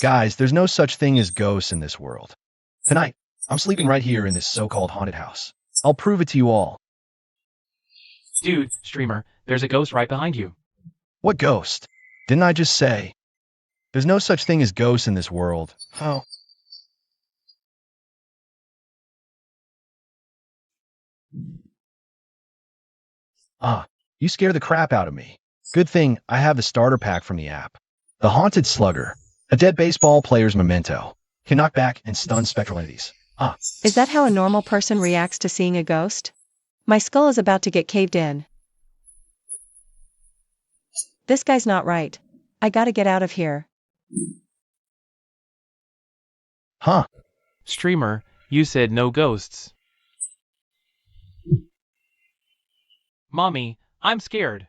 Guys, there's no such thing as ghosts in this world. Tonight, I'm sleeping right here in this so-called haunted house. I'll prove it to you all. Dude, streamer, there's a ghost right behind you. What ghost? Didn't I just say? There's no such thing as ghosts in this world. Oh. You scare the crap out of me. Good thing I have the starter pack from the app. The Haunted Slugger, a dead baseball player's memento, can knock back and stun spectral entities. Is that how a normal person reacts to seeing a ghost? My skull is about to get caved in. This guy's not right. I gotta get out of here. Streamer, you said no ghosts. Mommy, I'm scared.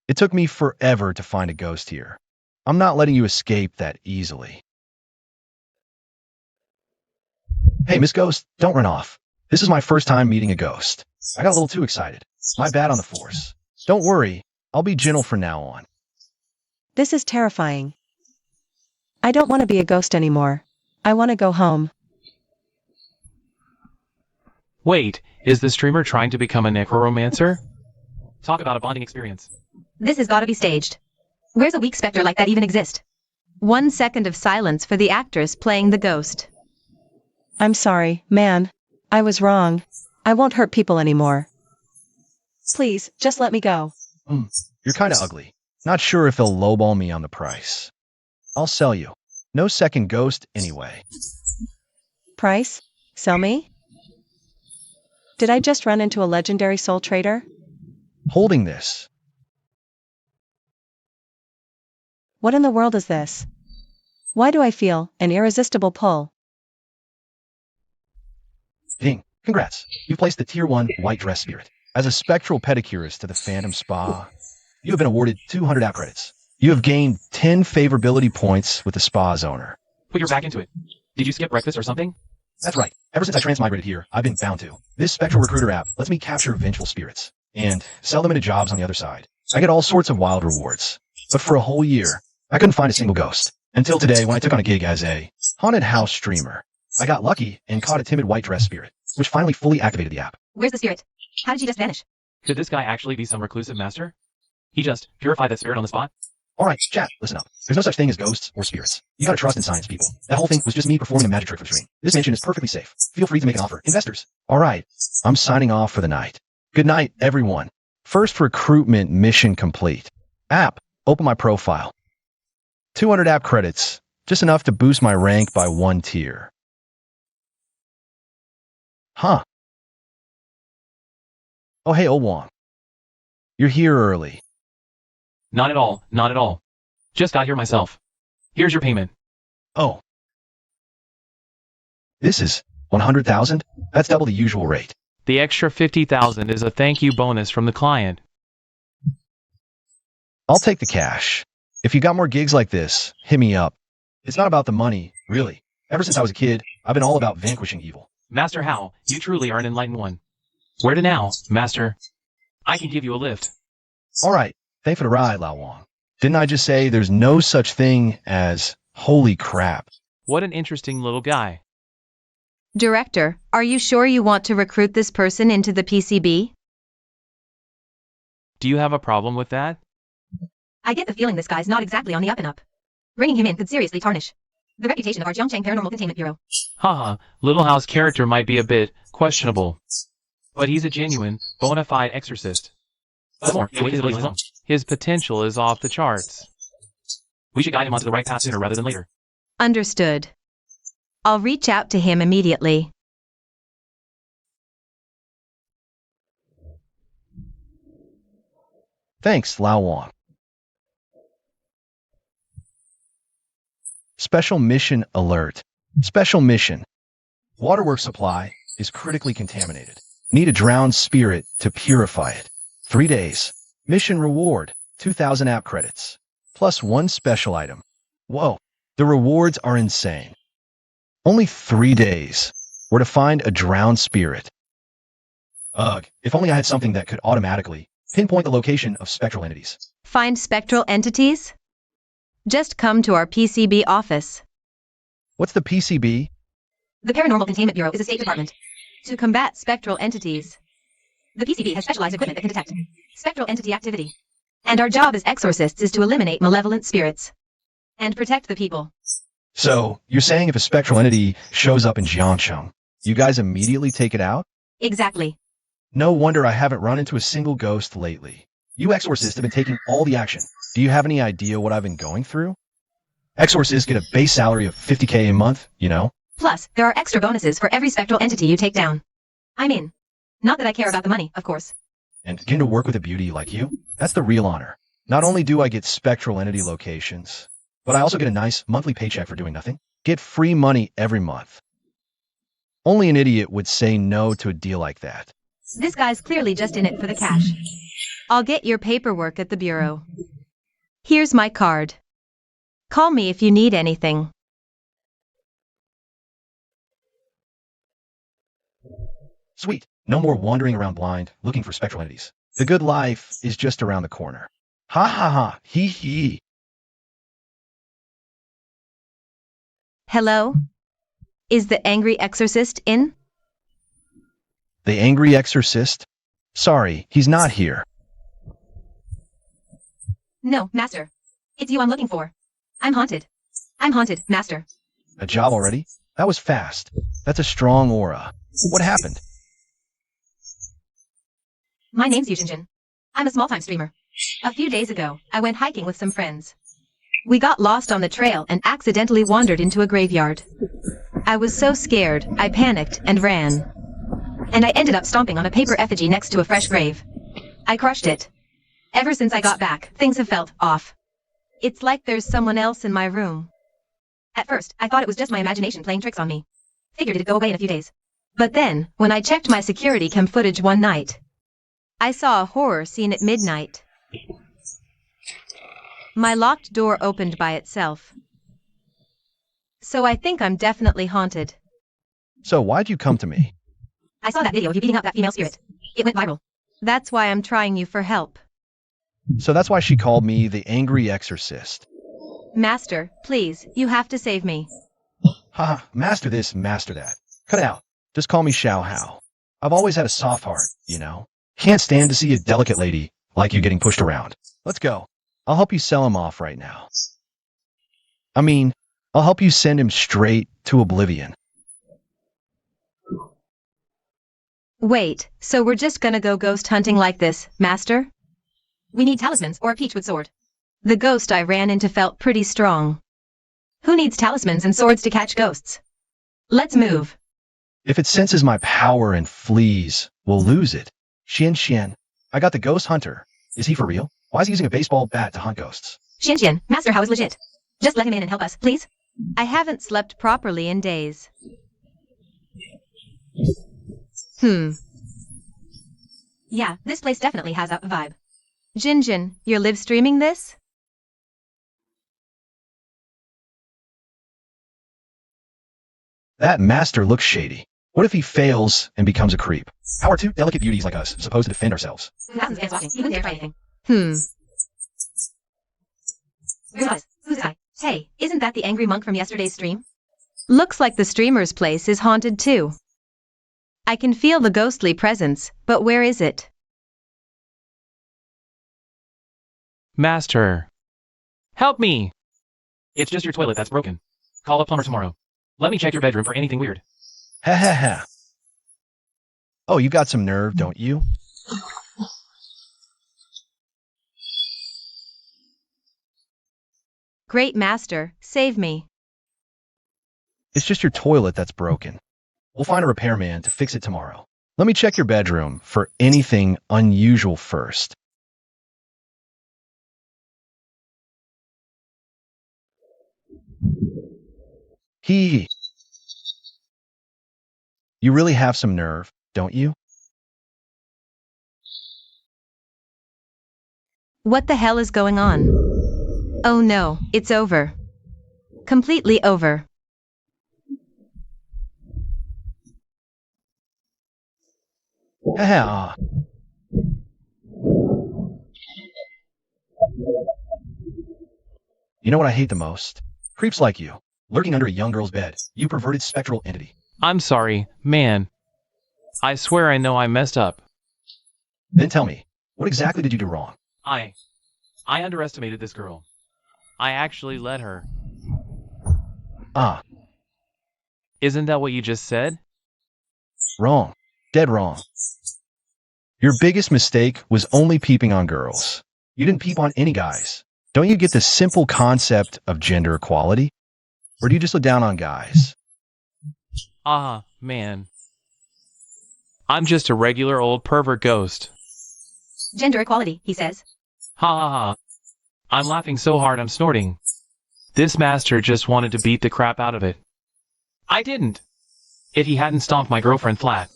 It took me forever to find a ghost here. I'm not letting you escape that easily. Hey, Miss Ghost, don't run off. This is my first time meeting a ghost. I got a little too excited. My bad on the force. Don't worry, I'll be gentle from now on. This is terrifying. I don't want to be a ghost anymore. I want to go home. Wait, is the streamer trying to become a necromancer? Talk about a bonding experience. This has got to be staged. Where's a weak specter like that even exist? 1 second of silence for the actress playing the ghost. I'm sorry, man. I was wrong. I won't hurt people anymore. Please, just let me go. You're kinda ugly. Not sure if they'll lowball me on the price. I'll sell you. No second ghost anyway. Price? Sell me? Did I just run into a legendary soul trader? Holding this. What in the world is this? Why do I feel an irresistible pull? Ding. Congrats. You've placed the Tier 1 White Dress Spirit. As a spectral pedicurist to the Phantom Spa, you have been awarded 200 app credits. You have gained 10 favorability points with the spa's owner. Put your back into it. Did you skip breakfast or something? That's right. Ever since I transmigrated here, I've been bound to. This spectral recruiter app lets me capture vengeful spirits and sell them into jobs on the other side. I get all sorts of wild rewards. But for a whole year, I couldn't find a single ghost. Until today when I took on a gig as a haunted house streamer. I got lucky and caught a timid white dress spirit, which finally fully activated the app. Where's the spirit? How did you just vanish? Could this guy actually be some reclusive master? He just purified that spirit on the spot? Alright, chat, listen up. There's no such thing as ghosts or spirits. You gotta trust in science, people. That whole thing was just me performing a magic trick for the stream. This mansion is perfectly safe. Feel free to make an offer. Investors. Alright, I'm signing off for the night. Good night, everyone. First recruitment mission complete. App, open my profile. 200 app credits, just enough to boost my rank by 1 tier. Oh hey, old Wong. You're here early. Not at all, not at all. Just got here myself. Here's your payment. Oh. This is 100,000? That's double the usual rate. The extra 50,000 is a thank you bonus from the client. I'll take the cash. If you got more gigs like this, hit me up. It's not about the money, really. Ever since I was a kid, I've been all about vanquishing evil. Master Hao, you truly are an enlightened one. Where to now, Master? I can give you a lift. Alright, thanks for the ride, Lao Wong. Didn't I just say there's no such thing as holy crap? What an interesting little guy. Director, are you sure you want to recruit this person into the PCB? Do you have a problem with that? I get the feeling this guy's not exactly on the up and up. Bringing him in could seriously tarnish the reputation of our Jiangchang Paranormal Containment Bureau. Haha, Little Hao's character might be a bit questionable. But he's a genuine, bona fide exorcist. Furthermore, his potential is off the charts. We should guide him onto the right path sooner rather than later. Understood. I'll reach out to him immediately. Thanks, Lao Wong. Special mission alert. Special mission. Waterworks supply is critically contaminated. Need a drowned spirit to purify it. 3 days. Mission reward, 2,000 app credits. Plus 1 special item. Whoa, the rewards are insane. Only 3 days. Where to find a drowned spirit. Ugh, if only I had something that could automatically pinpoint the location of spectral entities. Find spectral entities? Just come to our PCB office. What's the PCB? The Paranormal Containment Bureau is a state department to combat spectral entities. The PCB has specialized equipment that can detect spectral entity activity. And our job as exorcists is to eliminate malevolent spirits and protect the people. So, you're saying if a spectral entity shows up in Jiangcheng, you guys immediately take it out? Exactly. No wonder I haven't run into a single ghost lately. You exorcists have been taking all the action. Do you have any idea what I've been going through? Exorcists get a base salary of $50K a month, you know? Plus, there are extra bonuses for every spectral entity you take down. I mean, not that I care about the money, of course. And getting to work with a beauty like you? That's the real honor. Not only do I get spectral entity locations, but I also get a nice monthly paycheck for doing nothing. Get free money every month. Only an idiot would say no to a deal like that. This guy's clearly just in it for the cash. I'll get your paperwork at the bureau. Here's my card. Call me if you need anything. Sweet. No more wandering around blind, looking for spectral entities. The good life is just around the corner. Ha ha ha, hee hee. Hello? Is the angry exorcist in? The angry exorcist? Sorry, he's not here. No, Master. It's you I'm looking for. I'm haunted. I'm haunted, Master. A job already? That was fast. That's a strong aura. What happened? My name's Yushinjin. I'm a small-time streamer. A few days ago, I went hiking with some friends. We got lost on the trail and accidentally wandered into a graveyard. I was so scared, I panicked and ran. And I ended up stomping on a paper effigy next to a fresh grave. I crushed it. Ever since I got back, things have felt off. It's like there's someone else in my room. At first, I thought it was just my imagination playing tricks on me. Figured it'd go away in a few days. But then, when I checked my security cam footage one night, I saw a horror scene at midnight. My locked door opened by itself. So I think I'm definitely haunted. So why'd you come to me? I saw that video of you beating up that female spirit. It went viral. That's why I'm trying you for help. So that's why she called me the angry exorcist. Master, please, you have to save me. Haha, master this, master that. Cut it out. Just call me Xiao Hao. I've always had a soft heart, you know? Can't stand to see a delicate lady like you getting pushed around. Let's go. I'll help you sell him off right now. I mean, I'll help you send him straight to oblivion. Wait, so we're just gonna go ghost hunting like this, Master? We need talismans or a peachwood sword. The ghost I ran into felt pretty strong. Who needs talismans and swords to catch ghosts? Let's move. If it senses my power and flees, we'll lose it. Xian, I got the ghost hunter. Is he for real? Why is he using a baseball bat to hunt ghosts? Xian, Master Hao is legit. Just let him in and help us, please. I haven't slept properly in days. Yeah, this place definitely has a vibe. Jinjin, you're live streaming this? That master looks shady. What if he fails and becomes a creep? How are two delicate beauties like us supposed to defend ourselves? Thousands of fans watching. You wouldn't dare try anything. Where's Oz? Who's this guy? Hey, isn't that the angry monk from yesterday's stream? Looks like the streamer's place is haunted too. I can feel the ghostly presence, but where is it? Master. Help me! It's just your toilet that's broken. Call a plumber tomorrow. Let me check your bedroom for anything weird. Ha ha ha. Oh, you got some nerve, don't you? Great Master, save me. It's just your toilet that's broken. We'll find a repairman to fix it tomorrow. Let me check your bedroom for anything unusual first. Hee. You really have some nerve, don't you? What the hell is going on? Oh no, it's over. Completely over. Haha. You know what I hate the most? Creeps like you, lurking under a young girl's bed, you perverted spectral entity. I'm sorry, man. I swear I know I messed up. Then tell me, what exactly did you do wrong? I underestimated this girl. I actually let her. Ah, Isn't that what you just said? wrong. Dead wrong. Your biggest mistake was only peeping on girls. You didn't peep on any guys. Don't you get the simple concept of gender equality? Or do you just look down on guys? Man. I'm just a regular old pervert ghost. Gender equality, he says. Ha ha ha. I'm laughing so hard I'm snorting. This master just wanted to beat the crap out of it. I didn't. If he hadn't stomped my girlfriend flat,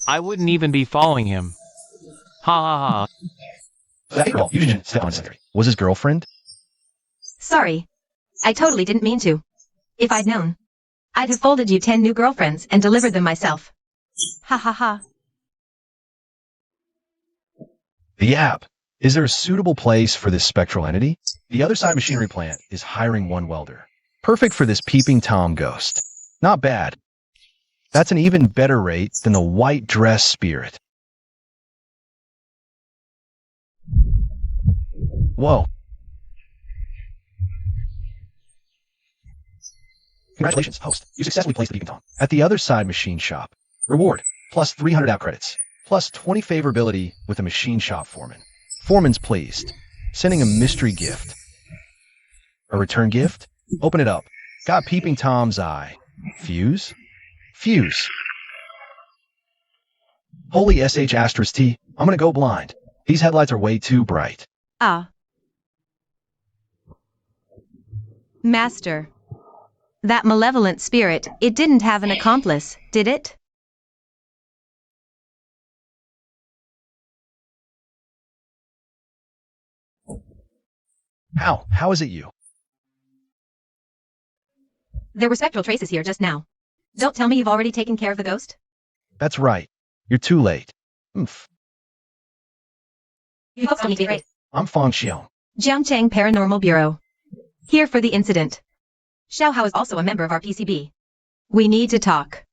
I wouldn't even be following him. Ha ha ha. That girl, you didn't step on his entry. Was his girlfriend? Sorry. I totally didn't mean to. If I'd known, I'd have folded you 10 new girlfriends and delivered them myself. Ha ha ha. The app. Is there a suitable place for this spectral entity? The other side machinery plant is hiring one welder. Perfect for this peeping Tom ghost. Not bad. That's an even better rate than the white dress spirit. Whoa. Congratulations, host. You successfully placed the peeping Tom at the other side machine shop. Reward, plus 300 app credits, plus 20 favorability with a machine shop foreman. Foreman's pleased. Sending a mystery gift. A return gift? Open it up. Got peeping Tom's eye. Fuse? Fuse. Holy SH asterisk T, I'm gonna go blind. These headlights are way too bright. Ah. Master. That malevolent spirit, it didn't have an accomplice, did it? How? How is it you? There were spectral traces here just now. Don't tell me you've already taken care of the ghost? That's right. You're too late. Oomph. You folks don't need to be afraid. I'm Fong Xiao. Jiangcheng Paranormal Bureau. Here for the incident. Xiao Hao is also a member of our PCB. We need to talk.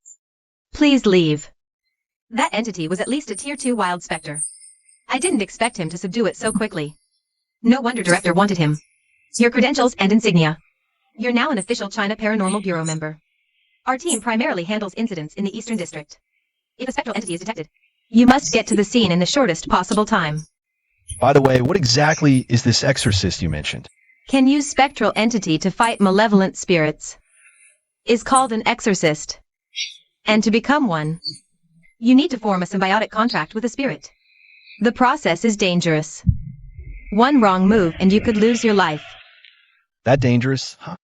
Please leave. That entity was at least a Tier 2 wild specter. I didn't expect him to subdue it so quickly. No wonder Director wanted him. Your credentials and insignia. You're now an official China Paranormal Bureau member. Our team primarily handles incidents in the Eastern District. If a spectral entity is detected, you must get to the scene in the shortest possible time. By the way, what exactly is this exorcist you mentioned? Can use spectral entity to fight malevolent spirits. Is called an exorcist. And to become one, you need to form a symbiotic contract with a spirit. The process is dangerous. One wrong move and you could lose your life. That dangerous, huh?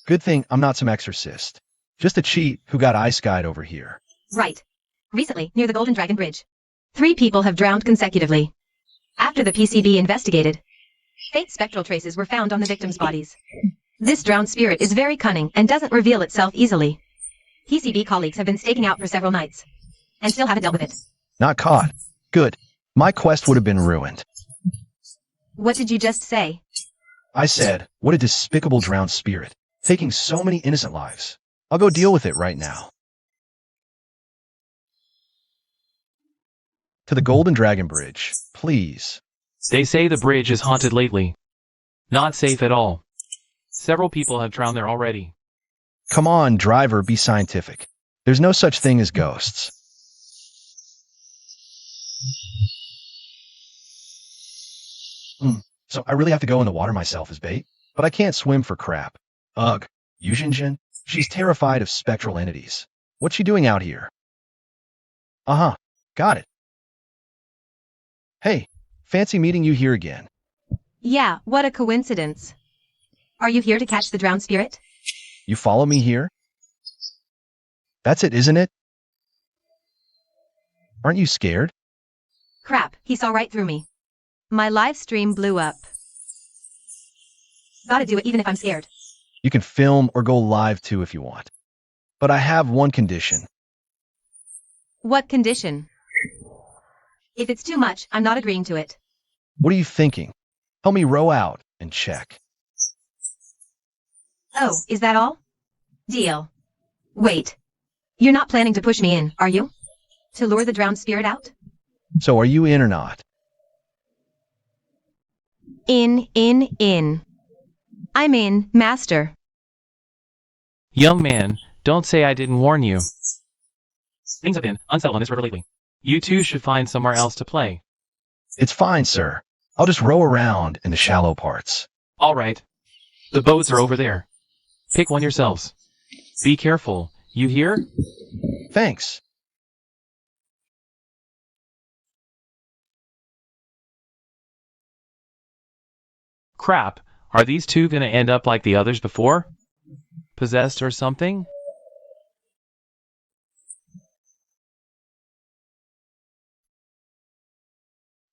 Good thing I'm not some exorcist. Just a cheat who got ice-guyed over here. Right. Recently, near the Golden Dragon Bridge, 3 people have drowned consecutively. After the PCB investigated, faint spectral traces were found on the victims' bodies. This drowned spirit is very cunning and doesn't reveal itself easily. PCB colleagues have been staking out for several nights, and still haven't dealt with it. Not caught. Good. My quest would have been ruined. What did you just say? I said, what a despicable drowned spirit, taking so many innocent lives. I'll go deal with it right now. To the Golden Dragon Bridge, please. They say the bridge is haunted lately. Not safe at all. Several people have drowned there already. Come on, driver, be scientific. There's no such thing as ghosts. So I really have to go in the water myself as bait? But I can't swim for crap. Ugh. Yujinjin? She's terrified of spectral entities. What's she doing out here? Uh-huh. Got it. Hey, fancy meeting you here again. Yeah, what a coincidence. Are you here to catch the drowned spirit? You follow me here? That's it, isn't it? Aren't you scared? Crap, he saw right through me. My live stream blew up. Gotta do it even if I'm scared. You can film or go live too if you want. But I have one condition. What condition? If it's too much, I'm not agreeing to it. What are you thinking? Help me row out and check. Oh, is that all? Deal. Wait. You're not planning to push me in, are you? To lure the drowned spirit out? So are you in or not? In. I'm in, master. Young man, don't say I didn't warn you. Things have been unsettled on this river lately. You two should find somewhere else to play. It's fine, sir. I'll just row around in the shallow parts. All right. The boats are over there. Pick one yourselves. Be careful, you hear? Thanks. Crap, are these two gonna end up like the others before? Possessed or something?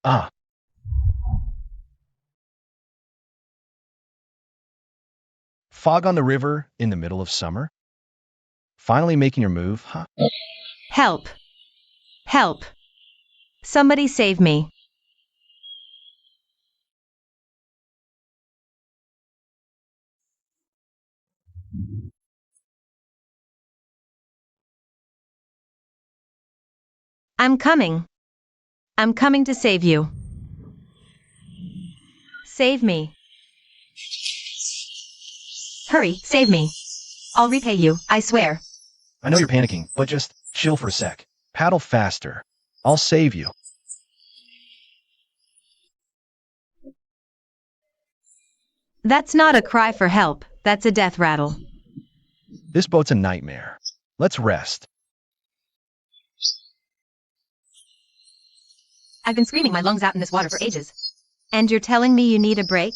Ah. Fog on the river in the middle of summer? Finally making your move, huh? Help. Help. Somebody save me. I'm coming. I'm coming to save you. Save me. Hurry, save me. I'll repay you, I swear. I know you're panicking, but just chill for a sec. Paddle faster. I'll save you. That's not a cry for help, that's a death rattle. This boat's a nightmare. Let's rest. I've been screaming my lungs out in this water for ages. And you're telling me you need a break?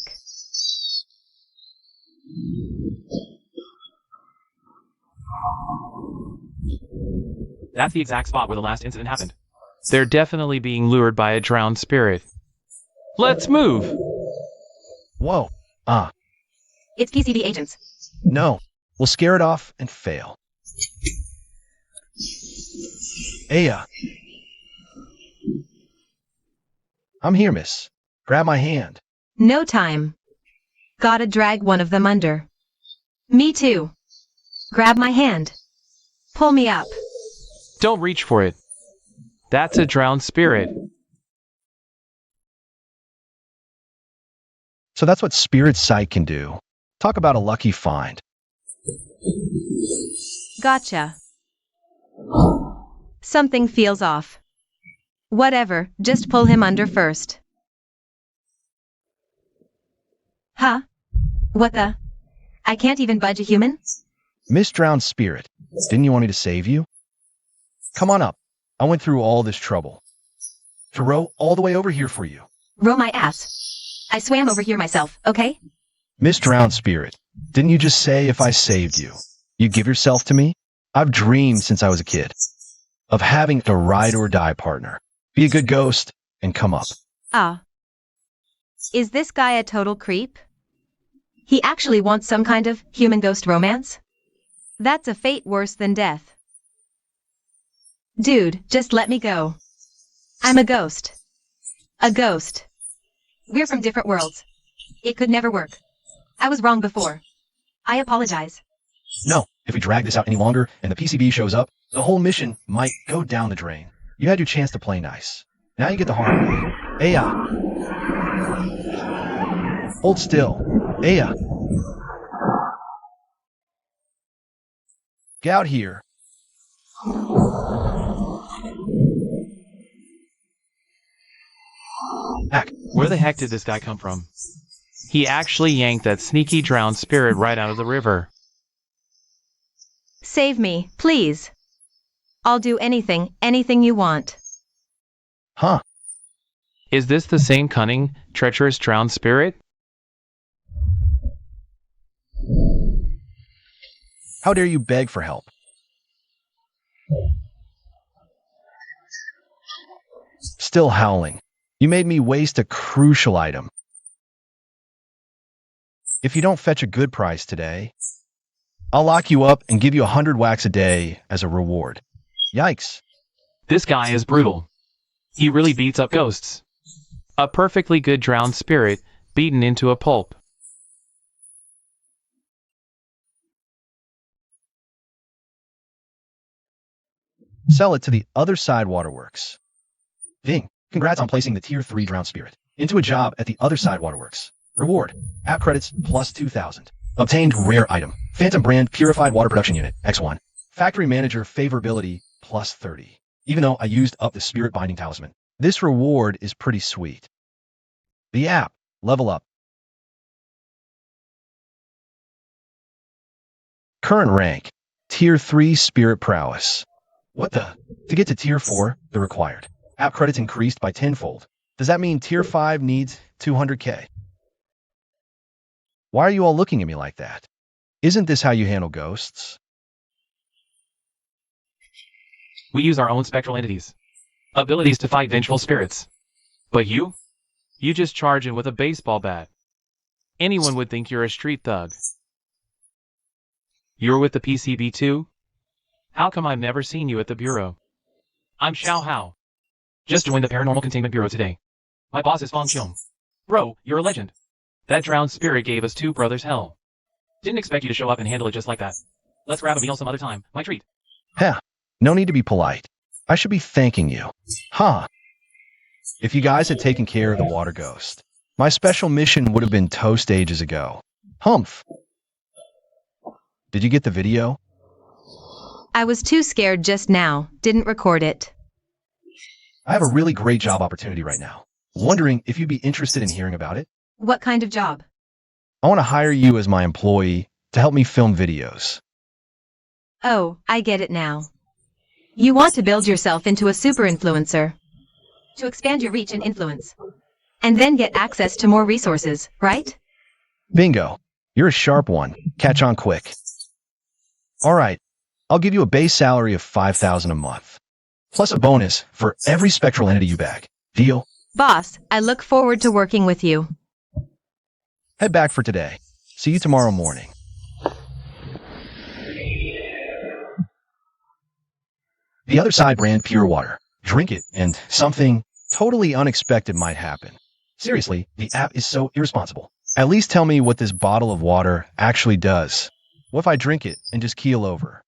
That's the exact spot where the last incident happened. They're definitely being lured by a drowned spirit. Let's move! Whoa. Ah. It's PCB agents. No. We'll scare it off and fail. Aya. I'm here, miss. Grab my hand. No time. Gotta drag one of them under. Me too. Grab my hand. Pull me up. Don't reach for it. That's a drowned spirit. So that's what Spirit Sight can do. Talk about a lucky find. Gotcha. Something feels off. Whatever, just pull him under first. Huh? What the? I can't even budge a human? Miss Drowned Spirit, didn't you want me to save you? Come on up. I went through all this trouble. To row all the way over here for you. Row my ass. I swam over here myself, okay? Miss Drowned Spirit, didn't you just say if I saved you, you'd give yourself to me? I've dreamed since I was a kid of having a ride or die partner. Be a good ghost and come up. Ah. Is this guy a total creep? He actually wants some kind of human ghost romance? That's a fate worse than death. Dude, just let me go. I'm a ghost. A ghost. We're from different worlds. It could never work. I was wrong before. I apologize. No, if we drag this out any longer and the PCB shows up, the whole mission might go down the drain. You had your chance to play nice. Now you get the hard way. Aya. Hold still. Aya. Get out here. Back. Where the heck did this guy come from? He actually yanked that sneaky drowned spirit right out of the river. Save me, please. I'll do anything you want. Huh. Is this the same cunning, treacherous drowned spirit? How dare you beg for help? Still howling. You made me waste a crucial item. If you don't fetch a good price today, I'll lock you up and give you 100 wax a day as a reward. Yikes. This guy is brutal. He really beats up ghosts. A perfectly good drowned spirit beaten into a pulp. Sell it to the other side waterworks. Ding. Congrats on placing the Tier 3 Drowned Spirit into a job at the other side waterworks. Reward. App credits plus 2,000. Obtained rare item. Phantom brand purified water production unit. X1. Factory manager favorability plus 30. Even though I used up the spirit binding talisman. This reward is pretty sweet. The app. Level up. Current rank. Tier 3 Spirit Prowess. What the? To get to Tier 4, the required app credits increased by tenfold. Does that mean Tier 5 needs 200k? Why are you all looking at me like that? Isn't this how you handle ghosts? We use our own spectral entities. Abilities to fight vengeful spirits. But you? You just charge in with a baseball bat. Anyone would think you're a street thug. You're with the PCB too? How come I've never seen you at the bureau? I'm Xiao Hao. Just joined the Paranormal Containment Bureau today. My boss is Fong Xiong. Bro, you're a legend. That drowned spirit gave us two brothers hell. Didn't expect you to show up and handle it just like that. Let's grab a meal some other time. My treat. Heh. No need to be polite. I should be thanking you. Huh. If you guys had taken care of the water ghost, my special mission would have been toast ages ago. Humph. Did you get the video? I was too scared just now, didn't record it. I have a really great job opportunity right now. Wondering if you'd be interested in hearing about it? What kind of job? I want to hire you as my employee to help me film videos. Oh, I get it now. You want to build yourself into a super influencer. To expand your reach and influence. And then get access to more resources, right? Bingo. You're a sharp one. Catch on quick. Alright, I'll give you a base salary of 5,000 a month. Plus a bonus for every spectral entity you bag. Deal? Boss, I look forward to working with you. Head back for today. See you tomorrow morning. The other side brand pure water. Drink it and something totally unexpected might happen. Seriously, the app is so irresponsible. At least tell me what this bottle of water actually does. What if I drink it and just keel over?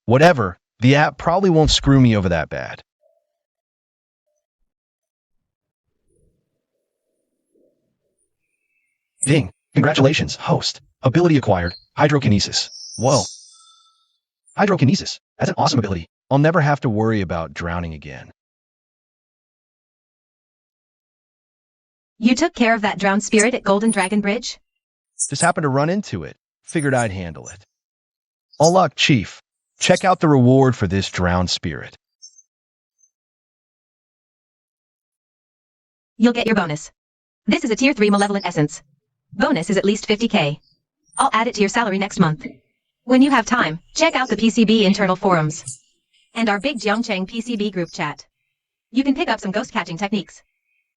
Whatever, the app probably won't screw me over that bad. Ding. Congratulations, host. Ability acquired. Hydrokinesis. Whoa. Hydrokinesis. That's an awesome ability. I'll never have to worry about drowning again. You took care of that drowned spirit at Golden Dragon Bridge? Just happened to run into it. Figured I'd handle it. All luck, Chief. Check out the reward for this drowned spirit. You'll get your bonus. This is a Tier 3 Malevolent Essence. Bonus is at least 50k. I'll add it to your salary next month. When you have time, check out the PCB internal forums. And our big Jiangcheng PCB group chat. You can pick up some ghost catching techniques.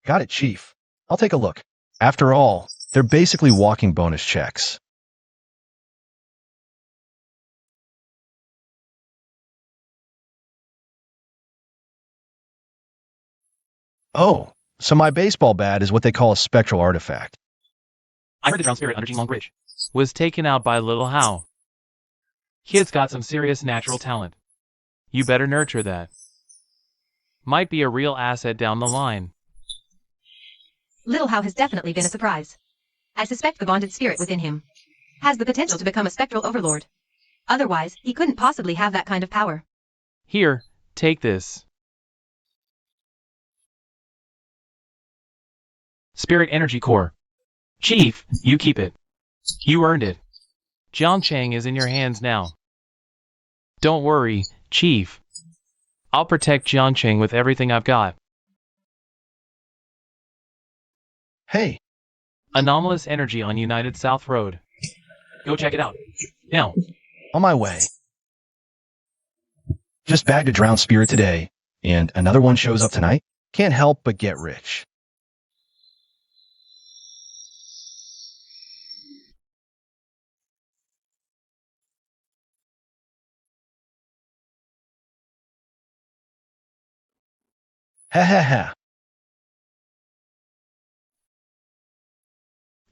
Got it, Chief. I'll take a look. After all, they're basically walking bonus checks. Oh, so my baseball bat is what they call a spectral artifact. I heard the drowned spirit under Jinglong Bridge was taken out by Little Hao. Kid's got some serious natural talent. You better nurture that. Might be a real asset down the line. Little Hao has definitely been a surprise. I suspect the bonded spirit within him has the potential to become a spectral overlord. Otherwise, he couldn't possibly have that kind of power. Here, take this. Spirit Energy Core. Chief, you keep it. You earned it. Jiangcheng is in your hands now. Don't worry, Chief. I'll protect Jiangcheng with everything I've got. Hey. Anomalous energy on United South Road. Go check it out. Now. On my way. Just bagged a drowned spirit today, and another one shows up tonight. Can't help but get rich. Ha ha ha.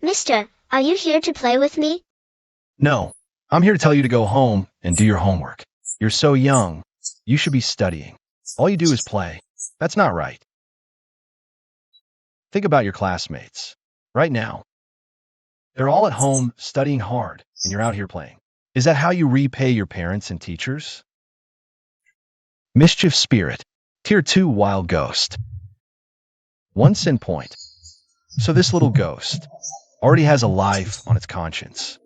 Mister, are you here to play with me? No, I'm here to tell you to go home and do your homework. You're so young. You should be studying. All you do is play. That's not right. Think about your classmates. Right now, they're all at home studying hard, and you're out here playing. Is that how you repay your parents and teachers? Mischief Spirit. Tier 2 Wild Ghost. 1 sin point. So this little ghost already has a life on its conscience.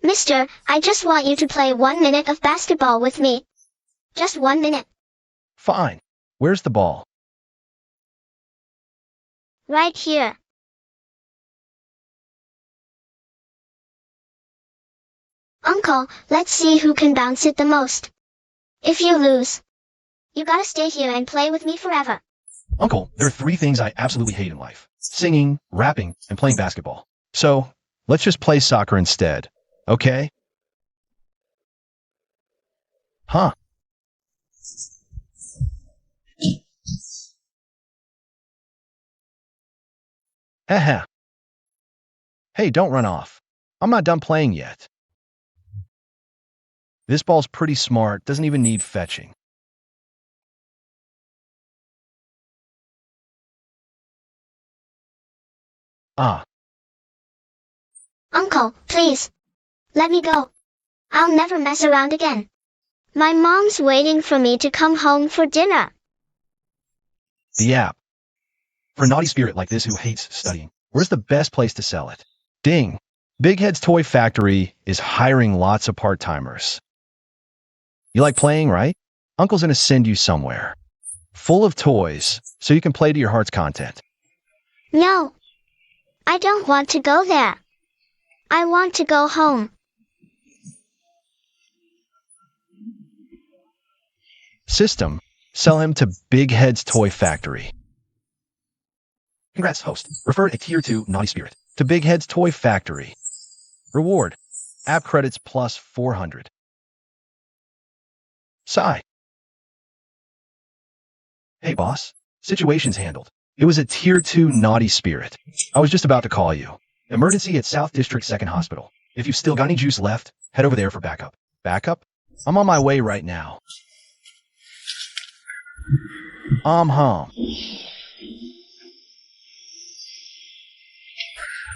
Mister, I just want you to play 1 minute of basketball with me. Just 1 minute. Fine. Where's the ball? Right here. Uncle, let's see who can bounce it the most. If you lose, you gotta stay here and play with me forever. Uncle, there are 3 things I absolutely hate in life. Singing, rapping, and playing basketball. So, let's just play soccer instead, okay? Huh. Haha. Hey, don't run off. I'm not done playing yet. This ball's pretty smart, doesn't even need fetching. Ah, Uncle, please. Let me go. I'll never mess around again. My mom's waiting for me to come home for dinner. the app. For a naughty spirit like this who hates studying, where's the best place to sell it? Ding! Big Head's Toy Factory is hiring lots of part-timers. You like playing, right? Uncle's gonna send you somewhere. Full of toys, so you can play to your heart's content. No. I don't want to go there. I want to go home. System. Sell him to Big Head's Toy Factory. Congrats, host. Referred a Tier 2 naughty spirit to Big Head's Toy Factory. Reward. App credits plus 400. Sigh. Hey, boss. Situation's handled. It was a Tier 2 naughty spirit. I was just about to call you. Emergency at South District 2nd Hospital. If you've still got any juice left, head over there for backup. Backup? I'm on my way right now. Hum.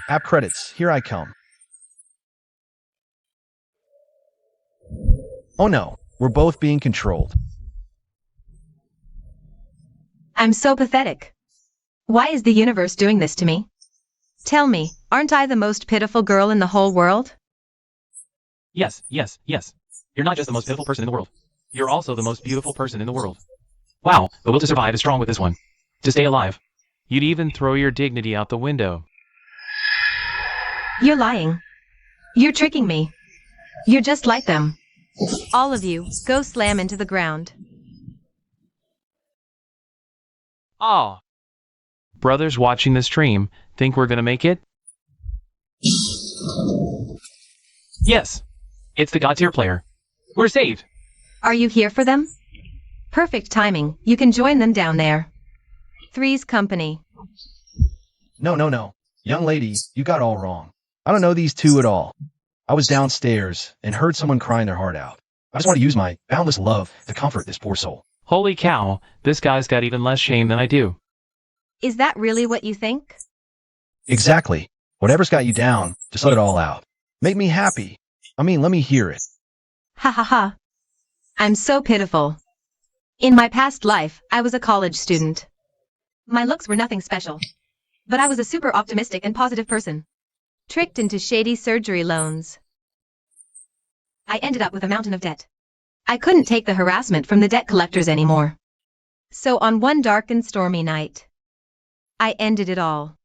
App credits. Here I come. Oh no, we're both being controlled. I'm so pathetic. Why is the universe doing this to me? Tell me, aren't I the most pitiful girl in the whole world? Yes. You're not just the most pitiful person in the world. You're also the most beautiful person in the world. Wow, the will to survive is strong with this one. To stay alive. You'd even throw your dignity out the window. You're lying. You're tricking me. You're just like them. All of you, go slam into the ground. Ah. Brothers watching the stream, think we're gonna make it? Yes. It's the God tier player. We're saved. Are you here for them? Perfect timing. You can join them down there. Three's company. No. Young lady, you got all wrong. I don't know these two at all. I was downstairs and heard someone crying their heart out. I just want to use my boundless love to comfort this poor soul. Holy cow, this guy's got even less shame than I do. Is that really what you think? Exactly. Whatever's got you down, just let it all out. Make me happy. Let me hear it. Ha ha ha. I'm so pitiful. In my past life, I was a college student. My looks were nothing special. But I was a super optimistic and positive person. Tricked into shady surgery loans. I ended up with a mountain of debt. I couldn't take the harassment from the debt collectors anymore. So on one dark and stormy night, I ended it all.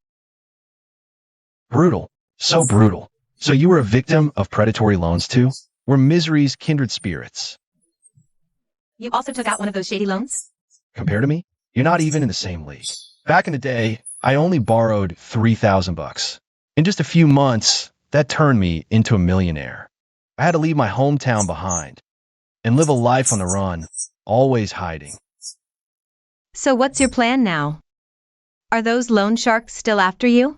Brutal. So brutal. So you were a victim of predatory loans too? We're misery's kindred spirits. You also took out one of those shady loans? Compared to me, you're not even in the same league. Back in the day, I only borrowed $3,000. In just a few months, that turned me into a millionaire. I had to leave my hometown behind and live a life on the run, always hiding. So what's your plan now? Are those loan sharks still after you?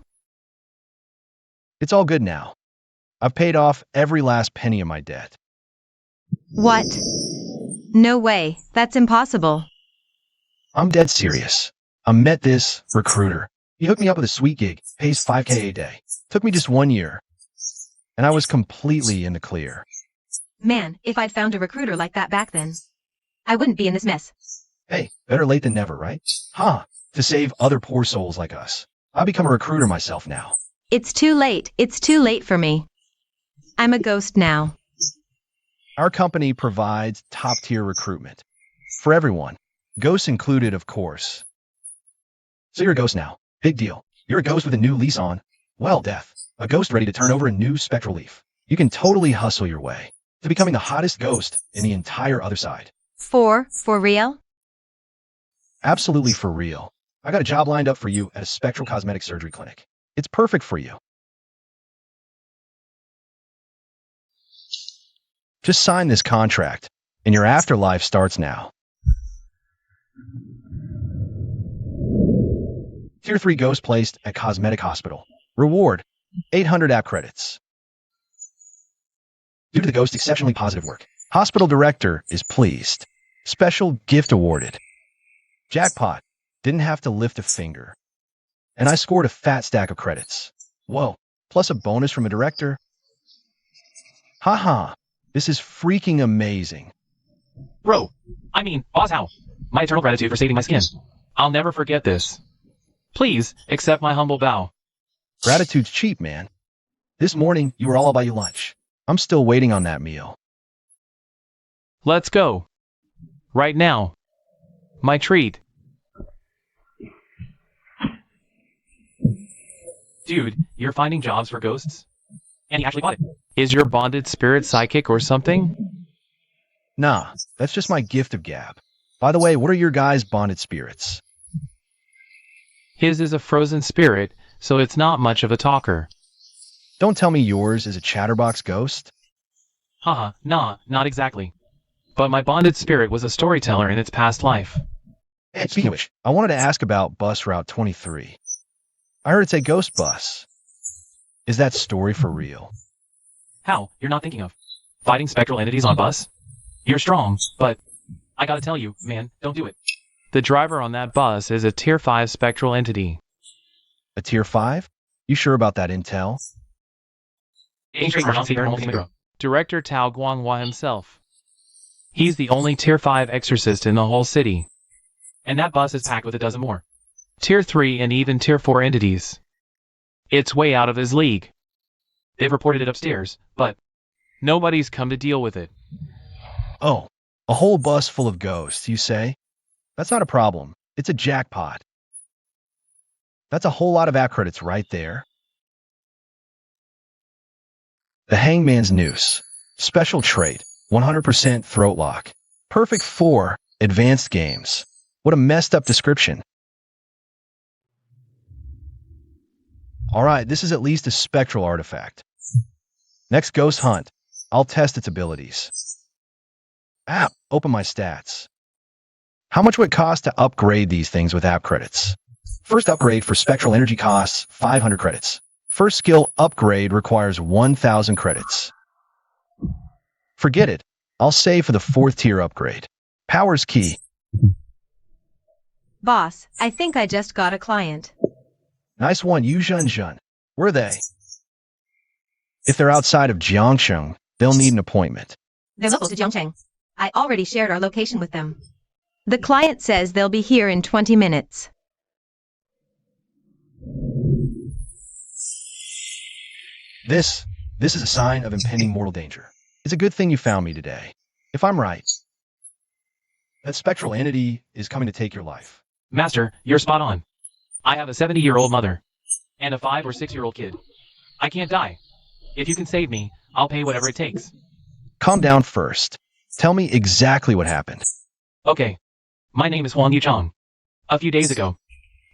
It's all good now. I've paid off every last penny of my debt. What? No way, that's impossible. I'm dead serious. I met this recruiter. He hooked me up with a sweet gig, pays $5K a day. Took me just 1 year. And I was completely in the clear. Man, if I'd found a recruiter like that back then, I wouldn't be in this mess. Hey, better late than never, right? Huh, to save other poor souls like us. I've become a recruiter myself now. It's too late for me. I'm a ghost now. Our company provides top-tier recruitment. For everyone. Ghosts included, of course. So you're a ghost now. Big deal. You're a ghost with a new lease on. Well, death. A ghost ready to turn over a new spectral leaf. You can totally hustle your way to becoming the hottest ghost in the entire other side. For real? Absolutely for real. I got a job lined up for you at a spectral cosmetic surgery clinic. It's perfect for you. Just sign this contract, and your afterlife starts now. Tier 3 ghost placed at Cosmetic Hospital. Reward, 800 app credits. Due to the ghost's exceptionally positive work, hospital director is pleased. Special gift awarded. Jackpot. Didn't have to lift a finger. And I scored a fat stack of credits. Whoa, plus a bonus from a director. Haha, this is freaking amazing. Bro, boss how? My eternal gratitude for saving my skin. I'll never forget this. Please, accept my humble bow. Gratitude's cheap, man. This morning, you were all about your lunch. I'm still waiting on that meal. Let's go. Right now. My treat. Dude, you're finding jobs for ghosts? And he actually bought it. Is your bonded spirit psychic or something? Nah, that's just my gift of gab. By the way, what are your guys' bonded spirits? His is a frozen spirit, so it's not much of a talker. Don't tell me yours is a chatterbox ghost? Haha, nah, not exactly. But my bonded spirit was a storyteller in its past life. Hey, speaking of which, I wanted to ask about bus route 23. I heard it's a ghost bus. Is that story for real? How? You're not thinking of fighting spectral entities on bus? You're strong, but I gotta tell you, man, don't do it. The driver on that bus is a Tier 5 spectral entity. A Tier 5? You sure about that intel? Director Tao Guanghua himself. He's the only Tier 5 exorcist in the whole city. And that bus is packed with a dozen more. Tier 3 and even Tier 4 entities. It's way out of his league. They've reported it upstairs, but nobody's come to deal with it. Oh, a whole bus full of ghosts, you say? That's not a problem. It's a jackpot. That's a whole lot of app credits right there. The Hangman's Noose. Special trait. 100% throat lock. Perfect for advanced games. What a messed up description. Alright, this is at least a spectral artifact. Next ghost hunt. I'll test its abilities. Open my stats. How much would it cost to upgrade these things with app credits? First upgrade for spectral energy costs 500 credits. First skill upgrade requires 1,000 credits. Forget it. I'll save for the 4th tier upgrade. Power's key. Boss, I think I just got a client. Nice one, Yu Zhenzhen. Where are they? If they're outside of Jiangsheng, they'll need an appointment. They're local to Jiangcheng. I already shared our location with them. The client says they'll be here in 20 minutes. This is a sign of impending mortal danger. It's a good thing you found me today. If I'm right, that spectral entity is coming to take your life. Master, you're spot on. I have a 70-year-old mother and a 5 or 6-year-old kid. I can't die. If you can save me, I'll pay whatever it takes. Calm down first. Tell me exactly what happened. Okay. My name is Huang Yuchang. A few days ago,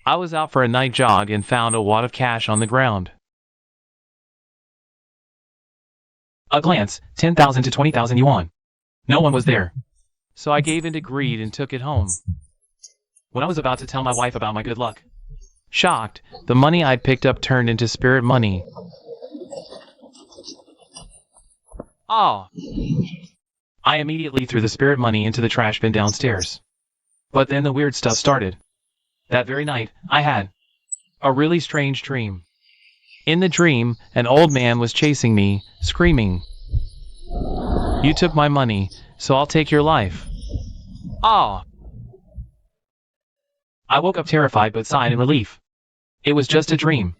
I was out for a night jog and found a wad of cash on the ground. A glance, 10,000 to 20,000 yuan. No one was there. So I gave in to greed and took it home. When I was about to tell my wife about my good luck, shocked, the money I'd picked up turned into spirit money. Ah! I immediately threw the spirit money into the trash bin downstairs. But then the weird stuff started. That very night, I had a really strange dream. In the dream, an old man was chasing me, screaming, "You took my money, so I'll take your life." Ah! I woke up terrified but sighed in relief. It was just a dream.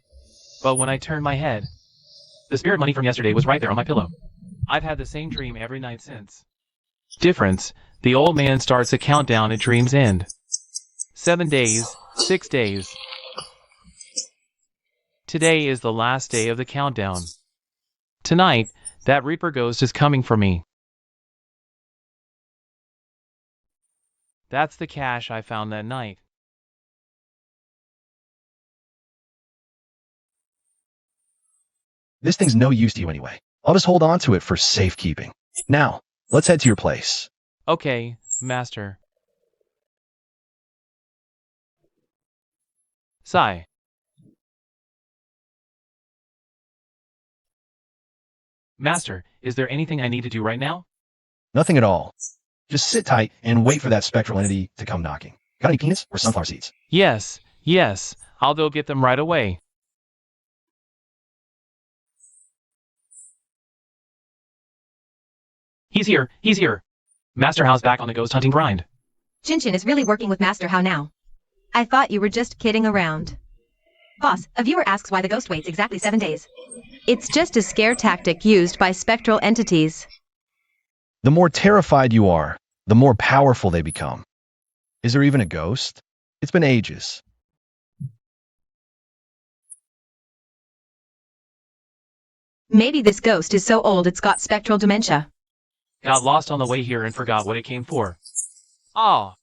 But when I turned my head, the spirit money from yesterday was right there on my pillow. I've had the same dream every night since. Difference: the old man starts a countdown at dream's end. 7 days, 6 days. Today is the last day of the countdown. Tonight, that Reaper ghost is coming for me. That's the cash I found that night. This thing's no use to you anyway. I'll just hold on to it for safekeeping. Now, let's head to your place. Okay, master. Sigh. Master, is there anything I need to do right now? Nothing at all. Just sit tight and wait for that spectral entity to come knocking. Got any peanuts or sunflower seeds? Yes, I'll go get them right away. He's here. Master How's back on the ghost hunting grind. Chinchin is really working with Master How now. I thought you were just kidding around. Boss, a viewer asks why the ghost waits exactly 7 days. It's just a scare tactic used by spectral entities. The more terrified you are, the more powerful they become. Is there even a ghost? It's been ages. Maybe this ghost is so old it's got spectral dementia. Got lost on the way here and forgot what it came for. Ah!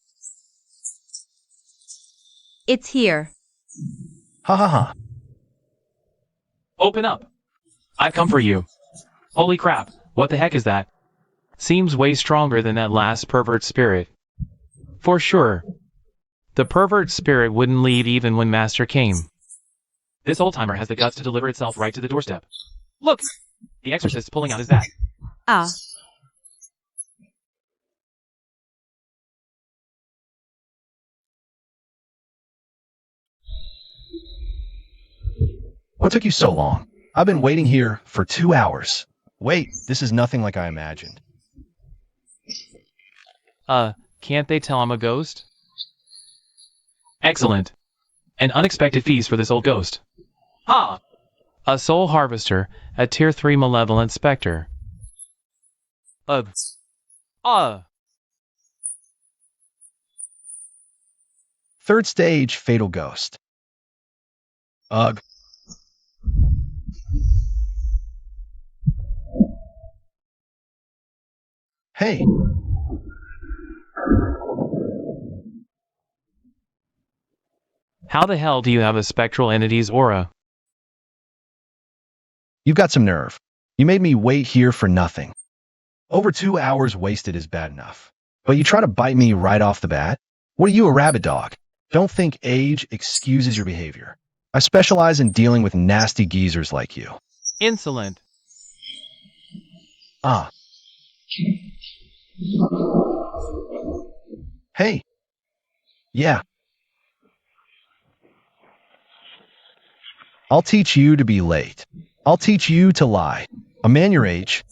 It's here. Ha ha ha. Open up! I've come for you. Holy crap, what the heck is that? Seems way stronger than that last pervert spirit. For sure. The pervert spirit wouldn't leave even when Master came. This old-timer has the guts to deliver itself right to the doorstep. Look! The exorcist's pulling out his bat. Ah. What took you so long? I've been waiting here for 2 hours. Wait, this is nothing like I imagined. Can't they tell I'm a ghost? Excellent. An unexpected feast for this old ghost. Ha! A soul harvester, a tier 3 malevolent specter. Third stage, fatal ghost. Ugh. Hey. How the hell do you have a spectral entity's aura? You've got some nerve. You made me wait here for nothing. Over 2 hours wasted is bad enough. But you try to bite me right off the bat? What are you, a rabid dog? Don't think age excuses your behavior. I specialize in dealing with nasty geezers like you. Insolent. Ah. Hey. Yeah. I'll teach you to be late. I'll teach you to lie. A man your age,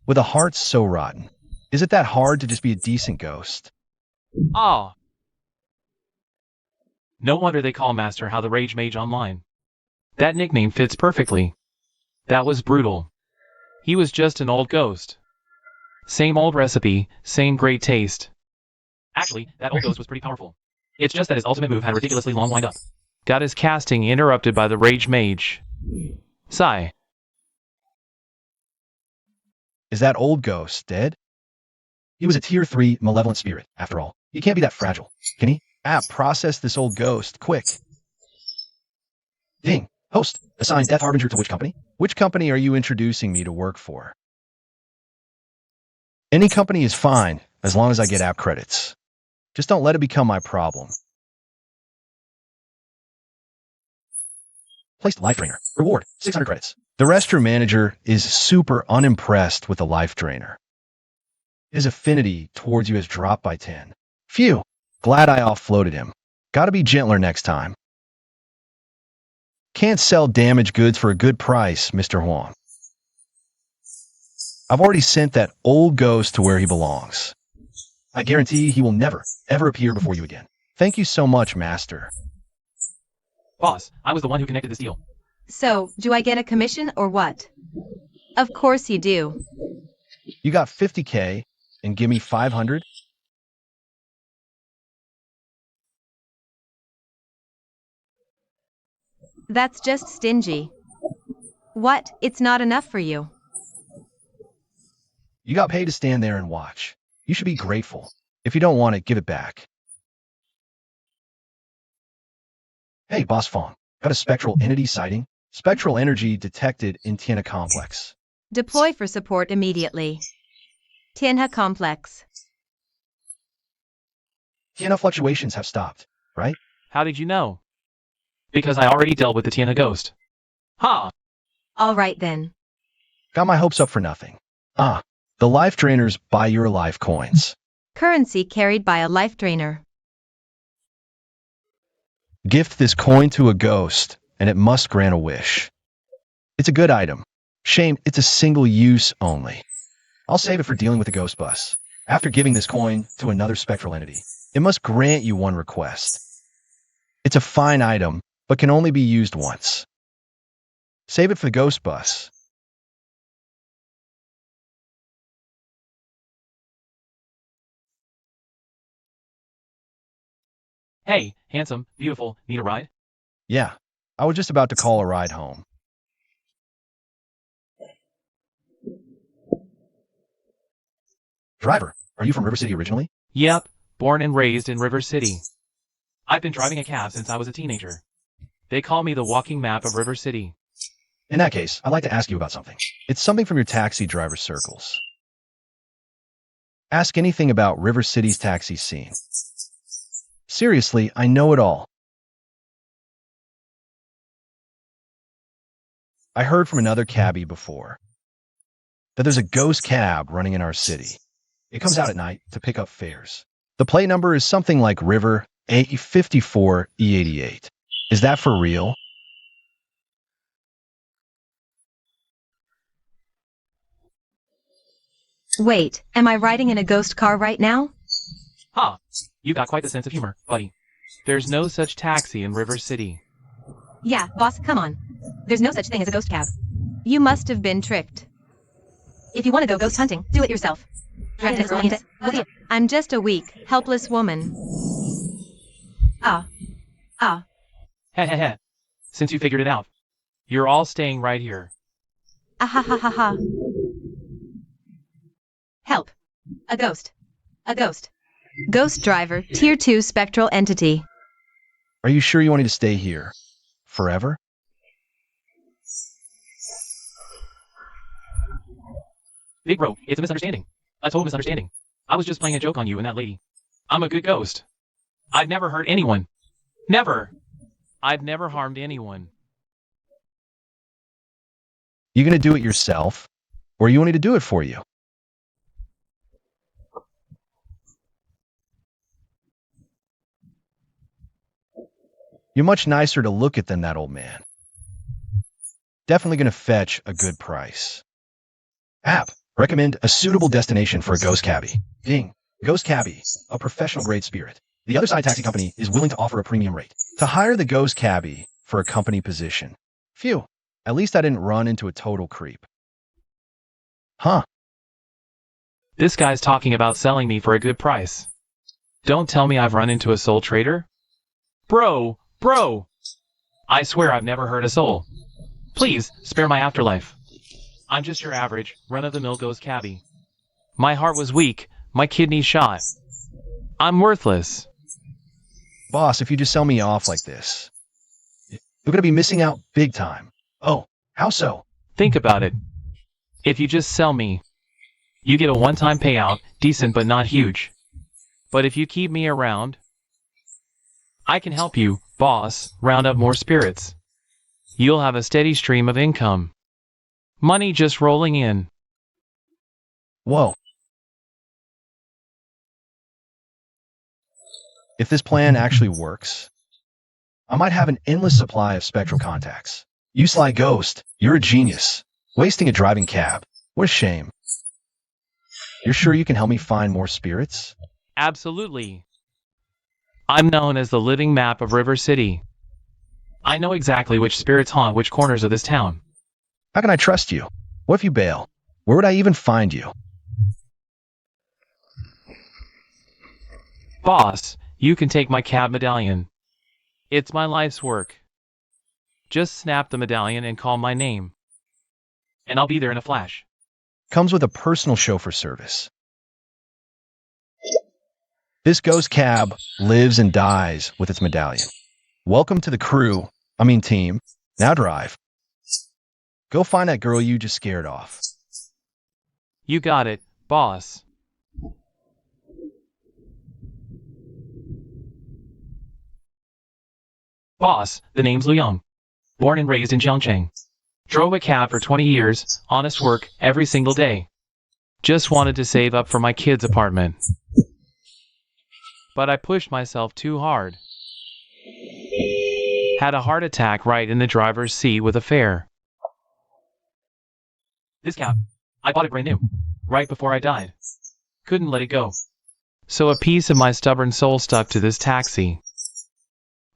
with a heart so rotten. Is it that hard to just be a decent ghost? Ah. No wonder they call Master How the Rage Mage online. That nickname fits perfectly. That was brutal. He was just an old ghost. Same old recipe, same great taste. Actually, that old ghost was pretty powerful. It's just that his ultimate move had a ridiculously long wind-up. Got his casting interrupted by the Rage Mage. Sigh. Is that old ghost dead? He was a tier 3 malevolent spirit, after all. He can't be that fragile, can he? Process this old ghost, quick. Ding. Host, assign Death Harbinger to which company? Which company are you introducing me to work for? Any company is fine, as long as I get app credits. Just don't let it become my problem. Placed life trainer. Reward, 600 credits. The restroom manager is super unimpressed with the life drainer. His affinity towards you has dropped by 10. Phew, glad I offloaded him. Gotta be gentler next time. Can't sell damaged goods for a good price, Mr. Huang. I've already sent that old ghost to where he belongs. I guarantee he will never, ever appear before you again. Thank you so much, Master. Boss, I was the one who connected this deal. So, do I get a commission or what? Of course you do. You got 50K and give me 500? That's just stingy. What? It's not enough for you? You got paid to stand there and watch. You should be grateful. If you don't want it, give it back. Hey, Boss Fong, got a spectral entity sighting? Spectral energy detected in Tianhe Complex. Deploy for support immediately. Tianhe Complex. Tianhe fluctuations have stopped, right? How did you know? Because I already dealt with the Tiana ghost. Ha! All right then. Got my hopes up for nothing. Ah, the life drainers buy your life coins. Currency carried by a life drainer. Gift this coin to a ghost, and it must grant a wish. It's a good item. Shame it's a single use only. I'll save it for dealing with the ghost bus. After giving this coin to another spectral entity, it must grant you one request. It's a fine item, but can only be used once. Save it for the ghost bus. Hey, handsome, beautiful, need a ride? Yeah, I was just about to call a ride home. Driver, are you from River City originally? Yep, born and raised in River City. I've been driving a cab since I was a teenager. They call me the walking map of River City. In that case, I'd like to ask you about something. It's something from your taxi driver circles. Ask anything about River City's taxi scene. Seriously, I know it all. I heard from another cabbie before that there's a ghost cab running in our city. It comes out at night to pick up fares. The plate number is something like River A54E88. Is that for real? Wait, am I riding in a ghost car right now? Ha! You got quite the sense of humor, buddy. There's no such taxi in River City. Yeah, boss, come on. There's no such thing as a ghost cab. You must have been tricked. If you want to go ghost hunting, do it yourself. I'm just a weak, helpless woman. Ah. Heh heh heh. Since you figured it out, you're all staying right here. Ah ha ha ha ha. Help. A ghost. A ghost. Ghost driver, tier 2 spectral entity. Are you sure you want me to stay here? Forever? Big bro, it's a misunderstanding. A total misunderstanding. I was just playing a joke on you and that lady. I'm a good ghost. I've never hurt anyone. Never. I've never harmed anyone. You gonna do it yourself? Or you want me to do it for you? You're much nicer to look at than that old man. Definitely gonna fetch a good price. App, recommend a suitable destination for a ghost cabbie. Ding. Ghost cabbie, a professional grade spirit. The other side taxi company is willing to offer a premium rate to hire the ghost cabbie for a company position. Phew, at least I didn't run into a total creep. Huh. This guy's talking about selling me for a good price. Don't tell me I've run into a soul trader. Bro! I swear I've never hurt a soul. Please, spare my afterlife. I'm just your average, run-of-the-mill ghost cabbie. My heart was weak, my kidneys shot. I'm worthless. Boss, if you just sell me off like this, you're gonna be missing out big time. Oh, how so? Think about it. If you just sell me, you get a one-time payout, decent but not huge. But if you keep me around, I can help you, boss, round up more spirits. You'll have a steady stream of income. Money just rolling in. Whoa. If this plan actually works, I might have an endless supply of spectral contacts. You sly ghost, you're a genius. Wasting a driving cab. What a shame. You're sure you can help me find more spirits? Absolutely. I'm known as the living map of River City. I know exactly which spirits haunt which corners of this town. How can I trust you? What if you bail? Where would I even find you? Boss, you can take my cab medallion. It's my life's work. Just snap the medallion and call my name. And I'll be there in a flash. Comes with a personal chauffeur service. This ghost cab lives and dies with its medallion. Welcome to the team. Now drive. Go find that girl you just scared off. You got it, boss. Boss, the name's Liu Yang. Born and raised in Jiangcheng. Drove a cab for 20 years, honest work, every single day. Just wanted to save up for my kid's apartment. But I pushed myself too hard. Had a heart attack right in the driver's seat with a fare. This cab, I bought it brand new, right before I died. Couldn't let it go. So a piece of my stubborn soul stuck to this taxi.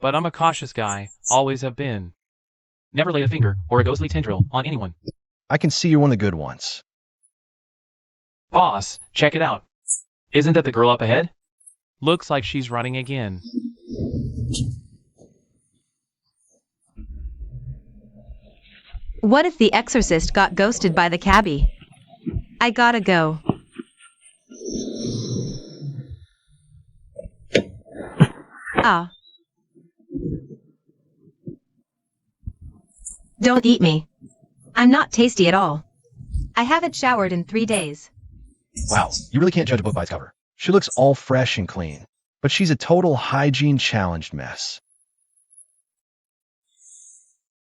But I'm a cautious guy, always have been. Never lay a finger or a ghostly tendril on anyone. I can see you're one of the good ones. Boss, check it out. Isn't that the girl up ahead? Looks like she's running again. What if the exorcist got ghosted by the cabbie? I gotta go. Ah. Don't eat me. I'm not tasty at all. I haven't showered in 3 days. Wow, you really can't judge a book by its cover. She looks all fresh and clean, but she's a total hygiene-challenged mess.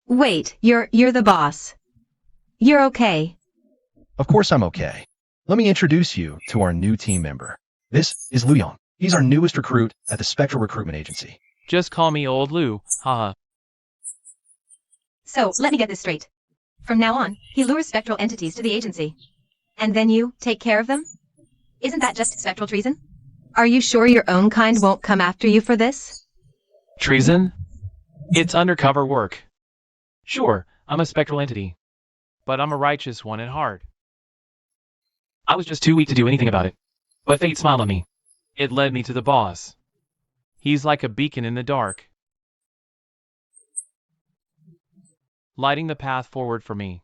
Wait, you're the boss. You're okay. Of course I'm okay. Let me introduce you to our new team member. This is Liu Yang. He's our newest recruit at the Spectral Recruitment Agency. Just call me Old Lou, haha. So, let me get this straight. From now on, he lures spectral entities to the agency. And then you take care of them? Isn't that just spectral treason? Are you sure your own kind won't come after you for this? Treason? It's undercover work. Sure, I'm a spectral entity. But I'm a righteous one at heart. I was just too weak to do anything about it. But fate smiled on me. It led me to the boss. He's like a beacon in the dark, lighting the path forward for me.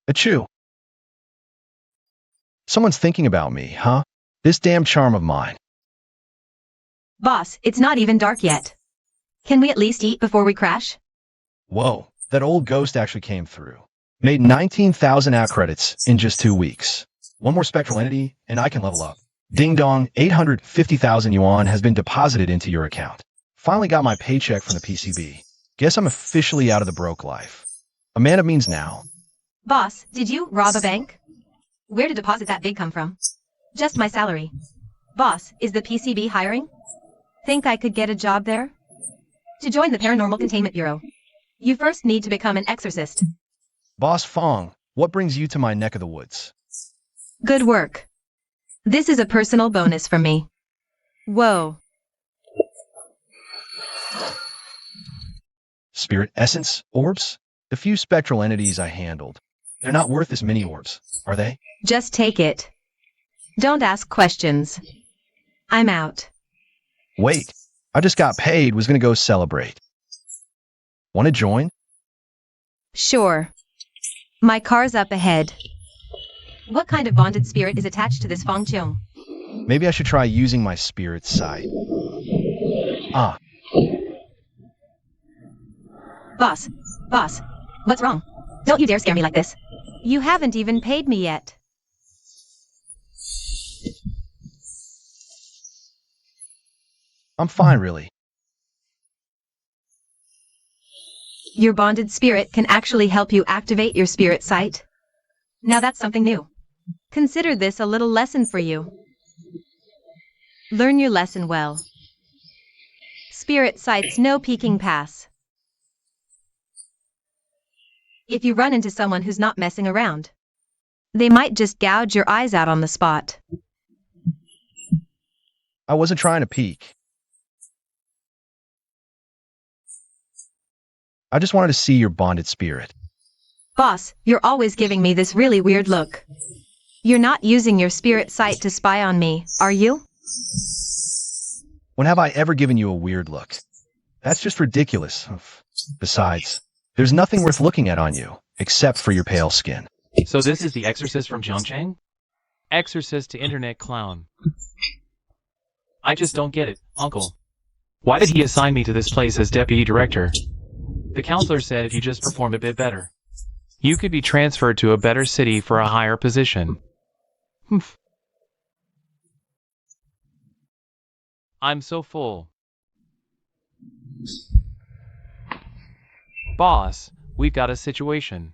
Achoo. Someone's thinking about me, huh? This damn charm of mine. Boss, it's not even dark yet. Can we at least eat before we crash? Whoa, that old ghost actually came through. Made 19,000 out credits in just 2 weeks. One more spectral entity, and I can level up. Ding dong, 850,000 yuan has been deposited into your account. Finally got my paycheck from the PCB. Guess I'm officially out of the broke life. A man of means now. Boss, did you rob a bank? Where did deposit that big come from? Just my salary. Boss, is the PCB hiring? Think I could get a job there? To join the Paranormal Containment Bureau, you first need to become an exorcist. Boss Fong, what brings you to my neck of the woods? Good work. This is a personal bonus from me. Whoa. Spirit essence orbs? The few spectral entities I handled. They're not worth this many orbs, are they? Just take it. Don't ask questions. I'm out. Wait, I just got paid, was gonna go celebrate. Want to join? Sure. My car's up ahead. What kind of bonded spirit is attached to this Fong Cheong? Maybe I should try using my spirit sight. Ah. Boss, what's wrong? Don't you dare scare me like this. You haven't even paid me yet. I'm fine, really. Your bonded spirit can actually help you activate your spirit sight. Now that's something new. Consider this a little lesson for you. Learn your lesson well. Spirit sight's no peeking pass. If you run into someone who's not messing around, they might just gouge your eyes out on the spot. I wasn't trying to peek. I just wanted to see your bonded spirit. Boss, you're always giving me this really weird look. You're not using your spirit sight to spy on me, are you? When have I ever given you a weird look? That's just ridiculous. Besides, there's nothing worth looking at on you, except for your pale skin. So this is the exorcist from Zhongcheng? Exorcist to internet clown. I just don't get it, uncle. Why did he assign me to this place as deputy director? The counselor said if you just perform a bit better, you could be transferred to a better city for a higher position. I'm so full. Boss, we've got a situation.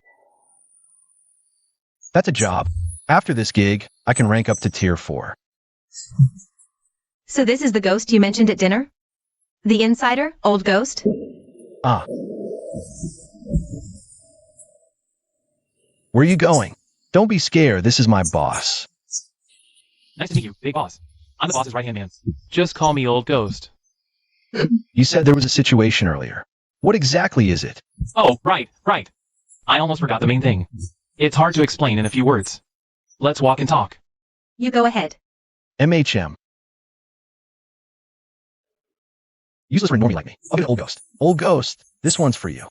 That's a job. After this gig, I can rank up to tier 4. So this is the ghost you mentioned at dinner? The insider, old ghost? Ah. Where are you going? Don't be scared, this is my boss. Nice to meet you, big boss. I'm the boss's right-hand man. Just call me old ghost. You said there was a situation earlier. What exactly is it? Oh, right. I almost forgot the main thing. It's hard to explain in a few words. Let's walk and talk. You go ahead. MHM. Useless for a normie like me. I'll get an old ghost. Old ghost, this one's for you.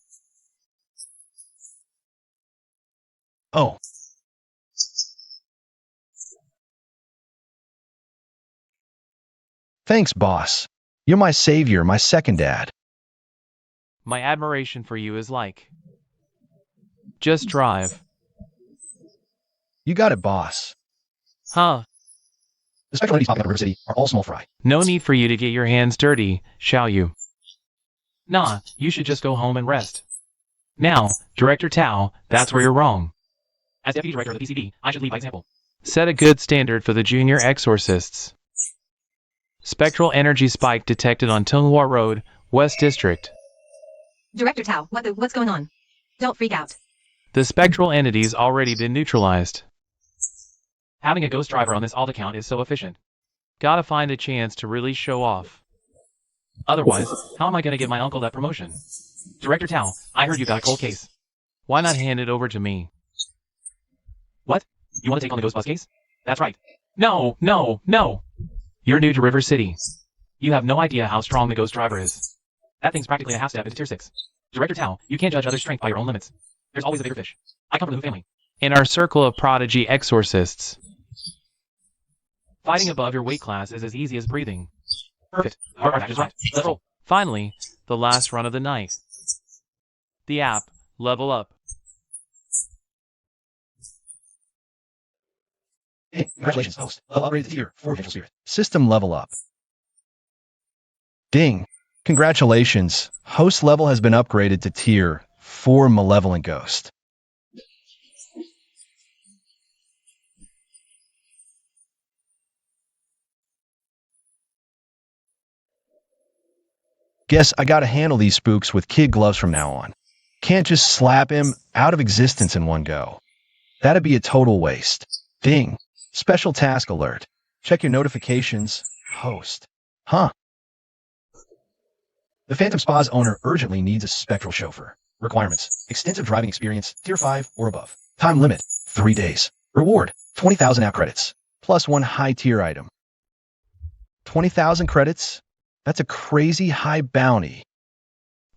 Oh. Thanks, boss. You're my savior, my second dad. My admiration for you is like... just drive. You got it, boss. Huh. The spectral entities popping up in River City are all small fry. No need for you to get your hands dirty, shall you? Nah, you should just go home and rest. Now, Director Tao, that's where you're wrong. As Deputy Director of the PCD, I should lead by example. Set a good standard for the junior exorcists. Spectral energy spike detected on Tunghua Road, West District. Director Tao, what's going on? Don't freak out. The spectral entity's already been neutralized. Having a ghost driver on this alt account is so efficient. Gotta find a chance to really show off. Otherwise, how am I gonna give my uncle that promotion? Director Tao, I heard you got a cold case. Why not hand it over to me? What? You want to take on the ghost bus case? That's right. No! You're new to River City. You have no idea how strong the ghost driver is. That thing's practically a half step into tier 6. Director Tao, you can't judge others' strength by your own limits. There's always a bigger fish. I come from the Hu family. In our circle of prodigy exorcists, fighting above your weight class is as easy as breathing. Perfect. Our attack is right. Let's roll. Finally, the last run of the night. The app, Level Up. Hey, congratulations, host. Level upgraded to tier 4 Vengeful Spirit. System level up. Ding. Congratulations. Host level has been upgraded to tier 4 Malevolent Ghost. Guess I gotta handle these spooks with kid gloves from now on. Can't just slap him out of existence in one go. That'd be a total waste. Ding. Special task alert. Check your notifications. Host. Huh. The Phantom Spa's owner urgently needs a spectral chauffeur. Requirements. Extensive driving experience, tier 5 or above. Time limit, 3 days. Reward, 20,000 app credits. Plus 1 high tier item. 20,000 credits? That's a crazy high bounty.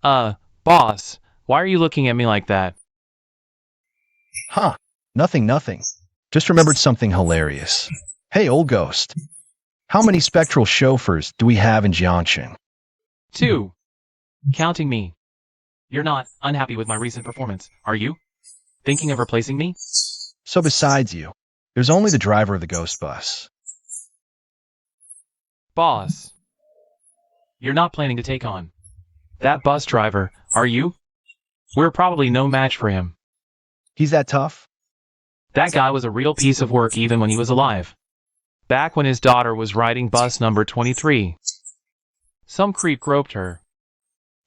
Boss, why are you looking at me like that? Huh. Nothing. Just remembered something hilarious. Hey, old ghost. How many spectral chauffeurs do we have in Jiangxing? 2. Counting me. You're not unhappy with my recent performance, are you? Thinking of replacing me? So besides you, there's only the driver of the ghost bus. Boss. You're not planning to take on that bus driver, are you? We're probably no match for him. He's that tough? That guy was a real piece of work even when he was alive. Back when his daughter was riding bus number 23. Some creep groped her.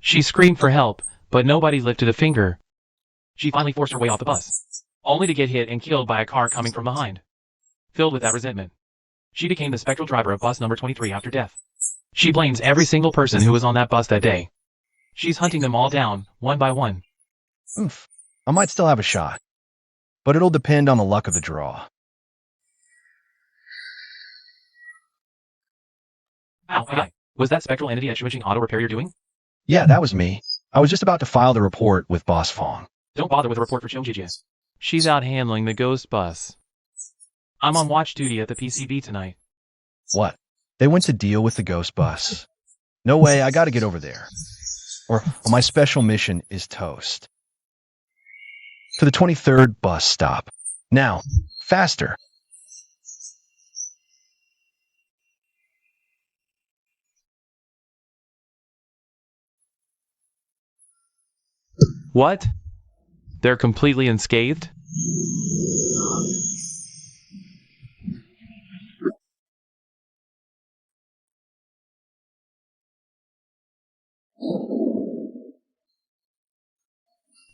She screamed for help, but nobody lifted a finger. She finally forced her way off the bus, only to get hit and killed by a car coming from behind. Filled with that resentment, she became the spectral driver of bus number 23 after death. She blames every single person who was on that bus that day. She's hunting them all down, one by one. Oof. I might still have a shot, but it'll depend on the luck of the draw. Ow, hi. Was that spectral entity at Shuiching Auto Repair you're doing? Yeah, that was me. I was just about to file the report with Boss Fong. Don't bother with a report for Chongjie. She's out handling the ghost bus. I'm on watch duty at the PCB tonight. What? They went to deal with the ghost bus. No way, I gotta get over there. Or my special mission is toast. To the 23rd bus stop. Now, faster. What? They're completely unscathed?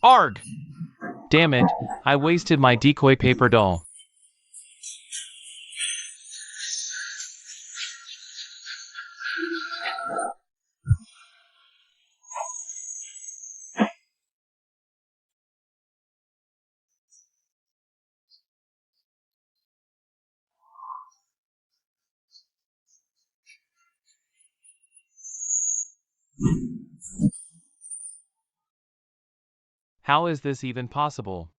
Arg! Damn it, I wasted my decoy paper doll. How is this even possible?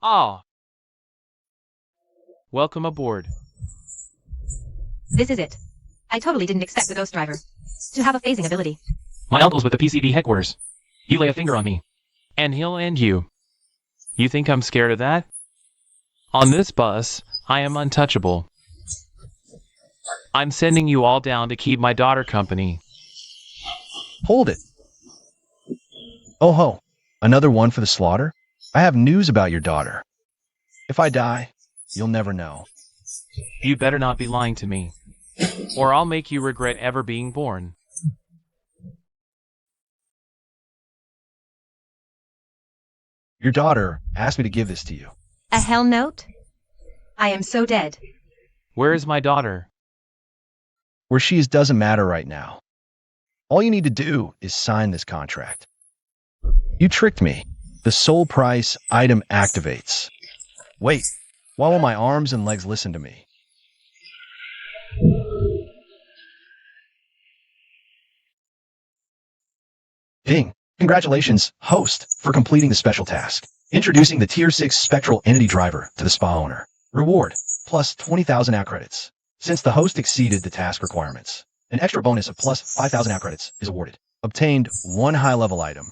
Ah! Welcome aboard. This is it. I totally didn't expect the ghost driver to have a phasing ability. My uncle's with the PCB headquarters. You lay a finger on me, and he'll end you. You think I'm scared of that? On this bus, I am untouchable. I'm sending you all down to keep my daughter company. Hold it. Oh ho, another one for the slaughter? I have news about your daughter. If I die, you'll never know. You better not be lying to me, or I'll make you regret ever being born. Your daughter asked me to give this to you. A hell note? I am so dead. Where is my daughter? Where she is doesn't matter right now. All you need to do is sign this contract. You tricked me. The soul price item activates. Wait, why will my arms and legs listen to me? Ding. Congratulations, host, for completing the special task. Introducing the Tier 6 Spectral Entity Driver to the spa owner. Reward, plus 20,000 out credits. Since the host exceeded the task requirements, an extra bonus of plus 5,000 out credits is awarded. Obtained 1 high-level item.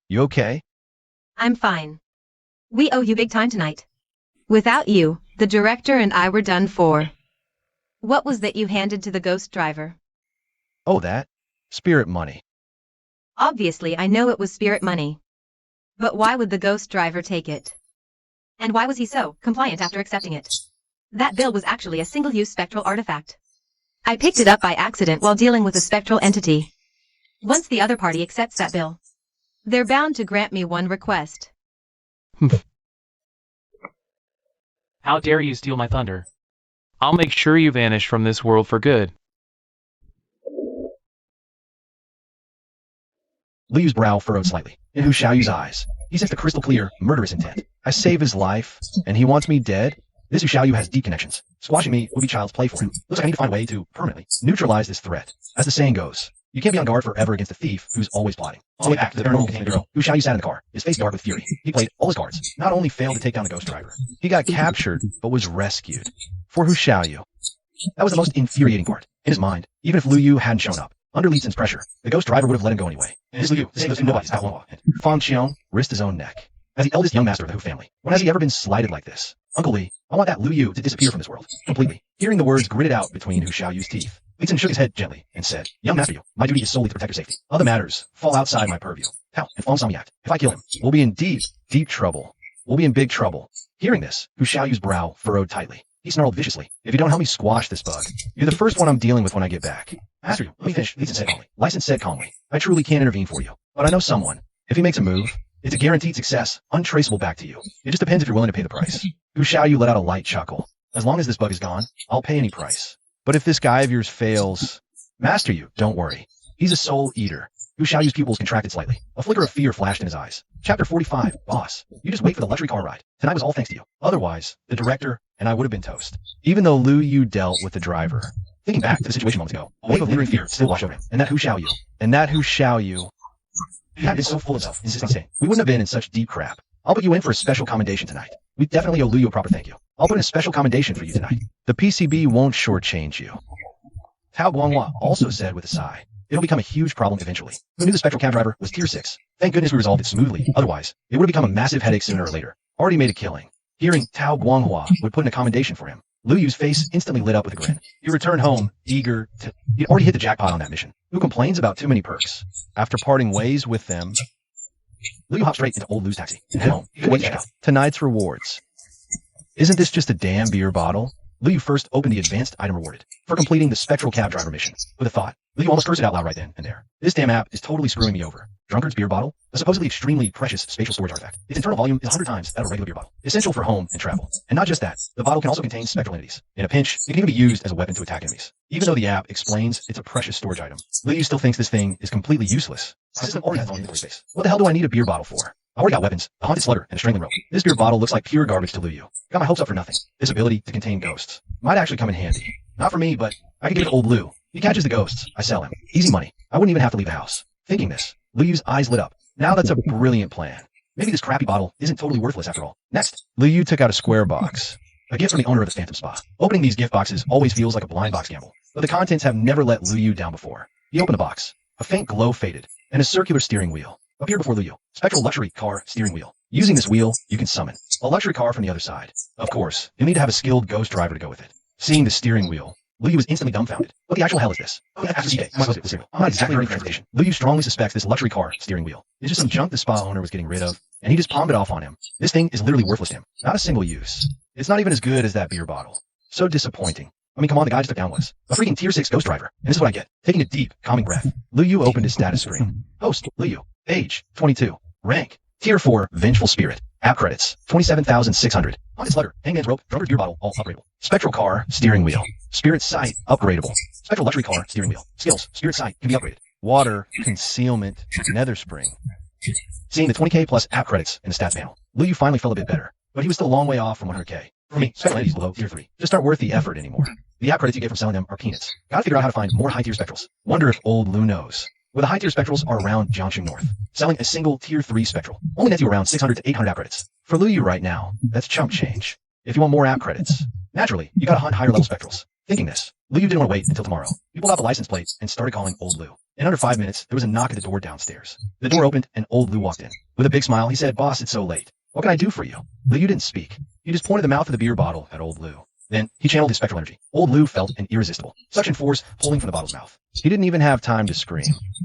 You okay? I'm fine. We owe you big time tonight. Without you, the director and I were done for. What was that you handed to the ghost driver? Oh, that? Spirit money. Obviously, I know it was spirit money. But why would the ghost driver take it? And why was he so compliant after accepting it? That bill was actually a single-use spectral artifact. I picked it up by accident while dealing with a spectral entity. Once the other party accepts that bill, they're bound to grant me one request. How dare you steal my thunder? I'll make sure you vanish from this world for good. Liu's brow furrowed slightly, in Hu Xiaoyu's eyes. He sensed a crystal clear, murderous intent. I save his life, and he wants me dead? This Hu Xiaoyu has deep connections. Squashing me would be child's play for him. Looks like I need to find a way to permanently neutralize this threat. As the saying goes, you can't be on guard forever against a thief who's always plotting. On the way back to the paranormal contained bureau, Hu Xiaoyu sat in the car, his face dark with fury. He played all his cards, not only failed to take down the ghost driver. He got captured, but was rescued. For Hu Xiaoyu, that was the most infuriating part. In his mind, even if Lu Yu hadn't shown up, Under Lee Tsin's pressure, the ghost driver would have let him go anyway. And this Liu, saying those two nobodies, Tao Guanghua and Fang Qiong, risked his own neck. As the eldest young master of the Hu family, when has he ever been slighted like this? Uncle Lee, I want that Liu Yu to disappear from this world, completely. Hearing the words gritted out between Hu Xiaoyu's teeth, Lee Tsin shook his head gently and said, Young master Yu, my duty is solely to protect your safety. Other matters fall outside my purview. Tao and Fang Song act. If I kill him, we'll be in deep, deep trouble. We'll be in big trouble. Hearing this, Hu Xiaoyu's brow furrowed tightly. He snarled viciously. If you don't help me squash this bug, you're the first one I'm dealing with when I get back. Master Yu, let me finish, Lee Tsin said calmly. License said calmly. I truly can't intervene for you, but I know someone. If he makes a move, it's a guaranteed success, untraceable back to you. It just depends if you're willing to pay the price. Hu Xiaoyu let out a light chuckle. As long as this bug is gone, I'll pay any price. But if this guy of yours fails, Master Yu, don't worry. He's a soul eater. Hu Xiaoyu's pupils contracted slightly. A flicker of fear flashed in his eyes. Chapter 45, Boss. You just wait for the luxury car ride. Tonight was all thanks to you. Otherwise, the director and I would have been toast. Even though Liu Yu dealt with the driver. Thinking back to the situation moments ago, a wave of lingering fear still washed over him. And that Hu Xiaoyu had been so full of himself, insisting saying, we wouldn't have been in such deep crap. I'll put you in for a special commendation tonight. We definitely owe Liu Yu a proper thank you. I'll put in a special commendation for you tonight. The PCB won't shortchange you. Tao Guanghua also said with a sigh. It'll become a huge problem eventually. Who knew the spectral cab driver was tier 6? Thank goodness we resolved it smoothly. Otherwise, it would have become a massive headache sooner or later. Already made a killing. Hearing Tao Guanghua would put in a commendation for him. Liu Yu's face instantly lit up with a grin. He returned home, eager to... He'd already hit the jackpot on that mission. Who complains about too many perks? After parting ways with them, Liu Yu hopped straight into old Lu's taxi and headed home. He couldn't wait to check out tonight's rewards. Isn't this just a damn beer bottle? Liu Yu first opened the advanced item rewarded for completing the spectral cab driver mission. With a thought, Liu Yu almost cursed it out loud right then and there. This damn app is totally screwing me over. Drunkard's beer bottle, a supposedly extremely precious spatial storage artifact. Its internal volume is 100 times that of a regular beer bottle. Essential for home and travel. And not just that, the bottle can also contain spectral entities. In a pinch, it can even be used as a weapon to attack enemies. Even though the app explains it's a precious storage item, Liu Yu still thinks this thing is completely useless. The system already has its own inventory space. What the hell do I need a beer bottle for? I already got weapons, a haunted slugger, and a strangling rope. This beer bottle looks like pure garbage to Liu Yu. Got my hopes up for nothing. This ability to contain ghosts might actually come in handy. Not for me, but I could give it to old Liu. He catches the ghosts. I sell him. Easy money. I wouldn't even have to leave the house. Thinking this, Liu Yu's eyes lit up. Now that's a brilliant plan. Maybe this crappy bottle isn't totally worthless after all. Next, Liu Yu took out a square box. A gift from the owner of the Phantom Spa. Opening these gift boxes always feels like a blind box gamble, but the contents have never let Liu Yu down before. He opened the box. A faint glow faded, and a circular steering wheel appeared before Liu Yu. Spectral luxury car steering wheel. Using this wheel, you can summon a luxury car from the other side. Of course, you'll need to have a skilled ghost driver to go with it. Seeing the steering wheel, Liu Yu was instantly dumbfounded. What the actual hell is this? I'm not exactly ready for transportation. Liu Yu strongly suspects this luxury car steering wheel is just some junk the spa owner was getting rid of, and he just palmed it off on him. This thing is literally worthless to him. Not a single use. It's not even as good as that beer bottle. So disappointing. I mean, come on, the guy just took down was a freaking tier 6 ghost driver. And this is what I get. Taking a deep, calming breath, Liu Yu opened his status screen. Host, Liu Yu. Age, 22. Rank, tier 4, vengeful spirit. App credits, 27,600. Haunted slugger, hangman's rope, drunkard's beer bottle, all upgradable. Spectral car, steering wheel. Spirit sight, upgradable. Spectral luxury car, steering wheel. Skills, spirit sight, can be upgraded. Water, concealment, nether spring. Seeing the 20k plus app credits in the stats panel, Liu Yu finally felt a bit better, but he was still a long way off from 100k. For me, spectral entities below tier 3 just aren't worth the effort anymore. The app credits you get from selling them are peanuts. Gotta figure out how to find more high tier spectrals. Wonder if old Liu knows. Where the high tier spectrals are around Jiangsu North, selling a single tier 3 spectral. Only nets you around 600 to 800 app credits. For Liu Yu right now, that's chump change. If you want more app credits, naturally, you gotta hunt higher level spectrals. Thinking this, Liu Yu didn't want to wait until tomorrow. He pulled out the license plate and started calling old Liu. In under 5 minutes, there was a knock at the door downstairs. The door opened and old Liu walked in. With a big smile, he said, "Boss, it's so late. What can I do for you?" Liu Yu didn't speak. He just pointed the mouth of the beer bottle at old Liu. Then, he channeled his spectral energy. Old Liu felt an irresistible suction force pulling from the bottle's mouth. He didn't even have time to scream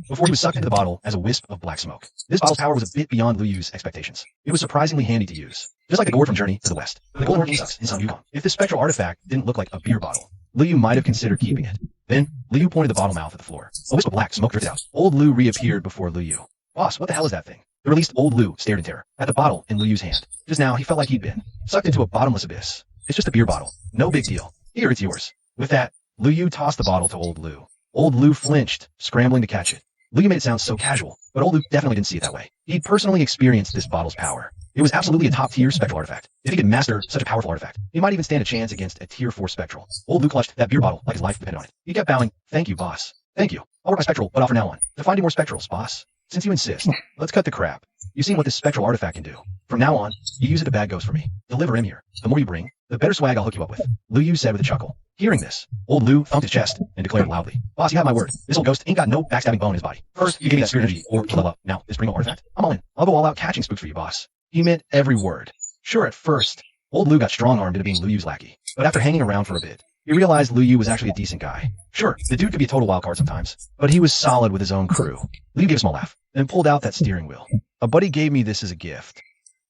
before he was sucked into the bottle as a wisp of black smoke. This bottle's power was a bit beyond Liu Yu's expectations. It was surprisingly handy to use. Just like the gourd from Journey to the West. The golden horn sucks in some Yukon. If this spectral artifact didn't look like a beer bottle, Liu Yu might have considered keeping it. Then, Liu Yu pointed the bottle mouth at the floor. A wisp of black smoke drifted out. Old Liu reappeared before Liu Yu. "Boss, what the hell is that thing?" The released old Liu stared in terror at the bottle in Liu Yu's hand. Just now, he felt like he'd been sucked into a bottomless abyss. It's just a beer bottle. No big deal. Here, it's yours. With that, Liu Yu tossed the bottle to old Liu. Old Liu flinched, scrambling to catch it. Liu Yu made it sound so casual, but old Liu definitely didn't see it that way. He'd personally experienced this bottle's power. It was absolutely a top-tier spectral artifact. If he could master such a powerful artifact, he might even stand a chance against a tier 4 spectral. Old Liu clutched that beer bottle like his life depended on it. He kept bowing. "Thank you, boss. Thank you. I'll work my spectral, but off from now on. To finding more spectrals, boss. Since you insist, let's cut the crap. You've seen what this spectral artifact can do. From now on, you use it to bag ghosts for me. Deliver him here. The more you bring, the better swag I'll hook you up with," Liu Yu said with a chuckle. Hearing this, old Lou thumped his chest and declared loudly, "Boss, you have my word. This old ghost ain't got no backstabbing bone in his body. First, you gave me that spirit energy or to level up. Now, this primo artifact. I'm all in. I'll go all out catching spooks for you, boss." He meant every word. Sure, at first, old Lou got strong-armed into being Liu Yu's lackey, but after hanging around for a bit, he realized Liu Yu was actually a decent guy. Sure, the dude could be a total wild card sometimes, but he was solid with his own crew. Liu gave a small laugh, and pulled out that steering wheel. "A buddy gave me this as a gift.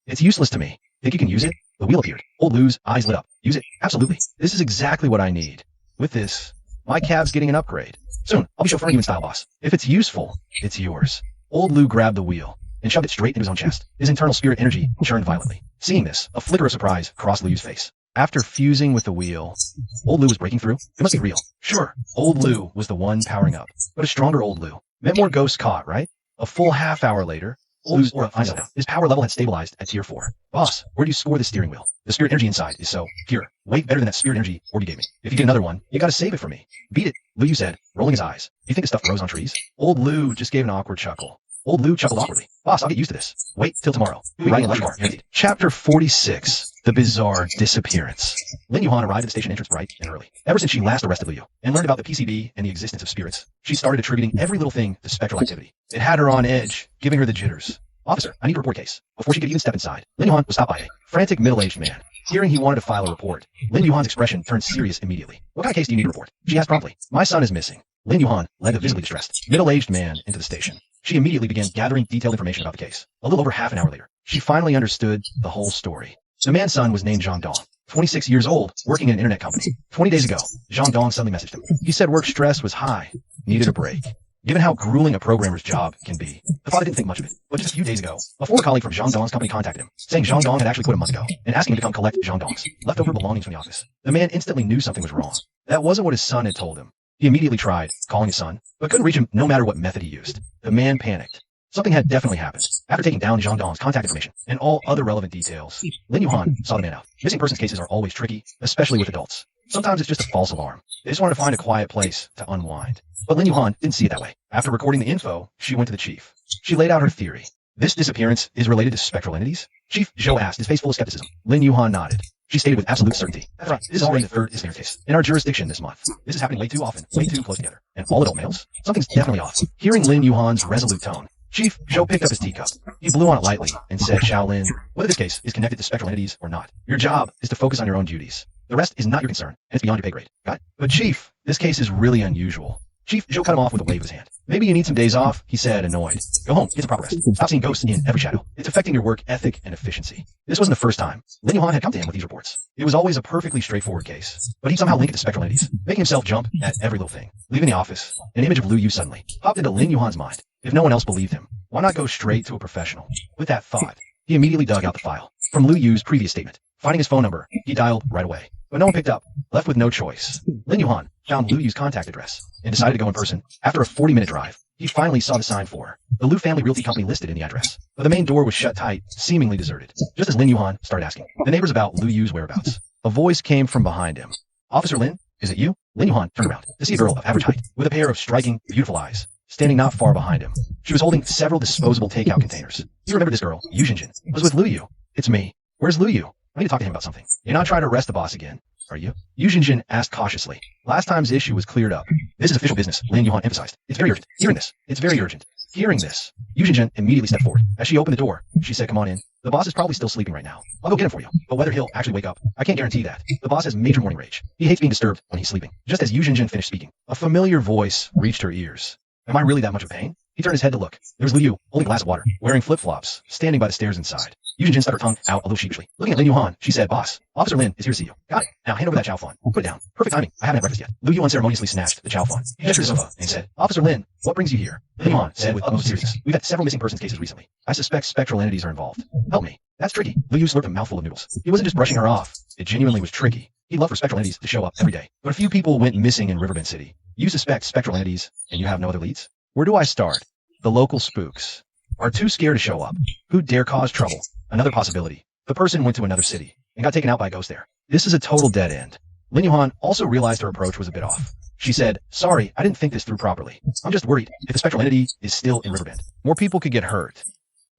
It's useless to me. Think you can use it?" The wheel appeared. Old Lou's eyes lit up. "Use it? Absolutely. This is exactly what I need. With this, my cab's getting an upgrade. Soon, I'll be chauffeuring you in style, boss. If it's useful, it's yours." Old Lou grabbed the wheel and shoved it straight into his own chest. His internal spirit energy churned violently. Seeing this, a flicker of surprise crossed Liu's face. After fusing with the wheel, old Lou was breaking through. It must be real. Sure, old Lou was the one powering up, but a stronger old Lou meant more ghosts caught, right? A full half hour later, old Lou's aura finally down. His power level had stabilized at tier 4. "Boss, where do you score the steering wheel? The spirit energy inside is so pure. Way better than that spirit energy orb you gave me. If you get another one, you gotta save it for me." "Beat it," Liu said, rolling his eyes. "You think this stuff grows on trees?" Old Lou just gave an awkward chuckle. Old Lou chuckled awkwardly. "Boss, I'll get used to this. Wait till tomorrow. We'll be riding a lush car. Guaranteed." Chapter 46. The Bizarre Disappearance. Lin Yuhan arrived at the station entrance bright and early. Ever since she last arrested Liu and learned about the PCB and the existence of spirits, she started attributing every little thing to spectral activity. It had her on edge, giving her the jitters. "Officer, I need to report a case." Before she could even step inside, Lin Yuhan was stopped by a frantic middle-aged man. Hearing he wanted to file a report, Lin Yuhan's expression turned serious immediately. "What kind of case do you need to report?" she asked promptly. "My son is missing." Lin Yuhan led the visibly distressed, middle-aged man into the station. She immediately began gathering detailed information about the case. A little over half an hour later, she finally understood the whole story. The man's son was named Zhang Dong, 26 years old, working in an internet company. 20 days ago, Zhang Dong suddenly messaged him. He said work stress was high, needed a break. Given how grueling a programmer's job can be, the father didn't think much of it. But just a few days ago, a former colleague from Zhang Dong's company contacted him, saying Zhang Dong had actually quit a month ago, and asking him to come collect Zhang Dong's leftover belongings from the office. The man instantly knew something was wrong. That wasn't what his son had told him. He immediately tried calling his son, but couldn't reach him no matter what method he used. The man panicked. Something had definitely happened. After taking down Zhang Dong's contact information and all other relevant details, Lin Yuhan saw the man out. Missing persons cases are always tricky, especially with adults. Sometimes it's just a false alarm. They just wanted to find a quiet place to unwind. But Lin Yuhan didn't see it that way. After recording the info, she went to the chief. She laid out her theory. "This disappearance is related to spectral entities?" Chief Zhou asked, his face full of skepticism. Lin Yuhan nodded. She stated with absolute certainty, "That's right. This is already the third disappearance case in our jurisdiction this month. This is happening way too often, way too close together. And all adult males? Something's definitely off." Hearing Lin Yuhan's resolute tone, Chief Zhou picked up his teacup. He blew on it lightly and said, "Shaolin, whether this case is connected to spectral entities or not, your job is to focus on your own duties. The rest is not your concern, and it's beyond your pay grade. Got it? But Chief, this case is really unusual." Chief Zhou cut him off with a wave of his hand. "Maybe you need some days off," he said, annoyed. "Go home, get some proper rest. Stop seeing ghosts in every shadow. It's affecting your work ethic and efficiency." This wasn't the first time Lin Yuhan had come to him with these reports. It was always a perfectly straightforward case, but he'd somehow link it to spectral entities, making himself jump at every little thing. Leaving the office, an image of Liu Yu suddenly popped into Lin Yuhan's mind. If no one else believed him, why not go straight to a professional? With that thought, he immediately dug out the file from Liu Yu's previous statement. Finding his phone number, he dialed right away. But no one picked up. Left with no choice, Lin Yuhan found Liu Yu's contact address and decided to go in person. After a 40-minute drive, he finally saw the sign for the Liu Family Realty Company listed in the address. But the main door was shut tight, seemingly deserted. Just as Lin Yuhan started asking the neighbors about Liu Yu's whereabouts, a voice came from behind him. "Officer Lin, is it you?" Lin Yuhan turned around to see a girl of average height with a pair of striking, beautiful eyes standing not far behind him. She was holding several disposable takeout containers. He remembered this girl, Yu Jinjin, was with Liu Yu. "It's me. Where's Liu Yu? I need to talk to him about something." "You're not trying to arrest the boss again, are you?" Yu Jinjin asked cautiously. Last time's issue was cleared up. "This is official business," Lin Yuhan emphasized. "It's very urgent. Hearing this, it's very urgent." Hearing this, Yu Jinjin immediately stepped forward. As she opened the door, she said, "Come on in. The boss is probably still sleeping right now. I'll go get him for you. But whether he'll actually wake up, I can't guarantee that. The boss has major morning rage. He hates being disturbed when he's sleeping." Just as Yu Jinjin finished speaking, a familiar voice reached her ears. "Am I really that much of pain?" He turned his head to look. There was Liu Yu, holding a glass of water, wearing flip-flops, standing by the stairs inside. Yu Jinjin stuck her tongue out a little sheepishly. Looking at Lin Yuhan, she said, "Boss, Officer Lin is here to see you." "Got it. Now hand over that chow fun. Put it down." "Perfect timing. I haven't had breakfast yet." Liu Yu unceremoniously snatched the chow fun. He gestured to the sofa and said, "Officer Lin, what brings you here?" Lin Yuhan said with utmost seriousness, "We've had several missing persons cases recently. I suspect spectral entities are involved. Help me." "That's tricky." Liu Yu slurped a mouthful of noodles. He wasn't just brushing her off. It genuinely was tricky. He'd love for spectral entities to show up every day. But a few people went missing in Riverbend City. You suspect spectral entities, and you have no other leads? Where do I start? The local spooks are too scared to show up. Who dare cause trouble? Another possibility. The person went to another city and got taken out by a ghost there. This is a total dead end. Lin Yuhan also realized her approach was a bit off. She said, "Sorry, I didn't think this through properly. I'm just worried if the spectral entity is still in Riverbend. More people could get hurt."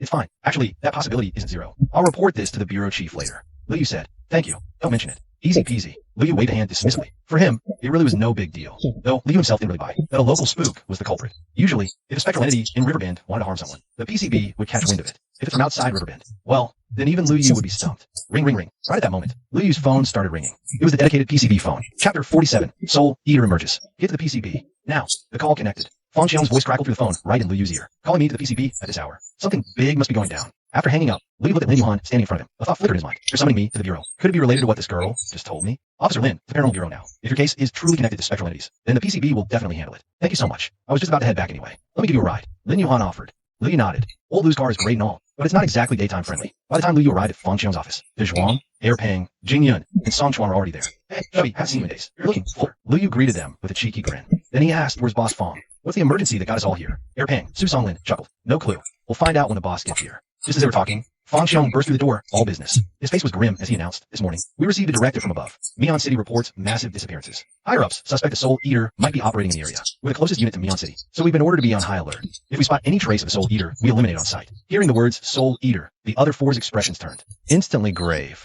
"It's fine. Actually, that possibility isn't zero. I'll report this to the bureau chief later." Liu said, "Thank you. Don't mention it." Easy peasy. Liu waved a hand dismissively. For him, it really was no big deal. Though Liu himself didn't really buy that a local spook was the culprit. Usually, if a spectral entity in Riverbend wanted to harm someone, the PCB would catch wind of it. If it's from outside Riverbend, well, then even Liu would be stumped. Ring, ring, ring. Right at that moment, Liu's phone started ringing. It was the dedicated PCB phone. Chapter 47. Soul Eater emerges. Get to the PCB. Now, the call connected. Fang Xiong's voice crackled through the phone right in Liu's ear. Calling me to the PCB at this hour. Something big must be going down. After hanging up, Liu looked at Lin Yuhan standing in front of him. A thought flickered in his mind. You're summoning me to the Bureau. Could it be related to what this girl just told me? Officer Lin, the Paranormal Bureau now. If your case is truly connected to spectral entities, then the PCB will definitely handle it. Thank you so much. I was just about to head back anyway. Let me give you a ride. Lin Yuhan offered. Liu nodded. Old Liu's car is great and all, but it's not exactly daytime friendly. By the time Liu arrived at Fang Xiong's office, Zhuang, Air Peng, Jing Yun, and Song Chuan were already there. Hey, Chubby, haven't seen you in days. You're looking fuller. Liu greeted them with a cheeky grin. Then he asked, where's Boss Fang? What's the emergency that got us all here? Air Peng, Su Songlin chuckled. No clue. We'll find out when the boss gets here. Just as they were talking, Fang Xiong burst through the door, all business. His face was grim as he announced, this morning, we received a directive from above. Mian City reports massive disappearances. Higher-ups suspect a Soul Eater might be operating in the area. We're the closest unit to Mian City, so we've been ordered to be on high alert. If we spot any trace of a Soul Eater, we eliminate on sight. Hearing the words Soul Eater, the other four's expressions turned. Instantly grave.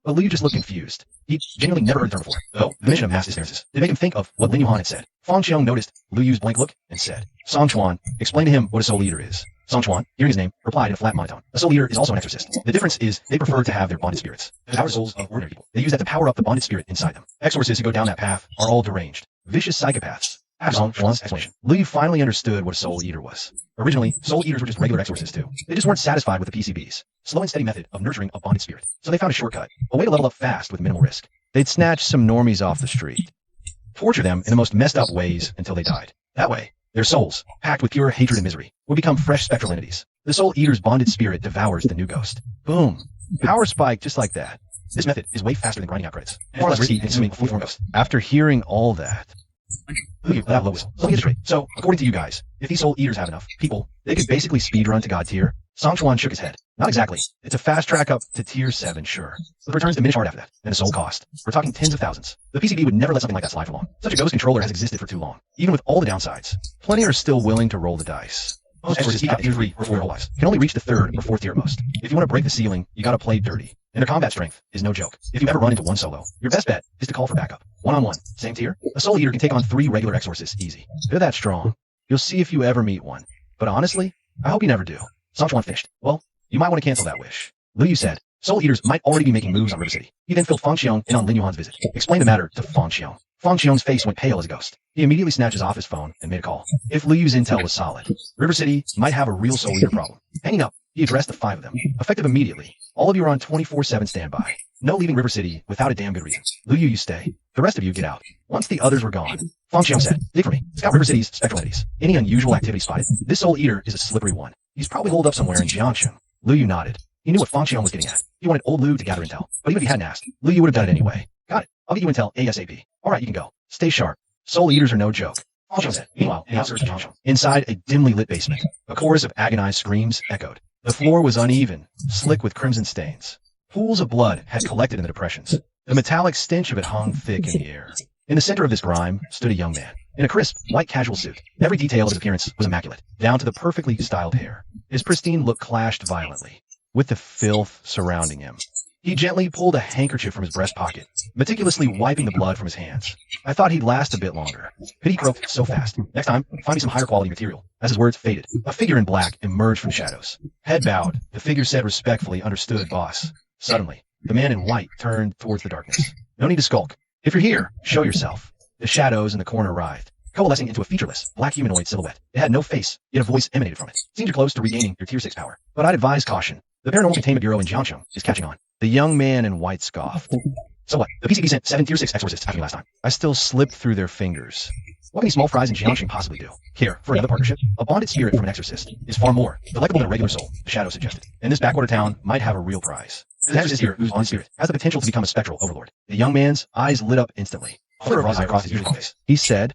But Liu just looked confused. He genuinely never heard the term before, though the mention of mass disappearances did make him think of what Lin Yuhan had said. Fang Xiong noticed Liu's blank look and said, Song Chuan, explain to him what a Soul Eater is. Song Chuan, hearing his name, replied in a flat monotone. A Soul Eater is also an exorcist. The difference is they prefer to have their bonded spirits, the power souls of ordinary people. They use that to power up the bonded spirit inside them. Exorcists who go down that path are all deranged, vicious psychopaths. After Song Chuan's explanation, Liu finally understood what a Soul Eater was. Originally, Soul Eaters were just regular exorcists too. They just weren't satisfied with the PCB's slow and steady method of nurturing a bonded spirit. So they found a shortcut, a way to level up fast with minimal risk. They'd snatch some normies off the street, torture them in the most messed up ways until they died. That way, their souls, packed with pure hatred and misery, would become fresh spectral entities. The Soul Eater's bonded spirit devours the new ghost. Boom. Power spike just like that. This method is way faster than grinding out credits, and far less risky than consuming a fully formed ghost. After hearing all that, Liu let out a low whistle. Let me get it straight. So, according to you guys, if these Soul Eaters have enough people, they could basically speedrun to God tier? Song Chuan shook his head. Not exactly. It's a fast track up to tier 7, sure. But the returns diminish hard after that, and the soul cost. We're talking tens of thousands. The PCB would never let something like that slide for long. Such a ghost controller has existed for too long, even with all the downsides. Plenty are still willing to roll the dice. Most exorcists peak at tier 3 or 4 whole can only reach the 3rd or 4th tier at most. If you want to break the ceiling, you gotta play dirty. And their combat strength is no joke. If you ever run into one solo, your best bet is to call for backup. One-on-one, same tier. A Soul Eater can take on 3 regular exorcists easy. They're that strong. You'll see if you ever meet one. But honestly, I hope you never do. Song Chuan fished. Well, you might want to cancel that wish. Liu said, Soul Eaters might already be making moves on River City. He then filled Fang Xiong in on Lin Yuhan's visit. Explained the matter to Fang Xiong. Fang Xiong's face went pale as a ghost. He immediately snatched his office phone and made a call. If Liu's intel was solid, River City might have a real Soul Eater problem. Hanging up, he addressed the 5 of them. Effective immediately. All of you are on 24/7 standby. No leaving River City without a damn good reason. Liu, you stay. The rest of you get out. Once the others were gone, Fang Xiong said, dig for me. Scout River City's spectral entities. Any unusual activity spotted? This Soul Eater is a slippery one. He's probably holed up somewhere in Jiangsheng. Liu nodded. He knew what Fang Xiong was getting at. He wanted old Liu to gather intel. But even if he hadn't asked, Liu would have done it anyway. Got it. I'll get you intel ASAP. Alright, you can go. Stay sharp. Soul Eaters are no joke. Fang Xiong said. Meanwhile, in the outskirts of Jiangsheng, inside a dimly lit basement, a chorus of agonized screams echoed. The floor was uneven, slick with crimson stains. Pools of blood had collected in the depressions. The metallic stench of it hung thick in the air. In the center of this grime stood a young man, in a crisp, white casual suit. Every detail of his appearance was immaculate, down to the perfectly styled hair. His pristine look clashed violently with the filth surrounding him. He gently pulled a handkerchief from his breast pocket, meticulously wiping the blood from his hands. I thought he'd last a bit longer. Pity croaked so fast. Next time, find me some higher quality material. As his words faded, a figure in black emerged from the shadows. Head bowed, the figure said respectfully, understood, boss. Suddenly, the man in white turned towards the darkness. No need to skulk. If you're here, show yourself. The shadows in the corner writhed, coalescing into a featureless, black humanoid silhouette. It had no face, yet a voice emanated from it. Seemed you're close to regaining your tier 6 power. But I'd advise caution. The Paranormal Containment Bureau in Jiangsheng is catching on. The young man in white scoffed. So what? The PCB sent 7 tier 6 exorcists after me last time. I still slipped through their fingers. What can these small fries in Jiangsheng possibly do? Here, for another partnership, a bonded spirit from an exorcist is far more delectable than a regular soul, the shadow suggested. And this backwater town might have a real prize. The exorcist here, whose bonded spirit, has the potential to become a spectral overlord. The young man's eyes lit up instantly. A flicker of eye across his usual face. He said,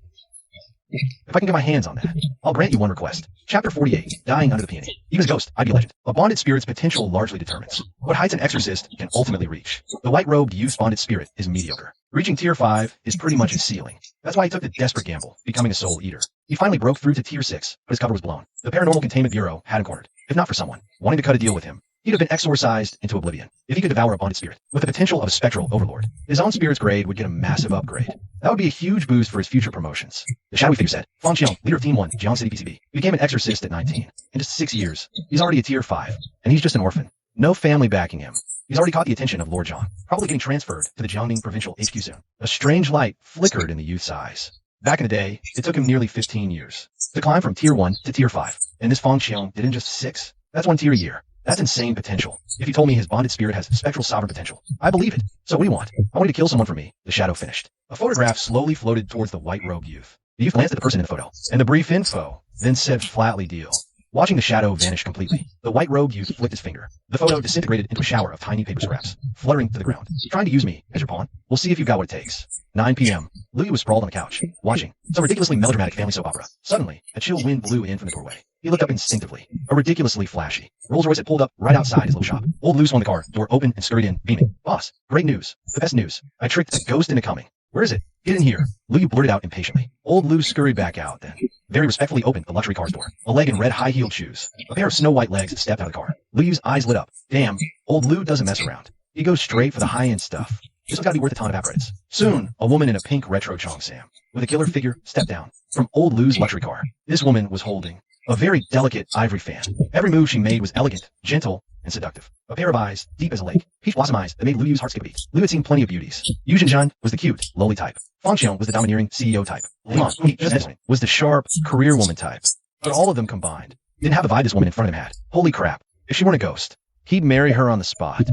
if I can get my hands on that, I'll grant you one request. Chapter 48, Dying Under the Peony. Even as Ghost, I'd be a legend. A bonded spirit's potential largely determines what heights an exorcist can ultimately reach. The white-robed youth bonded spirit is mediocre. Reaching tier 5 is pretty much his ceiling. That's why he took the desperate gamble, becoming a Soul Eater. He finally broke through to tier 6, but his cover was blown. The Paranormal Containment Bureau had him cornered. If not for someone wanting to cut a deal with him, he He'd have been exorcised into oblivion if he could devour a bonded spirit with the potential of a spectral overlord. His own spirit's grade would get a massive upgrade. That would be a huge boost for his future promotions. The shadowy figure said, Fang Qiang, leader of Team 1, Jiang City PCB, became an exorcist at 19. In just 6 years, he's already a tier 5, and he's just an orphan. No family backing him. He's already caught the attention of Lord Zhang, probably getting transferred to the Jiangning Provincial HQ soon. A strange light flickered in the youth's eyes. Back in the day, it took him nearly 15 years to climb from tier 1 to tier 5, and this Fang Qiang did in just 6. That's 1 tier a year. That's insane potential. If you told me his bonded spirit has spectral sovereign potential, I believe it. So what do you want? I want you to kill someone for me. The shadow finished. A photograph slowly floated towards the white-robed youth. The youth glanced at the person in the photo, and the brief info, then said flatly deal. Watching the shadow vanish completely, the white-robed youth flicked his finger. The photo disintegrated into a shower of tiny paper scraps, fluttering to the ground. Trying to use me as your pawn? We'll see if you've got what it takes. 9 p.m. Louis was sprawled on the couch, watching some ridiculously melodramatic family soap opera. Suddenly, a chill wind blew in from the doorway. He looked up instinctively. A ridiculously flashy Rolls Royce had pulled up right outside his little shop. Old Lou swung the car, door open and scurried in, beaming. Boss, great news. The best news. I tricked a ghost into coming. Where is it? Get in here. Lou blurted out impatiently. Old Lou scurried back out then. Very respectfully opened the luxury car's door. A leg in red high-heeled shoes. A pair of snow-white legs stepped out of the car. Lou's eyes lit up. Damn, old Lou doesn't mess around. He goes straight for the high-end stuff. This one's gotta be worth a ton of app credits. Soon, a woman in a pink retro Cheongsam with a killer figure stepped down from old Lou's luxury car. This woman was holding a very delicate ivory fan. Every move she made was elegant, gentle, and seductive. A pair of eyes, deep as a lake, peach blossom eyes that made Lu's heart skip a beat. Lu had seen plenty of beauties. Yu Zhenjian was the cute, lowly type. Fang Qiang was the domineering CEO type. Liang, whom he just mentioned, was the sharp, career woman type. But all of them combined didn't have the vibe this woman in front of him had. Holy crap. If she weren't a ghost, he'd marry her on the spot.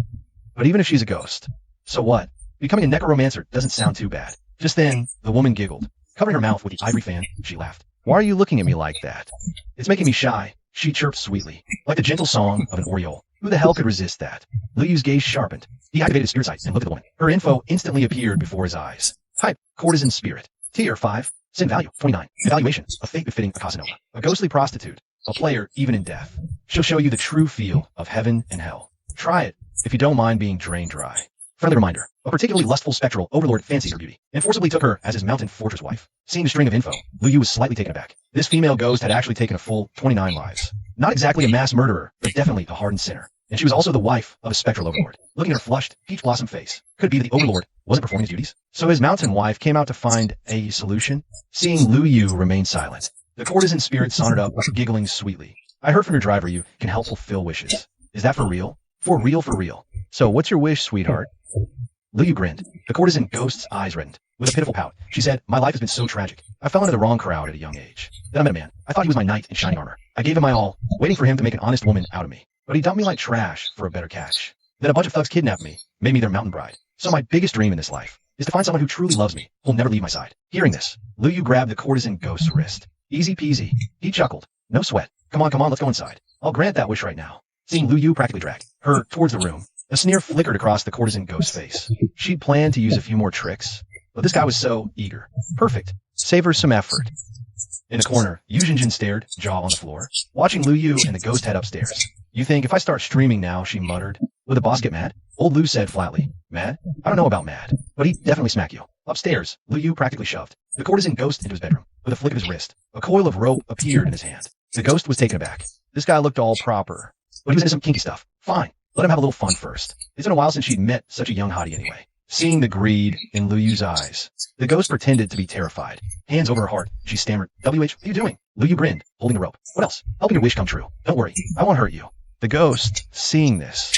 But even if she's a ghost, so what? Becoming a necromancer doesn't sound too bad. Just then, the woman giggled. Covering her mouth with the ivory fan, she laughed. Why are you looking at me like that? It's making me shy, she chirped sweetly, like the gentle song of an oriole. Who the hell could resist that? Liu's gaze sharpened. He activated his spirit sight and looked at the woman. Her info instantly appeared before his eyes. Type, courtesan spirit. Tier 5. Sin value, 29. Evaluation, a fate befitting a Casanova. A ghostly prostitute. A player even in death. She'll show you the true feel of heaven and hell. Try it, if you don't mind being drain dry. Friendly reminder, a particularly lustful spectral overlord fancied her beauty, and forcibly took her as his mountain fortress wife. Seeing the string of info, Liu was slightly taken aback. This female ghost had actually taken a full 29 lives. Not exactly a mass murderer, but definitely a hardened sinner. And she was also the wife of a spectral overlord. Looking at her flushed, peach blossom face, could it be that the overlord wasn't performing his duties? So his mountain wife came out to find a solution? Seeing Lu Yu remain silent, the courtesan spirit sauntered up, giggling sweetly. I heard from your driver you can help fulfill wishes. Is that for real? For real, for real. So what's your wish, sweetheart? Liu grinned. The courtesan ghost's eyes reddened. With a pitiful pout, she said, my life has been so tragic. I fell into the wrong crowd at a young age. Then I met a man. I thought he was my knight in shining armor. I gave him my all, waiting for him to make an honest woman out of me. But he dumped me like trash for a better catch. Then a bunch of thugs kidnapped me, made me their mountain bride. So my biggest dream in this life is to find someone who truly loves me, who'll never leave my side. Hearing this, Liu grabbed the courtesan ghost's wrist. Easy peasy. He chuckled. No sweat. Come on, let's go inside. I'll grant that wish right now. Seeing Liu practically drag her towards the room, a sneer flickered across the courtesan ghost's face. She'd planned to use a few more tricks, but this guy was so eager. Perfect. Save her some effort. In the corner, Yu Zhenjian stared, jaw on the floor, watching Liu and the ghost head upstairs. You think if I start streaming now, she muttered. Would the boss get mad? Old Liu said flatly. Mad? I don't know about mad, but he'd definitely smack you. Upstairs, Liu practically shoved the courtesan ghost into his bedroom. With a flick of his wrist, a coil of rope appeared in his hand. The ghost was taken aback. This guy looked all proper, but he was into some kinky stuff. Fine. Let him have a little fun first. It's been a while since she'd met such a young hottie anyway. Seeing the greed in Liu's eyes, the ghost pretended to be terrified. Hands over her heart, she stammered, WH, what are you doing? Liu grinned, holding the rope. What else? Helping your wish come true. Don't worry, I won't hurt you. The ghost, seeing this,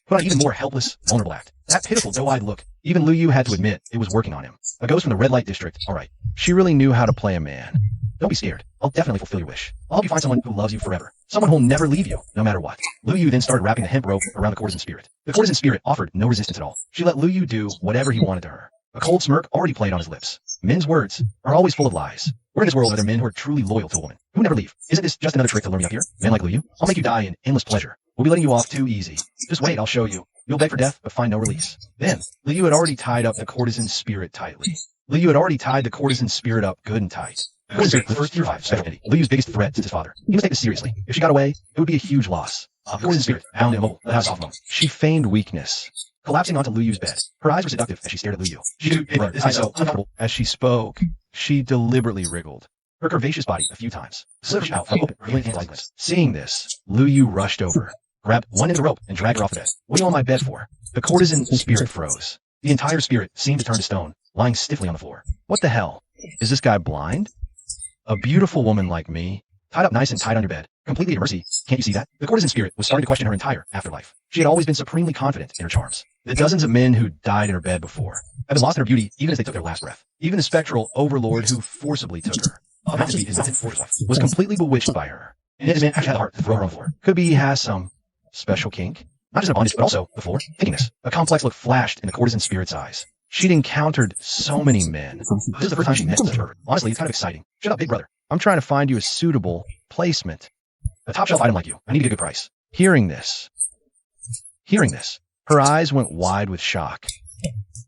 put on an even more helpless, vulnerable act. That pitiful, doe-eyed look. Even Liu had to admit it was working on him. A ghost from the red light district, alright. She really knew how to play a man. Don't be scared. I'll definitely fulfill your wish. I'll help you find someone who loves you forever. Someone who'll never leave you, no matter what. Liu then started wrapping the hemp rope around the courtesan spirit. The courtesan spirit offered no resistance at all. She let Liu do whatever he wanted to her. A cold smirk already played on his lips. Men's words are always full of lies. We're in this world where there are men who are truly loyal to a woman, who never leave. Isn't this just another trick to lure me up here? Men like Liu, I'll make you die in endless pleasure. We'll be letting you off too easy. Just wait, I'll show you. You'll beg for death, but find no release. Then, Liu had already tied up the courtesan spirit tightly. Liu had already tied the courtesan spirit up good and tight. The first tier 5 special entity, Liu's biggest threat since his father. He must take this seriously. If she got away, it would be a huge loss. Courtesan spirit, bound and immobile, let out a soft moan. She feigned weakness, collapsing onto Liu's bed. Her eyes were seductive as she stared at Liu. She knew this eyes so uncomfortable. As she spoke, she deliberately wriggled her curvaceous body a few times, slipped out from open, brilliant hands like this. Seeing this, Liu rushed over. grabbed one end of the rope, and dragged her off the bed. What are you on my bed for? The courtesan spirit froze. The entire spirit seemed to turn to stone, lying stiffly on the floor. What the hell? Is this guy blind? A beautiful woman like me, tied up nice and tight on your bed, completely at your mercy. Can't you see that? The courtesan spirit was starting to question her entire afterlife. She had always been supremely confident in her charms. The dozens of men who died in her bed before had been lost in her beauty even as they took their last breath. Even the spectral overlord who forcibly took her, amounted to be his wife, was completely bewitched by her. And yet this man actually had the heart to throw her on the floor. Could be he has some special kink? Not just in bondage, but also the floor. Thinking this, a complex look flashed in the courtesan spirit's eyes. She'd encountered so many men. This is the first time she met such a pervert. Honestly, it's kind of exciting. Shut up, big brother. I'm trying to find you a suitable placement. A top shelf item like you. I need to get a good price. Hearing this, her eyes went wide with shock.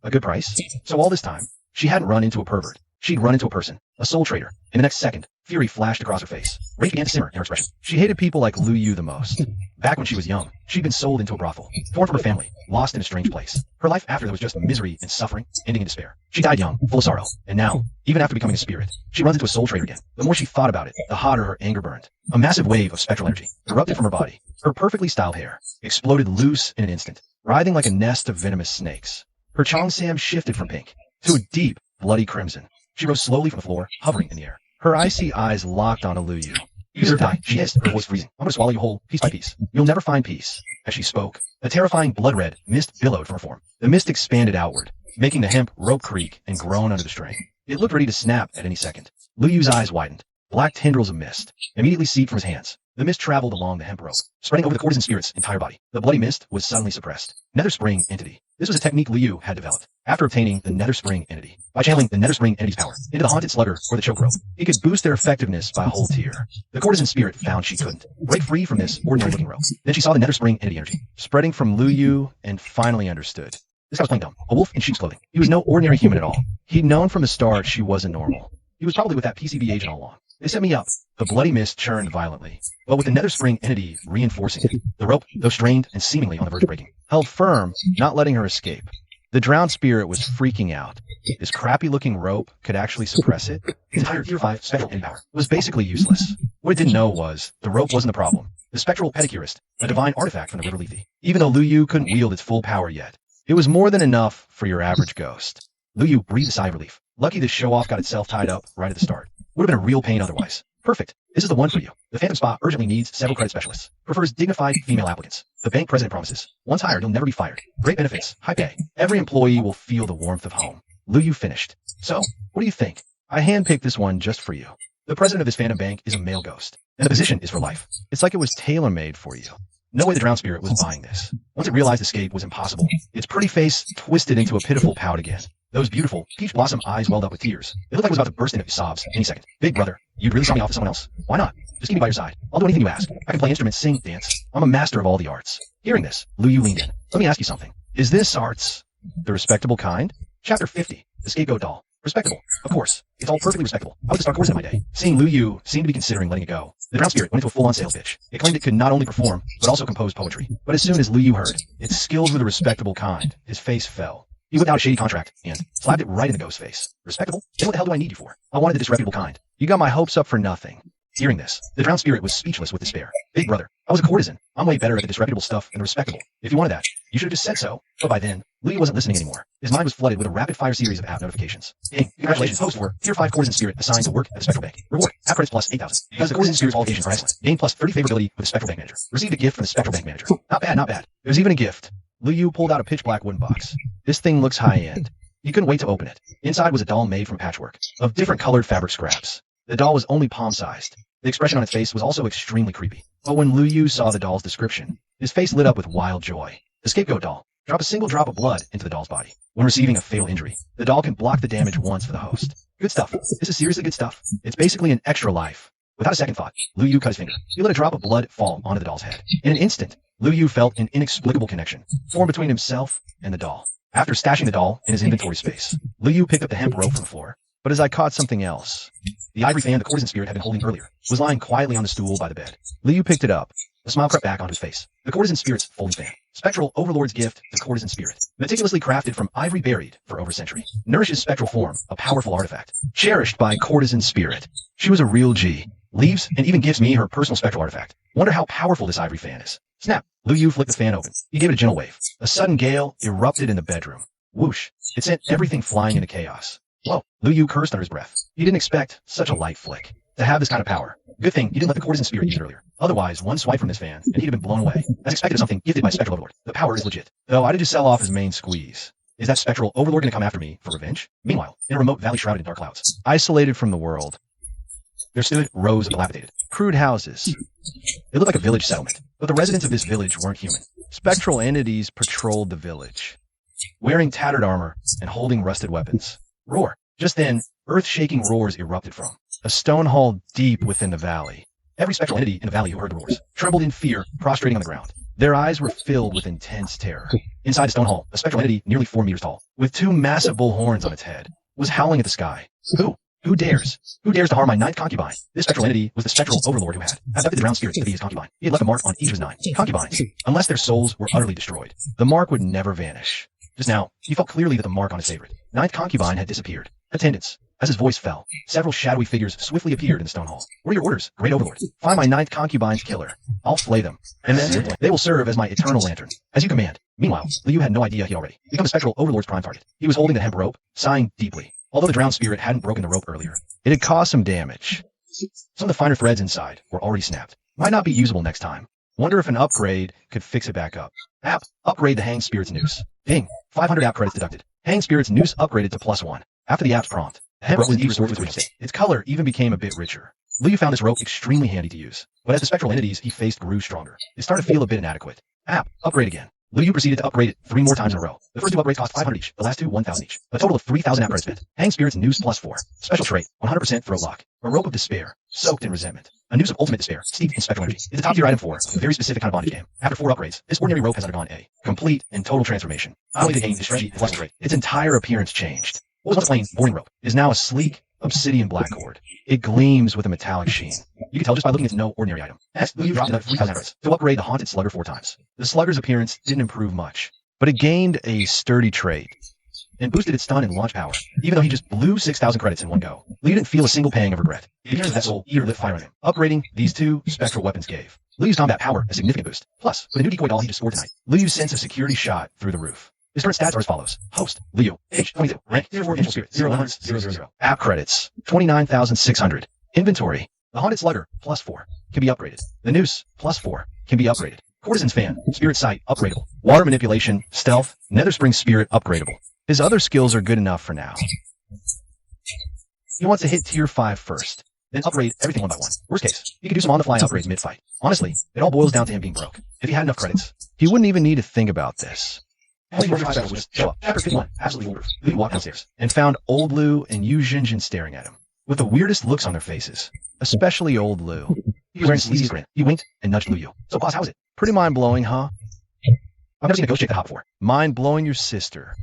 A good price? So all this time, she hadn't run into a pervert. She'd run into a person, a soul trader. In the next second, fury flashed across her face. Rage began to simmer in her expression. She hated people like Lu Yu the most. Back when she was young, she'd been sold into a brothel, torn from her family, lost in a strange place. Her life after that was just misery and suffering, ending in despair. She died young, full of sorrow, and now, even after becoming a spirit, she runs into a soul trader again. The more she thought about it, the hotter her anger burned. A massive wave of spectral energy erupted from her body. Her perfectly styled hair exploded loose in an instant, writhing like a nest of venomous snakes. Her Cheongsam shifted from pink to a deep, bloody crimson. She rose slowly from the floor, hovering in the air. Her icy eyes locked onto Lu Yu. You deserve to die, she hissed, her voice freezing. I'm going to swallow you whole, piece by piece. You'll never find peace. As she spoke, a terrifying blood-red mist billowed from her form. The mist expanded outward, making the hemp rope creak and groan under the strain. It looked ready to snap at any second. Lu Yu's eyes widened. Black tendrils of mist immediately seeped from his hands. The mist traveled along the hemp rope, spreading over the courtesan spirit's entire body. The bloody mist was suddenly suppressed. Nether Spring Entity. This was a technique Lu Yu had developed. After obtaining the Nether Spring Entity, by channeling the Nether Spring Entity's power into the Haunted Slugger or the Choke Rope, he could boost their effectiveness by a whole tier. The courtesan spirit found she couldn't break free from this ordinary-looking rope. Then she saw the Nether Spring Entity energy spreading from Lu Yu and finally understood. This guy was plain dumb, a wolf in sheep's clothing. He was no ordinary human at all. He'd known from the start she wasn't normal. He was probably with that PCB agent all along. They set me up. The bloody mist churned violently, but with the Nether Spring Entity reinforcing it, the rope, though strained and seemingly on the verge of breaking, held firm, not letting her escape. The drowned spirit was freaking out. This crappy-looking rope could actually suppress it. Its entire Tier 5 spectral end power was basically useless. What it didn't know was, the rope wasn't the problem. The spectral pedicurist, a divine artifact from the River Lethe. Even though Lu Yu couldn't wield its full power yet, it was more than enough for your average ghost. Lu Yu breathed a sigh of relief. Lucky this show-off got itself tied up right at the start. Would have been a real pain otherwise. Perfect. This is the one for you. The Phantom Spa urgently needs several credit specialists. Prefers dignified female applicants. The bank president promises, once hired, you'll never be fired. Great benefits, high pay. Every employee will feel the warmth of home. Lu Yu finished. So, what do you think? I handpicked this one just for you. The president of this Phantom Bank is a male ghost, and the position is for life. It's like it was tailor-made for you. No way the drowned spirit was buying this. Once it realized escape was impossible, its pretty face twisted into a pitiful pout again. Those beautiful, peach blossom eyes welled up with tears. It looked like it was about to burst into sobs any second. Big brother, you'd really sell me off to someone else? Why not? Just keep me by your side. I'll do anything you ask. I can play instruments, sing, dance. I'm a master of all the arts. Hearing this, Lu Yu leaned in. Let me ask you something. Is this arts the respectable kind? Chapter 50, The Scapegoat Doll. Respectable. Of course. It's all perfectly respectable. I was the star course in my day. Seeing Lu Yu seemed to be considering letting it go. The drowned spirit went into a full-on sales pitch. It claimed it could not only perform, but also compose poetry. But as soon as Lu Yu heard, its skills were the respectable kind, his face fell. He whipped out a shady contract and slapped it right in the ghost's face. Respectable? Then what the hell do I need you for? I wanted the disreputable kind. You got my hopes up for nothing. Hearing this, the drowned spirit was speechless with despair. Big brother, I was a courtesan. I'm way better at the disreputable stuff than the respectable. If you wanted that, you should have just said so. But by then, Lu Yu wasn't listening anymore. His mind was flooded with a rapid-fire series of app notifications. Hey, congratulations, host for Tier 5 Courtesan Spirit assigned to work at the Spectral Bank. Reward, app credits plus 8,000. Because the Courtesan Spirit's qualifications are excellent. Gain plus 30 favorability with the Spectral Bank Manager. Received a gift from the Spectral Bank Manager. Not bad, not bad. There's even a gift. Lu Yu pulled out a pitch-black wooden box. This thing looks high-end. He couldn't wait to open it. Inside was a doll made from patchwork of different colored fabric scraps. The doll was only palm-sized. The expression on its face was also extremely creepy. But when Lu Yu saw the doll's description, his face lit up with wild joy. The scapegoat doll. Drop a single drop of blood into the doll's body. When receiving a fatal injury, the doll can block the damage once for the host. Good stuff. This is seriously good stuff. It's basically an extra life. Without a second thought, Lu Yu cut his finger. He let a drop of blood fall onto the doll's head. In an instant, Lu Yu felt an inexplicable connection form between himself and the doll. After stashing the doll in his inventory space, Lu Yu picked up the hemp rope from the floor. But as I caught something else, the ivory fan the courtesan spirit had been holding earlier was lying quietly on the stool by the bed. Lu Yu picked it up, A smile crept back onto his face. The courtesan spirit's folding fan. Spectral overlord's gift to courtesan spirit. Meticulously crafted from ivory buried for over a century. Nourishes spectral form, a powerful artifact. Cherished by courtesan spirit. She was a real G. Leaves and even gives me her personal spectral artifact. Wonder how powerful this ivory fan is. Snap. Lu Yu flicked the fan open. He gave it a gentle wave. A sudden gale erupted in the bedroom. Whoosh. It sent everything flying into chaos. Whoa. Lu Yu cursed under his breath. He didn't expect such a light flick to have this kind of power. Good thing he didn't let the courtesan spirit use it earlier. Otherwise, one swipe from this fan, and he'd have been blown away. As expected of something gifted by Spectral Overlord. The power is legit. Though I did just sell off his main squeeze. Is that Spectral Overlord gonna come after me for revenge? Meanwhile, in a remote valley shrouded in dark clouds, isolated from the world, there stood rows of dilapidated, crude houses. It looked like a village settlement, but the residents of this village weren't human. Spectral entities patrolled the village, wearing tattered armor and holding rusted weapons. Roar. Just then, earth-shaking roars erupted from a stone hall deep within the valley. Every spectral entity in the valley who heard the roars trembled in fear, prostrating on the ground. Their eyes were filled with intense terror. Inside the stone hall, a spectral entity nearly 4 meters tall, with 2 massive bull horns on its head, was howling at the sky. Who? Who dares? Who dares to harm my 9th concubine? This spectral entity was the spectral overlord who had abducted the drowned spirits to be his concubine. He had left a mark on each of his 9 concubines. Unless their souls were utterly destroyed, the mark would never vanish. Just now, he felt clearly that the mark on his favorite 9th concubine had disappeared. Attendants. As his voice fell, several shadowy figures swiftly appeared in the stone hall. What are your orders, great overlord? Find my 9th concubine's killer. I'll flay them, and then they will serve as my eternal lantern. As you command. Meanwhile, Liu had no idea he'd already become the spectral overlord's prime target. He was holding the hemp rope, sighing deeply. Although the drowned spirit hadn't broken the rope earlier, it had caused some damage. Some of the finer threads inside were already snapped. Might not be usable next time. Wonder if an upgrade could fix it back up. App. Upgrade the Hanged Spirit's noose. Ding. 500 app credits deducted. Hanged Spirit's noose upgraded to +1. After the app's prompt, the hemp rope was indeed restored to its original state. Its color even became a bit richer. Liu found this rope extremely handy to use, but as the spectral entities he faced grew stronger, it started to feel a bit inadequate. App. Upgrade again. Liu proceeded to upgrade it 3 more times in a row. The first 2 upgrades cost 500 each, the last 2 1,000 each. A total of 3,000 app credits spent. Hanged Spirit's noose +4. Special trait, 100% throat lock. A rope of despair, soaked in resentment. A noose of ultimate despair, steeped in spectral energy. It's a top tier item for a very specific kind of bondage game. After 4 upgrades, this ordinary rope has undergone a complete and total transformation. Not only did it gain strategy and flexible trait, its entire appearance changed. What was once a plain, boring rope is now a sleek, obsidian black cord. It gleams with a metallic sheen. You can tell just by looking it's no ordinary item. Next, Liu dropped another 3,000 credits to upgrade the haunted slugger 4 times. The slugger's appearance didn't improve much, but it gained a sturdy trait and boosted its stun and launch power. Even though he just blew 6,000 credits in one go, Liu didn't feel a single pang of regret. The appearance of that soul eager lit fire on him. Upgrading these 2 spectral weapons gave Liu's combat power a significant boost. Plus, with a new decoy doll he just scored tonight, Liu's sense of security shot through the roof. His current stats are as follows. Host, Liu, age 22, rank 04 potential spirit, 0 App credits, 29,600. Inventory, the haunted slugger, +4, can be upgraded. The noose, +4, can be upgraded. Courtesan's fan, spirit sight, upgradable. Water manipulation, stealth, nether spring spirit, upgradable. His other skills are good enough for now. He wants to hit tier 5 first, then upgrade everything one by one. Worst case, he could do some on-the-fly upgrades mid-fight. Honestly, it all boils down to him being broke. If he had enough credits, he wouldn't even need to think about this. Only 45 seconds would show up. Chapter 51, absolutely foolproof. Liu walked downstairs and found old Lu and Yu Jinjin staring at him with the weirdest looks on their faces, especially old Lu. He was wearing a sleazy grin. He winked and nudged Lu Yu. So, boss, how is it? Pretty mind-blowing, huh? I've never seen a ghost shake that hot before. Mind-blowing your sister.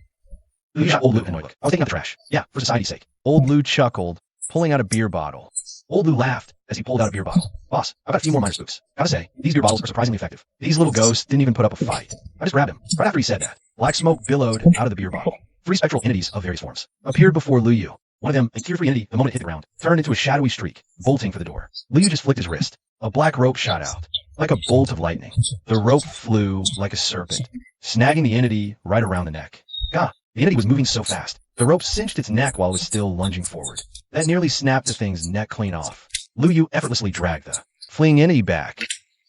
Lu shot old Lu an annoyed look. I was taking out the trash. Yeah, for society's sake. Old Lu chuckled, pulling out a beer bottle. Old Lu laughed as he pulled out a beer bottle. Boss, I've got a few more minor spooks. Gotta say, these beer bottles are surprisingly effective. These little ghosts didn't even put up a fight. I just grabbed him. Right after he said that, black smoke billowed out of the beer bottle. 3 spectral entities of various forms appeared before Lu Yu. One of them, a tier 3 entity, the moment it hit the ground, turned into a shadowy streak, bolting for the door. Lu Yu just flicked his wrist. A black rope shot out, like a bolt of lightning. The rope flew like a serpent, snagging the entity right around the neck. Gah, the entity was moving so fast. The rope cinched its neck while it was still lunging forward. That nearly snapped the thing's neck clean off. Lu Yu effortlessly dragged the fleeing entity back.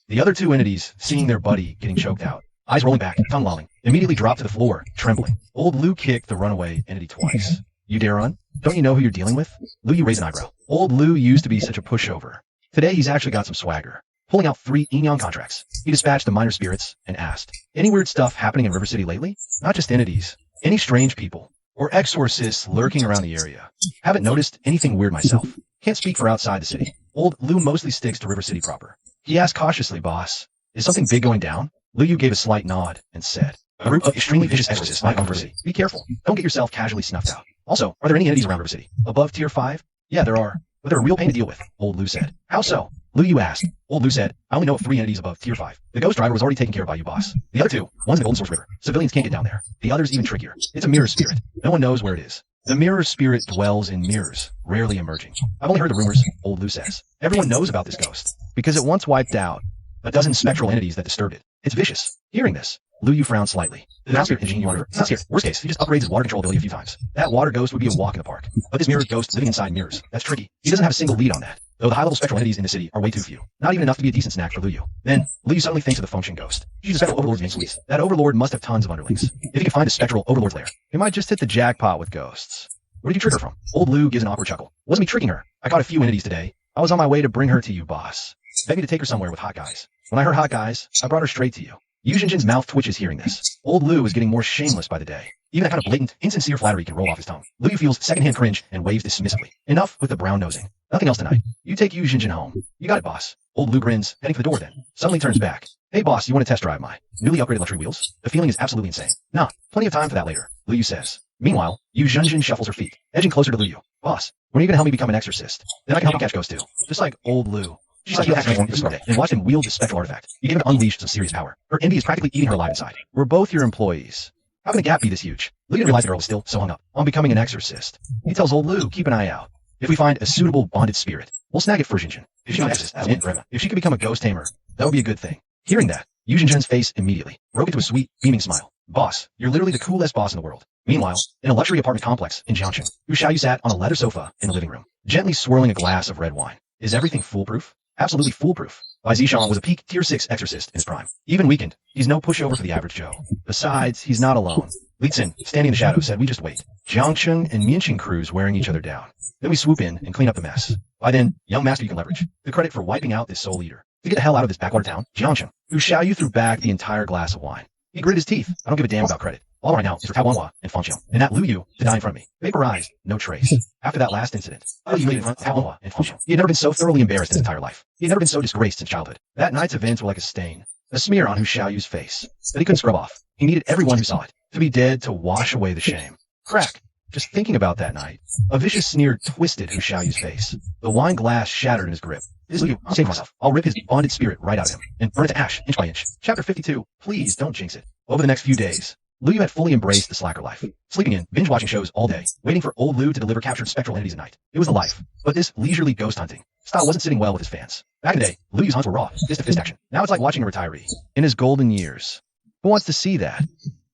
The other 2 entities, seeing their buddy getting choked out, eyes rolling back, tongue lolling, immediately dropped to the floor, trembling. Old Lu kicked the runaway entity twice. You dare run? Don't you know who you're dealing with? Lu Yu raised an eyebrow. Old Lu used to be such a pushover. Today he's actually got some swagger. Pulling out 3 Eneon contracts, he dispatched the minor spirits and asked, any weird stuff happening in River City lately? Not just entities. Any strange people or exorcists lurking around the area? Haven't noticed anything weird myself. Can't speak for outside the city. Old Lu mostly sticks to River City proper. He asked cautiously, boss, is something big going down? Lu Yu gave a slight nod and said, a group of extremely vicious exorcists might come to River City. Be careful. Don't get yourself casually snuffed out. Also, are there any entities around River City? Above tier 5? Yeah, there are. But they're a real pain to deal with, old Lu said. How so? Lu Yu asked. Old Lu said, I only know of 3 entities above Tier 5. The Ghost Driver was already taken care of by you, boss. The other 2, one's in the Golden Source River. Civilians can't get down there. The other's even trickier. It's a mirror spirit. No one knows where it is. The mirror spirit dwells in mirrors, rarely emerging. I've only heard the rumors, Old Lu says. Everyone knows about this ghost, because it once wiped out a dozen spectral entities that disturbed it. It's vicious. Hearing this, Lu Yu frowned slightly. The ground spirit engine you wonder. It's not scared. Worst case, he just upgrades his water control ability a few times. That water ghost would be a walk in the park. But this mirror ghost living inside mirrors, that's tricky. He doesn't have a single lead on that. Though the high-level spectral entities in the city are way too few. Not even enough to be a decent snack for Lu Yu. Then, Lu Yu suddenly thinks of the function ghost. She's a spectral overlord's named Squeeze. That overlord must have tons of underlings. If he can find a spectral overlord's lair, he might just hit the jackpot with ghosts. Where did you trick her from? Old Lu gives an awkward chuckle. Wasn't me tricking her. I caught a few entities today. I was on my way to bring her to you, boss. Begged me to take her somewhere with hot guys. When I heard hot guys, I brought her straight to you. Yu Jinjin's mouth twitches hearing this. Old Lu is getting more shameless by the day. Even that kind of blatant, insincere flattery can roll off his tongue. Lu Yu feels secondhand cringe and waves dismissively. Enough with the brown nosing. Nothing else tonight. You take Yu Jinjin home. You got it, boss. Old Lu grins, heading for the door then. Suddenly turns back. Hey boss, you want to test drive my newly upgraded luxury wheels? The feeling is absolutely insane. Nah, plenty of time for that later, Lu Yu says. Meanwhile, Yu Jinjin shuffles her feet, edging closer to Lu Yu. Boss, when are you going to help me become an exorcist? Then I can help you catch ghosts too. Just like Old Lu. She's like, you'll actually want this and watch him wield this spectral artifact. You gave him to unleash some serious power. Her envy is practically eating her alive inside. We're both your employees. How can the gap be this huge? Lu didn't realize the girl was still so hung up on becoming an exorcist. He tells Old Lu, keep an eye out. If we find a suitable bonded spirit, we'll snag it for Jinjin. If she could become a ghost tamer, that would be a good thing. Hearing that, Yu Jinjin's face immediately broke into a sweet, beaming smile. Boss, you're literally the coolest boss in the world. Meanwhile, in a luxury apartment complex in Jiangcheng, Yu Xiaoyu sat on a leather sofa in the living room, gently swirling a glass of red wine. Is everything foolproof? Absolutely foolproof. Bai Zishan was a peak Tier 6 exorcist in his prime. Even weakened, he's no pushover for the average Joe. Besides, he's not alone. Li Xin, standing in the shadows, said we just wait. Jiangcheng and Mianqing crews wearing each other down. Then we swoop in and clean up the mess. By then, young master you can leverage the credit for wiping out this soul eater. To get the hell out of this backwater town, Jiangcheng, Yu Xiaoyu threw back the entire glass of wine. He gritted his teeth. I don't give a damn about credit. All right now is for Tao Guanhua and Feng Qiu, and that Lu Yu to die in front of me. Vaporized, no trace. After that last incident, Lu Yu in front of Tao Guanhua and Feng Qiu. He had never been so thoroughly embarrassed in his entire life. He had never been so disgraced since childhood. That night's events were like a stain, a smear on Hu Xiaoyu's face that he couldn't scrub off. He needed everyone who saw it to be dead to wash away the shame. Crack. Just thinking about that night, a vicious sneer twisted Hu Xiaoyu's face. The wine glass shattered in his grip. This is Lu Yu. I'll save myself. I'll rip his bonded spirit right out of him and burn it to ash, inch by inch. Chapter 52. Please don't jinx it. Over the next few days, Lu Yu had fully embraced the slacker life, sleeping in, binge-watching shows all day, waiting for Old Lu to deliver captured spectral entities at night. It was the life, but this leisurely ghost hunting style wasn't sitting well with his fans. Back in the day, Lu Yu's hunts were raw, fist-to-fist action. Now it's like watching a retiree in his golden years. Who wants to see that?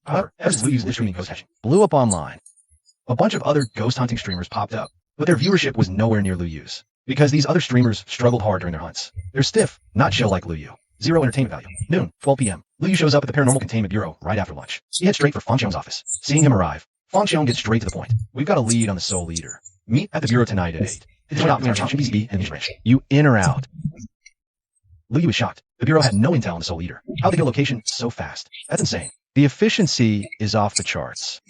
However, as Lu Yu's live streaming ghost hatching blew up online, a bunch of other ghost hunting streamers popped up, but their viewership was nowhere near Lu Yu's, because these other streamers struggled hard during their hunts. They're stiff, not chill like Lu Yu. Zero entertainment value. Noon, 12 p.m. Lu Yu shows up at the Paranormal Containment Bureau right after lunch. He heads straight for Feng Qiong's office. Seeing him arrive, Feng Qiong gets straight to the point. We've got a lead on the Soul Eater. Meet at the Bureau tonight at 8. It's not and branch. You in or out? Lu Yu is shocked. The Bureau had no intel on the Soul Eater. How'd they get a location so fast? That's insane. The efficiency is off the charts.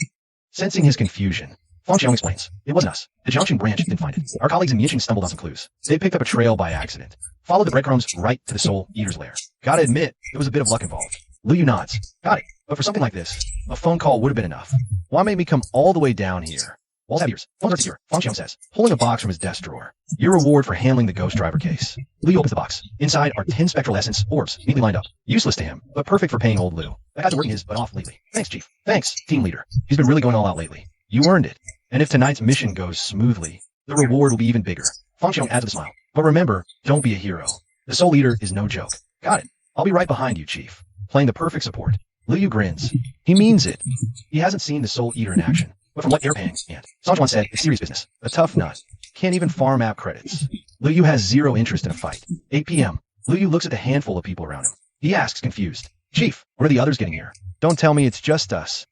Sensing his confusion, Feng Qiong explains. It wasn't us. The Jiangcheng branch didn't find it. Our colleagues in Mianqing stumbled on some clues. They picked up a trail by accident. Followed the breadcrumbs right to the Soul Eater's lair. Gotta admit, there was a bit of luck involved. Lu Yu nods. Got it. But for something like this, a phone call would have been enough. Why make me come all the way down here? Walls have ears. Phones are secure. Feng Qiong says, pulling a box from his desk drawer. Your reward for handling the Ghost Driver case. Lu Yu opens the box. Inside are 10 spectral essence orbs, neatly lined up. Useless to him, but perfect for paying Old Lu. That guy's working his butt off lately. Thanks, Chief. Thanks, Team Leader. He's been really going all out lately. You earned it. And if tonight's mission goes smoothly, the reward will be even bigger. Feng Qiong adds with a smile. But remember, don't be a hero. The Soul Eater is no joke. Got it. I'll be right behind you, Chief. Playing the perfect support. Lu Yu grins. He means it. He hasn't seen the Soul Eater in action, but from what Airpang and Sanjuan said, it's serious business. A tough nut. Can't even farm app credits. Lu Yu has zero interest in a fight. 8 p.m. Lu Yu looks at the handful of people around him. He asks, confused. Chief, what are the others getting here? Don't tell me it's just us.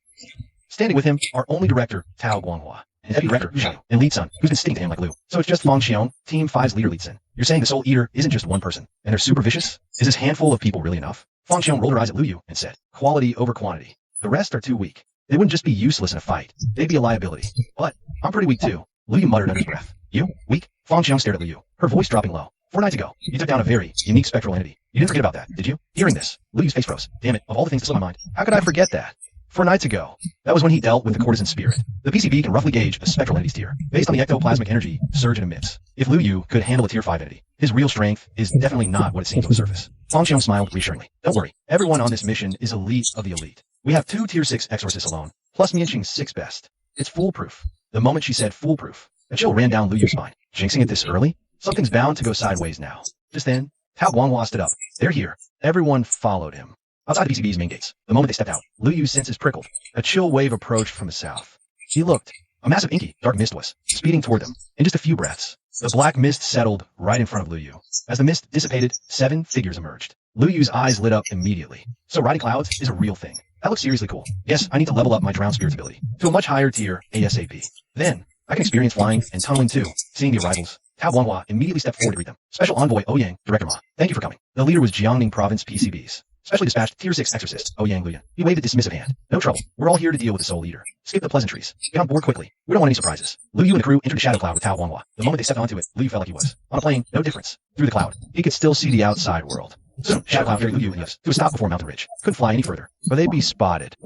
Standing with him are only director Tao Guanhua and deputy director Hu Xiaoyu and Li Sun, who's been sticking to him like glue. So it's just Feng Qiong, Team 5's leader Li Sun. You're saying the Soul Eater isn't just one person, and they're super vicious? Is this handful of people really enough? Feng Qiong rolled her eyes at Lu Yu and said, quality over quantity. The rest are too weak. They wouldn't just be useless in a fight. They'd be a liability. But I'm pretty weak too. Lu Yu muttered under his breath. You? Weak? Feng Qiong stared at Lu Yu, her voice dropping low. 4 nights ago, you took down a very unique spectral entity. You didn't forget about that, did you? Hearing this, Lu Yu's face froze. Damn it, of all the things to slip my mind, how could I forget that? 4 nights ago. That was when he dealt with the courtesan spirit. The PCB can roughly gauge a spectral entity's tier, based on the ectoplasmic energy Surge emits. If Lu Yu could handle a tier 5 entity, his real strength is definitely not what it seems on the surface. Fang Xiong smiled reassuringly. Don't worry, everyone on this mission is elite of the elite. We have 2 tier 6 exorcists alone, plus Mianqing's 6 best. It's foolproof. The moment she said foolproof, a chill ran down Lu Yu's spine. Jinxing it this early? Something's bound to go sideways now. Just then, Tao Guanghua stood up. They're here. Everyone followed him. Outside the PCB's main gates, the moment they stepped out, Lu Yu's senses prickled. A chill wave approached from the south. He looked. A massive inky, dark mist was speeding toward them. In just a few breaths, the black mist settled right in front of Lu Yu. As the mist dissipated, 7 figures emerged. Lu Yu's eyes lit up immediately. So riding clouds is a real thing. That looks seriously cool. Yes, I need to level up my drowned spirits ability to a much higher tier ASAP. Then, I can experience flying and tunneling too. Seeing the arrivals, Tao Guanghua immediately stepped forward to greet them. Special Envoy Ouyang, Director Ma, thank you for coming. The leader was Jiangning Province PCBs. Specially dispatched Tier 6 Exorcist, Ouyang Luyan. He waved a dismissive hand. No trouble. We're all here to deal with the Soul Leader. Skip the pleasantries. Get on board quickly. We don't want any surprises. Lu Yu and the crew entered the shadow cloud with Tao Guanghua. The moment they stepped onto it, Lu Yu felt like he was on a plane, no difference. Through the cloud, he could still see the outside world. Soon, shadow cloud carried Lu Yu and Yus to a stop before Mountain Ridge. Couldn't fly any further, or they'd be spotted.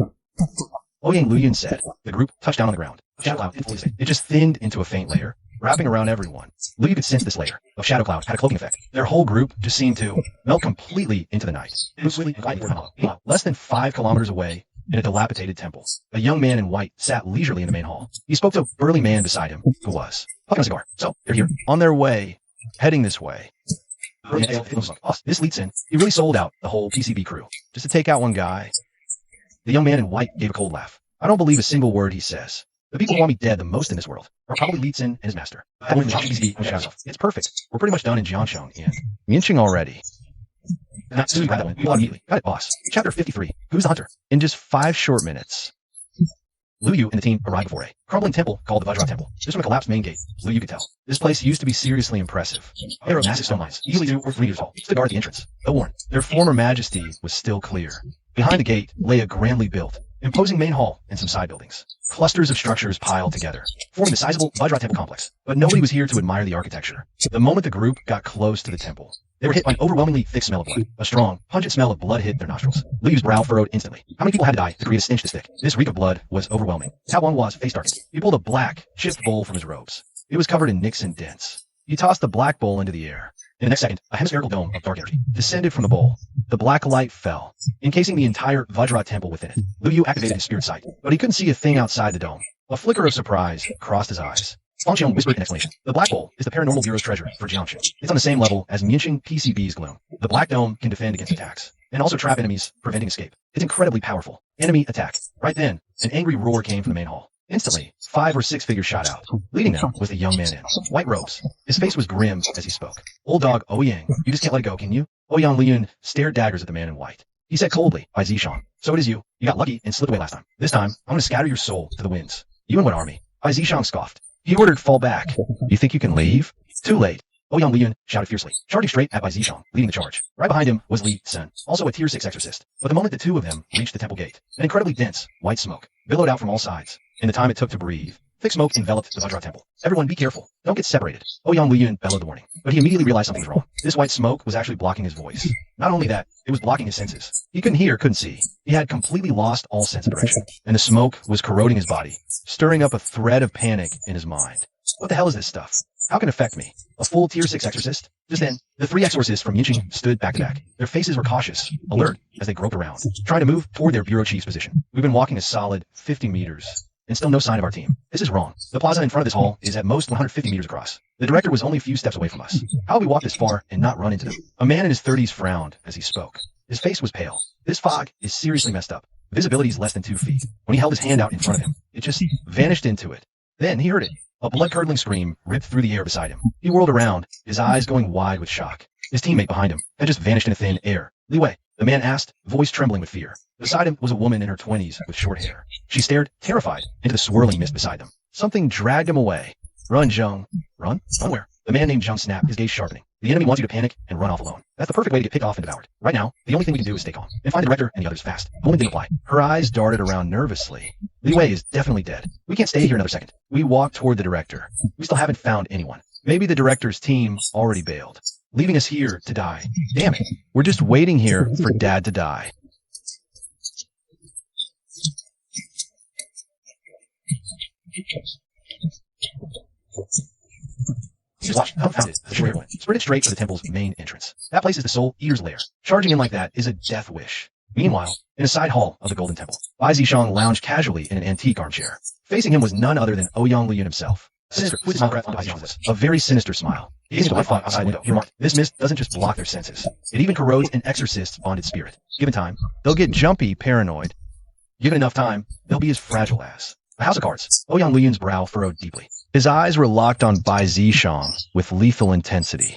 Ouyang Luyan said. The group touched down on the ground. Shadow cloud didn't fully stay. It just thinned into a faint layer, wrapping around everyone. Lu Yu could sense this layer of shadow cloud had a cloaking effect. Their whole group just seemed to melt completely into the night. It was swiftly gliding toward Hollow. Less than 5 kilometers away, in a dilapidated temple, a young man in white sat leisurely in the main hall. He spoke to a burly man beside him, who was puffing a cigar. So, they're here. On their way, heading this way. This leads in. He really sold out the whole PCB crew, just to take out one guy. The young man in white gave a cold laugh. I don't believe a single word he says. The people who want me dead the most in this world are probably Li Tsin and his master. It's perfect. We're pretty much done in Jiangsheng and Mianqing already. Not soon, grab that one. We immediately. Got it, boss. Chapter 53. Who's the hunter? In just 5 short minutes, Lu Yu and the team arrived before a crumbling temple called the Vajra Temple. Just from a collapsed main gate, Lu Yu could tell. This place used to be seriously impressive. They were massive stone mines, easily 2 or 3 meters tall, stood guard at the entrance. Though worn, their former majesty was still clear. Behind the gate lay a grandly built, imposing main hall and some side buildings. Clusters of structures piled together, forming the sizable Vajra Temple complex. But nobody was here to admire the architecture. The moment the group got close to the temple, they were hit by an overwhelmingly thick smell of blood. A strong, pungent smell of blood hit their nostrils. Lu Yu's brow furrowed instantly. How many people had to die to create a stench this thick? This reek of blood was overwhelming. Tao Guanghua's face darkened. He pulled a black, chipped bowl from his robes. It was covered in nicks and dents. He tossed the black bowl into the air. In the next second, a hemispherical dome of dark energy descended from the bowl. The black light fell, encasing the entire Vajra temple within it. Lu Yu activated his spirit sight, but he couldn't see a thing outside the dome. A flicker of surprise crossed his eyes. Fang Xiong whispered an explanation. The Black Bowl is the Paranormal Bureau's treasure for Jiangxi. It's on the same level as Mianqing PCB's Gloom. The Black Dome can defend against attacks, and also trap enemies, preventing escape. It's incredibly powerful. Enemy attack. Right then, an angry roar came from the main hall. Instantly, 5 or 6 figures shot out. Leading them was the young man in white robes. His face was grim as he spoke. Old dog Ouyang, you just can't let it go, can you? Ouyang Lian stared daggers at the man in white. He said coldly, by Zishang. So it is you. You got lucky and slipped away last time. This time, I'm going to scatter your soul to the winds. You and what army? By Zishang scoffed. He ordered, fall back. You think you can leave? Too late. Ouyang Lian shouted fiercely, charging straight at Bai Zishang, leading the charge. Right behind him was Li Tsin, also a tier 6 exorcist. But the moment the two of them reached the temple gate, an incredibly dense, white smoke billowed out from all sides. In the time it took to breathe, thick smoke enveloped the Vajra temple. Everyone be careful. Don't get separated. Ouyang Lian bellowed the warning. But he immediately realized something was wrong. This white smoke was actually blocking his voice. Not only that, it was blocking his senses. He couldn't hear, couldn't see. He had completely lost all sense of direction. And the smoke was corroding his body, stirring up a thread of panic in his mind. What the hell is this stuff? How can it affect me? A full tier 6 exorcist? Just then, the 3 exorcists from Yinqing stood back to back. Their faces were cautious, alert, as they groped around, trying to move toward their bureau chief's position. We've been walking a solid 50 meters, and still no sign of our team. This is wrong. The plaza in front of this hall is at most 150 meters across. The director was only a few steps away from us. How will we walk this far and not run into them? A man in his 30s frowned as he spoke. His face was pale. This fog is seriously messed up. Visibility is less than 2 feet. When he held his hand out in front of him, it just vanished into it. Then he heard it. A blood-curdling scream ripped through the air beside him. He whirled around, his eyes going wide with shock. His teammate behind him had just vanished into thin air. Li Wei, the man asked, voice trembling with fear. Beside him was a woman in her 20s with short hair. She stared, terrified, into the swirling mist beside them. Something dragged him away. Run, Zheng. Run? Run where? The man named Zheng snapped, his gaze sharpening. The enemy wants you to panic and run off alone. That's the perfect way to get picked off and devoured. Right now, the only thing we can do is stay calm and find the director and the others fast. The woman didn't reply. Her eyes darted around nervously. Li Wei is definitely dead. We can't stay here another second. We walked toward the director. We still haven't found anyone. Maybe the director's team already bailed, leaving us here to die. Damn it. We're just waiting here for Dad to die. Eaters watched, dumbfounded, as the short went, sprinted straight for the temple's main entrance. That place is the Soul Eater's lair. Charging in like that is a death wish. Meanwhile, in a side hall of the Golden Temple, Bai Zishang lounged casually in an antique armchair. Facing him was none other than Ouyang Liyun himself. Sinister, with his smile on Bai Zishang's lips, a very sinister smile. Gazing at the fog outside the window, he remarked, "This mist doesn't just block their senses. It even corrodes an exorcist's bonded spirit. Given time, they'll get jumpy, paranoid. Given enough time, they'll be as fragile as." A house of cards. Ouyang Liyun's brow furrowed deeply. His eyes were locked on Bai Zishang with lethal intensity.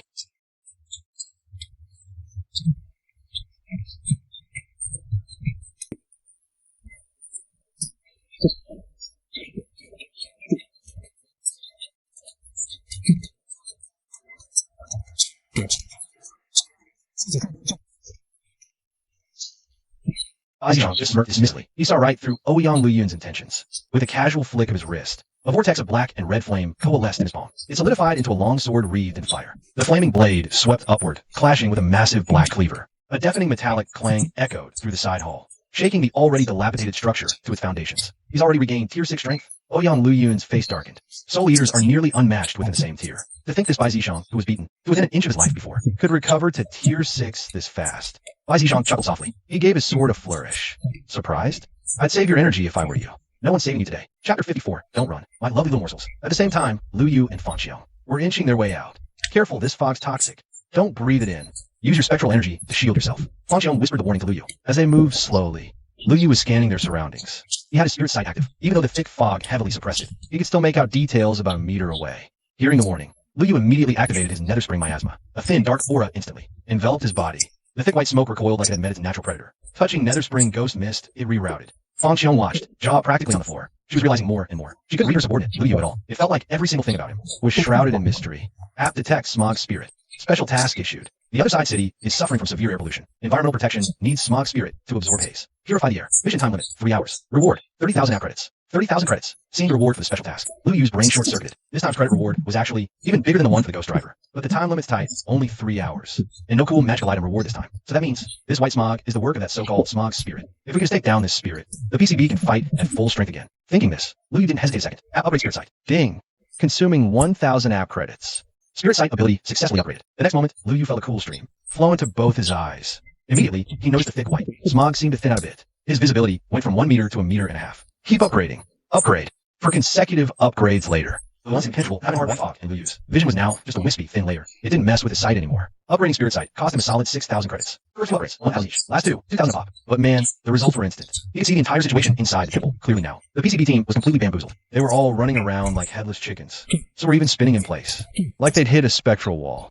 Bai Zishang just smirked dismissively. He saw right through Ouyang Liyun's intentions. With a casual flick of his wrist, a vortex of black and red flame coalesced in his palm. It solidified into a long sword wreathed in fire. The flaming blade swept upward, clashing with a massive black cleaver. A deafening metallic clang echoed through the side hall, shaking the already dilapidated structure to its foundations. He's already regained Tier 6 strength. Ouyang Liyun's face darkened. Soul Eaters are nearly unmatched within the same tier. To think this Bai Zishang, who was beaten to within an inch of his life before, could recover to Tier 6 this fast. Bai Zishang chuckled softly. He gave his sword a flourish. Surprised? I'd save your energy if I were you. No one's saving you today. Chapter 54. Don't run. My lovely little morsels. At the same time, Lu Yu and Fang Xiao were inching their way out. Careful, this fog's toxic. Don't breathe it in. Use your spectral energy to shield yourself. Fang Xiao whispered the warning to Lu Yu. As they moved slowly, Lu Yu was scanning their surroundings. He had his spirit sight active. Even though the thick fog heavily suppressed it, he could still make out details about a meter away. Hearing the warning, Lu Yu immediately activated his nether spring miasma. A thin, dark aura instantly enveloped his body. The thick white smoke recoiled like it had met its natural predator. Touching nether spring ghost mist, it rerouted. Fang Xiang watched, jaw practically on the floor. She was realizing more and more. She couldn't read her subordinate, Lu Yu, at all. It felt like every single thing about him was shrouded in mystery. App detects smog spirit. Special task issued. The other side city is suffering from severe air pollution. Environmental protection needs smog spirit to absorb haze. Purify the air. Mission time limit, 3 hours. Reward, 30,000 app credits. 30,000 credits. Seemed reward for the special task. Lu Yu's brain short-circuited. This time's credit reward was actually even bigger than the one for the ghost driver. But the time limit's tight, only 3 hours. And no cool magical item reward this time. So that means this white smog is the work of that so-called smog spirit. If we can take down this spirit, the PCB can fight at full strength again. Thinking this, Lu Yu didn't hesitate a second. App upgrade spirit sight. Ding. Consuming 1,000 app credits. Spirit sight ability successfully upgraded. The next moment, Lu Yu felt a cool stream flow into both his eyes. Immediately, he noticed the thick white smog seemed to thin out a bit. His visibility went from 1 meter to 1.5 meters. Keep upgrading. Upgrade. For consecutive upgrades later, the once impenetrable, having hard white fog in Lu Yu's vision was now just a wispy, thin layer. It didn't mess with his sight anymore. Upgrading spirit sight cost him a solid 6,000 credits. First 2 upgrades, 1,000 each. Last 2, 2,000 pop. But man, the results were instant. He could see the entire situation inside the temple clearly now. The PCB team was completely bamboozled. They were all running around like headless chickens. Some were even spinning in place, like they'd hit a spectral wall.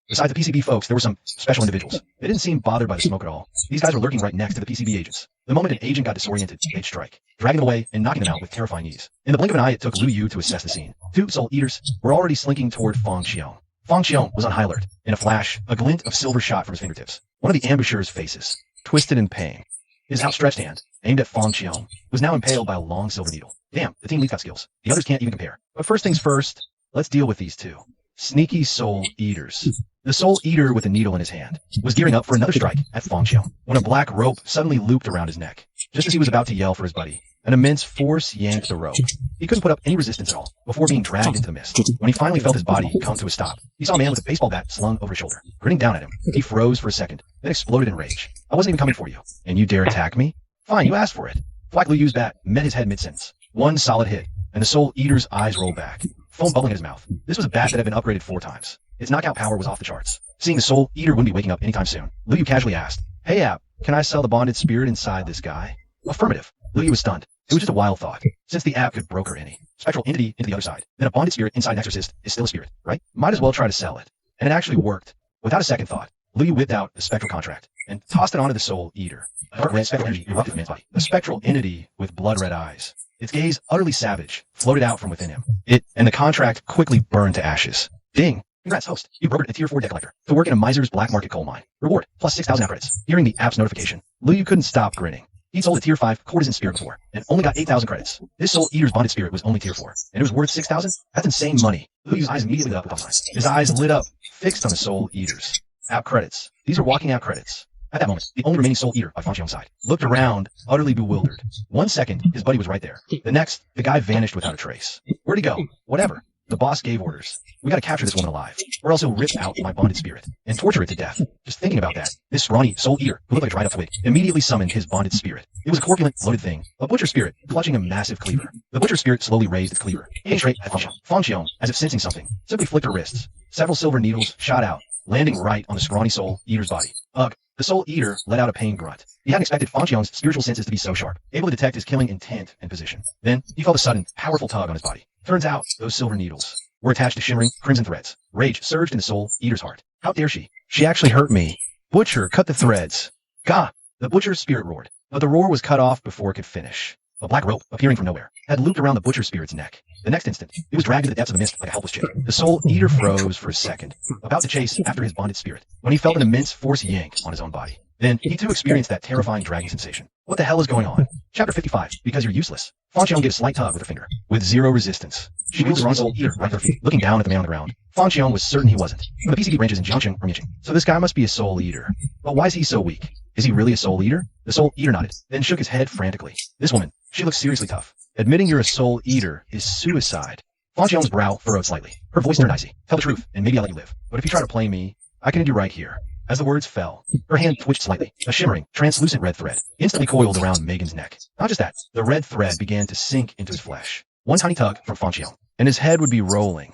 Besides the PCB folks, there were some special individuals. They didn't seem bothered by the smoke at all. These guys were lurking right next to the PCB agents. The moment an agent got disoriented, they'd strike, dragging them away and knocking them out with terrifying ease. In the blink of an eye, it took Lu Yu to assess the scene. 2 Soul Eaters were already slinking toward Fang Xiang. Fang Xiang was on high alert. In a flash, a glint of silver shot from his fingertips. One of the ambushers' faces, twisted in pain. His outstretched hand, aimed at Fang Xiang, was now impaled by a long silver needle. Damn, the team lead's got skills. The others can't even compare. But first things first, let's deal with these 2. Sneaky Soul Eaters. The Soul Eater with a needle in his hand was gearing up for another strike at Fang Xiang when a black rope suddenly looped around his neck. Just as he was about to yell for his buddy, an immense force yanked the rope. He couldn't put up any resistance at all before being dragged into the mist. When he finally felt his body come to a stop, he saw a man with a baseball bat slung over his shoulder. Grinning down at him, he froze for a second, then exploded in rage. I wasn't even coming for you, and you dare attack me? Fine, you asked for it. Whack Lu Yu's bat met his head mid-sentence. One solid hit, and the Soul Eater's eyes rolled back, foam bubbling in his mouth. This was a bat that had been upgraded 4 times. Its knockout power was off the charts. Seeing the Soul Eater wouldn't be waking up anytime soon, Lu Yu casually asked, "Hey App, can I sell the bonded spirit inside this guy?" Affirmative. Lu Yu was stunned. It was just a wild thought. Since the app could broker any spectral entity into the other side, then a bonded spirit inside an exorcist is still a spirit, right? Might as well try to sell it. And it actually worked. Without a second thought, Lu Yu whipped out a spectral contract and tossed it onto the Soul Eater. A dark red spectral energy erupted from the man's body. A spectral entity with blood-red eyes. Its gaze, utterly savage, floated out from within him. It and the contract quickly burned to ashes. Ding! Congrats, host. You brokered a Tier 4 debt collector to work in a miser's black market coal mine. Reward, plus 6,000 credits. Hearing the app's notification, Lu Yu couldn't stop grinning. He'd sold a Tier 5 courtesan spirit before, and only got 8,000 credits. This Soul Eater's bonded spirit was only Tier 4, and it was worth 6,000? That's insane money. Lu Yu's eyes immediately lit up with eyes. His eyes lit up, fixed on the Soul Eaters. App credits. These are walking out credits. At that moment, the only remaining Soul Eater by Fang Xiong's side looked around, utterly bewildered. 1 second, his buddy was right there. The next, the guy vanished without a trace. Where'd he go? Whatever. The boss gave orders. We gotta capture this woman alive, or else he'll rip out my bonded spirit and torture it to death. Just thinking about that, this scrawny Soul Eater, who looked like a dried up twig, immediately summoned his bonded spirit. It was a corpulent, bloated thing, a butcher spirit, clutching a massive cleaver. The butcher spirit slowly raised its cleaver, aiming straight at Fang Xiong. Fang Xiong, as if sensing something, simply flicked her wrists. Several silver needles shot out, landing right on the scrawny Soul Eater's body. Ugh. The Soul Eater let out a pain grunt. He hadn't expected Fang Xiong's spiritual senses to be so sharp, able to detect his killing intent and position. Then, he felt a sudden, powerful tug on his body. Turns out, those silver needles were attached to shimmering, crimson threads. Rage surged in the Soul Eater's heart. How dare she? She actually hurt me. Butcher, cut the threads. Gah! The butcher's spirit roared, but the roar was cut off before it could finish. A black rope, appearing from nowhere, had looped around the butcher spirit's neck. The next instant, it was dragged to the depths of the mist like a helpless chick. The Soul Eater froze for a second, about to chase after his bonded spirit, when he felt an immense force yank on his own body. Then, he too experienced that terrifying dragging sensation. What the hell is going on? Chapter 55, because you're useless. Fang Xiong gave a slight tug with her finger, with zero resistance. She wheeled the wrong Soul Eater right at her feet, looking down at the man on the ground. Fang Xiong was certain he wasn't. The PCB branches in Jiangxing were itching. So this guy must be a Soul Eater. But why is he so weak? Is he really a Soul Eater? The Soul Eater nodded, then shook his head frantically. This woman, she looks seriously tough. Admitting you're a Soul Eater is suicide. Fang Xiong's brow furrowed slightly. Her voice turned icy. Tell the truth, and maybe I'll let you live. But if you try to play me, I can end you right here. As the words fell, her hand twitched slightly. A shimmering, translucent red thread instantly coiled around Megan's neck. Not just that, the red thread began to sink into his flesh. One tiny tug from Fang Xiong, and his head would be rolling.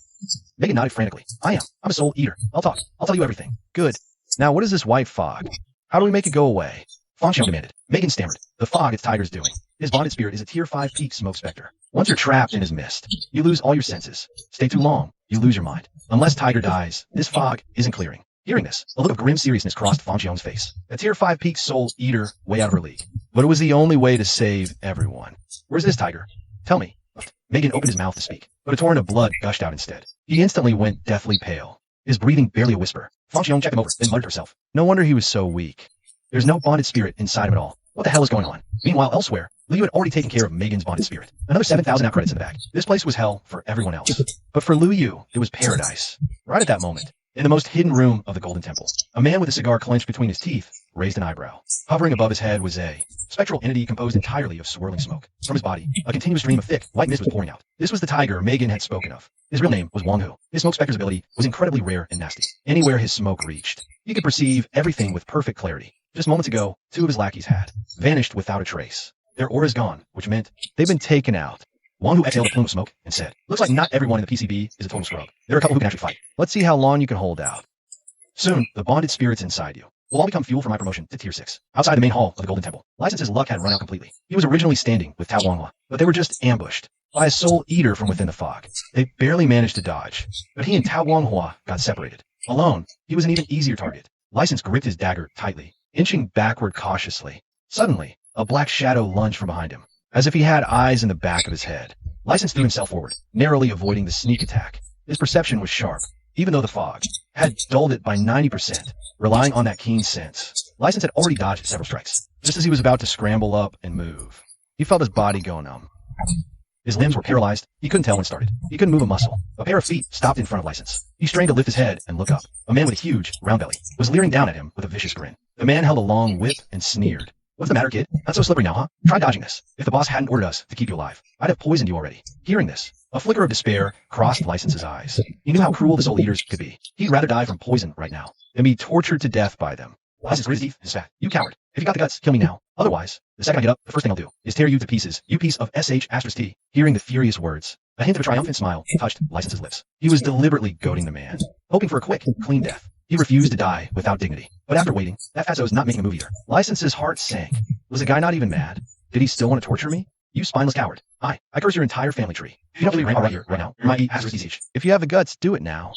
Megan nodded frantically. I'm a Soul Eater. I'll talk. I'll tell you everything. Good. Now what is this white fog? How do we make it go away? Fang Xiong demanded. Megan stammered. The fog its tiger's doing. His bonded spirit is a tier 5 peak smoke specter. Once you're trapped in his mist, you lose all your senses. Stay too long, you lose your mind. Unless Tiger dies, this fog isn't clearing. Hearing this, a look of grim seriousness crossed Fang Xiong's face. A tier 5 peak Soul Eater way out of her league. But it was the only way to save everyone. Where's this tiger? Tell me. Megan opened his mouth to speak, but a torrent of blood gushed out instead. He instantly went deathly pale, his breathing barely a whisper. Fang Xiong checked him over, then muttered to herself. No wonder he was so weak. There's no bonded spirit inside him at all. What the hell is going on? Meanwhile, elsewhere, Liu had already taken care of Megan's bonded spirit. Another 7,000 out credits in the back. This place was hell for everyone else. But for Liu Yu, it was paradise. Right at that moment, in the most hidden room of the Golden Temple, a man with a cigar clenched between his teeth raised an eyebrow. Hovering above his head was a spectral entity composed entirely of swirling smoke. From his body, a continuous stream of thick, white mist was pouring out. This was the tiger Megan had spoken of. His real name was Wang Hu. His smoke specter's ability was incredibly rare and nasty. Anywhere his smoke reached, he could perceive everything with perfect clarity. Just moments ago, 2 of his lackeys had vanished without a trace. Their aura's gone, which meant they've been taken out. Wang Hu exhaled a plume of smoke and said, looks like not everyone in the PCB is a total scrub. There are a couple who can actually fight. Let's see how long you can hold out. Soon, the bonded spirits inside you will all become fuel for my promotion to tier 6. Outside the main hall of the Golden Temple, License's luck had run out completely. He was originally standing with Tao Wanghua, but they were just ambushed by a Soul Eater from within the fog. They barely managed to dodge, but he and Tao Wanghua got separated. Alone, he was an even easier target. License gripped his dagger tightly, inching backward cautiously. Suddenly, a black shadow lunged from behind him, as if he had eyes in the back of his head. License threw himself forward, narrowly avoiding the sneak attack. His perception was sharp, even though the fog had dulled it by 90%, relying on that keen sense. License had already dodged several strikes, just as he was about to scramble up and move. He felt his body go numb. His limbs were paralyzed. He couldn't tell when it started. He couldn't move a muscle. A pair of feet stopped in front of License. He strained to lift his head and look up. A man with a huge, round belly was leering down at him with a vicious grin. The man held a long whip and sneered. What's the matter, kid? Not so slippery now, huh? Try dodging this. If the boss hadn't ordered us to keep you alive, I'd have poisoned you already. Hearing this, a flicker of despair crossed License's eyes. He knew how cruel the Soul Eaters could be. He'd rather die from poison right now than be tortured to death by them. License gritted his teeth and spat. You coward. If you got the guts, kill me now. Otherwise, the second I get up, the first thing I'll do is tear you to pieces, you piece of SH*T. Hearing the furious words, a hint of a triumphant smile touched License's lips. He was deliberately goading the man, hoping for a quick, clean death. He refused to die without dignity. But after waiting, that fatso was not making a move either. License's heart sank. Was the guy not even mad? Did he still want to torture me? You spineless coward. I curse your entire family tree. If you don't believe me right here, right now, you're my E***. If you have the guts, do it now.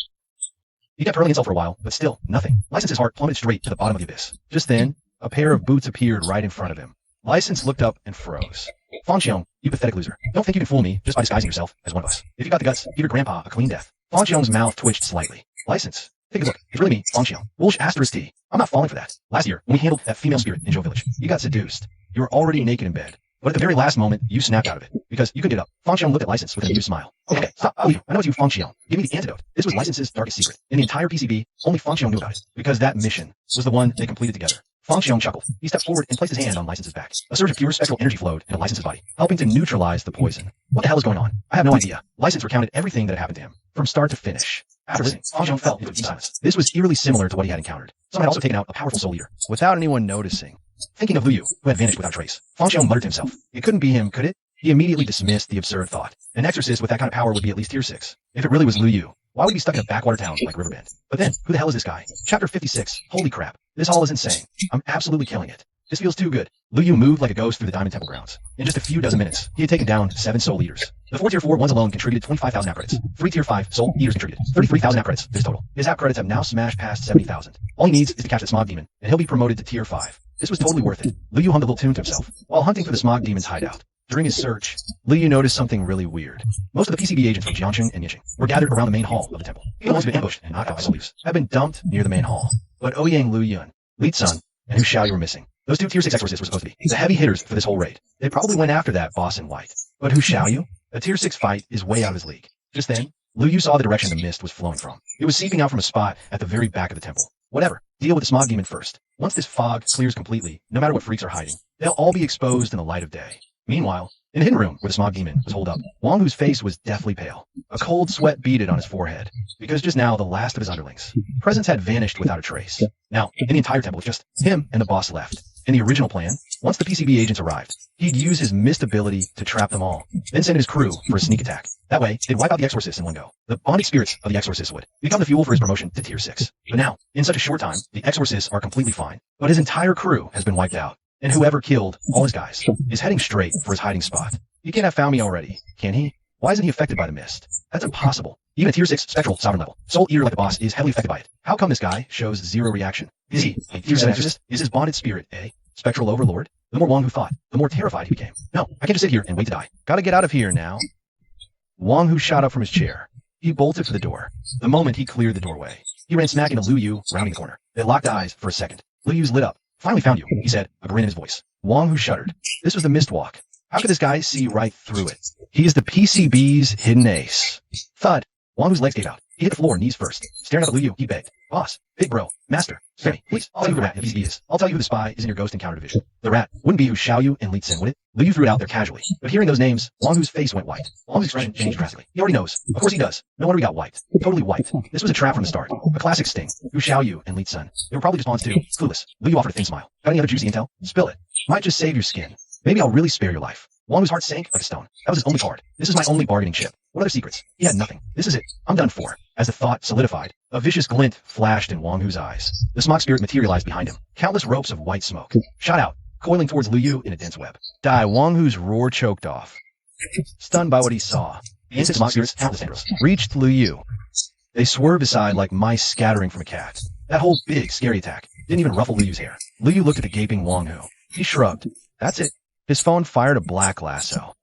He kept hurling himself for a while, but still, nothing. License's heart plummeted straight to the bottom of the abyss. Just then, a pair of boots appeared right in front of him. License looked up and froze. Fang Xiong, you pathetic loser. Don't think you can fool me just by disguising yourself as one of us. If you got the guts, give your grandpa a clean death. Fang Xiong's mouth twitched slightly. License, take a look. It's really me, Fang Xiong. Wolsh*T. I'm not falling for that. Last year, when we handled that female spirit in Zhou Village, you got seduced. You were already naked in bed. But at the very last moment, you snapped out of it, because you couldn't get up. Fang Xiong looked at License with an amused smile. Okay, stop. I know it's you, Fang Xiong. Give me the antidote. This was License's darkest secret. In the entire PCB, only Fang Xiong knew about it, because that mission was the one they completed together. Fang Xiong chuckled. He stepped forward and placed his hand on License's back. A surge of pure spectral energy flowed into License's body, helping to neutralize the poison. What the hell is going on? I have no idea. License recounted everything that had happened to him, from start to finish. After listening, Fang Xiong fell into a deep silence. This was eerily similar to what he had encountered. Someone had also taken out a powerful soul eater, without anyone noticing. Thinking of Lu Yu, who had vanished without trace, Fang Xiong muttered to himself. It couldn't be him, could it? He immediately dismissed the absurd thought. An exorcist with that kind of power would be at least tier 6. If it really was Lu Yu, why would he be stuck in a backwater town like Riverbend? But then, who the hell is this guy? Chapter 56. Holy crap. This hall is insane. I'm absolutely killing it. This feels too good. Lu Yu moved like a ghost through the Diamond Temple grounds. In just a few dozen minutes, he had taken down 7 soul eaters. The 4 tier 4 ones alone contributed 25,000 app credits. 3 tier 5 soul eaters contributed 33,000 app credits. This total. His app credits have now smashed past 70,000. All he needs is to catch the smog demon, and he'll be promoted to tier 5. This was totally worth it. Lu Yu hummed a little tune to himself, while hunting for the smog demon's hideout. During his search, Lu Yu noticed something really weird. Most of the PCB agents from Jiangcheng and Yinqing were gathered around the main hall of the temple. Even the ones who had been ambushed and knocked out by soldiers had been dumped near the main hall. But Ouyang Lu Yun, Li Sun, and Hu Xiaoyu were missing. Those 2 tier 6 exorcists were supposed to be the heavy hitters for this whole raid. They probably went after that boss in white. But Hu Xiaoyu, a tier 6 fight, is way out of his league. Just then, Lu Yu saw the direction the mist was flowing from. It was seeping out from a spot at the very back of the temple. Whatever, deal with the smog demon first. Once this fog clears completely, no matter what freaks are hiding, they'll all be exposed in the light of day. Meanwhile, in a hidden room where the smog demon was holed up, Wang Hu's face was deathly pale. A cold sweat beaded on his forehead, because just now the last of his underlings' presence had vanished without a trace. Now, in the entire temple, just him and the boss left. In the original plan, once the PCB agents arrived, he'd use his mist ability to trap them all, then send his crew for a sneak attack. That way, they'd wipe out the exorcists in one go. The bonded spirits of the exorcists would become the fuel for his promotion to tier 6. But now, in such a short time, the exorcists are completely fine, but his entire crew has been wiped out. And whoever killed all his guys is heading straight for his hiding spot. He can't have found me already, can he? Why isn't he affected by the mist? That's impossible. Even a tier 6 spectral sovereign level soul eater like the boss is heavily affected by it. How come this guy shows 0 reaction? Is he a tier 7 exorcist? Is his bonded spirit a spectral overlord? The more Wang Hu thought, the more terrified he became. No, I can't just sit here and wait to die. Gotta get out of here now. Wang Hu shot up from his chair. He bolted for the door. The moment he cleared the doorway, he ran smack into Lu Yu, rounding the corner. They locked eyes for a second. Lu Yu's lit up. Finally found you, he said, a grin in his voice. Wang Hu shuddered. This was the mist walk. How could this guy see right through it? He is the PCB's hidden ace. Thud. Wang Hu's legs gave out. He hit the floor, knees first. Staring up at Lu Yu, he begged. Boss, big bro, master, spare me, please. I'll tell you who the rat and PCB is. I'll tell you who the spy is in your ghost encounter division. The rat wouldn't be Hu Xiaoyu and Li Xin, would it? Lu Yu threw it out there casually. But hearing those names, Wang Hu's face went white. Wang Hu's expression changed drastically. He already knows. Of course he does. No wonder he got wiped. Totally wiped. This was a trap from the start. A classic sting. Hu Xiaoyu and Li Xin. They were probably just pawns too. Clueless. Lu Yu offered a thin smile. Got any other juicy intel? Spill it. Might just save your skin. Maybe I'll really spare your life. Wang Hu's heart sank like a stone. That was his only card. This is my only bargaining chip. What other secrets? He had nothing. This is it. I'm done for. As the thought solidified, a vicious glint flashed in Wang Hu's eyes. The smog spirit materialized behind him. Countless ropes of white smoke shot out, coiling towards Lu Yu in a dense web. Die. Wang Hu's roar choked off. Stunned by what he saw, the instant smog spirits, countless tendrils, reached Lu Yu. They swerved aside like mice scattering from a cat. That whole big, scary attack didn't even ruffle Lu Yu's hair. Lu Yu looked at the gaping Wang Hu. He shrugged. That's it. His phone fired a black lasso.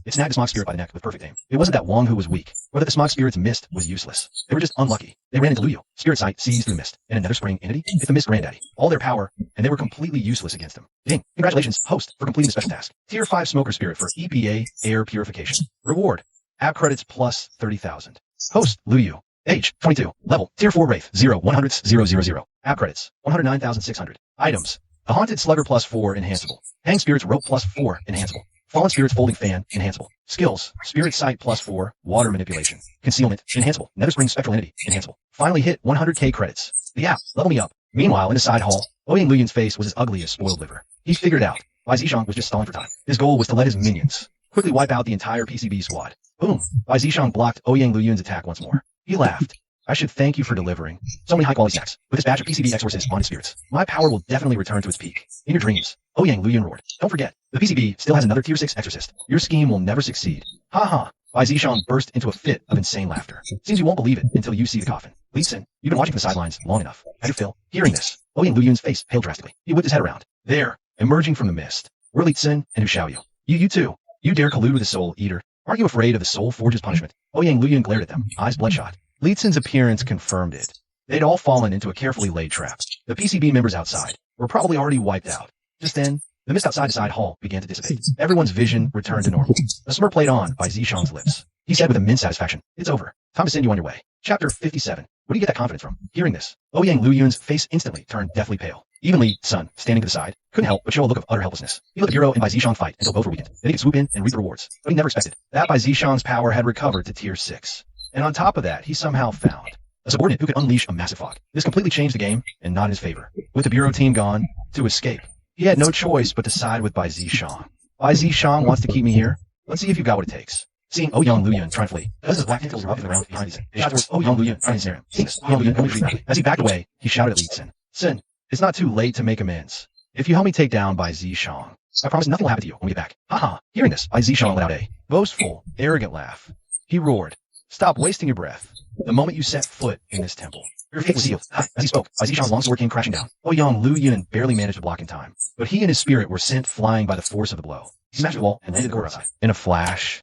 It snagged the smog spirit by the neck with perfect aim. It wasn't that Wang Hu was weak, or that the smog spirit's mist was useless. They were just unlucky. They ran into Lu Yu. Spirit sight seized through the mist, and another spring entity hit the mist granddaddy. All their power, and they were completely useless against him. Ding. Congratulations, host, for completing the special task. Tier 5 smoker spirit for EPA air purification. Reward. App credits plus 30,000. Host, Lu Yu. Age, 22. Level, tier 4 wraith, 0, 100s, 000. App credits, 109,600. Items. A haunted slugger plus 4 enhanceable. Hang spirits rope plus 4 enhanceable. Fallen spirits folding fan enhanceable. Skills. Spirit sight plus 4. Water manipulation. Concealment enhanceable. Nether spring spectral entity enhanceable. Finally hit 100k credits. The app. Level me up. Meanwhile, in the side hall, Ouyang Lu Yun's face was as ugly as spoiled liver. He figured it out. Bai Zishang was just stalling for time. His goal was to let his minions quickly wipe out the entire PCB squad. Boom. Bai Zishang blocked Ouyang Lu Yun's attack once more. He laughed. I should thank you for delivering so many high-quality snacks. With this batch of PCB exorcist bonded spirits, my power will definitely return to its peak. In your dreams, Ouyang Lu Yun roared. Don't forget, the PCB still has another tier 6 exorcist. Your scheme will never succeed. Ha ha. Bai Zishang burst into a fit of insane laughter. Seems you won't believe it until you see the coffin. Li Xin, you've been watching from the sidelines long enough. Had your fill. Hearing this, Ouyang Lu Yun's face paled drastically. He whipped his head around. There, emerging from the mist, were Li Xin and Hu Xiaoyu. You too. You dare collude with the soul eater. Aren't you afraid of the soul forge's punishment? Ouyang Lu Yun glared at them, eyes bloodshot. Li Xin's appearance confirmed it. They'd all fallen into a carefully laid trap. The PCB members outside were probably already wiped out. Just then, the mist outside the side hall began to dissipate. Everyone's vision returned to normal. A smirk played on by Zishang's lips. He said with immense satisfaction, "It's over. Time to send you on your way." Chapter 57. Where do you get that confidence from? Hearing this, Ouyang Lu Yun's face instantly turned deathly pale. Even Lee, Sun, standing to the side, couldn't help but show a look of utter helplessness. He let the Bureau and Bai Zishan fight until both were weakened. Then he could swoop in and reap the rewards. But he never expected that Bai Zishan's power had recovered to tier 6. And on top of that, he somehow found a subordinate who could unleash a massive fog. This completely changed the game, and not in his favor. With the Bureau team gone, to escape, he had no choice but to side with Bai Zishan. Bai Zishan wants to keep me here. Let's see if you've got what it takes. Seeing Ouyang Luyan try to flee, as the black tentacles erupted around behind his head, they shot towards Ouyang Luyan, trying to snare him. Seeing this, Ouyang Luyan only retreated. As he backed away, he shouted at Li Sin. Sin, it's not too late to make amends. If you help me take down Bai Zishan, I promise nothing will happen to you when we get back. Haha. Hearing this, Bai Zishan let out a boastful, arrogant laugh. He roared, "Stop wasting your breath. The moment you set foot in this temple, your fate was sealed." As he spoke, Bai Zishan's long sword came crashing down. Ouyang Luyan barely managed to block in time, but he and his spirit were sent flying by the force of the blow. He smashed the wall and landed the door outside. In a flash,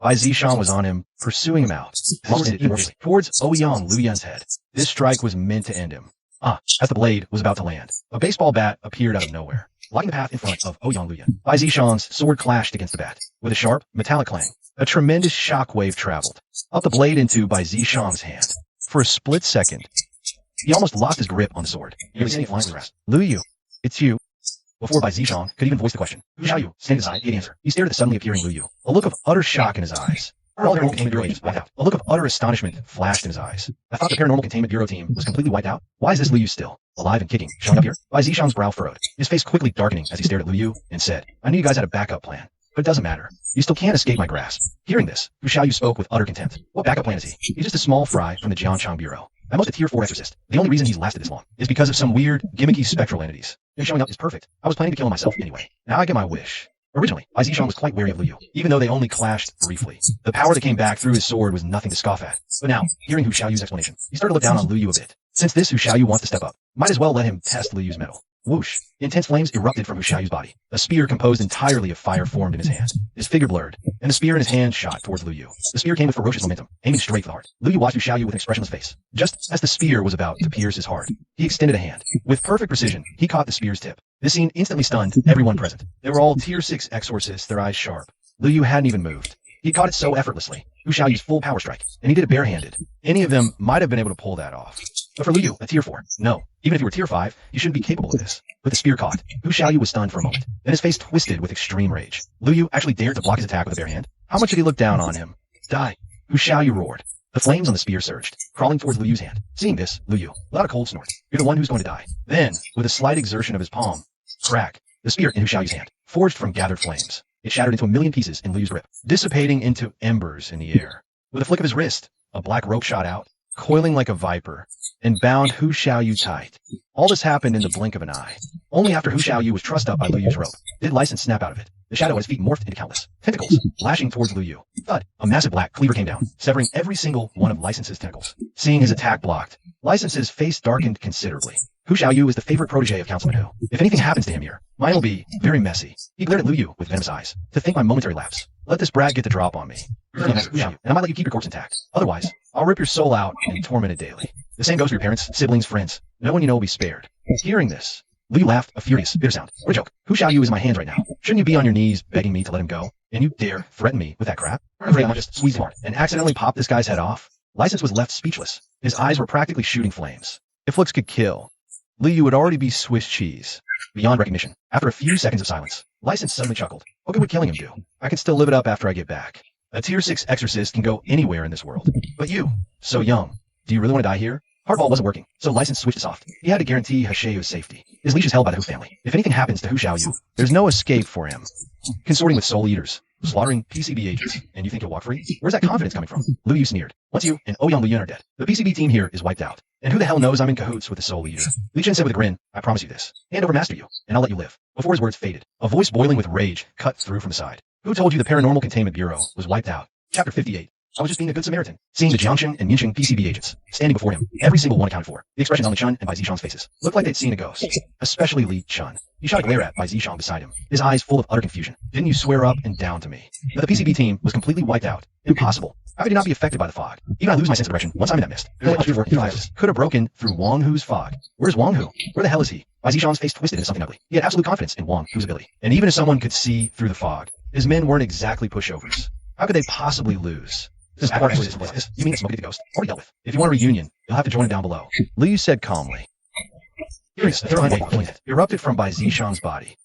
Bai Zishan was on him, pursuing him out, towards Ouyang Luyan's head. This strike was meant to end him. As the blade was about to land, a baseball bat appeared out of nowhere, blocking the path in front of Ouyang Luyan. Bai Zishan's sword clashed against the bat. With a sharp, metallic clang, a tremendous shockwave traveled up the blade into Bai Zishan's hand. For a split second, he almost lost his grip on the sword, nearly sending it flying to the rest. "Lu Yu, it's you." Before Bai Zishan could even voice the question, "Who shall you?" Standing aside, he had answered. He stared at the suddenly appearing Lu Yu, a look of utter shock in his eyes. All paranormal containment bureau agents wiped out. A look of utter astonishment flashed in his eyes. I thought the paranormal containment bureau team was completely wiped out. Why is this Lu Yu still alive and kicking, showing up here? Bai Zishan's brow furrowed, his face quickly darkening as he stared at Lu Yu and said, "I knew you guys had a backup plan, but it doesn't matter. You still can't escape my grasp." Hearing this, Hu Xiaoyu spoke with utter contempt. What backup plan is he? He's just a small fry from the Jianchang Bureau. At most a tier 4 exorcist. The only reason he's lasted this long is because of some weird, gimmicky spectral entities. Him showing up is perfect. I was planning to kill him myself anyway. Now I get my wish. Originally, Bai Zishan was quite wary of Lu Yu, even though they only clashed briefly. The power that came back through his sword was nothing to scoff at. But now, hearing Hu Xiaoyu's explanation, he started to look down on Lu Yu a bit. Since this Hu Xiaoyu wants to step up, might as well let him test Lu Yu's mettle. Whoosh! Intense flames erupted from Hu Xiaoyu's body. A spear composed entirely of fire formed in his hand. His figure blurred, and the spear in his hand shot towards Lu Yu. The spear came with ferocious momentum, aiming straight for the heart. Lu Yu watched Hu Xiaoyu with an expressionless face. Just as the spear was about to pierce his heart, he extended a hand. With perfect precision, he caught the spear's tip. This scene instantly stunned everyone present. They were all tier 6 exorcists, their eyes sharp. Lu Yu hadn't even moved. He caught it so effortlessly. Hu Xiaoyu's full power strike, and he did it barehanded. Any of them might have been able to pull that off. But for Lu Yu, a tier 4, no. Even if you were tier 5, you shouldn't be capable of this. With the spear caught, Hu Xiaoyu was stunned for a moment. Then his face twisted with extreme rage. Lu Yu actually dared to block his attack with a bare hand. How much did he look down on him? Die. Hu Xiaoyu roared. The flames on the spear surged, crawling towards Lu Yu's hand. Seeing this, Lu Yu let out a cold snort. "You're the one who's going to die." Then, with a slight exertion of his palm, crack, the spear in Hu Xiaoyu's hand, forged from gathered flames. It shattered into a million pieces in Lu Yu's grip, dissipating into embers in the air. With a flick of his wrist, a black rope shot out, coiling like a viper, and bound Hu Xiaoyu tight. All this happened in the blink of an eye. Only after Hu Xiaoyu was trussed up by Lu Yu's rope did license snap out of it. The shadow at his feet morphed into countless tentacles, lashing towards Lu Yu. Thud! A massive black cleaver came down, severing every single one of License's tentacles. Seeing his attack blocked, License's face darkened considerably. Hu Xiaoyu is the favorite protege of Councilman Hu. If anything happens to him here, mine will be very messy. He glared at Lu Yu with venomous eyes. To think my momentary lapse. Let this brat get the drop on me. And I might let you keep your corpse intact. Otherwise, I'll rip your soul out and torment it daily. The same goes for your parents, siblings, friends. No one you know will be spared. Hearing this, Lu Yu laughed a furious, bitter sound. What a joke. Hu Xiaoyu is in my hands right now. Shouldn't you be on your knees begging me to let him go? And you dare threaten me with that crap? I'm afraid I'll just squeeze hard and accidentally pop this guy's head off. License was left speechless. His eyes were practically shooting flames. If looks could kill, Lu Yu would already be Swiss cheese. Beyond recognition, after a few seconds of silence, License suddenly chuckled. What good would killing him do? I can still live it up after I get back. A tier 6 exorcist can go anywhere in this world. But you, so young, do you really want to die here? Hardball wasn't working, so License switched to soft. He had to guarantee Hashayu's safety. His leash is held by the Hu family. If anything happens to Hu Xiaoyu, there's no escape for him. Consorting with soul eaters, slaughtering PCB agents, and you think you'll walk free? Where's that confidence coming from? Lu Yu sneered. Once you and Ouyang Luyan are dead, the PCB team here is wiped out. And who the hell knows I'm in cahoots with the soul eater? Li Chen said with a grin, I promise you this. Hand over master you, and I'll let you live. Before his words faded, a voice boiling with rage cut through from the side. Who told you the Paranormal Containment Bureau was wiped out? Chapter 58. I was just being a good Samaritan. Seeing the Jiangxin and Yinqing PCB agents standing before him, every single one accounted for. The expressions on Li Chun and Bai Zishan's faces looked like they'd seen a ghost. Especially Li Chun. He shot a glare at Bai Zishan beside him, his eyes full of utter confusion. Didn't you swear up and down to me that the PCB team was completely wiped out? Impossible. How could you not be affected by the fog? Even I lose my sense of direction once I'm in that mist. Could have broken through Wang Hu's fog. Where's Wang Hu? Where the hell is he? Bai Zishan's face twisted into something ugly. He had absolute confidence in Wang Hu's ability. And even if someone could see through the fog, his men weren't exactly pushovers. How could they possibly lose? This you mean Smokey the Ghost? Already dealt with. If you want a reunion, you'll have to join him down below. Liu said calmly. Hearing this, a terrifying wave erupted from Bai Zishang's body.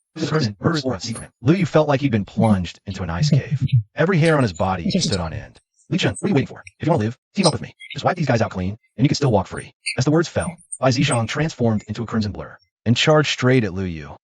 Lu Yu felt like he'd been plunged into an ice cave. Every hair on his body stood on end. Li Chen, what are you waiting for? If you want to live, team up with me. Just wipe these guys out clean, and you can still walk free. As the words fell, Bai Zishang transformed into a crimson blur and charged straight at Lu Yu.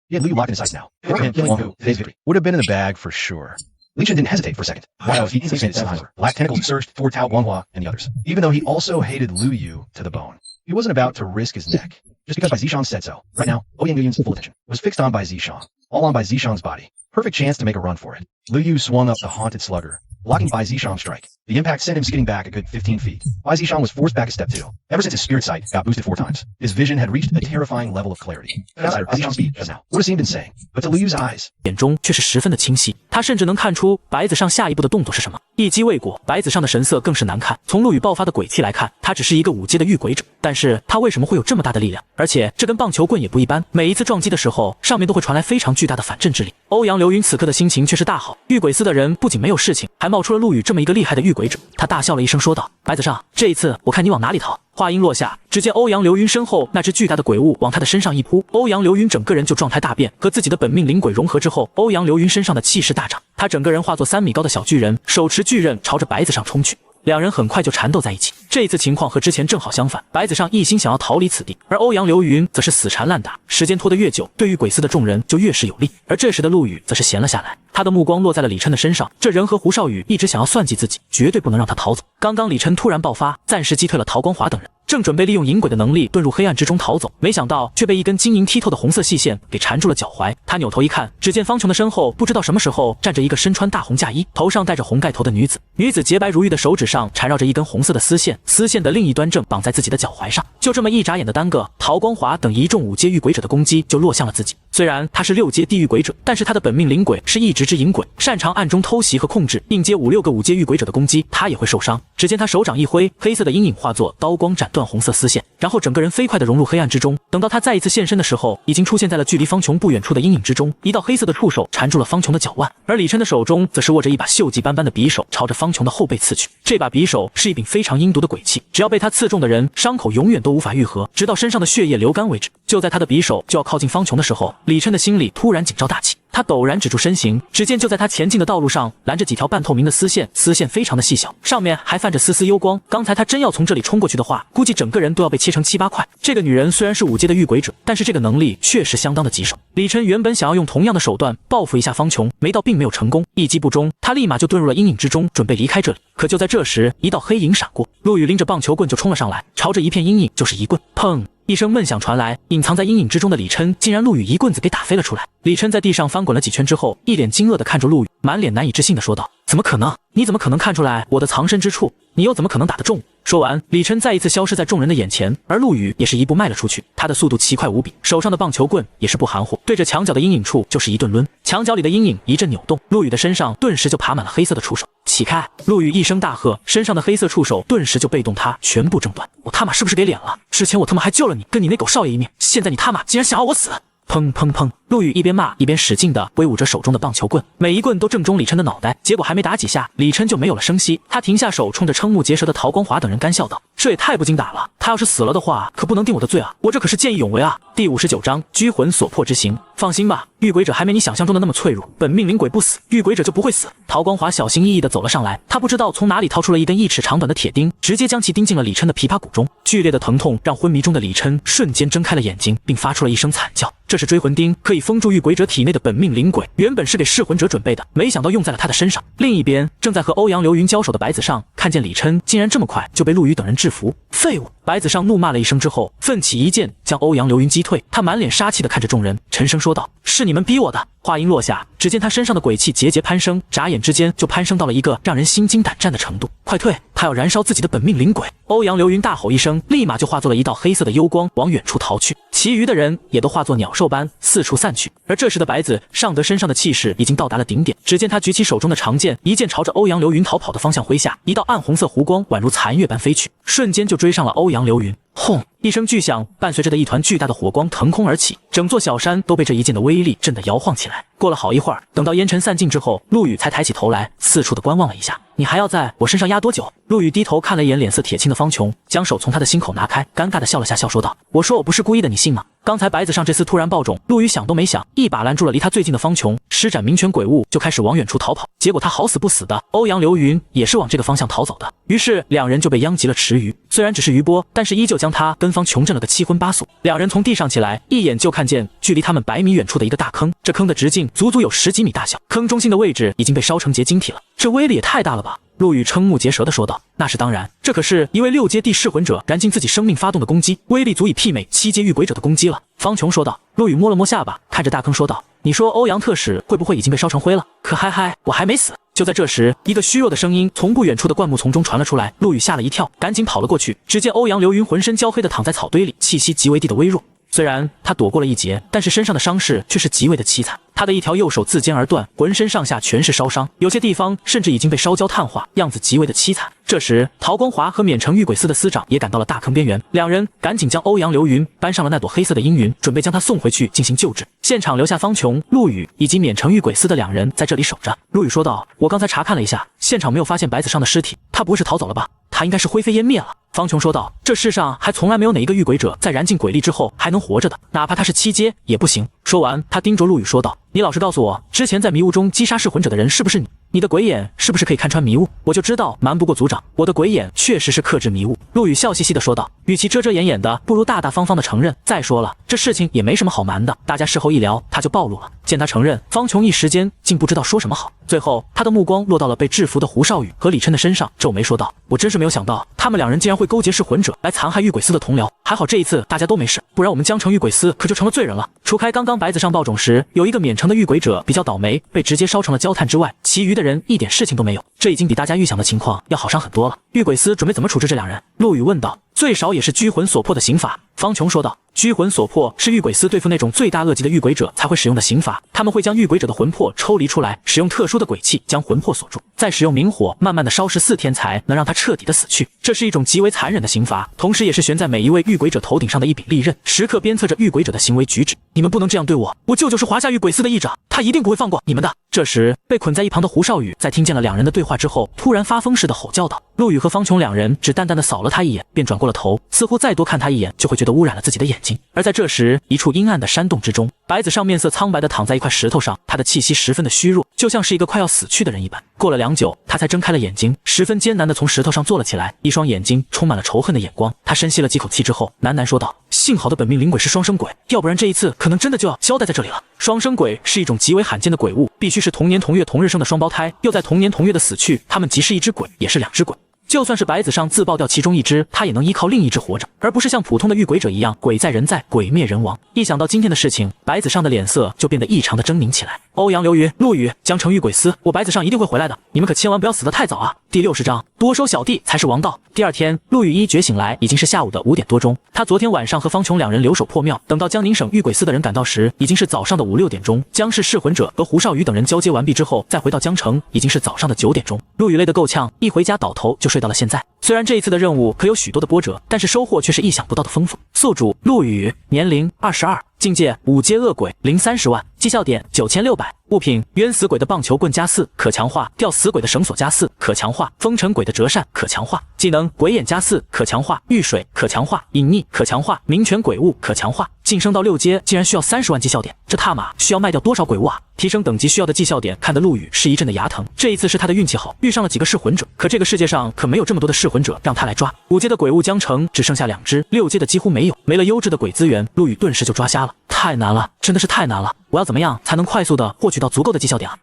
He had Lu Yu locked in his sights now. Today's victory would have been in the bag for sure. Li Chen didn't hesitate for a second. Wow, he easily expanded 7 times. Black tentacles surged toward Tao Guanghua and the others, even though he also hated Lu Yu to the bone. He wasn't about to risk his neck, just because Bai Zishang said so. Right now, Ouyang Yuyun's full attention was fixed on Bai Zishang, all on Bai Zishang's body. Perfect chance to make a run for it. Lu Yu swung up the haunted slugger, blocking Bai Zishang's strike. The impact sent him skidding back a good 15 feet. Bai Zishang was forced back a step 2. Ever since his spirit sight got boosted 4 times, his vision had reached a terrifying level of clarity. Bai Zishang's speed just now would have seemed insane, but to Lu Yu's eyes, 眼中却是十分的清晰。他甚至能看出白子上下一步的动作是什么。一击未果，白子上的神色更是难看。从陆羽爆发的鬼气来看，他只是一个5阶的御鬼者，但是他为什么会有这么大的力量？而且这根棒球棍也不一般，每一次撞击的时候，上面都会传来非常巨大的反震之力。欧阳流云此刻的心情却是大好，御鬼司的人不仅没有事情，还冒出了陆羽这么一个厉害的御鬼者。他大笑了一声，说道：“白子上，这一次我看你往哪里逃。”话音落下，只见欧阳流云身后那只巨大的鬼物往他的身上一扑，欧阳流云整个人就状态大变，和自己的本命灵鬼融合之后，欧阳流云身上的气势大涨，他整个人化作3米高的小巨人，手持巨刃朝着白子上冲去。两人很快就缠斗在一起。这一次情况和之前正好相反，白子上一心想要逃离此地，而欧阳流云则是死缠烂打。时间拖得越久，对于鬼司的众人就越是有利。而这时的陆羽则是闲了下来，他的目光落在了李琛的身上。这人和胡少宇一直想要算计自己，绝对不能让他逃走。刚刚李琛突然爆发，暂时击退了陶光华等人，正准备利用引鬼的能力遁入黑暗之中逃走，没想到却被一根晶莹剔透的红色细线给缠住了脚踝。他扭头一看，只见方琼的身后不知道什么时候站着一个身穿大红嫁衣、头上戴着红盖头的女子。女子洁白如玉的手指上缠绕着一根红色的丝线，丝线的另一端正绑在自己的脚踝上。就这么一眨眼的耽搁，陶光华等一众5阶御鬼者的攻击就落向了自己。虽然他是6阶地狱鬼者，但是他的本命灵鬼是一直之引鬼，擅长暗中偷袭和控制，应接5、6个5阶御鬼者的攻击，他也会受伤。只见他手掌一挥，黑色的阴影化作刀光斩断红色丝线，然后整个人飞快地融入黑暗之中。等到他再一次现身的时候，已经出现在了距离方琼不远处的阴影之中。一道黑色的触手缠住了方琼的脚腕，而李琛的手中则是握着一把锈迹斑斑的匕首，朝着方琼的后背刺去。这把匕首是一柄非常阴毒的鬼器，只要被他刺中的人，伤口永远都无法愈合，直到身上的血液流干为止。就在他的匕首就要靠近方琼的时候，李琛的心里突然警兆大起。他陡然止住身形，只见就在他前进的道路上拦着几条半透明的丝线，丝线非常的细小，上面还泛着丝丝幽光。刚才他真要从这里冲过去的话，估计整个人都要被切成7、8块。这个女人虽然是5阶的御鬼者，但是这个能力确实相当的棘手。李琛原本想要用同样的手段报复一下方琼，没到并没有成功，一击不中，他立马就遁入了阴影之中，准备离开这里。可就在这时，一道黑影闪过，陆羽拎着棒球棍就冲了上来，朝着一片阴影就是一棍，砰！一声闷响传来，隐藏在阴影之中的李琛竟然陆羽一棍子给打飞了出来。李琛在地上翻滚了几圈之后，一脸惊愕地看着陆羽，满脸难以置信地说道：“怎么可能？你怎么可能看出来我的藏身之处？你又怎么可能打得中？”说完，李琛再一次消失在众人的眼前，而陆羽也是一步迈了出去，他的速度奇快无比，手上的棒球棍也是不含糊，对着墙角的阴影处就是一顿抡。墙角里的阴影一阵扭动，陆羽的身上顿时就爬满了黑色的触手。起开！陆羽一声大喝，身上的黑色触手顿时就被动他全部挣断。我他妈是不是给脸了？之前我他妈还救了你，跟你那狗少爷一命，现在你他妈竟然想要我死！砰砰砰！陆羽一边骂一边使劲地挥舞着手中的棒球棍，每一棍都正中李琛的脑袋。结果还没打几下，李琛就没有了声息。他停下手，冲着瞠目结舌的陶光华等人干笑道：“这也太不经打了！他要是死了的话，可不能定我的罪啊！我这可是见义勇为啊！”第59章拘魂所迫之刑。放心吧，御鬼者还没你想象中的那么脆弱，本命灵鬼不死，御鬼者就不会死。陶光华小心翼翼地走了上来，他不知道从哪里掏出了一根1尺长短的铁钉，直接将其钉进了李琛的琵琶骨中。剧烈的疼痛让昏迷中的李琛瞬间睁开了眼睛，并发出了一声惨叫。这是追魂钉，可以封住御鬼者体内的本命灵鬼，原本是给噬魂者准备的，没想到用在了他的身上。另一边，正在和欧阳流云交手的白子上看见李琛竟然这么快就被陆羽等人制服，废物！白子上怒骂了一声之后，奋起一剑将欧阳流云击退。他满脸杀气地看着众人，沉声说道：“是你们逼我的。”话音落下，只见他身上的鬼气节节攀升，眨眼之间就攀升到了一个让人心惊胆战的程度。快退！他要燃烧自己的本命灵鬼！欧阳流云大吼一声，立马就化作了一道黑色的幽光往远处逃去，其余的人也都化作鸟兽般四处散去。而这时的白子尚德身上的气势已经到达了顶点，只见他举起手中的长剑，一剑朝着欧阳流云逃跑的方向挥下，一道暗红色弧光宛如残月般飞去，瞬间就追上了欧阳流云。轰！一声巨响，伴随着的一团巨大的火光腾空而起，整座小山都被这一剑的威力震得摇晃起来。过了好一会儿，等到烟尘散尽之后，陆羽才抬起头来，四处的观望了一下。你还要在我身上压多久？陆羽低头看了一眼脸色铁青的方琼，将手从他的心口拿开，尴尬的笑了下，笑说道：“我说我不是故意的，你信吗？”刚才白子上这厮突然爆种，陆羽想都没想，一把拦住了离他最近的方琼，施展民权鬼物就开始往远处逃跑。结果他好死不死的，欧阳流云也是往这个方向逃走的，于是两人就被殃及了池鱼。虽然只是余波，但是依旧将他跟方琼震了个七荤八素。两人从地上起来，一眼就看见距离他们100米远处的一个大坑，这坑的直径足足有10几米大小，坑中心的位置已经被烧成结晶体了，这威力也太大了吧！陆羽瞠目结舌地说道：“那是当然，这可是一位6阶地噬魂者燃尽自己生命发动的攻击，威力足以媲美7阶御鬼者的攻击了。”方琼说道。陆羽摸了摸下巴，看着大坑说道：“你说欧阳特使会不会已经被烧成灰了？可嗨，我还没死。”就在这时，一个虚弱的声音从不远处的灌木丛中传了出来，陆羽吓了一跳，赶紧跑了过去。只见欧阳流云浑身焦黑的躺在草堆里，气息极为地的微弱。虽然他躲过了一劫，但是身上的伤势却是极为的凄惨。他的一条右手自肩而断，浑身上下全是烧伤，有些地方甚至已经被烧焦碳化，样子极为的凄惨。这时，陶光华和免城御鬼司的司长也赶到了大坑边缘，两人赶紧将欧阳流云搬上了那朵黑色的阴云，准备将他送回去进行救治。现场留下方琼、陆羽以及免城御鬼司的两人在这里守着。陆羽说道：“我刚才查看了一下，现场没有发现白子上的尸体，他不会是逃走了吧？他应该是灰飞烟灭了。”方琼说道：“这世上还从来没有哪一个御鬼者在燃尽鬼力之后还能活着的，哪怕他是7阶也不行。”说完，他盯着陆羽说道：“你老实告诉我，之前在迷雾中击杀噬魂者的人是不是你？你的鬼眼是不是可以看穿迷雾？我就知道瞒不过族长，我的鬼眼确实是克制迷雾。”陆羽笑嘻嘻地说道：“与其遮遮掩掩的，不如大大方方的承认。再说了，这事情也没什么好瞒的，大家事后一聊，他就暴露了。”见他承认，方琼一时间竟不知道说什么好。最后，他的目光落到了被制服的胡少宇和李琛的身上，皱眉说道：“我真是没有想到，他们两人竟然会勾结噬魂者来残害御鬼司的同僚。还好这一次大家都没事，不然我们江城御鬼司可就成了罪人了。”除开刚刚白子上爆种时有一个免城的御鬼者比较倒霉，被直接烧成了焦炭之外，其余的人一点事情都没有。这已经比大家预想的情况要好上很多了。御鬼司准备怎么处置这两人？陆羽问道。最少也是拘魂锁魄的刑罚。方琼说道。拘魂锁魄是御鬼司对付那种罪大恶极的御鬼者才会使用的刑罚，他们会将御鬼者的魂魄抽离出来，使用特殊的鬼气将魂魄锁住，再使用明火慢慢的烧14天才能让他彻底的死去。这是一种极为残忍的刑罚，同时也是悬在每一位御鬼者头顶上的一柄利刃，时刻鞭策着御鬼者的行为举止。你们不能这样对我，我舅舅是华夏御鬼司的议长，他一定不会放过你们的。这时被捆在一旁的胡少宇在听见了两人的对话之后，突然发疯似的吼叫道。陆羽和方琼两人只淡淡的扫了他一眼，便转过了头，似乎再多看他一眼就会觉得污染了自己的眼睛。而在这时，一处阴暗的山洞之中，白子上面色苍白的躺在一块石头上，他的气息十分的虚弱，就像是一个快要死去的人一般。过了良久，他才睁开了眼睛，十分艰难的从石头上坐了起来，一双眼睛充满了仇恨的眼光。他深吸了几口气之后，喃喃说道：幸好的本命灵鬼是双生鬼，要不然这一次可能真的就要交代在这里了。双生鬼是一种极为罕见的鬼物，必须是同年同月同日生的双胞胎，又在同年同月的死去，他们即是一只鬼，也是两只鬼。就算是白子上自爆掉其中一只，他也能依靠另一只活着，而不是像普通的御鬼者一样鬼在人在，鬼灭人亡。一想到今天的事情，白子上的脸色就变得异常的狰狞起来。欧阳流云、陆羽、江城御鬼司，我白子上一定会回来的，你们可千万不要死得太早啊！第60章，多收小弟才是王道。第二天，陆羽一觉醒来已经是下午的5点多钟，他昨天晚上和方琼两人留守破庙，等到江宁省御鬼司的人赶到时，已经是早上的5、6点钟。江氏噬魂者和胡少宇等人交接完毕之后，再回到江城，已经是早上的9点钟。陆羽累得够呛，一回家倒头就睡到了现在。虽然这一次的任务可有许多的波折，但是收获却是意想不到的丰富。宿主陆羽，年龄22，境界5阶恶鬼，零30万，绩效点9600。物品：冤死鬼的棒球棍加4，可强化；吊死鬼的绳索加4，可强化；风尘鬼的折扇可强化。技能：鬼眼加4，可强化；遇水可强化；隐匿可强化；民权鬼物可强化。晋升到6阶竟然需要30万绩效点，这他妈需要卖掉多少鬼物啊！提升等级需要的绩效点看得陆羽是一阵的牙疼。这一次是他的运气好，遇上了几个噬魂者，可这个世界上可没有这么多的噬魂者让他来抓。5阶的鬼物江城只剩下2只，6阶的几乎没有，没了优质的鬼资源，陆羽顿时就抓瞎了。太难了，真的是太难了！我要怎么样才能快速的获取到足够的绩效点啊？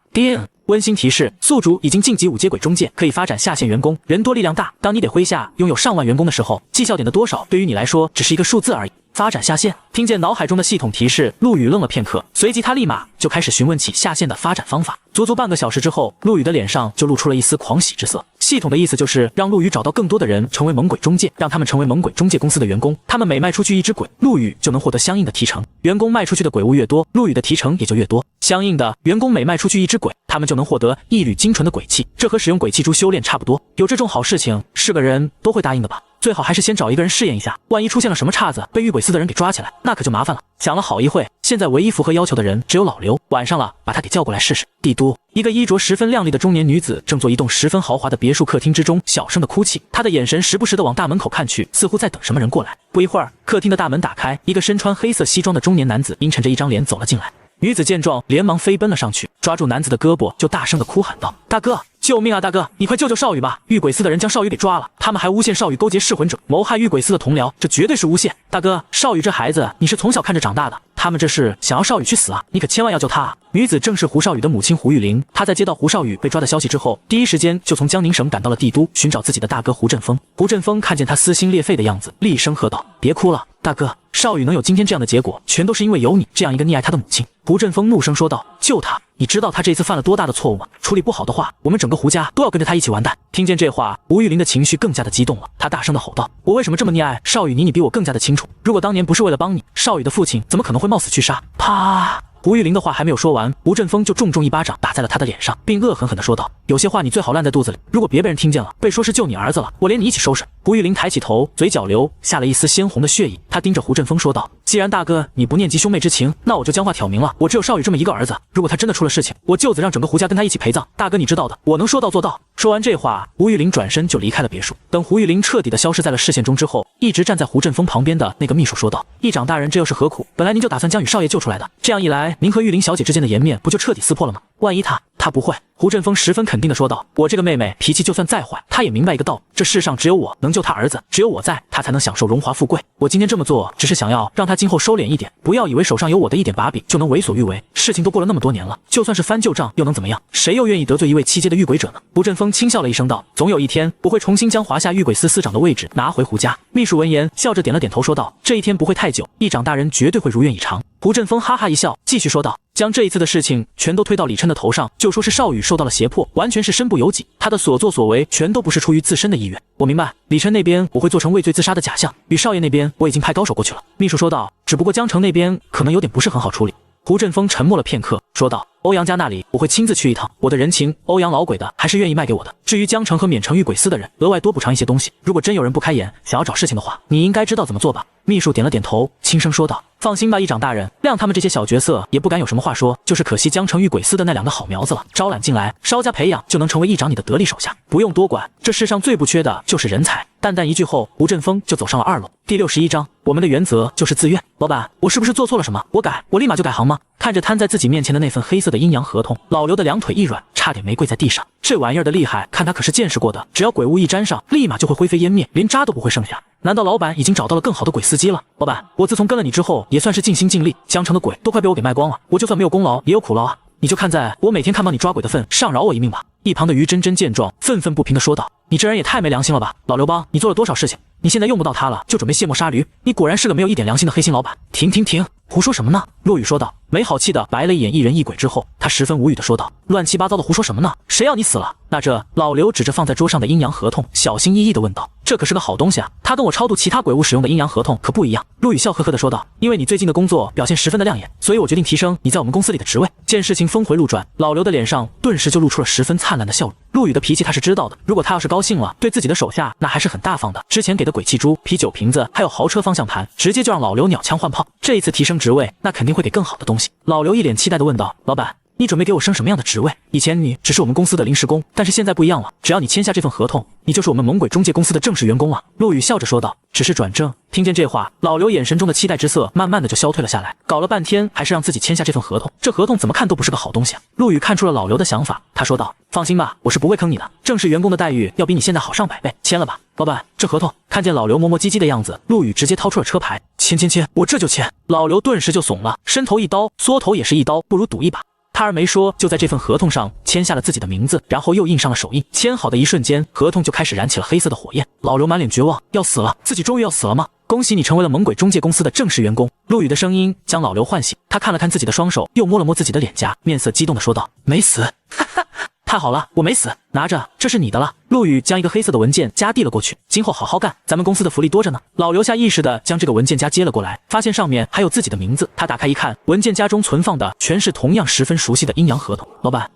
温馨提示：宿主已经晋级5阶鬼中介，可以发展下线员工。人多力量大，当你得麾下拥有上万员工的时候，绩效点的多少对于你来说只是一个数字而已。发展下线，听见脑海中的系统提示，陆羽愣了片刻，随即他立马就开始询问起下线的发展方法。足足半个小时之后，陆羽的脸上就露出了一丝狂喜之色。系统的意思就是让陆羽找到更多的人成为猛鬼中介，让他们成为猛鬼中介公司的员工，他们每卖出去一只鬼，陆羽就能获得相应的提成。员工卖出去的鬼物越多，陆羽的提成也就越多。相应的，员工每卖出去一只鬼，他们就能获得一缕精纯的鬼气，这和使用鬼气珠修炼差不多。有这种好事情，是个人都会答应的吧？最好还是先找一个人试验一下，万一出现了什么岔子，被遇鬼司的人给抓起来，那可就麻烦了。想了好一会，现在唯一符合要求的人只有老刘，晚上了，把他给叫过来试试。帝都，一个衣着十分靓丽的中年女子正坐一栋十分豪华的别墅客厅之中，小声的哭泣。她的眼神时不时的往大门口看去，似乎在等什么人过来。不一会儿，客厅的大门打开，一个身穿黑色西装的中年男子阴沉着一张脸走了进来。女子见状，连忙飞奔了上去，抓住男子的胳膊，就大声的哭喊道：“大哥，救命啊！大哥，你快救救少宇吧！遇鬼司的人将少宇给抓了，他们还诬陷少宇勾结噬魂者，谋害遇鬼司的同僚，这绝对是诬陷！大哥，少宇这孩子你是从小看着长大的，他们这是想要少宇去死啊！你可千万要救他啊！”女子正是胡少宇的母亲胡玉玲，她在接到胡少宇被抓的消息之后，第一时间就从江宁省赶到了帝都，寻找自己的大哥胡振锋。胡振锋看见他撕心裂肺的样子，厉声喝道：“别哭了，大哥，少宇能有今天这样的结果，全都是因为有你这样一个溺爱他的母亲。”胡振锋怒声说道：“救他！你知道他这次犯了多大的错误吗？处理不好的话，我们整个胡家都要跟着他一起完蛋。”听见这话，胡玉玲的情绪更加的激动了，她大声的吼道：“我为什么这么溺爱少宇？你比我更加的清楚。如果当年不是为了帮你，少宇的父亲怎么可能会冒死去杀？”啪！胡玉玲的话还没有说完，胡振锋就重重一巴掌打在了他的脸上，并恶狠狠地说道：“有些话你最好烂在肚子里，如果别被人听见了，被说是救你儿子了，我连你一起收拾。”胡玉玲抬起头，嘴角流下了一丝鲜红的血液，她盯着胡振锋说道：“既然大哥你不念及兄妹之情，那我就将话挑明了，我只有少宇这么一个儿子，如果他真的出了事情，我舅子让整个胡家跟他一起陪葬。大哥你知道的，我能说到做到。”说完这话，胡玉玲转身就离开了别墅。等胡玉玲彻底的消失在了视线中之后，一直站在胡振锋旁边的那个秘书说道：“议长大人，这又是何苦？本来您就打算将与少爷救出来的，这样一来，您和玉玲小姐之间的颜面不就彻底撕破了吗？万一他不会。”胡振锋十分肯定地说道：“我这个妹妹脾气就算再坏，她也明白一个道理，这世上只有我能救她儿子，只有我在，她才能享受荣华富贵。我今天这么做，只是想要让她今后收敛一点，不要以为手上有我的一点把柄就能为所欲为。事情都过了那么多年了，就算是翻旧账又能怎么样？谁又愿意得罪一位7阶的遇鬼者呢？”胡振锋轻笑了一声道：“总有一天，我会重新将华夏遇鬼司司长的位置拿回胡家。”秘书闻言笑着点了点头说道：“这一天不会太久，议长大人绝对会如愿以偿。”胡振锋哈哈一笑，继续说道：“将这一次的事情全都推到李琛的头上，就说是少宇受到了胁迫，完全是身不由己，他的所作所为全都不是出于自身的意愿。我明白，李琛那边我会做成畏罪自杀的假象，与少爷那边我已经派高手过去了。”秘书说道：“只不过江城那边可能有点不是很好处理。”胡振锋沉默了片刻，说道：“欧阳家那里我会亲自去一趟，我的人情欧阳老鬼的还是愿意卖给我的。至于江城和免城遇鬼司的人，额外多补偿一些东西。如果真有人不开眼，想要找事情的话，你应该知道怎么做吧？”秘书点了点头，轻声说道：“放心吧，议长大人，谅他们这些小角色也不敢有什么话说，就是可惜江城遇鬼司的那2个好苗子了，招揽进来，稍加培养就能成为议长你的得力手下，不用多管。这世上最不缺的就是人才。”淡淡一句后，胡振锋就走上了2楼。第61章，我们的原则就是自愿。老板，我是不是做错了什么？我立马就改行吗？看着摊在自己面前的那份黑色的阴阳合同，老刘的2腿一软，差点没跪在地上。这玩意儿的厉害，看他可是见识过的，只要鬼物一沾上，立马就会灰飞烟灭，连渣都不会剩下。难道老板已经找到了更好的鬼司机了？老板，我自从跟了你之后，也算是尽心尽力，江城的鬼都快被我给卖光了，我就算没有功劳，也有苦劳啊。你就看在我每天看帮你抓鬼的份上，饶我一命吧。一旁的于真真见状，愤愤不平地说道：“你这人也太没良心了吧！老刘邦，你做了多少事情？你现在用不到他了，就准备卸磨杀驴？你果然是个没有一点良心的黑心老板！”停，胡说什么呢？落雨说道。没好气的白了一眼一人一鬼之后，他十分无语的说道：“乱七八糟的胡说什么呢？谁要你死了？那这……”老刘指着放在桌上的阴阳合同，小心翼翼的问道：“这可是个好东西啊，它跟我超度其他鬼物使用的阴阳合同可不一样。”陆羽笑呵呵的说道：“因为你最近的工作表现十分的亮眼，所以我决定提升你在我们公司里的职位。”见事情峰回路转，老刘的脸上顿时就露出了十分灿烂的笑容。陆羽的脾气他是知道的，如果他要是高兴了，对自己的手下那还是很大方的。之前给的鬼气珠、啤酒瓶子还有豪车方向盘，直接就让老刘鸟枪换炮。这一次提升职位，那肯定会给更好的东西。老刘一脸期待的问道：“老板，你准备给我升什么样的职位？以前你只是我们公司的临时工，但是现在不一样了，只要你签下这份合同，你就是我们猛鬼中介公司的正式员工了。”陆羽笑着说道：“只是转正。”听见这话，老刘眼神中的期待之色慢慢的就消退了下来，搞了半天还是让自己签下这份合同，这合同怎么看都不是个好东西啊。陆羽看出了老刘的想法，他说道：“放心吧，我是不会坑你的，正式员工的待遇要比你现在好上100倍，签了吧。”老板，这合同。看见老刘磨磨唧唧的样子，陆羽直接掏出了车牌，签，我这就签。老刘顿时就怂了，伸头一刀，缩头也是一刀，不如赌一把。他而没说，就在这份合同上签下了自己的名字，然后又印上了手印。签好的一瞬间，合同就开始燃起了黑色的火焰。老刘满脸绝望，要死了，自己终于要死了吗？恭喜你成为了猛鬼中介公司的正式员工。陆羽的声音将老刘唤醒，他看了看自己的双手，又摸了摸自己的脸颊，面色激动地说道：“没死。”哈哈，太好了，我没死，拿着，这是你的了。陆羽将一个黑色的文件夹递了过去，今后好好干，咱们公司的福利多着呢。老刘下意识地将这个文件夹接了过来，发现上面还有自己的名字。他打开一看，文件夹中存放的全是同样十分熟悉的阴阳合同。老板，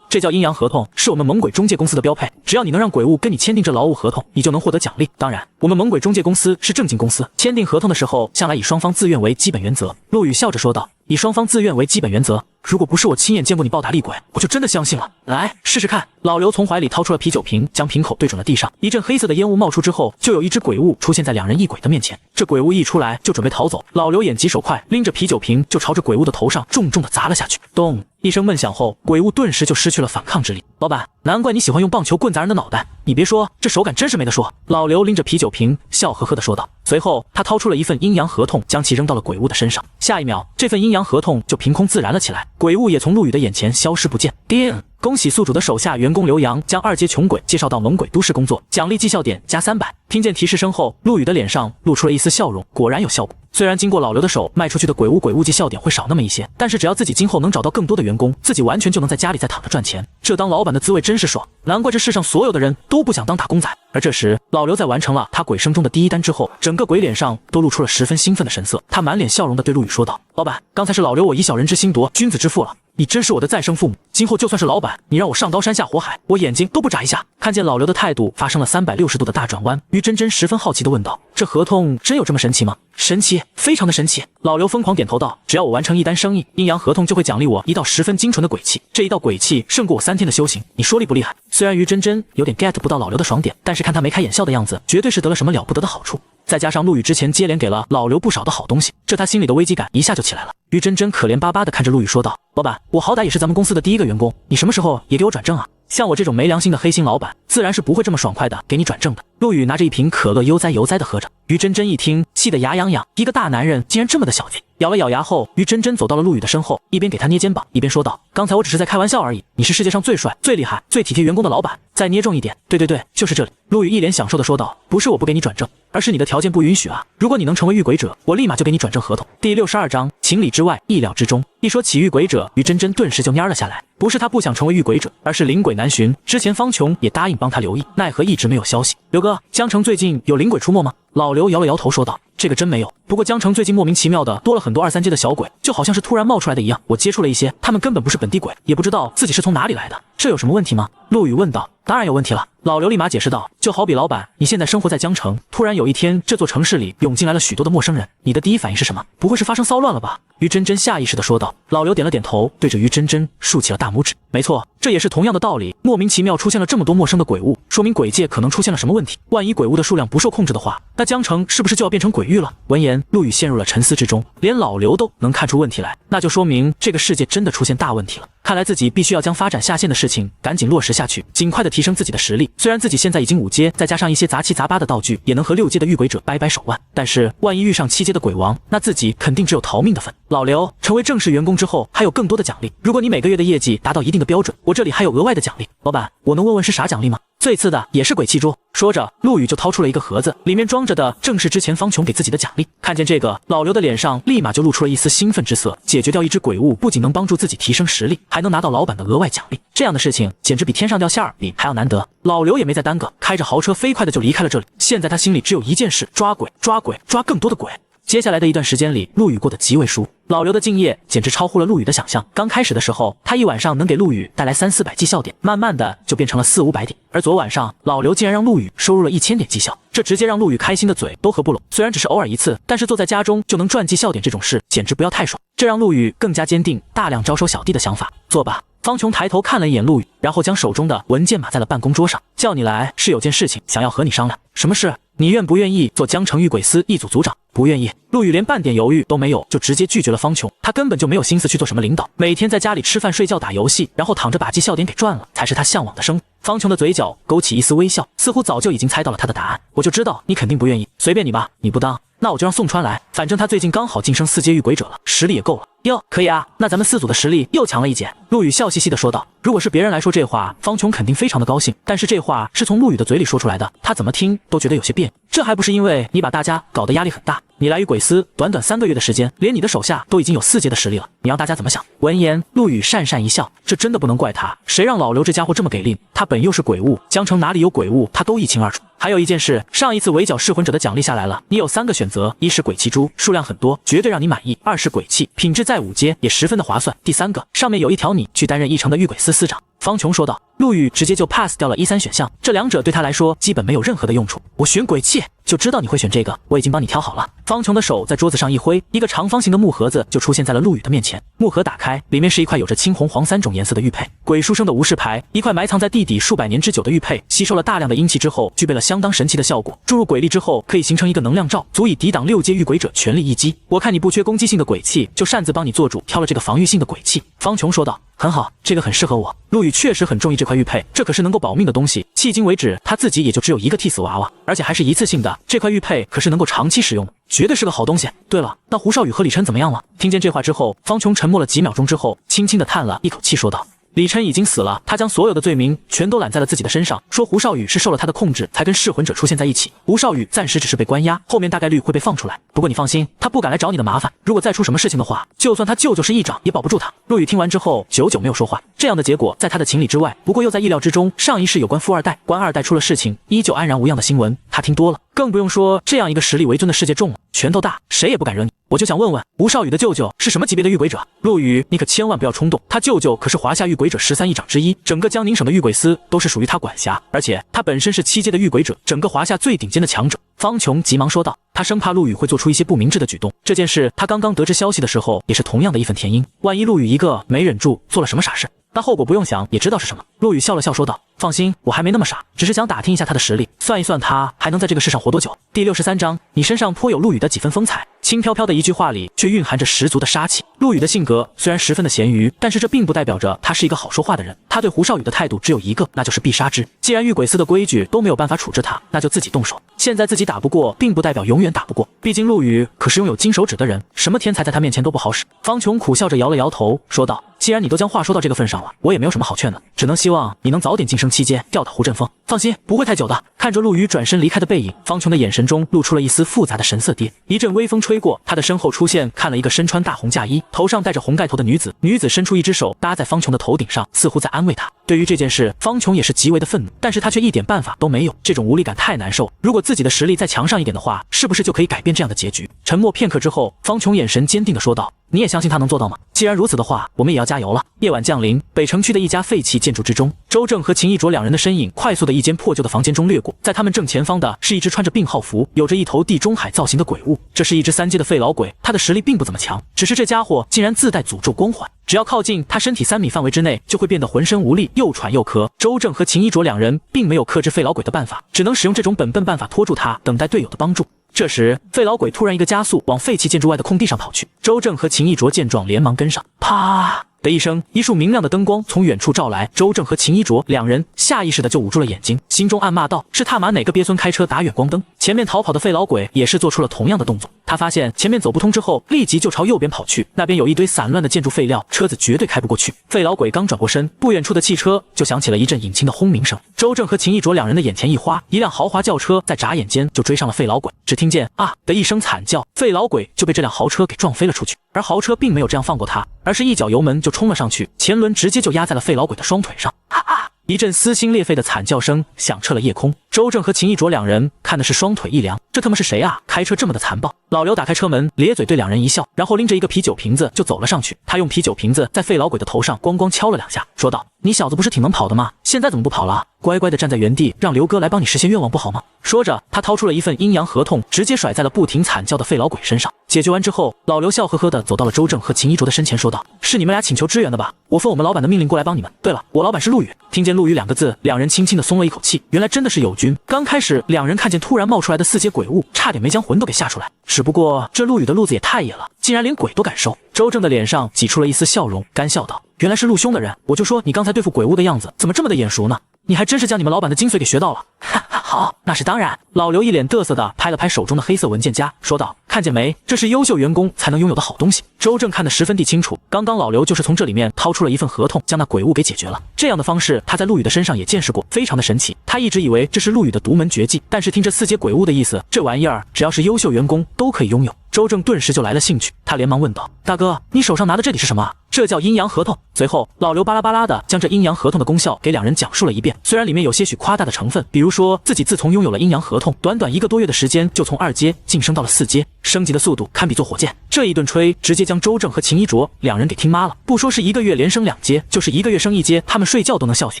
这叫阴阳合同，是我们猛鬼中介公司的标配。只要你能让鬼物跟你签订这劳务合同，你就能获得奖励。当然，我们猛鬼中介公司是正经公司，签订合同的时候向来以双方自愿为基本原则。陆羽笑着说道。以双方自愿为基本原则，如果不是我亲眼见过你暴打厉鬼，我就真的相信了。来，试试看。老刘从怀里掏出了啤酒瓶，将瓶口对准了地上。一阵黑色的烟雾冒出之后，就有一只鬼物出现在两人一鬼的面前。这鬼物一出来就准备逃走，老刘眼疾手快，拎着啤酒瓶就朝着鬼物的头上重重的砸了下去。咚！一声闷响后，鬼物顿时就失去了反抗之力。老板，难怪你喜欢用棒球棍砸人的脑袋，你别说，这手感真是没得说。老刘拎着啤酒瓶，笑呵呵地说道。随后，他掏出了一份阴阳合同，将其扔到了鬼物的身上。下一秒，这份阴阳合同就凭空自燃了起来，鬼物也从陆羽的眼前消失不见。叮！恭喜宿主的手下员工刘洋将2阶穷鬼介绍到猛鬼都市工作，奖励绩效点加300。听见提示声后，陆羽的脸上露出了一丝笑容，果然有效果。虽然经过老刘的手卖出去的鬼物绩效点会少那么一些，但是只要自己今后能找到更多的员工，自己完全就能在家里再躺着赚钱。这当老板的滋味真是爽，难怪这世上所有的人都不想当打工仔。而这时，老刘在完成了他鬼生中的第一单之后，整个鬼脸上都露出了十分兴奋的神色。他满脸笑容地对陆羽说道：“老板，刚才是老刘我以小人之心夺君子之腹了。你真是我的再生父母，今后就算是老板，你让我上刀山下火海，我眼睛都不眨一下。”看见老刘的态度发生了360度的大转弯，于真真十分好奇地问道：“这合同真有这么神奇吗？”“神奇，非常的神奇。”老刘疯狂点头道：“只要我完成一单生意，阴阳合同就会奖励我一道十分精纯的鬼气，这一道鬼气胜过我3天的修行，你说厉不厉害？”虽然于真真有点 get 不到老刘的爽点，但是看他眉开眼笑的样子，绝对是得了什么了不得的好处。再加上陆羽之前接连给了老刘不少的好东西，这他心里的危机感一下就起来了。于真真可怜巴巴地看着陆羽说道：“老板，我好歹也是咱们公司的第一个员工，你什么时候也给我转正啊？像我这种没良心的黑心老板，自然是不会这么爽快的给你转正的。”陆羽拿着一瓶可乐悠哉悠哉地喝着，于真真一听，气得牙痒痒，一个大男人竟然这么的小气。咬了咬牙后，于真真走到了陆羽的身后，一边给他捏肩膀，一边说道：“刚才我只是在开玩笑而已，你是世界上最帅、最厉害、最体贴员工的老板，再捏重一点。对，就是这里。”陆羽一脸享受地说道：“不是我不给你转正，而是你的条件不允许啊！如果你能成为遇鬼者，我立马就给你转正合同。”第62章，情理之外，意料之中。一说起遇鬼者，于真真顿时就蔫了下来。不是他不想成为遇鬼者，而是灵鬼难寻。之前方琼也答应帮他留意，奈何一直没有消息。刘哥，江城最近有灵鬼出没吗？老刘摇了摇头说道：“这个真没有。不过江城最近莫名其妙的多了很多2、3阶的小鬼，就好像是突然冒出来的一样。我接触了一些，他们根本不是本地鬼，也不知道自己是从哪里来的。这有什么问题吗？”陆羽问道。“当然有问题了。”老刘立马解释道：“就好比老板，你现在生活在江城，突然有一天这座城市里涌进来了许多的陌生人，你的第一反应是什么？不会是发生骚乱了吧？”于真真下意识地说道。老刘点了点头，对着于真真竖起了大拇指。没错，这也是同样的道理。莫名其妙出现了这么多陌生的鬼物，说明鬼界可能出现了什么问题。万一鬼物的数量不受控制的话，那江城是不是就要变成鬼域了？闻言，陆羽陷入了沉思之中。连老刘都能看出问题来，那就说明这个世界真的出现大问题了。看来自己必须要将发展下线的事情赶紧落实下去，尽快的提升自己的实力。虽然自己现在已经5阶，再加上一些杂七杂八的道具，也能和6阶的遇鬼者掰掰手腕，但是万一遇上7阶的鬼王，那自己肯定只有逃命的份。老刘，成为正式员工之后还有更多的奖励，如果你每个月的业绩达到一定的标准，我这里还有额外的奖励。老板，我能问问是啥奖励吗？最次的也是鬼气珠。说着，陆羽就掏出了一个盒子，里面装着的正是之前方琼给自己的奖励。看见这个，老刘的脸上立马就露出了一丝兴奋之色。解决掉一只鬼物，不仅能帮助自己提升实力，还能拿到老板的额外奖励，这样的事情简直比天上掉馅儿饼还要难得。老刘也没再耽搁，开着豪车飞快的就离开了这里。现在他心里只有一件事：抓鬼，抓鬼，抓更多的鬼。接下来的一段时间里，陆羽过得极为舒服。老刘的敬业简直超乎了陆羽的想象。刚开始的时候，他一晚上能给陆羽带来300、400绩效点，慢慢的就变成了400、500点。而昨晚上，老刘竟然让陆羽收入了1000点绩效，这直接让陆羽开心的嘴都合不拢。虽然只是偶尔一次，但是坐在家中就能赚绩效点这种事，简直不要太爽。这让陆羽更加坚定大量招收小弟的想法。做吧。方琼抬头看了一眼陆羽，然后将手中的文件码在了办公桌上。叫你来是有件事情想要和你商量。什么事？你愿不愿意做江城遇鬼司一组组长？不愿意。陆羽连半点犹豫都没有，就直接拒绝了方琼。他根本就没有心思去做什么领导，每天在家里吃饭睡觉打游戏，然后躺着把绩效点给赚了，才是他向往的生活。方琼的嘴角勾起一丝微笑，似乎早就已经猜到了他的答案。我就知道你肯定不愿意，随便你吧，你不当，那我就让宋川来，反正他最近刚好晋升4阶遇鬼者了，实力也够了。哟，可以啊，那咱们4组的实力又强了一截。陆羽笑嘻嘻地说道。如果是别人来说这话，方琼肯定非常的高兴，但是这话是从陆羽的嘴里说出来的，他怎么听都觉得有些别扭。这还不是因为你把大家搞得压力很大？你来与鬼司短短3个月的时间，连你的手下都已经有4阶的实力了，你让大家怎么想？闻言，陆羽讪讪一笑，这真的不能怪他，谁让老刘这家伙这么给力？他本又是鬼物，江城哪里有鬼物，他都一清二楚。还有一件事，上一次围剿噬魂者的奖励下来了，你有3个选择：一是鬼气珠，数量很多，绝对让你满意；二是鬼气，品质在5阶，也十分的划算；第3个，上面有一条你去担任1城的御鬼司司长。方琼说道。陆羽直接就 pass 掉了1、3选项，这2者对他来说基本没有任何的用处。我选鬼气，就知道你会选这个，我已经帮你挑好了。方琼的手在桌子上一挥，一个长方形的木盒子就出现在了陆羽的面前。木盒打开，里面是一块有着青、红、黄3种颜色的玉佩，鬼书生的无事牌，一块埋藏在地底数百年之久的玉佩，吸收了大量的阴气之后，具备了相当神奇的效果。注入鬼力之后，可以形成一个能量罩，足以抵挡6阶御鬼者全力一击。我看你不缺攻击性的鬼气，就擅自帮你做主，挑了这个防御性的鬼气。方琼说道。很好，这个很适合我。陆羽确实很中意这块玉佩，这可是能够保命的东西。迄今为止，他自己也就只有一个替死娃娃，而且还是一次性的。这块玉佩可是能够长期使用的，绝对是个好东西。对了，那胡少宇和李琛怎么样了？听见这话之后，方琼沉默了几秒钟之后，轻轻地叹了一口气，说道。李琛已经死了，他将所有的罪名全都揽在了自己的身上，说胡少宇是受了他的控制才跟噬魂者出现在一起。胡少宇暂时只是被关押，后面大概率会被放出来。不过你放心，他不敢来找你的麻烦。如果再出什么事情的话，就算他舅舅是议长也保不住他。陆羽听完之后，久久没有说话。这样的结果在他的情理之外，不过又在意料之中。上一世有关富二代、官二代出了事情，依旧安然无恙的新闻，他听多了。更不用说这样一个实力为尊的世界众了，拳头大，谁也不敢惹你。我就想问问，吴少宇的舅舅是什么级别的御鬼者？陆羽，你可千万不要冲动，他舅舅可是华夏御鬼者13议长之一，整个江宁省的御鬼司都是属于他管辖，而且他本身是7阶的御鬼者，整个华夏最顶尖的强者。方琼急忙说道，他生怕陆羽会做出一些不明智的举动。这件事他刚刚得知消息的时候，也是同样的一份甜音。万一陆羽一个没忍住做了什么傻事，那后果不用想也知道是什么。陆羽笑了笑说道，放心，我还没那么傻，只是想打听一下他的实力，算一算他还能在这个世上活多久。第63章，你身上颇有陆羽的几分风采。轻飘飘的一句话里却蕴含着十足的杀气。陆羽的性格虽然十分的咸鱼，但是这并不代表着他是一个好说话的人。他对胡少宇的态度只有一个，那就是必杀之。既然御鬼司的规矩都没有办法处置他，那就自己动手。现在自己打不过，并不代表永远打不过，毕竟陆羽可是拥有金手指的人，什么天才在他面前都不好使。方琼苦笑着摇了摇头说道，既然你都将话说到这个份上了，我也没有什么好劝的，只能希望你能早点晋升7阶，吊打胡振锋。放心，不会太久的。看着陆羽转身离开的背影，方琼的眼神中露出了一丝复杂的神色。一阵微风吹过，他的身后出现看了一个身穿大红嫁衣，头上戴着红盖头的女子。女子伸出一只手搭在方琼的头顶上，似乎在安慰他。对于这件事，方琼也是极为的愤怒，但是他却一点办法都没有。这种无力感太难受，如果自己的实力再强上一点的话，是不是就可以改变这样的结局？沉默片刻之后，方琼眼神坚定地说道，你也相信他能做到吗？既然如此的话，我们也要加油了。夜晚降临，北城区的一家废弃建筑之中，周正和秦一卓两人的身影快速的一间破旧的房间中掠过，在他们正前方的是一只穿着病号服、有着一头地中海造型的鬼物。这是一只3阶的废老鬼，他的实力并不怎么强，只是这家伙竟然自带诅咒光环，只要靠近他身体3米范围之内，就会变得浑身无力，又喘又咳。周正和秦一卓两人并没有克制废老鬼的办法，只能使用这种本笨办法拖住他，等待队友的帮助。这时，废老鬼突然一个加速，往废弃建筑外的空地上跑去。周正和秦一卓见状，连忙跟上。啪的一声，一束明亮的灯光从远处照来。周正和秦一卓两人下意识的就捂住了眼睛，心中暗骂道：是他妈哪个鳖孙开车打远光灯？前面逃跑的废老鬼也是做出了同样的动作。他发现前面走不通之后，立即就朝右边跑去。那边有一堆散乱的建筑废料，车子绝对开不过去。废老鬼刚转过身，不远处的汽车就响起了一阵引擎的轰鸣声。周正和秦一卓两人的眼前一花，一辆豪华轿车在眨眼间就追上了废老鬼。只听见啊的一声惨叫，废老鬼就被这辆豪车给撞飞了出去。而豪车并没有这样放过他，而是一脚油门就冲了上去，前轮直接就压在了废老鬼的双腿上。哈哈！一阵撕心裂肺的惨叫声响彻了夜空。周正和秦一卓两人看的是双腿一凉，这他妈是谁啊？开车这么的残暴！老刘打开车门，咧嘴对两人一笑，然后拎着一个啤酒瓶子就走了上去。他用啤酒瓶子在废老鬼的头上咣咣敲了2下，说道：你小子不是挺能跑的吗？现在怎么不跑了？乖乖的站在原地，让刘哥来帮你实现愿望不好吗？说着，他掏出了一份阴阳合同，直接甩在了不停惨叫的废老鬼身上。解决完之后，老刘笑呵呵的走到了周正和秦一卓的身前，说道：是你们俩请求支援的吧？我奉我们老板的命令过来帮你们。对了，我老板是陆羽。听见陆羽2个字，两人轻轻的松了一口气，原来真的是友军。刚开始两人看见突然冒出来的4阶鬼物，差点没将魂都给吓出来。只不过这陆羽的路子也太野了，竟然连鬼都敢收。周正的脸上挤出了一丝笑容，干笑道：原来是陆兄的人，我就说你刚才对付鬼物的样子怎么这么的眼熟呢？你还真是将你们老板的精髓给学到了。哈哈，好，那是当然。老刘一脸得瑟地拍了拍手中的黑色文件夹，说道：“看见没？这是优秀员工才能拥有的好东西。”周正看得十分地清楚，刚刚老刘就是从这里面掏出了一份合同，将那鬼物给解决了。这样的方式，他在陆羽的身上也见识过，非常的神奇。他一直以为这是陆羽的独门绝技，但是听这4阶鬼物的意思，这玩意儿只要是优秀员工都可以拥有。周正顿时就来了兴趣，他连忙问道：“大哥，你手上拿的这里是什么啊？”这叫阴阳合同。随后，老刘巴拉巴拉的将这阴阳合同的功效给两人讲述了一遍。虽然里面有些许夸大的成分，比如说自己自从拥有了阴阳合同，短短1个多月的时间就从2阶晋升到了4阶，升级的速度堪比坐火箭。这一顿吹，直接将周正和秦一卓两人给听麻了。不说是1个月连升2阶，就是1个月升1阶，他们睡觉都能笑醒。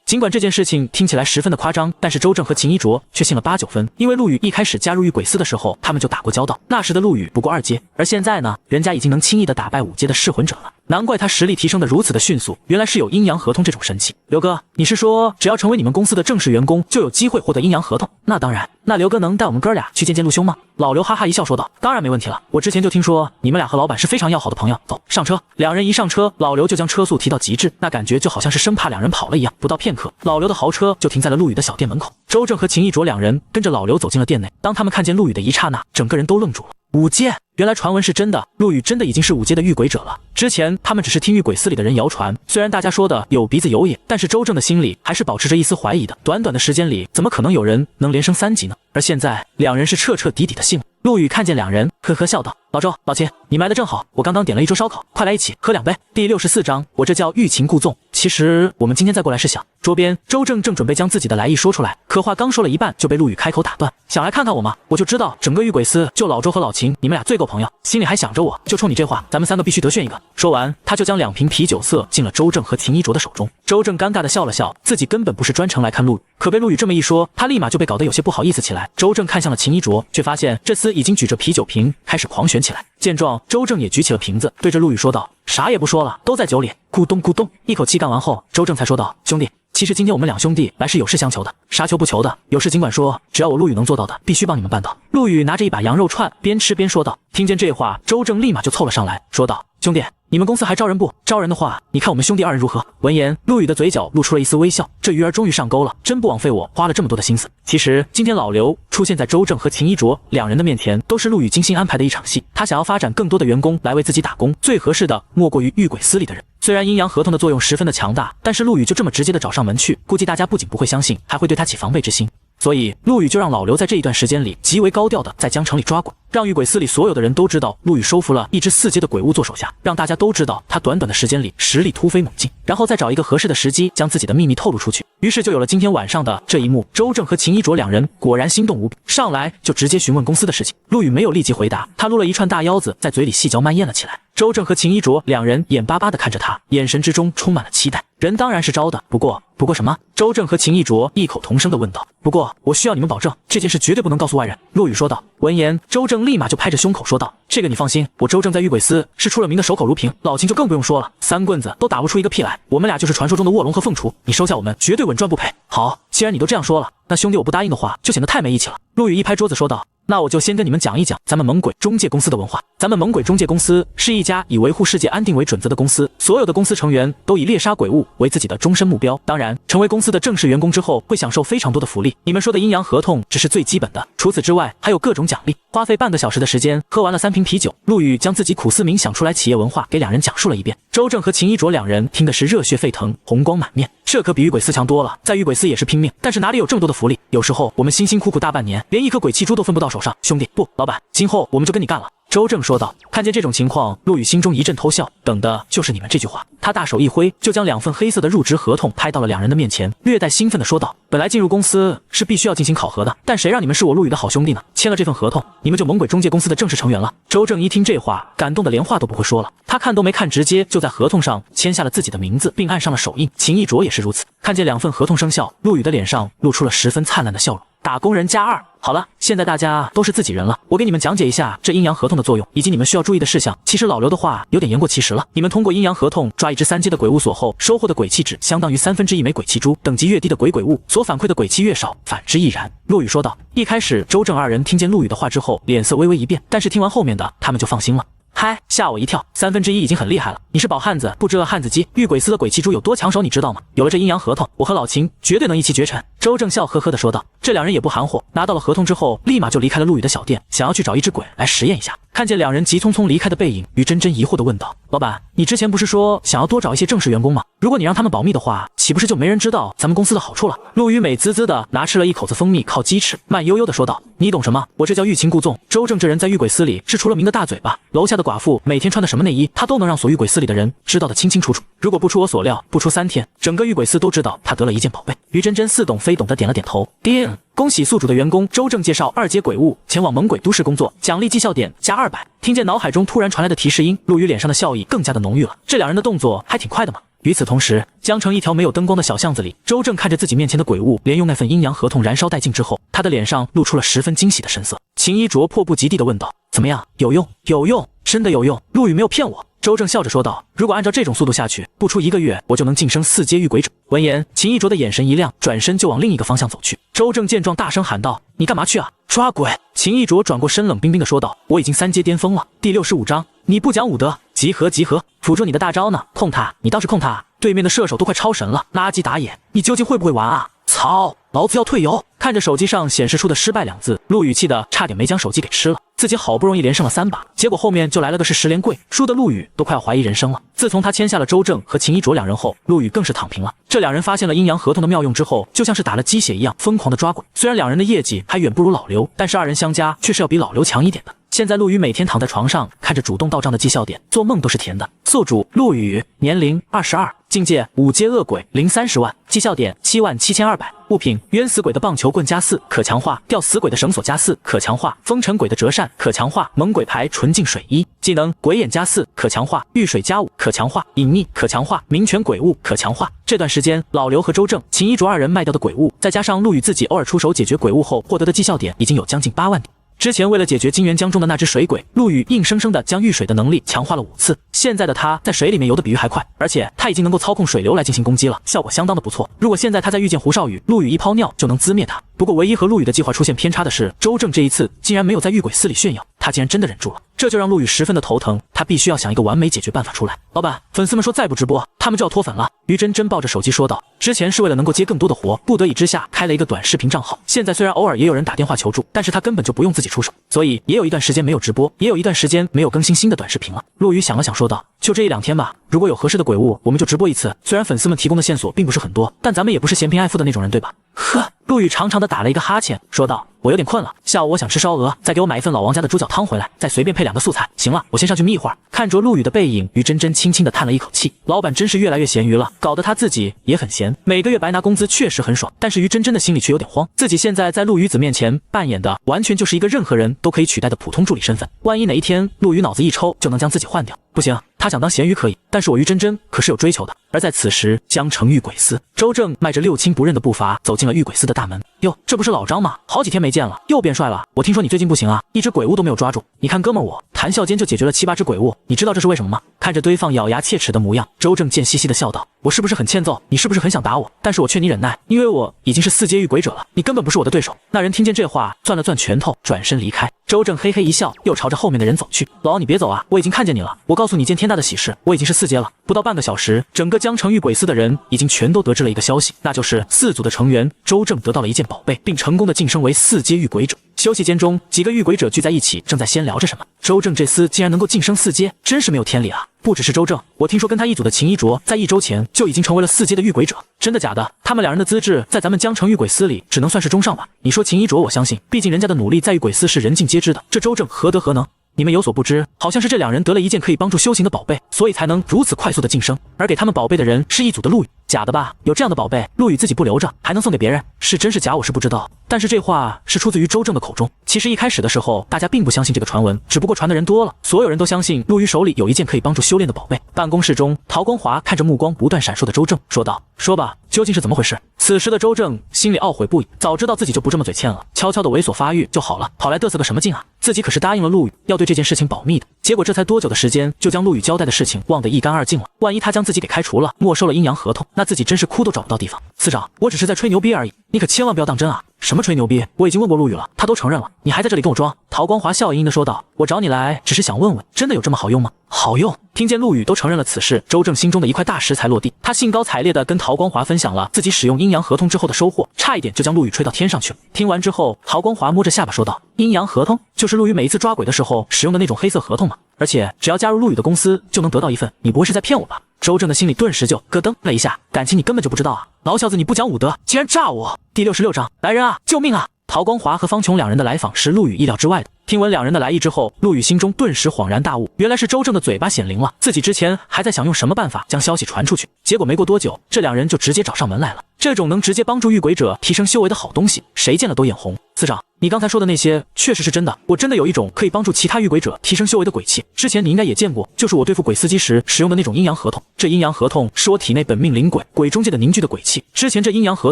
尽管这件事情听起来十分的夸张，但是周正和秦一卓却信了8、9分。因为陆羽一开始加入御鬼司的时候，他们就打过交道。那时的陆羽不过2阶，而现在呢，人家已经能轻易的打败5阶的噬魂者了。难怪他实力提升的如此的迅速，原来是有阴阳合同这种神器。刘哥，你是说只要成为你们公司的正式员工，就有机会获得阴阳合同？那当然。那刘哥能带我们哥俩去见见陆兄吗？老刘哈哈一笑说道：“当然没问题了，我之前就听说你们俩和老板是非常要好的朋友。走，上车。”两人一上车，老刘就将车速提到极致，那感觉就好像是生怕两人跑了一样。不到片刻，老刘的豪车就停在了陆羽的小店门口。周正和秦一卓两人跟着老刘走进了店内。当他们看见陆羽的一刹那，整个人都愣住了。5阶，原来传闻是真的，陆羽真的已经是5阶的御鬼者了。之前他们只是听御鬼司里的人谣传，虽然大家说的有鼻子有眼，但是周正的心里还是保持着一丝怀疑的。短短的时间里，怎么可能有人能连升3级呢？而现在，两人是彻彻底底的信了。陆羽看见两人，呵呵笑道：“老周、老秦，你们来的正好，我刚刚点了一桌烧烤，快来一起喝2杯。”第64章，我这叫欲擒故纵。其实我们今天再过来是想……桌边，周正正准备将自己的来意说出来，可话刚说了一半，就被陆羽开口打断：“想来看看我吗？我就知道整个御鬼司就老周和老秦，你们俩最够朋友，心里还想着我，就冲你这话，咱们3个必须得选一个。”说完，他就将2瓶啤酒色进了周正和秦一卓的手中。周正尴尬的笑了笑，自己根本不是专程来看陆羽，可被陆羽这么一说，他立马就被搞得有些不好意思起来。周正看向了秦一卓，却发现这厮已经举着啤酒瓶开始狂旋起来。见状，周正也举起了瓶子，对着陆羽说道：“啥也不说了，都在酒里。”咕咚咕咚，一口气干完后，周正才说道：“兄弟，其实今天我们2兄弟来是有事相求的，啥求不求的，有事尽管说，只要我陆羽能做到的，必须帮你们办到。”陆羽拿着一把羊肉串，边吃边说道。听见这话，周正立马就凑了上来，说道：“兄弟，你们公司还招人不？招人的话，你看我们兄弟2人如何？”闻言，陆羽的嘴角露出了一丝微笑，这鱼儿终于上钩了，真不枉费我花了这么多的心思。其实今天老刘出现在周正和秦一卓两人的面前，都是陆羽精心安排的一场戏。他想要发展更多的员工来为自己打工，最合适的莫过于御鬼司里的人。虽然阴阳合同的作用十分的强大，但是陆羽就这么直接的找上门去，估计大家不仅不会相信，还会对他起防备之心。所以陆羽就让老刘在这一段时间里极为高调的在江城里抓鬼，让御鬼司里所有的人都知道陆羽收服了一只4阶的鬼物做手下，让大家都知道他短短的时间里实力突飞猛进，然后再找一个合适的时机将自己的秘密透露出去。于是就有了今天晚上的这一幕。周正和秦一卓两人果然心动无比，上来就直接询问公司的事情。陆羽没有立即回答，他撸了一串大腰子在嘴里细嚼慢咽了起来。周正和秦一卓两人眼巴巴地看着他，眼神之中充满了期待。人当然是招的，不过什么？周正和秦一卓异口同声地问道。不过我需要你们保证，这件事绝对不能告诉外人。陆羽说道。闻言，周正立马就拍着胸口说道：“这个你放心，我周正在御鬼司是出了名的守口如瓶，老秦就更不用说了，3棍子都打不出一个屁来。我们俩就是传说中的卧龙和凤雏，你收下我们绝对稳赚不赔。”好，既然你都这样说了，那兄弟我不答应的话，就显得太没义气了。陆羽一拍桌子说道。那我就先跟你们讲一讲咱们猛鬼中介公司的文化。咱们猛鬼中介公司是一家以维护世界安定为准则的公司，所有的公司成员都以猎杀鬼物为自己的终身目标。当然，成为公司的正式员工之后，会享受非常多的福利。你们说的阴阳合同只是最基本的，除此之外还有各种奖励。花费半个小时的时间，喝完了3瓶啤酒，陆羽将自己苦思冥想出来企业文化给两人讲述了一遍。周正和秦一卓两人听的是热血沸腾，红光满面。这可比御鬼司强多了，在御鬼司也是拼命，但是哪里有这么多的福利？有时候我们辛辛苦苦大半年，连一颗鬼气珠都分不到手上。兄弟，不，老板，今后我们就跟你干了。周正说道。看见这种情况，陆羽心中一阵偷笑，等的就是你们这句话。他大手一挥，就将2份黑色的入职合同拍到了两人的面前，略带兴奋地说道：“本来进入公司是必须要进行考核的，但谁让你们是我陆羽的好兄弟呢？签了这份合同，你们就猛鬼中介公司的正式成员了。”周正一听这话，感动的连话都不会说了。他看都没看，直接就在合同上签下了自己的名字，并按上了手印。秦一卓也是如此。看见2份合同生效，陆羽的脸上露出了十分灿烂的笑容。打工人加2。好了，现在大家都是自己人了，我给你们讲解一下这阴阳合同的作用，以及你们需要注意的事项。其实老刘的话有点言过其实了，你们通过阴阳合同抓一只3阶的鬼物所后，收获的鬼气值相当于1/3枚鬼气珠，等级越低的鬼物所反馈的鬼气越少，反之亦然。陆羽说道。一开始周正2人听见陆羽的话之后，脸色微微一变，但是听完后面的，他们就放心了。嗨，吓我一跳，1/3已经很厉害了。你是饱汉子不知饿汉子饥，御鬼司的鬼气珠有多抢手你知道吗？有了这阴阳合同，我和老秦绝对能一骑绝尘。周正笑呵呵地说道。这两人也不含糊，拿到了合同之后，立马就离开了陆羽的小店，想要去找一只鬼来实验一下。看见两人急匆匆离开的背影，于真真疑惑地问道：“老板，你之前不是说想要多找一些正式员工吗？如果你让他们保密的话，岂不是就没人知道咱们公司的好处了？”陆羽美滋滋地拿吃了一口子蜂蜜靠鸡翅，慢悠悠地说道：“你懂什么？我这叫欲擒故纵。周正这人在玉鬼司里是出了名的大嘴巴，楼下的寡妇每天穿的什么内衣，他都能让锁玉鬼司里的人知道得清清楚楚。如果不出我所料，不出3天，整个玉鬼司都知道他得了一件宝贝。”于真真似懂非懂地点了点头。叮，恭喜宿主的员工周正介绍2阶鬼物前往猛鬼都市工作，奖励绩效点加200。听见脑海中突然传来的提示音，陆羽脸上的笑意更加的浓郁了。这两人的动作还挺快的嘛。与此同时，江城一条没有灯光的小巷子里，周正看着自己面前的鬼物，连用那份阴阳合同燃烧殆尽之后，他的脸上露出了十分惊喜的神色。秦一卓迫不及待地问道：“怎么样？有用？有用？真的有用？陆羽没有骗我。”周正笑着说道：“如果按照这种速度下去，不出1个月，我就能晋升4阶御鬼者。”闻言，秦一卓的眼神一亮，转身就往另一个方向走去。周正见状，大声喊道：“你干嘛去啊？抓鬼！”秦一卓转过身，冷冰冰地说道：“我已经3阶巅峰了。第65章，你不讲武德，集合集合！辅助你的大招呢，控他，你倒是控他！对面的射手都快超神了，垃圾打野，你究竟会不会玩啊？操！老子要退游！”看着手机上显示出的失败2字，陆羽气的差点没将手机给吃了。自己好不容易连胜了3把，结果后面就来了个是10连跪，输的陆羽都快要怀疑人生了。自从他签下了周正和秦一卓2人后，陆羽更是躺平了。这2人发现了阴阳合同的妙用之后，就像是打了鸡血一样疯狂的抓鬼。虽然2人的业绩还远不如老刘，但是2人相加却是要比老刘强一点的。现在陆羽每天躺在床上，看着主动到账的绩效点，做梦都是甜的。宿主陆羽，年龄22，境界5阶恶鬼，零30万，绩效点77200。物品：冤死鬼的棒球棍加4，可强化；吊死鬼的绳索加4，可强化；风尘鬼的折扇可强化；猛鬼牌纯净水衣。技能：鬼眼加4，可强化；遇水加5，可强化；隐匿可强化；冥泉鬼物可强化。这段时间，老刘和周正、秦一卓2人卖掉的鬼物，再加上陆羽自己偶尔出手解决鬼物后获得的绩效点，已经有将近8万点。之前为了解决金元江中的那只水鬼，陆羽硬生生的将遇水的能力强化了5次。现在的他在水里面游得比鱼还快，而且他已经能够操控水流来进行攻击了，效果相当的不错。如果现在他再遇见胡少宇，陆羽一泡尿就能滋灭他。不过唯一和陆羽的计划出现偏差的是，周正这一次竟然没有在玉鬼司里炫耀，他竟然真的忍住了，这就让陆羽十分的头疼，他必须要想一个完美解决办法出来。老板，粉丝们说再不直播，他们就要脱粉了。于真真抱着手机说道，之前是为了能够接更多的活，不得已之下开了一个短视频账号，现在虽然偶尔也有人打电话求助，但是他根本就不用自己出手，所以也有一段时间没有直播，也有一段时间没有更新新的短视频了。陆羽想了想说道，就这1-2天吧，如果有合适的鬼物，我们就直播一次。虽然粉丝们提供的线索并不是很多，但咱们也不是嫌贫爱富的那种人，对吧？呵，陆羽长长的打了一个哈欠，说道，我有点困了，下午我想吃烧鹅，再给我买一份老王家的猪脚汤回来，再随便配2个素菜。行了，我先上去眯一会儿。看着陆羽的背影，于真真轻轻的叹了一口气，老板真是越来越咸鱼了，搞得他自己也很闲。每个月白拿工资确实很爽，但是于真真的心里却有点慌，自己现在在陆羽子面前扮演的完全就是一个任何人都可以取代的普通助理身份，万一哪一天陆羽脑子一抽就能将自己换掉，不行，他想当咸鱼可以，但是我于真真可是有追求的。而在此时，江城玉鬼司，周正迈着6亲不认的步伐走进了玉鬼司的大门。哟，这不是老张吗？好几天没见了，又变帅了。我听说你最近不行啊，一只鬼物都没有抓住。你看哥们我谈笑间就解决了7、8只鬼物，你知道这是为什么吗？看着对方咬牙切齿的模样，周正贱兮兮的笑道，我是不是很欠揍？你是不是很想打我？但是我劝你忍耐，因为我已经是4阶御鬼者了，你根本不是我的对手。那人听见这话，攥了攥拳头，转身离开。周正嘿嘿一笑，又朝着后面的人走去。老王你别走啊，我已经看见你了，我告诉你件天大的喜事，我已经是4阶了。不到半个小时，整个江城御鬼司的人已经全都得知了一个消息，那就是4组的成员周正得到了一件宝贝，并成功的晋升为4阶御鬼者。休息间中，几个御鬼者聚在一起，正在闲聊着什么。周正这厮竟然能够晋升4阶，真是没有天理啊！不只是周正，我听说跟他一组的秦一卓，在1周前就已经成为了4阶的御鬼者。真的假的？他们2人的资质在咱们江城御鬼司里只能算是中上吧？你说秦一卓，我相信，毕竟人家的努力在御鬼司是人尽皆知的。这周正何德何能？你们有所不知，好像是这2人得了一件可以帮助修行的宝贝，所以才能如此快速的晋升。而给他们宝贝的人是一组的陆羽，假的吧？有这样的宝贝，陆羽自己不留着，还能送给别人？是真是假我是不知道，但是这话是出自于周正的口中。其实一开始的时候，大家并不相信这个传闻，只不过传的人多了，所有人都相信陆羽手里有一件可以帮助修炼的宝贝。办公室中，陶光华看着目光不断闪烁的周正，说道：“说吧，究竟是怎么回事？”此时的周正心里懊悔不已，早知道自己就不这么嘴欠了，悄悄的猥琐发育就好了，跑来嘚瑟个什么劲啊？自自己可是答应了陆羽要对这件事情保密的。结果这才多久的时间，就将陆羽交代的事情忘得一干二净了。万一他将自己给开除了，没收了阴阳合同，那自己真是哭都找不到地方。司长，我只是在吹牛逼而已，你可千万不要当真啊！什么吹牛逼？我已经问过陆羽了，他都承认了，你还在这里跟我装？陶光华笑盈盈地说道：“我找你来，只是想问问，真的有这么好用吗？”好用！听见陆羽都承认了此事，周正心中的一块大石才落地。他兴高采烈地跟陶光华分享了自己使用阴阳合同之后的收获，差一点就将陆羽吹到天上去了。听完之后，陶光华摸着下巴说道：“阴阳合同就是陆羽每一次抓鬼的时候使用的那种黑色合同吗？而且只要加入陆羽的公司就能得到一份，你不会是在骗我吧？”周正的心里顿时就咯噔了一下，感情你根本就不知道啊！老小子，你不讲武德，竟然诈我！第66章，来人啊，救命啊！陶光华和方琼两人的来访是陆羽意料之外的。听闻两人的来意之后，陆羽心中顿时恍然大悟，原来是周正的嘴巴显灵了。自己之前还在想用什么办法将消息传出去，结果没过多久，这两人就直接找上门来了。这种能直接帮助遇鬼者提升修为的好东西，谁见了都眼红。司长，你刚才说的那些确实是真的，我真的有一种可以帮助其他遇鬼者提升修为的鬼器，之前你应该也见过，就是我对付鬼司机时使用的那种阴阳合同。这阴阳合同是我体内本命灵鬼鬼中界的凝聚的鬼器，之前这阴阳合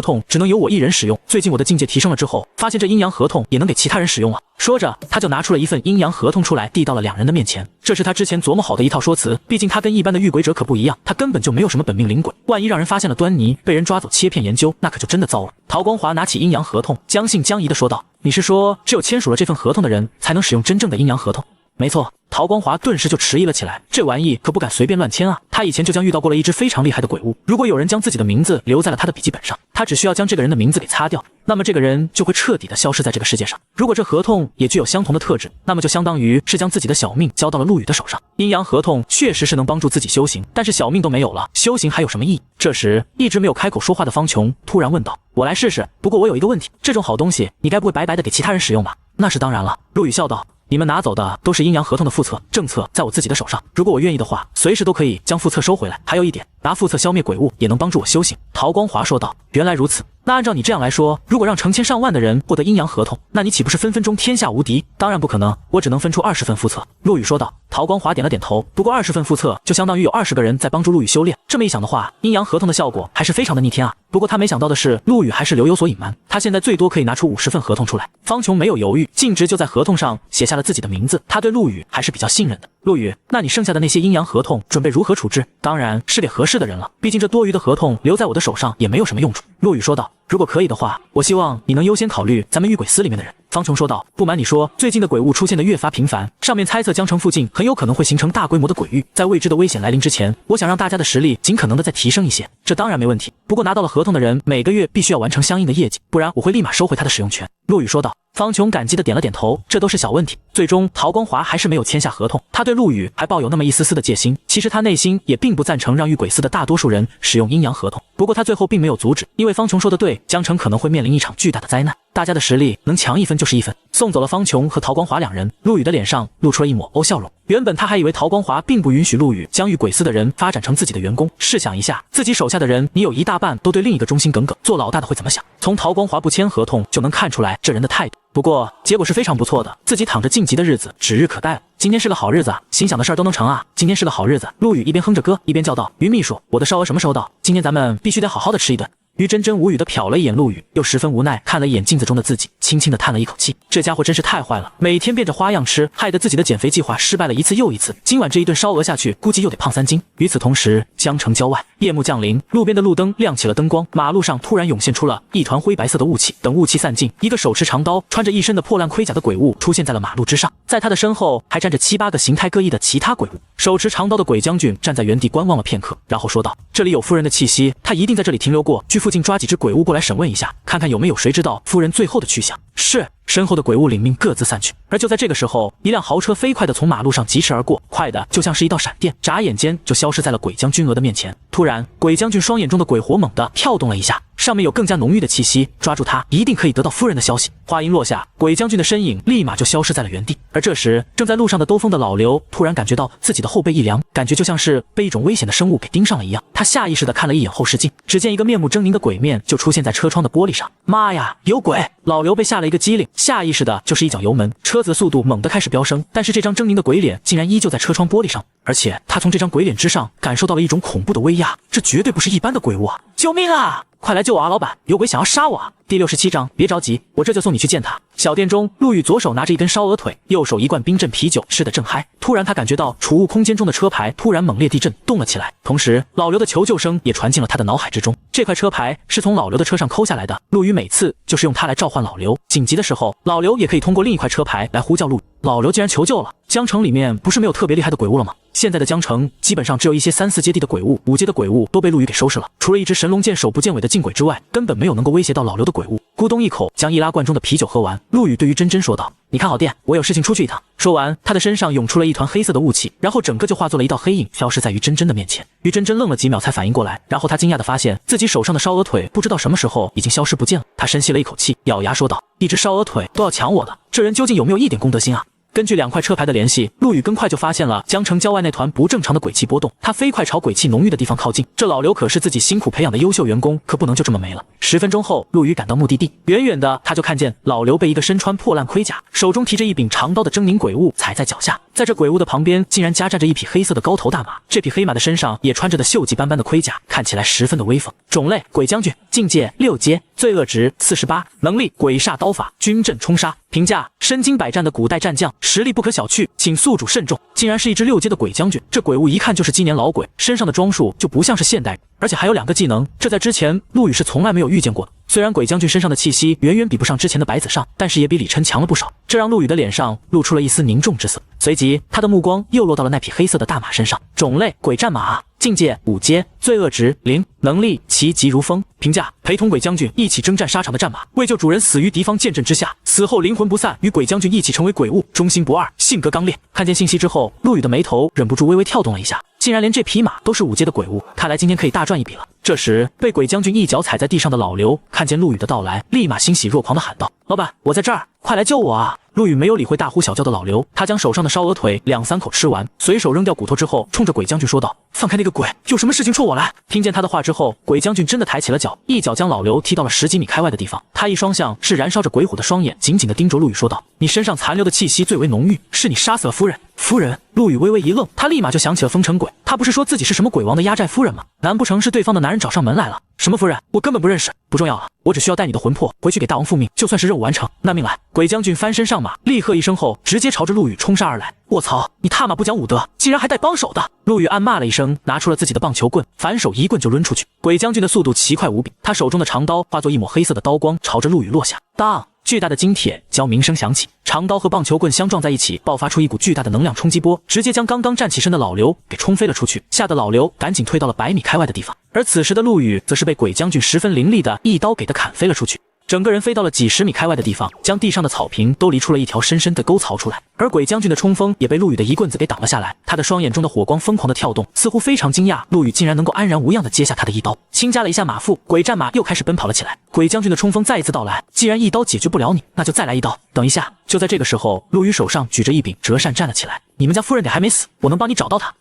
同只能由我一人使用，最近我的境界提升了之后，发现这阴阳合同也能给其他人使用了。说着，他就拿出了一份阴阳合同出来，递到了两人的面前。这是他之前琢磨好的一套说辞，毕竟他跟一般的遇鬼者可不一样，他根本就没有什么本命灵鬼，万一让人发现了端倪，被人抓走切片研究，那可就真的糟了。陶光华拿起阴阳合同，将信将疑地说道：“你是说，只有签署了这份合同的人才能使用真正的阴阳合同？”没错。陶光华顿时就迟疑了起来，这玩意可不敢随便乱签啊！他以前就将遇到过了一只非常厉害的鬼物，如果有人将自己的名字留在了他的笔记本上，他只需要将这个人的名字给擦掉，那么这个人就会彻底的消失在这个世界上。如果这合同也具有相同的特质，那么就相当于是将自己的小命交到了陆羽的手上。阴阳合同确实是能帮助自己修行，但是小命都没有了，修行还有什么意义？这时，一直没有开口说话的方琼突然问道：“我来试试，不过我有一个问题，这种好东西你该不会白白的给其他人使用吧？”那是当然了，陆羽笑道。你们拿走的都是阴阳合同的副册，正册在我自己的手上。如果我愿意的话，随时都可以将副册收回来。还有一点，拿副册消灭鬼物也能帮助我修行。陶光华说道。原来如此，那按照你这样来说，如果让成千上万的人获得阴阳合同，那你岂不是分分钟天下无敌？当然不可能，我只能分出20份副册。陆羽说道。陶光华点了点头，不过20份副册就相当于有20个人在帮助陆羽修炼。这么一想的话，阴阳合同的效果还是非常的逆天啊。不过他没想到的是，陆羽还是留有所隐瞒，他现在最多可以拿出50份合同出来。方琼没有犹豫，径直就在合同上写下了自己的名字。他对陆羽还是比较信任的。陆羽，那你剩下的那些阴阳合同准备如何处置？当然是给合适的人了，毕竟这多余的合同留在我的手上也没有什么用处。陆羽说道。如果可以的话，我希望你能优先考虑咱们遇鬼司里面的人。方琼说道。不瞒你说，最近的鬼物出现的越发频繁，上面猜测江城附近很有可能会形成大规模的鬼域。在未知的危险来临之前，我想让大家的实力尽可能的再提升一些。这当然没问题，不过拿到了合同的人每个月必须要完成相应的业绩，不然我会立马收回他的使用权。陆羽说道。方琼感激的点了点头，这都是小问题。最终陶光华还是没有签下合同，他对陆羽还抱有那么一丝丝的戒心。其实他内心也并不赞成让遇鬼司的大多数人使用阴阳合同，不过他最后并没有阻止，因为方琼说的对，江城可能会面临一场巨大的灾难，大家的实力能强一分就是一分。送走了方琼和陶光华两人，陆羽的脸上露出了一抹欧笑容。原本他还以为陶光华并不允许陆羽将遇鬼司的人发展成自己的员工，试想一下，自己手下的人你有一大半都对另一个忠心耿耿，做老大的会怎么想？从陶光华不签合同就能看出来这人的态度。不过结果是非常不错的，自己躺着晋级的日子指日可待了。今天是个好日子啊，心想的事儿都能成啊！今天是个好日子。陆羽一边哼着歌，一边叫道：“于秘书，我的烧鹅什么时候到？今天咱们必须得好好的吃一顿。”于真真无语地瞟了一眼陆羽，又十分无奈看了一眼镜子中的自己，轻轻地叹了一口气。这家伙真是太坏了，每天变着花样吃，害得自己的减肥计划失败了一次又一次。今晚这一顿烧鹅下去，估计又得胖3斤。与此同时，江城郊外，夜幕降临，路边的路灯亮起了灯光，马路上突然涌现出了一团灰白色的雾气。等雾气散尽，一个手持长刀、穿着一身的破烂盔甲的鬼物出现在了马路之上，在他的身后还站着7、8个形态各异的其他鬼物。手持长刀的鬼将军站在原地观望了片刻，然后说道：“这里有夫人的气息，他一定在这里停留过，去附近抓几只鬼物过来审问一下，看看有没有谁知道夫人最后的去向。”是。身后的鬼物领命各自散去，而就在这个时候，一辆豪车飞快地从马路上疾驰而过，快的就像是一道闪电，眨眼间就消失在了鬼将军额的面前。突然，鬼将军双眼中的鬼火猛地跳动了一下，上面有更加浓郁的气息，抓住他一定可以得到夫人的消息。话音落下，鬼将军的身影立马就消失在了原地。而这时，正在路上的兜风的老刘突然感觉到自己的后背一凉，感觉就像是被一种危险的生物给盯上了一样。他下意识地看了一眼后视镜，只见一个面目狰狞的鬼面就出现在车窗的玻璃上。妈呀，有鬼！老刘被吓了一个机灵，下意识的就是一脚油门，车子的速度猛地开始飙升，但是这张狰狞的鬼脸竟然依旧在车窗玻璃上，而且他从这张鬼脸之上感受到了一种恐怖的威压，这绝对不是一般的鬼物啊！救命啊！快来救我啊，老板，有鬼想要杀我啊！第67章，别着急，我这就送你去见他。小店中，陆羽左手拿着一根烧鹅腿，右手一罐冰镇啤酒，吃得正嗨。突然，他感觉到储物空间中的车牌突然猛烈地震，动了起来。同时，老刘的求救声也传进了他的脑海之中。这块车牌是从老刘的车上抠下来的，陆羽每次就是用它来召唤老刘。紧急的时候，老刘也可以通过另一块车牌来呼叫陆羽。老刘竟然求救了！江城里面不是没有特别厉害的鬼物了吗？现在的江城基本上只有一些3、4阶地的鬼物，5阶的鬼物都被陆羽给收拾了。除了一只神龙见首不见尾的禁鬼之外，根本没有能够威胁到老刘的鬼物。咕咚一口将易拉罐中的啤酒喝完，陆羽对于珍珍说道：“你看好店，我有事情出去一趟。”说完，他的身上涌出了一团黑色的雾气，然后整个就化作了一道黑影，消失在于珍珍的面前。于珍珍愣了几秒才反应过来，然后他惊讶地发现自己手上的烧鹅腿不知道什么时候已经消失不见了。他深吸了一口气，咬牙说道：“一只烧鹅腿都要抢我的，这人究竟有没有一点公德心啊？”根据2块车牌的联系，陆羽更快就发现了江城郊外那团不正常的鬼气波动，他飞快朝鬼气浓郁的地方靠近。这老刘可是自己辛苦培养的优秀员工，可不能就这么没了。10分钟后，陆羽赶到目的地，远远的他就看见老刘被一个身穿破烂盔甲、手中提着一柄长刀的狰狞鬼物踩在脚下，在这鬼物的旁边竟然夹站着一匹黑色的高头大马，这匹黑马的身上也穿着的锈迹斑斑的盔甲，看起来十分的威风。种类：鬼将军，境界6阶，罪恶值48，能力鬼煞刀法，军阵冲杀。评价：身经百战的古代战将，实力不可小觑，请宿主慎重。竟然是一只6阶的鬼将军，这鬼物一看就是积年老鬼，身上的装束就不像是现代人，而且还有2个技能，这在之前陆羽是从来没有遇见过的。虽然鬼将军身上的气息远远比不上之前的白子尚，但是也比李琛强了不少，这让陆羽的脸上露出了一丝凝重之色。随即他的目光又落到了那匹黑色的大马身上，种类鬼战马，境界5阶，罪恶值0，能力奇疾如风。评价：陪同鬼将军一起征战沙场的战马，为救主人死于敌方剑阵之下，死后灵魂不散，与鬼将军一起成为鬼物，忠心不二，性格刚烈。看见信息之后，陆羽的眉头忍不住微微跳动了一下，竟然连这匹马都是5阶的鬼物，看来今天可以大赚一笔了。这时被鬼将军一脚踩在地上的老刘看见陆羽的到来，立马欣喜若狂地喊道：“老板，我在这儿，快来救我啊！”陆羽没有理会大呼小叫的老刘，他将手上的烧鹅腿2、3口吃完，随手扔掉骨头之后，冲着鬼将军说道：“放开那个鬼，有什么事情冲我来！”听见他的话之后，鬼将军真的抬起了脚，一脚将老刘踢到了10几米开外的地方。他一双像是燃烧着鬼火的双眼紧紧地盯着陆羽说道：“你身上残留的气息最为浓郁，是你杀死了夫人。”夫人？陆羽微微一愣，他立马就想起了风尘鬼，他不是说自己是什么鬼王的压寨夫人吗？难不成是对方的男人找上门来了？什么夫人？我根本不认识，不重要了，我只需要带你的魂魄回去给大王复命，就算是任务完成。那命来！鬼将军翻身上马，厉喝一声后，直接朝着陆羽冲杀而来。卧槽，你他妈不讲武德，竟然还带帮手的！陆羽暗骂了一声，拿出了自己的棒球棍，反手一棍就抡出去。鬼将军的速度奇快无比，他手中的长刀化作一抹黑色的刀光，朝着陆羽落下。当！巨大的金铁交鸣声响起，长刀和棒球棍相撞在一起，爆发出一股巨大的能量冲击波，直接将刚刚站起身的老刘给冲飞了出去，吓得老刘赶紧退到了100米开外的地方。而此时的陆羽则是被鬼将军十分凌厉的一刀给他砍飞了出去，整个人飞到了几10米开外的地方，将地上的草坪都犁出了一条深深的沟槽出来。而鬼将军的冲锋也被陆羽的一棍子给挡了下来，他的双眼中的火光疯狂的跳动，似乎非常惊讶陆羽竟然能够安然无恙的接下他的一刀。轻加了一下马腹，鬼战马又开始奔跑了起来。鬼将军的冲锋再一次到来，既然一刀解决不了你，那就再来一刀。等一下，就在这个时候，陆羽手上举着一柄折扇站了起来。你们家夫人得还没死，我能帮你找到她。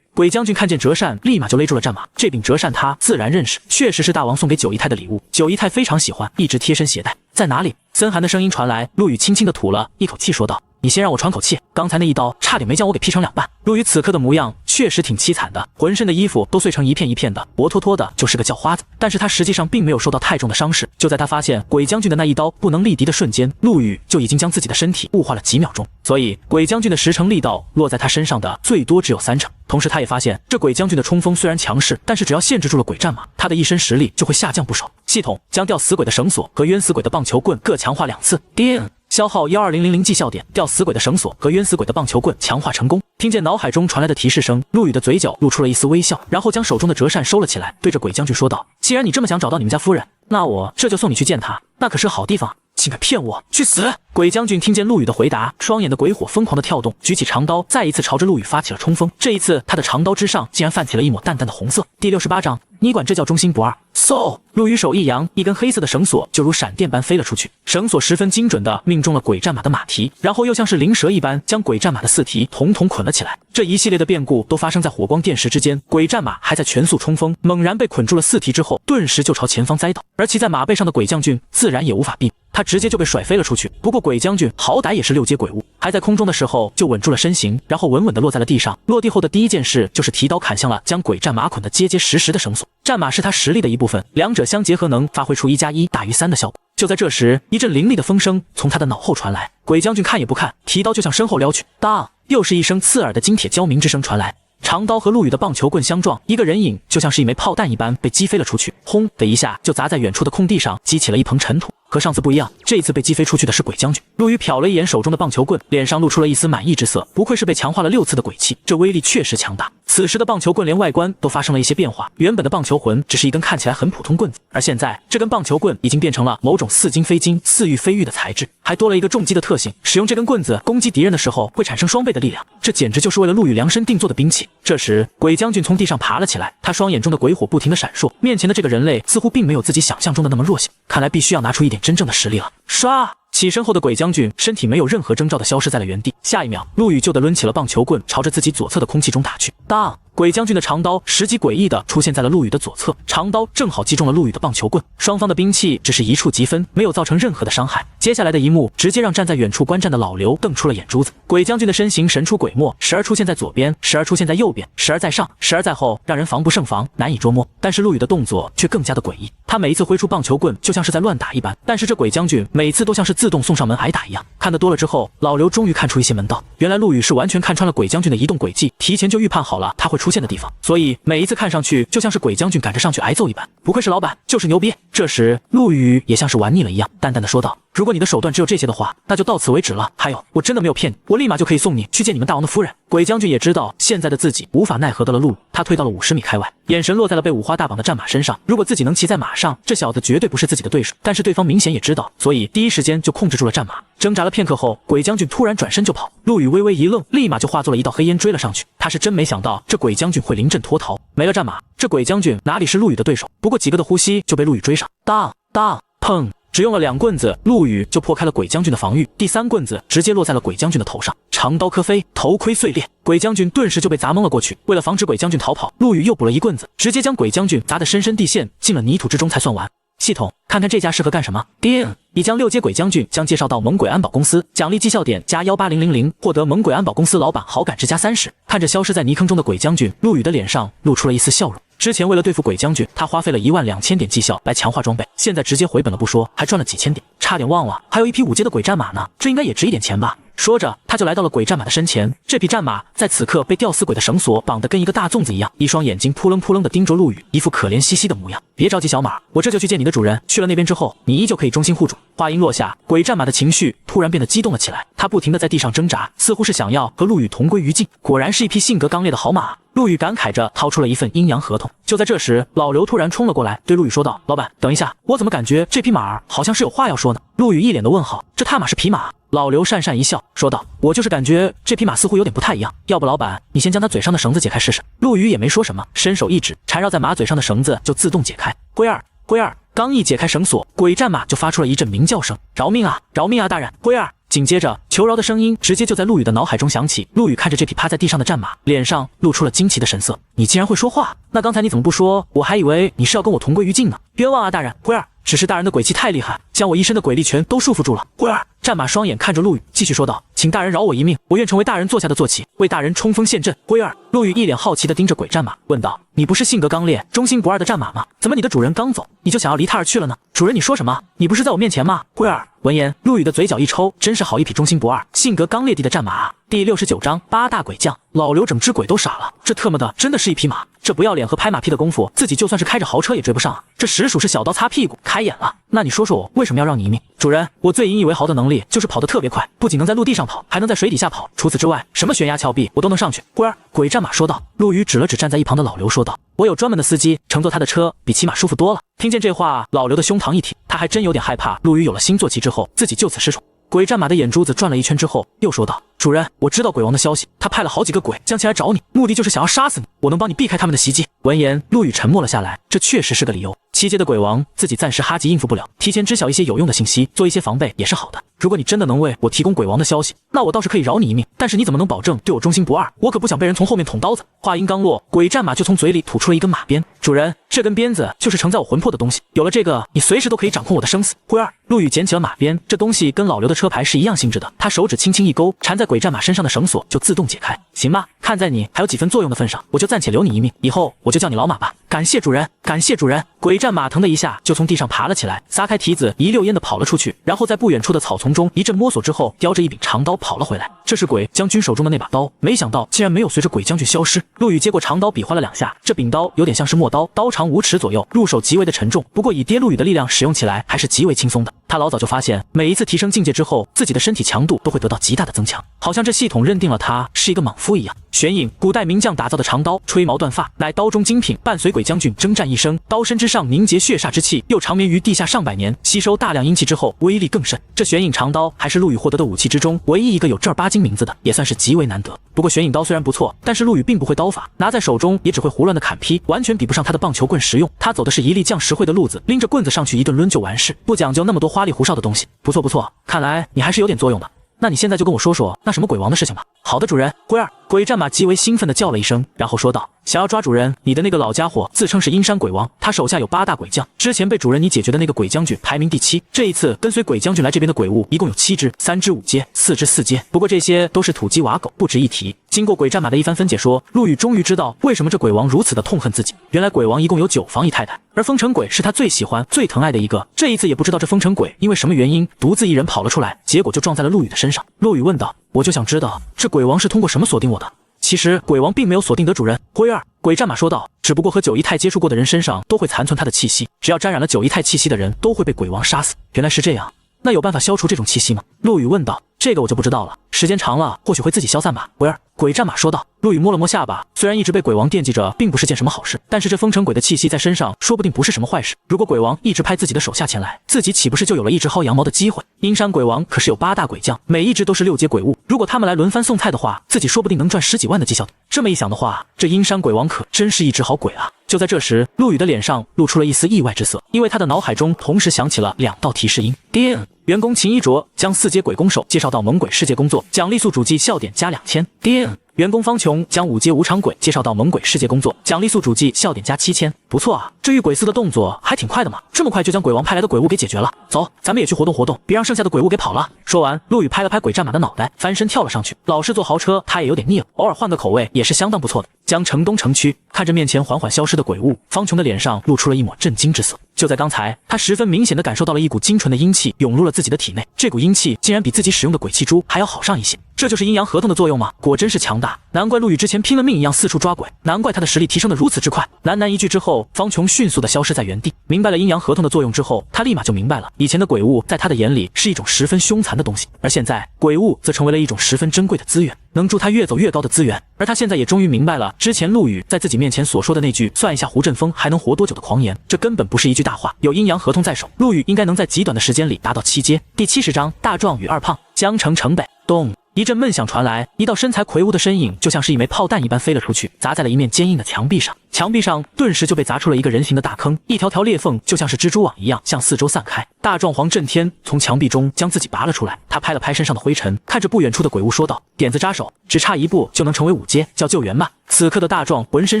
鬼将军看见折扇，立马就勒住了战马。这柄折扇他自然认识，确实是大王送给九姨太的礼物，九姨太非常喜欢，一直贴身携带。在哪里？森寒的声音传来，陆羽轻轻地吐了一口气，说道：“你先让我喘口气，刚才那一刀差点没将我给劈成2半。”陆羽此刻的模样确实挺凄惨的，浑身的衣服都碎成一片一片的，活脱脱的就是个叫花子。但是他实际上并没有受到太重的伤势。就在他发现鬼将军的那一刀不能力敌的瞬间，陆羽就已经将自己的身体雾化了几秒钟，所以鬼将军的10成力道落在他身上的最多只有3成。同时他也发现，这鬼将军的冲锋虽然强势，但是只要限制住了鬼战马，他的一身实力就会下降不少。系统将吊死鬼的绳索和冤死鬼的棒球棍各强化2次。叮，消耗12000绩效点，吊死鬼的绳索和冤死鬼的棒球棍强化成功。听见脑海中传来的提示声，陆羽的嘴角露出了一丝微笑，然后将手中的折扇收了起来，对着鬼将军说道：“既然你这么想找到你们家夫人，那我这就送你去见她，那可是好地方。”竟敢骗我，去死！鬼将军听见陆羽的回答，双眼的鬼火疯狂的跳动，举起长刀，再一次朝着陆羽发起了冲锋。这一次，他的长刀之上竟然泛起了一抹淡淡的红色。第68章，你管这叫忠心不二？嗖！陆羽手一扬，一根黑色的绳索就如闪电般飞了出去，绳索十分精准地命中了鬼战马的马蹄，然后又像是灵蛇一般将鬼战马的4蹄统统捆了起来。这一系列的变故都发生在火光电石之间，鬼战马还在全速冲锋，猛然被捆住了4蹄之后，顿时就朝前方栽倒，而骑在马背上的鬼将军自然也无法避。他直接就被甩飞了出去。不过鬼将军好歹也是6阶鬼物，还在空中的时候就稳住了身形，然后稳稳地落在了地上。落地后的第一件事就是提刀砍向了将鬼战马捆得结结实实的绳索。战马是他实力的一部分，两者相结合能发挥出1+1大于3的效果。就在这时，一阵凌厉的风声从他的脑后传来，鬼将军看也不看，提刀就向身后撩去。当，又是一声刺耳的金铁交鸣之声传来。长刀和陆羽的棒球棍相撞，一个人影就像是一枚炮弹一般被击飞了出去，轰的一下就砸在远处的空地上，激起了一蓬尘土。和上次不一样，这一次被击飞出去的是鬼将军。陆羽瞟了一眼手中的棒球棍，脸上露出了一丝满意之色，不愧是被强化了6次的鬼气，这威力确实强大。此时的棒球棍连外观都发生了一些变化，原本的棒球魂只是一根看起来很普通棍子，而现在这根棒球棍已经变成了某种似金非金、似玉非玉的材质，还多了一个重击的特性，使用这根棍子攻击敌人的时候会产生双倍的力量，这简直就是为了陆羽量身定做的兵器。这时鬼将军从地上爬了起来，他双眼中的鬼火不停地闪烁，面前的这个人类似乎并没有自己想象中的那么弱小，看来必须要拿出一点真正的实力了。唰！起身后的鬼将军身体没有任何征兆的消失在了原地，下一秒，陆羽就得抡起了棒球棍，朝着自己左侧的空气中打去。当！鬼将军的长刀时机诡异地出现在了陆羽的左侧，长刀正好击中了陆羽的棒球棍，双方的兵器只是一触即分，没有造成任何的伤害。接下来的一幕直接让站在远处观战的老刘瞪出了眼珠子。鬼将军的身形神出鬼没，时而出现在左边，时而出现在右边，时而在上，时而在后，让人防不胜防，难以捉摸。但是陆羽的动作却更加的诡异，他每一次挥出棒球棍就像是在乱打一般，但是这鬼将军每次都像是自动送上门挨打一样。看得多了之后，老刘终于看出一些门道，原来陆羽是完全看穿了鬼将军的移动轨迹，提前就预判好了他会出现的地方，所以每一次看上去就像是鬼将军赶着上去挨揍一般。不愧是老板，就是牛逼。这时陆羽也像是玩腻了一样，淡淡的说道，如果你的手段只有这些的话，那就到此为止了。还有，我真的没有骗你，我立马就可以送你去见你们大王的夫人。鬼将军也知道现在的自己无法奈何的了陆羽，他退到了50米开外，眼神落在了被五花大绑的战马身上。如果自己能骑在马上，这小子绝对不是自己的对手，但是对方明显也知道，所以第一时间就控制住了战马。挣扎了片刻后，鬼将军突然转身就跑，陆羽微微一愣，立马就化作了一道黑烟追了上去。他是真没想到这鬼将军会临阵脱逃，没了战马，这鬼将军哪里是陆羽的对手？不过几个的呼吸就被陆羽追上，当当砰！只用了2棍子，陆羽就破开了鬼将军的防御，第3棍子直接落在了鬼将军的头上，长刀磕飞，头盔碎裂，鬼将军顿时就被砸懵了过去。为了防止鬼将军逃跑，陆羽又补了1棍子，直接将鬼将军砸得深深地陷进了泥土之中才算完。系统，看看这家适合干什么？叮！已将6阶鬼将军将介绍到猛鬼安保公司，奖励绩效点加18000，获得猛鬼安保公司老板好感值加30。看着消失在泥坑中的鬼将军，陆羽的脸上露出了一丝笑容。之前为了对付鬼将军，他花费了12000点绩效来强化装备，现在直接回本了不说，还赚了几千点，差点忘了还有一匹5阶的鬼战马呢，这应该也值一点钱吧。说着，他就来到了鬼战马的身前。这匹战马在此刻被吊死鬼的绳索绑得跟一个大粽子一样，一双眼睛扑棱扑棱地盯着陆羽，一副可怜兮兮的模样。别着急，小马，我这就去见你的主人。去了那边之后，你依旧可以忠心护主。话音落下，鬼战马的情绪突然变得激动了起来，他不停地在地上挣扎，似乎是想要和陆羽同归于尽。果然是一匹性格刚烈的好马。陆羽感慨着掏出了一份阴阳合同。就在这时，老刘突然冲了过来，对陆羽说道：“老板，等一下，我怎么感觉这匹马儿好像是有话要说呢？”陆羽一脸的问号，这他妈是匹马？老刘讪讪一笑，说道：“我就是感觉这匹马似乎有点不太一样，要不老板，你先将它嘴上的绳子解开试试。”陆羽也没说什么，伸手一指，缠绕在马嘴上的绳子就自动解开。龟儿，龟儿，刚一解开绳索，鬼战马就发出了一阵鸣叫声：“饶命啊，饶命啊，大人！”龟儿。紧接着，求饶的声音直接就在陆羽的脑海中响起。陆羽看着这匹趴在地上的战马，脸上露出了惊奇的神色：“你竟然会说话？那刚才你怎么不说？我还以为你是要跟我同归于尽呢。”别忘啊，大人，龟儿，只是大人的鬼气太厉害，将我一身的鬼力全都束缚住了。龟儿，战马双眼看着陆羽，继续说道：“请大人饶我一命，我愿成为大人座下的坐骑，为大人冲锋陷阵。”龟儿，陆羽一脸好奇地盯着鬼战马，问道：“你不是性格刚烈、忠心不二的战马吗？怎么你的主人刚走，你就想要离他而去了呢？主人，你说什么？你不是在我面前吗？”龟儿闻言，陆羽的嘴角一抽，真是好一匹忠心不二、性格刚烈地的战马啊！第69章8大鬼将，老刘整只鬼都傻了，这特么的真的是一匹马？这不要脸和拍马屁的功夫，自己就算是开着豪车也追不上啊！这实属是小刀擦屁股，开眼了。那你说说我为什么要让你一命？主人，我最引以为豪的能力就是跑得特别快，不仅能在陆地上跑，还能在水底下跑。除此之外，什么悬崖峭壁我都能上去。龟儿，鬼战马说道。陆羽指了指站在一旁的老刘，说道：“我有专门的司机，乘坐他的车比骑马舒服多了。”听见这话，老刘的胸膛一挺，他还真有点害怕陆羽有了新坐骑之后，自己就此失宠。鬼战马的眼珠子转了一圈之后，又说道：“主人，我知道鬼王的消息，他派了好几个鬼将前来找你，目的就是想要杀死你，我能帮你避开他们的袭击。”闻言，陆羽沉默了下来，这确实是个理由。7阶的鬼王自己暂时哈级应付不了，提前知晓一些有用的信息，做一些防备也是好的。如果你真的能为我提供鬼王的消息，那我倒是可以饶你一命，但是你怎么能保证对我忠心不二？我可不想被人从后面捅刀子。话音刚落，鬼战马就从嘴里吐出了一根马鞭。主人，这根鞭子就是承载我魂魄的东西，有了这个，你随时都可以掌控我的生死。龟儿，陆羽捡起了马鞭，这东西跟老刘的车牌是一样性质的，他手指轻轻一勾，缠在鬼战马身上的绳索就自动解开。行吧，看在你还有几分作用的份上，我就暂且留你一命，以后我就叫你老马吧。感谢主人，感谢主人。鬼战马腾的一下就从地上爬了起来，撒开蹄子一溜烟的跑了出去，然后在不远处的草丛中一阵摸索之后，叼着一柄长刀跑了回来。这是鬼将军手中的那把刀，没想到竟然没有随着鬼将军消失。陆羽接过长刀比划了2下，这柄刀有点像是陌刀，刀长5尺左右，入手极为的沉重，不过以爹陆羽的力量使用起来还是极为轻松的。他老早就发现，每一次提升境界之后，自己的身体强度都会得到极大的增强，好像这系统认定了他是一个莽夫一样。玄影，古代名将打造的长刀，吹毛断发，乃刀中精品，伴随鬼将军征战一生，刀身之上凝结血煞之气，又长眠于地下上百年，吸收大量阴气之后，威力更甚。这玄影长刀还是陆羽获得的武器之中唯一一个有正儿八经名字的，也算是极为难得。不过玄影刀虽然不错，但是陆羽并不会刀法，拿在手中也只会胡乱的砍劈，完全比不上他的棒球棍实用。他走的是一力降实惠的路子，拎着棍子上去一顿抡就完事，不讲究那么多花里胡哨的东西。不错不错，看来你还是有点作用的。那你现在就跟我说说那什么鬼王的事情吧。好的，主人。龟儿，鬼战马极为兴奋地叫了一声，然后说道：想要抓主人，你的那个老家伙自称是阴山鬼王，他手下有8大鬼将，之前被主人你解决的那个鬼将军排名第7，这一次跟随鬼将军来这边的鬼物一共有7只，3只5阶，4只4阶，不过这些都是土鸡瓦狗，不值一提。经过鬼战马的一番分解说，陆羽终于知道为什么这鬼王如此的痛恨自己，原来鬼王一共有9房一太太，而风尘鬼是他最喜欢最疼爱的一个，这一次也不知道这风尘鬼因为什么原因独自一人跑了出来，结果就撞在了陆羽的身上。陆羽问道：我就想知道这鬼王是通过什么锁定我的？其实鬼王并没有锁定得主人。龟儿，鬼战马说道，只不过和9姨太接触过的人身上都会残存他的气息，只要沾染了9姨太气息的人都会被鬼王杀死。原来是这样，那有办法消除这种气息吗？陆羽问道。这个我就不知道了，时间长了或许会自己消散吧。龟儿，鬼战马说道。陆羽摸了摸下巴，虽然一直被鬼王惦记着并不是件什么好事，但是这风尘鬼的气息在身上说不定不是什么坏事，如果鬼王一直派自己的手下前来，自己岂不是就有了一只薅羊毛的机会？阴山鬼王可是有8大鬼将，每一只都是6阶鬼物，如果他们来轮番送菜的话，自己说不定能赚10几万的绩效。这么一想的话，这阴山鬼王可真是一只好鬼啊。就在这时，陆羽的脸上露出了一丝意外之色，因为他的脑海中同时响起了2道提示音。叮，员工秦一卓将4阶鬼弓手介绍到猛鬼世界工作，奖励宿主记笑点加2000。叮，员工方琼将5阶无常鬼介绍到猛鬼世界工作，奖励宿主记笑点加7000。不错啊，这遇鬼司的动作还挺快的嘛，这么快就将鬼王派来的鬼物给解决了。走，咱们也去活动活动，别让剩下的鬼物给跑了。说完，陆羽拍了拍鬼战马的脑袋，翻身跳了上去。老是坐豪车，他也有点腻了，偶尔换个口味也是相当不错的。将城东城区，看着面前缓缓消失的鬼物，方琼的脸上露出了一抹震惊之色。就在刚才，他十分明显地感受到了一股精纯的阴气涌入了自己的体内，这股阴气竟然比自己使用的鬼气珠还要好上一些。这就是阴阳合同的作用吗？果真是强大，难怪陆羽之前拼了命一样四处抓鬼，难怪他的实力提升得如此之快。喃喃一句之后，方琼迅速地消失在原地。明白了阴阳合同的作用之后，他立马就明白了，以前的鬼物在他的眼里是一种十分凶残的东西，而现在鬼物则成为了一种十分珍贵的资源，能助他越走越高的资源。而他现在也终于明白了，之前陆羽在自己面前所说的那句算一下胡振峰还能活多久的狂言，这根本不是一句大话。有阴阳合同在手，陆羽应该能在极短的时间里达到7阶。第70章大壮与二胖。江城城北东，一阵闷响传来，一道身材魁梧的身影就像是一枚炮弹一般飞了出去，砸在了一面坚硬的墙壁上。墙壁上顿时就被砸出了一个人形的大坑，一条条裂缝就像是蜘蛛网一样向四周散开。大壮黄震天从墙壁中将自己拔了出来，他拍了拍身上的灰尘，看着不远处的鬼物说道：点子扎手，只差一步就能成为5阶，叫救援吧。此刻的大壮浑身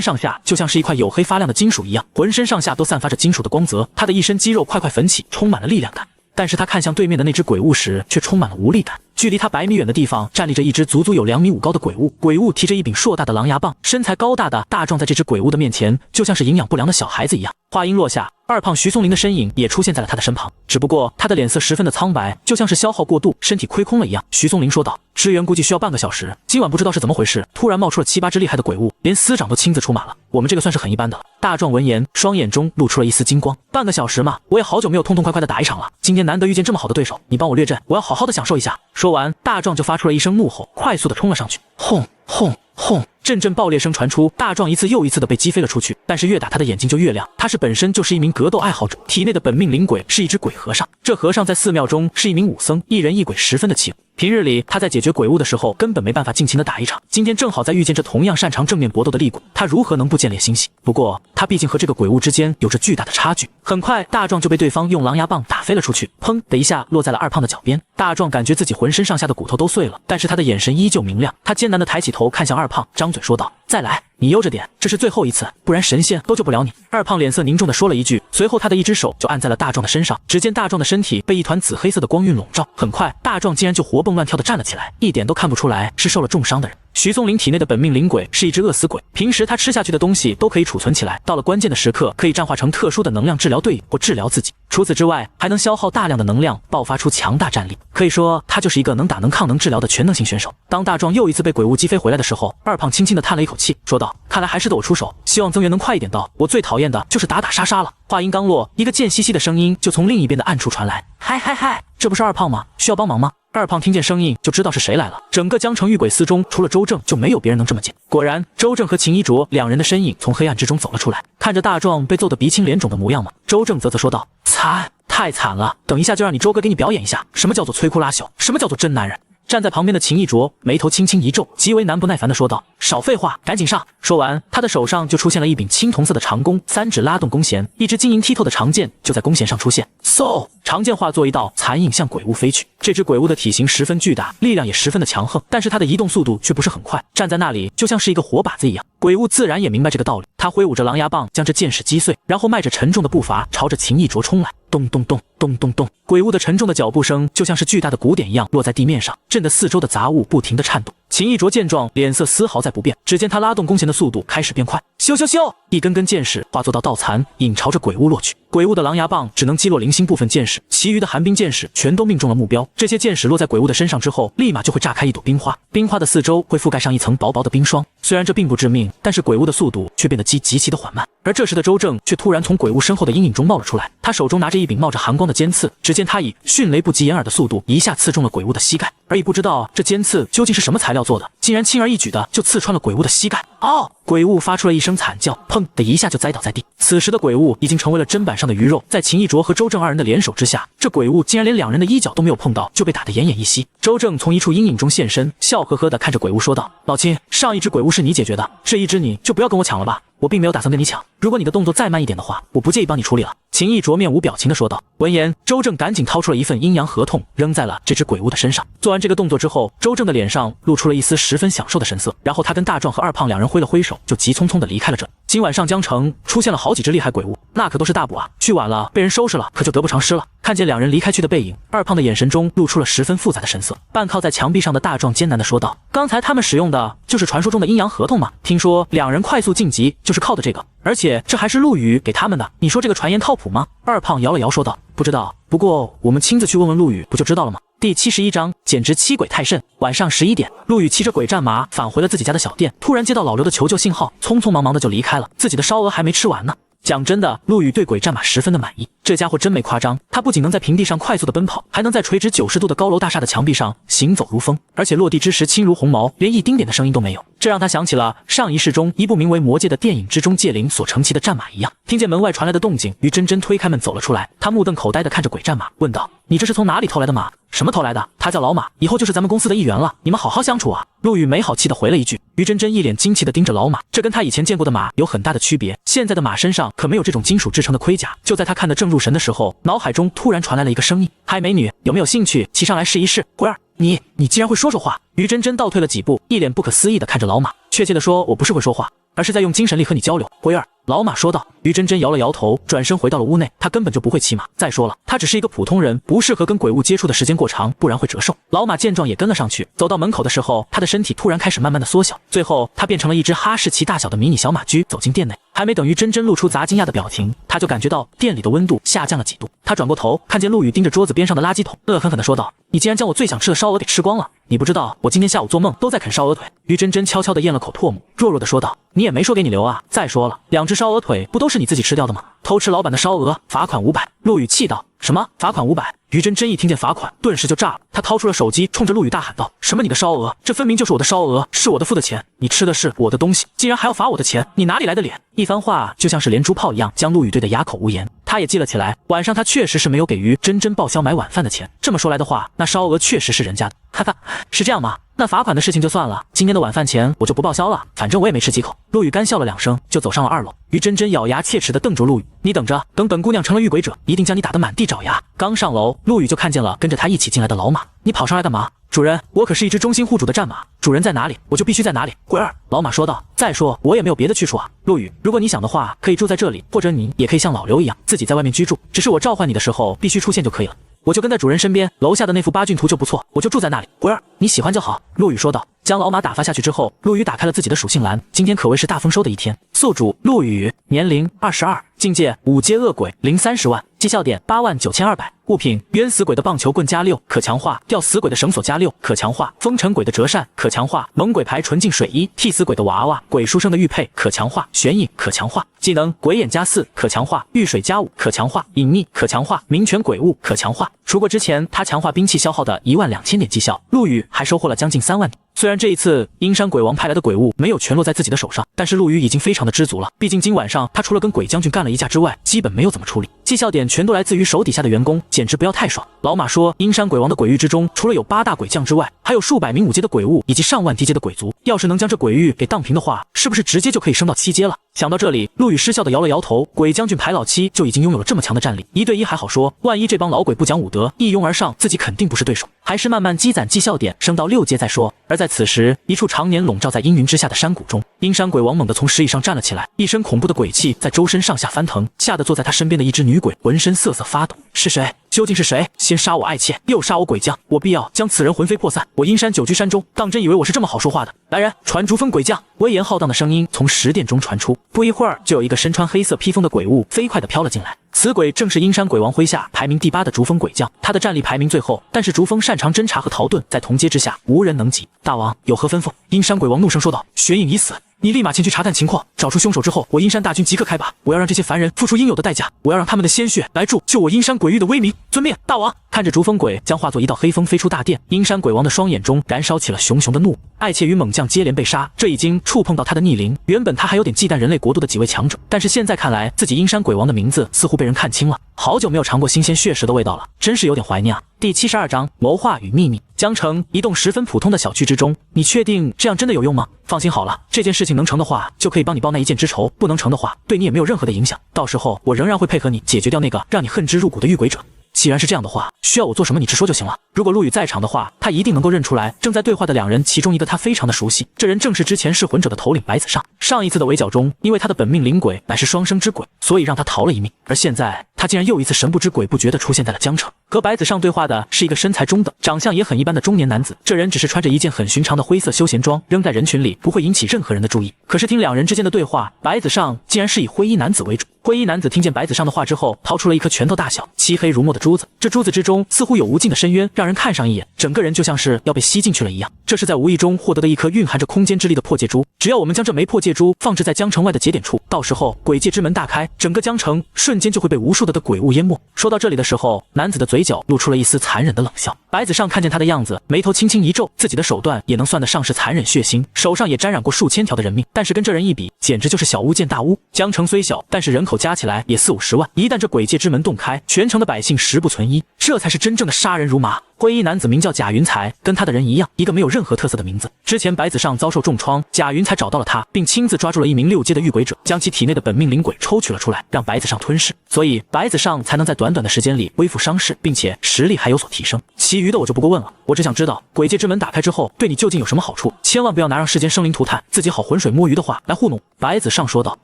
上下就像是一块黝黑发亮的金属一样，浑身上下都散发着金属的光泽，他的一身肌肉块块粉起，充满了力量感。但是他看向对面的那只鬼物时，却充满了无力感。距离他100米远的地方站立着一只足足有2米5高的鬼物，鬼物提着一柄硕大的狼牙棒，身材高大的大壮在这只鬼物的面前就像是营养不良的小孩子一样。话音落下，二胖徐松林的身影也出现在了他的身旁，只不过他的脸色十分的苍白，就像是消耗过度，身体亏空了一样。徐松林说道：支援估计需要半个小时，今晚不知道是怎么回事，突然冒出了7、8只厉害的鬼物，连司长都亲自出马了，我们这个算是很一般的了。大壮闻言，双眼中露出了一丝金光。半个小时嘛，我也好久没有痛痛快快的打一场了，今天难得遇见这么好的对手，你帮我略阵，我要好好的享受一下。说完，大壮就发出了一声怒吼，快速的冲了上去。轰轰轰！阵阵爆裂声传出，大壮一次又一次的被击飞了出去。但是越打他的眼睛就越亮，他是本身就是一名格斗爱好者，体内的本命灵鬼是一只鬼和尚。这和尚在寺庙中是一名武僧，一人一鬼十分的气。平日里他在解决鬼物的时候根本没办法尽情的打一场，今天正好在遇见这同样擅长正面搏斗的厉鬼，他如何能不见猎欣喜？不过他毕竟和这个鬼物之间有着巨大的差距，很快大壮就被对方用狼牙棒打飞了出去，砰的一下落在了二胖的脚边。大壮感觉自己浑身上下的骨头都碎了，但是他的眼神依旧明亮，他艰难的抬起头看向二胖，张嘴说道：“再来，你悠着点，这是最后一次，不然神仙都救不了你。”二胖脸色凝重的说了一句，随后他的一只手就按在了大壮的身上，只见大壮的身体被一团紫黑色的光晕笼罩，很快大壮竟然就活蹦乱跳的站了起来，一点都看不出来是受了重伤的人。徐松林体内的本命灵鬼是一只饿死鬼，平时他吃下去的东西都可以储存起来，到了关键的时刻可以战化成特殊的能量治疗队友或治疗自己。除此之外，还能消耗大量的能量，爆发出强大战力。可以说，他就是一个能打能抗能治疗的全能型选手。当大壮又一次被鬼物击飞回来的时候，二胖轻轻地叹了一口气，说道：“看来还是得我出手，希望增援能快一点到。我最讨厌的就是打打杀杀了。”话音刚落，一个贱兮兮的声音就从另一边的暗处传来：“嗨嗨嗨，这不是二胖吗？需要帮忙吗？”二胖听见声音就知道是谁来了，整个江城遇鬼司中除了周正就没有别人能这么贱。果然，周正和秦一卓两人的身影从黑暗之中走了出来，看着大壮被揍得鼻青脸肿的模样嘛，周正啧啧说道：“惨，太惨了，等一下就让你周哥给你表演一下，什么叫做摧枯拉朽，什么叫做真男人。”站在旁边的秦一卓眉头轻轻一皱，极为难不耐烦地说道：“少废话，赶紧上！”说完，他的手上就出现了一柄青铜色的长弓，三指拉动弓弦，一支晶莹剔透的长剑就在弓弦上出现。嗖，长剑化作一道残影向鬼物飞去。这只鬼物的体型十分巨大，力量也十分的强横，但是它的移动速度却不是很快，站在那里就像是一个活靶子一样。鬼物自然也明白这个道理，他挥舞着狼牙棒将这剑矢击碎，然后迈着沉重的步伐朝着秦一卓冲来。咚咚咚咚咚咚，鬼物的沉重的脚步声就像是巨大的鼓点一样落在地面上，震得四周的杂物不停地颤动。秦一卓见状，脸色丝毫在不变，只见他拉动弓弦的速度开始变快，咻咻咻，一根根箭矢化作道残，引朝着鬼物落去。鬼物的狼牙棒只能击落零星部分箭矢，其余的寒冰箭矢全都命中了目标。这些箭矢落在鬼物的身上之后，立马就会炸开一朵冰花，冰花的四周会覆盖上一层薄薄的冰霜。虽然这并不致命，但是鬼物的速度却变得极其的缓慢。而这时的周正却突然从鬼物身后的阴影中冒了出来，他手中拿着一柄冒着寒光的尖刺，只见他以迅雷不及掩耳的速度一下刺中了鬼物的膝盖，而已不知道这尖刺究竟是什么材料做的，竟然轻而易举的就刺穿了鬼物的膝盖。哦！鬼物发出了一声惨叫，砰的一下就栽倒在地。此时的鬼物已经成为了砧板上的鱼肉，在秦一卓和周正二人的联手之下，这鬼物竟然连两人的衣角都没有碰到，就被打得奄奄一息。周正从一处阴影中现身，笑呵呵地看着鬼物说道：“老秦，上一只鬼物是你解决的，这一只你就不要跟我抢了吧，我并没有打算跟你抢，如果你的动作再慢一点的话，我不介意帮你处理了。”秦一卓面无表情地说道。闻言，周正赶紧掏出了一份阴阳合同，扔在了这只鬼物的身上。做完这个动作之后，周正的脸上露出了一丝十分享受的神色，然后他跟大壮和二胖两人挥了挥手，就急匆匆地离开了这里。今晚上江城出现了好几只厉害鬼物，那可都是大补啊，去晚了被人收拾了，可就得不偿失了。看见两人离开去的背影，二胖的眼神中露出了十分复杂的神色。半靠在墙壁上的大壮艰难地说道：“刚才他们使用的就是传说中的阴阳合同吗？听说两人快速晋级就是靠的这个，而且这还是陆羽给他们的，你说这个传言靠谱吗？”二胖摇了摇说道：“不知道，不过我们亲自去问问陆羽不就知道了吗？”第71章，简直欺鬼太甚。晚上11点，陆羽骑着鬼战马返回了自己家的小店，突然接到老刘的求救信号，匆匆忙忙的就离开了，自己的烧鹅还没吃完呢。讲真的，陆羽对鬼战马十分的满意，这家伙真没夸张，他不仅能在平地上快速的奔跑，还能在垂直90度的高楼大厦的墙壁上行走如风，而且落地之时轻如鸿毛，连一丁点的声音都没有。这让他想起了上一世中一部名为《魔戒》的电影之中戒灵所乘骑的战马一样。听见门外传来的动静，于真真推开门走了出来，他目瞪口呆地看着鬼战马，问道：“你这是从哪里偷来的马？什么偷来的？他叫老马，以后就是咱们公司的一员了，你们好好相处啊。”陆羽没好气地回了一句。于真真一脸惊奇地盯着老马，这跟他以前见过的马有很大的区别，现在的马身上可没有这种金属制成的盔甲。就在他看得正入神的时候，脑海中突然传来了一个声音：“嗨，美女，有没有兴趣骑上来试一试？”龟儿，你竟然会说话！于真真倒退了几步，一脸不可思议地看着老马，确切地说，我不是会说话，而是在用精神力和你交流。龟儿，老马说道。于真真摇了摇头，转身回到了屋内。他根本就不会骑马，再说了，他只是一个普通人，不适合跟鬼物接触的时间过长，不然会折寿。老马见状也跟了上去，走到门口的时候，他的身体突然开始慢慢的缩小，最后他变成了一只哈士奇大小的迷你小马驹，走进店内。还没等于真真露出砸惊讶的表情，他就感觉到店里的温度下降了几度。他转过头，看见陆羽盯着桌子边上的垃圾桶，恶狠狠地说道：“你竟然将我最想吃的烧鹅给吃光了！你不知道我今天下午做梦都在啃烧鹅腿。”于真真悄悄地咽了口唾沫，弱弱地说道：“你也没说给你留啊！再说了，2只烧鹅腿不都是你自己吃掉的吗？偷吃老板的烧鹅，罚款500。”陆羽气道：“什么罚款500？于真真一听见罚款，顿时就炸了。他掏出了手机，冲着陆羽大喊道：“什么你的烧鹅？这分明就是我的烧鹅，是我的付的钱，你吃的是我的东西，竟然还要罚我的钱，你哪里来的脸？”一番话就像是连珠炮一样，将陆羽对得哑口无言。他也记了起来，晚上他确实是没有给于真真报销买晚饭的钱。这么说来的话，那烧鹅确实是人家的。哈哈，是这样吗？那罚款的事情就算了，今天的晚饭钱我就不报销了，反正我也没吃几口。陆羽干笑了2声，就走上了2楼。于真真咬牙切齿地瞪着陆羽：“你等着，等本姑娘成了遇鬼者，一定将你打得满地找牙。”刚上楼，陆羽就看见了跟着他一起进来的老马。“你跑上来干嘛？”“主人，我可是一只忠心护主的战马，主人在哪里，我就必须在哪里。”“鬼儿！”老马说道。“再说我也没有别的去处啊。陆羽，如果你想的话，可以住在这里，或者你也可以像老刘一样，自己在外面居住，只是我召唤你的时候必须出现就可以了。我就跟在主人身边，楼下的那幅八骏图就不错，我就住在那里。鬼儿，你喜欢就好。”陆羽说道。将老马打发下去之后，陆羽打开了自己的属性栏，今天可谓是大丰收的一天。宿主陆羽，年龄22，境界5阶恶鬼，零30万，绩效点89200。物品：冤死鬼的棒球棍+6，可强化；吊死鬼的绳索+6，可强化；风尘鬼的折扇，可强化；猛鬼牌纯净水衣，替死鬼的娃娃，鬼书生的玉佩，可强化；玄影可强化。技能：鬼眼+4，可强化；遇水+5，可强化；隐匿可强化；明拳鬼物可强化。除过之前他强化兵器消耗的12000点绩效，陆羽还收获了将近3万点。虽然这一次阴山鬼王派来的鬼物没有全落在自己的手上，但是陆羽已经非常的知足了。毕竟今晚上他除了跟鬼将军干了一架之外，基本没有怎么处理，绩效点全都来自于手底下的员工，简直不要太爽。老马说，阴山鬼王的鬼域之中，除了有8大鬼将之外，还有数百名5阶的鬼物以及上万低阶的鬼族。要是能将这鬼域给荡平的话，是不是直接就可以升到7阶了？想到这里，陆羽失笑的摇了摇头。鬼将军排老7就已经拥有了这么强的战力，1对1还好说，万一这帮老鬼不讲武德，一拥而上，自己肯定不是对手。还是慢慢积攒绩效点，升到6阶再说。而在此时，一处常年笼罩在阴云之下的山谷中，阴山鬼王猛地从石椅上站了起来，一身恐怖的鬼气在周身上下翻腾，吓得坐在他身边的一只女鬼浑身瑟瑟发抖。是谁？究竟是谁？先杀我爱妾，又杀我鬼将，我必要将此人魂飞魄散。我阴山久居山中，当真以为我是这么好说话的？来人，传逐风鬼将！威严浩荡的声音从石殿中传出。不一会儿，就有一个身穿黑色披风的鬼物飞快地飘了进来。此鬼正是阴山鬼王麾下排名第8的逐风鬼将，他的战力排名最后，但是逐风擅长侦查和逃遁，在同阶之下无人能及。大王有何吩咐？阴山鬼王怒声说道。玄影已死，你立马前去查看情况，找出凶手之后，我阴山大军即刻开拔。我要让这些凡人付出应有的代价，我要让他们的鲜血来救我阴山鬼域的威名。遵命，大王。看着逐风鬼将化作一道黑风飞出大殿，阴山鬼王的双眼中燃烧起了熊熊的怒。爱妾与猛将接连被杀，这已经触碰到他的逆鳞。原本他还有点忌惮人类国度的几位强者，但是现在看来，自己阴山鬼王的名字似乎被人看清了。好久没有尝过新鲜血食的味道了，真是有点怀念啊。第72章谋划与秘密。江城一栋十分普通的小区之中，你确定这样真的有用吗？放心好了，这件事情能成的话，就可以帮你报那一箭之仇；不能成的话，对你也没有任何的影响。到时候我仍然会配合你解决掉那个让你恨之入骨的遇鬼者。既然是这样的话，需要我做什么你直说就行了。如果陆羽在场的话，他一定能够认出来正在对话的2人，其中一个他非常的熟悉，这人正是之前噬魂者的头领白子上。上一次的围剿中，因为他的本命灵鬼乃是双生之鬼，所以让他逃了一命。而现在他竟然又一次神不知鬼不觉地出现在了江城。和白子上对话的是一个身材中等、长相也很一般的中年男子，这人只是穿着一件很寻常的灰色休闲装，扔在人群里不会引起任何人的注意。可是听2人之间的对话，白子上竟然是以灰衣男子为主。灰衣男子听见白子上的话之后，掏出了一颗拳头大小、漆黑如墨的珠子，这珠子之中似乎有无尽的深渊，让人看上一眼，整个人就像是要被吸进去了一样。这是在无意中获得的一颗蕴含着空间之力的破戒珠，只要我们将这枚破戒珠放置在江城外的节点处，到时候鬼界之门大开，整个江城瞬间就会被无数的鬼物淹没。说到这里的时候，男子的嘴角露出了一丝残忍的冷笑。白子上看见他的样子，眉头轻轻一皱，自己的手段也能算得上是残忍血腥，手上也沾染过数千条的人命，但是跟这人一比，简直就是小巫见大巫。江城虽小，但是人口加起来也40-50万，一旦这鬼界之门洞开，全城的百姓十不存一，这才是真正的杀人如麻。灰衣男子名叫贾云才，跟他的人一样，一个没有任何特色的名字。之前白子上遭受重创，贾云才找到了他，并亲自抓住了一名6阶的遇鬼者，将其体内的本命灵鬼抽取了出来，让白子上吞噬，所以白子上才能在短短的时间里恢复伤势，并且实力还有所提升。其余的我就不过问了，我只想知道鬼界之门打开之后对你究竟有什么好处，千万不要拿让世间生灵涂炭，自己好浑水摸鱼的话来糊弄。白子上说道。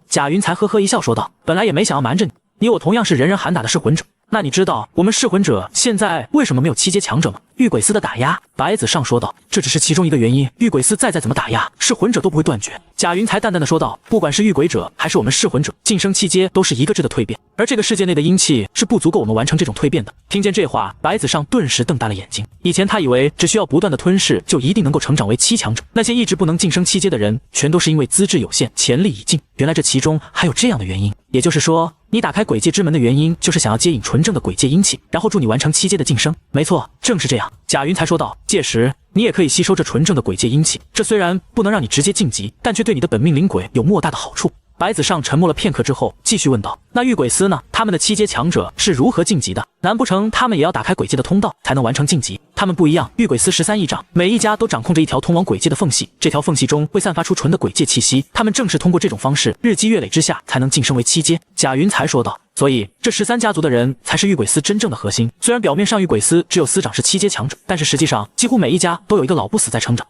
贾云才呵呵一笑说道，本来也没想要瞒着你，你我同样是人人喊打的噬魂者。那你知道我们噬魂者现在为什么没有7阶强者吗？遇鬼司的打压，白子上说道，这只是其中一个原因，遇鬼司再怎么打压，噬魂者都不会断绝。贾云才淡淡的说道：“不管是遇鬼者还是我们噬魂者，晋升7阶都是一个质的蜕变，而这个世界内的阴气是不足够我们完成这种蜕变的。”听见这话，白子上顿时瞪大了眼睛。以前他以为只需要不断的吞噬就一定能够成长为7强者，那些一直不能晋升7阶的人，全都是因为资质有限，潜力已尽。原来这其中还有这样的原因，也就是说，你打开鬼界之门的原因就是想要接引纯正的鬼界阴气，然后助你完成7阶的晋升。没错，正是这样。贾云才说道：“届时你也可以吸收这纯正的鬼界阴气，这虽然不能让你直接晋级，但却对你的本命灵鬼有莫大的好处。”白子上沉默了片刻之后，继续问道：“那御鬼司呢？他们的7阶强者是如何晋级的？难不成他们也要打开鬼界的通道才能完成晋级？”他们不一样，御鬼司13亿丈，每一家都掌控着一条通往鬼界的缝隙，这条缝隙中会散发出纯的鬼界气息，他们正是通过这种方式，日积月累之下才能晋升为7阶。贾云才说道：“所以这13家族的人才是御鬼司真正的核心。虽然表面上御鬼司只有司长是7阶强者，但是实际上几乎每一家都有一个老不死在成长。”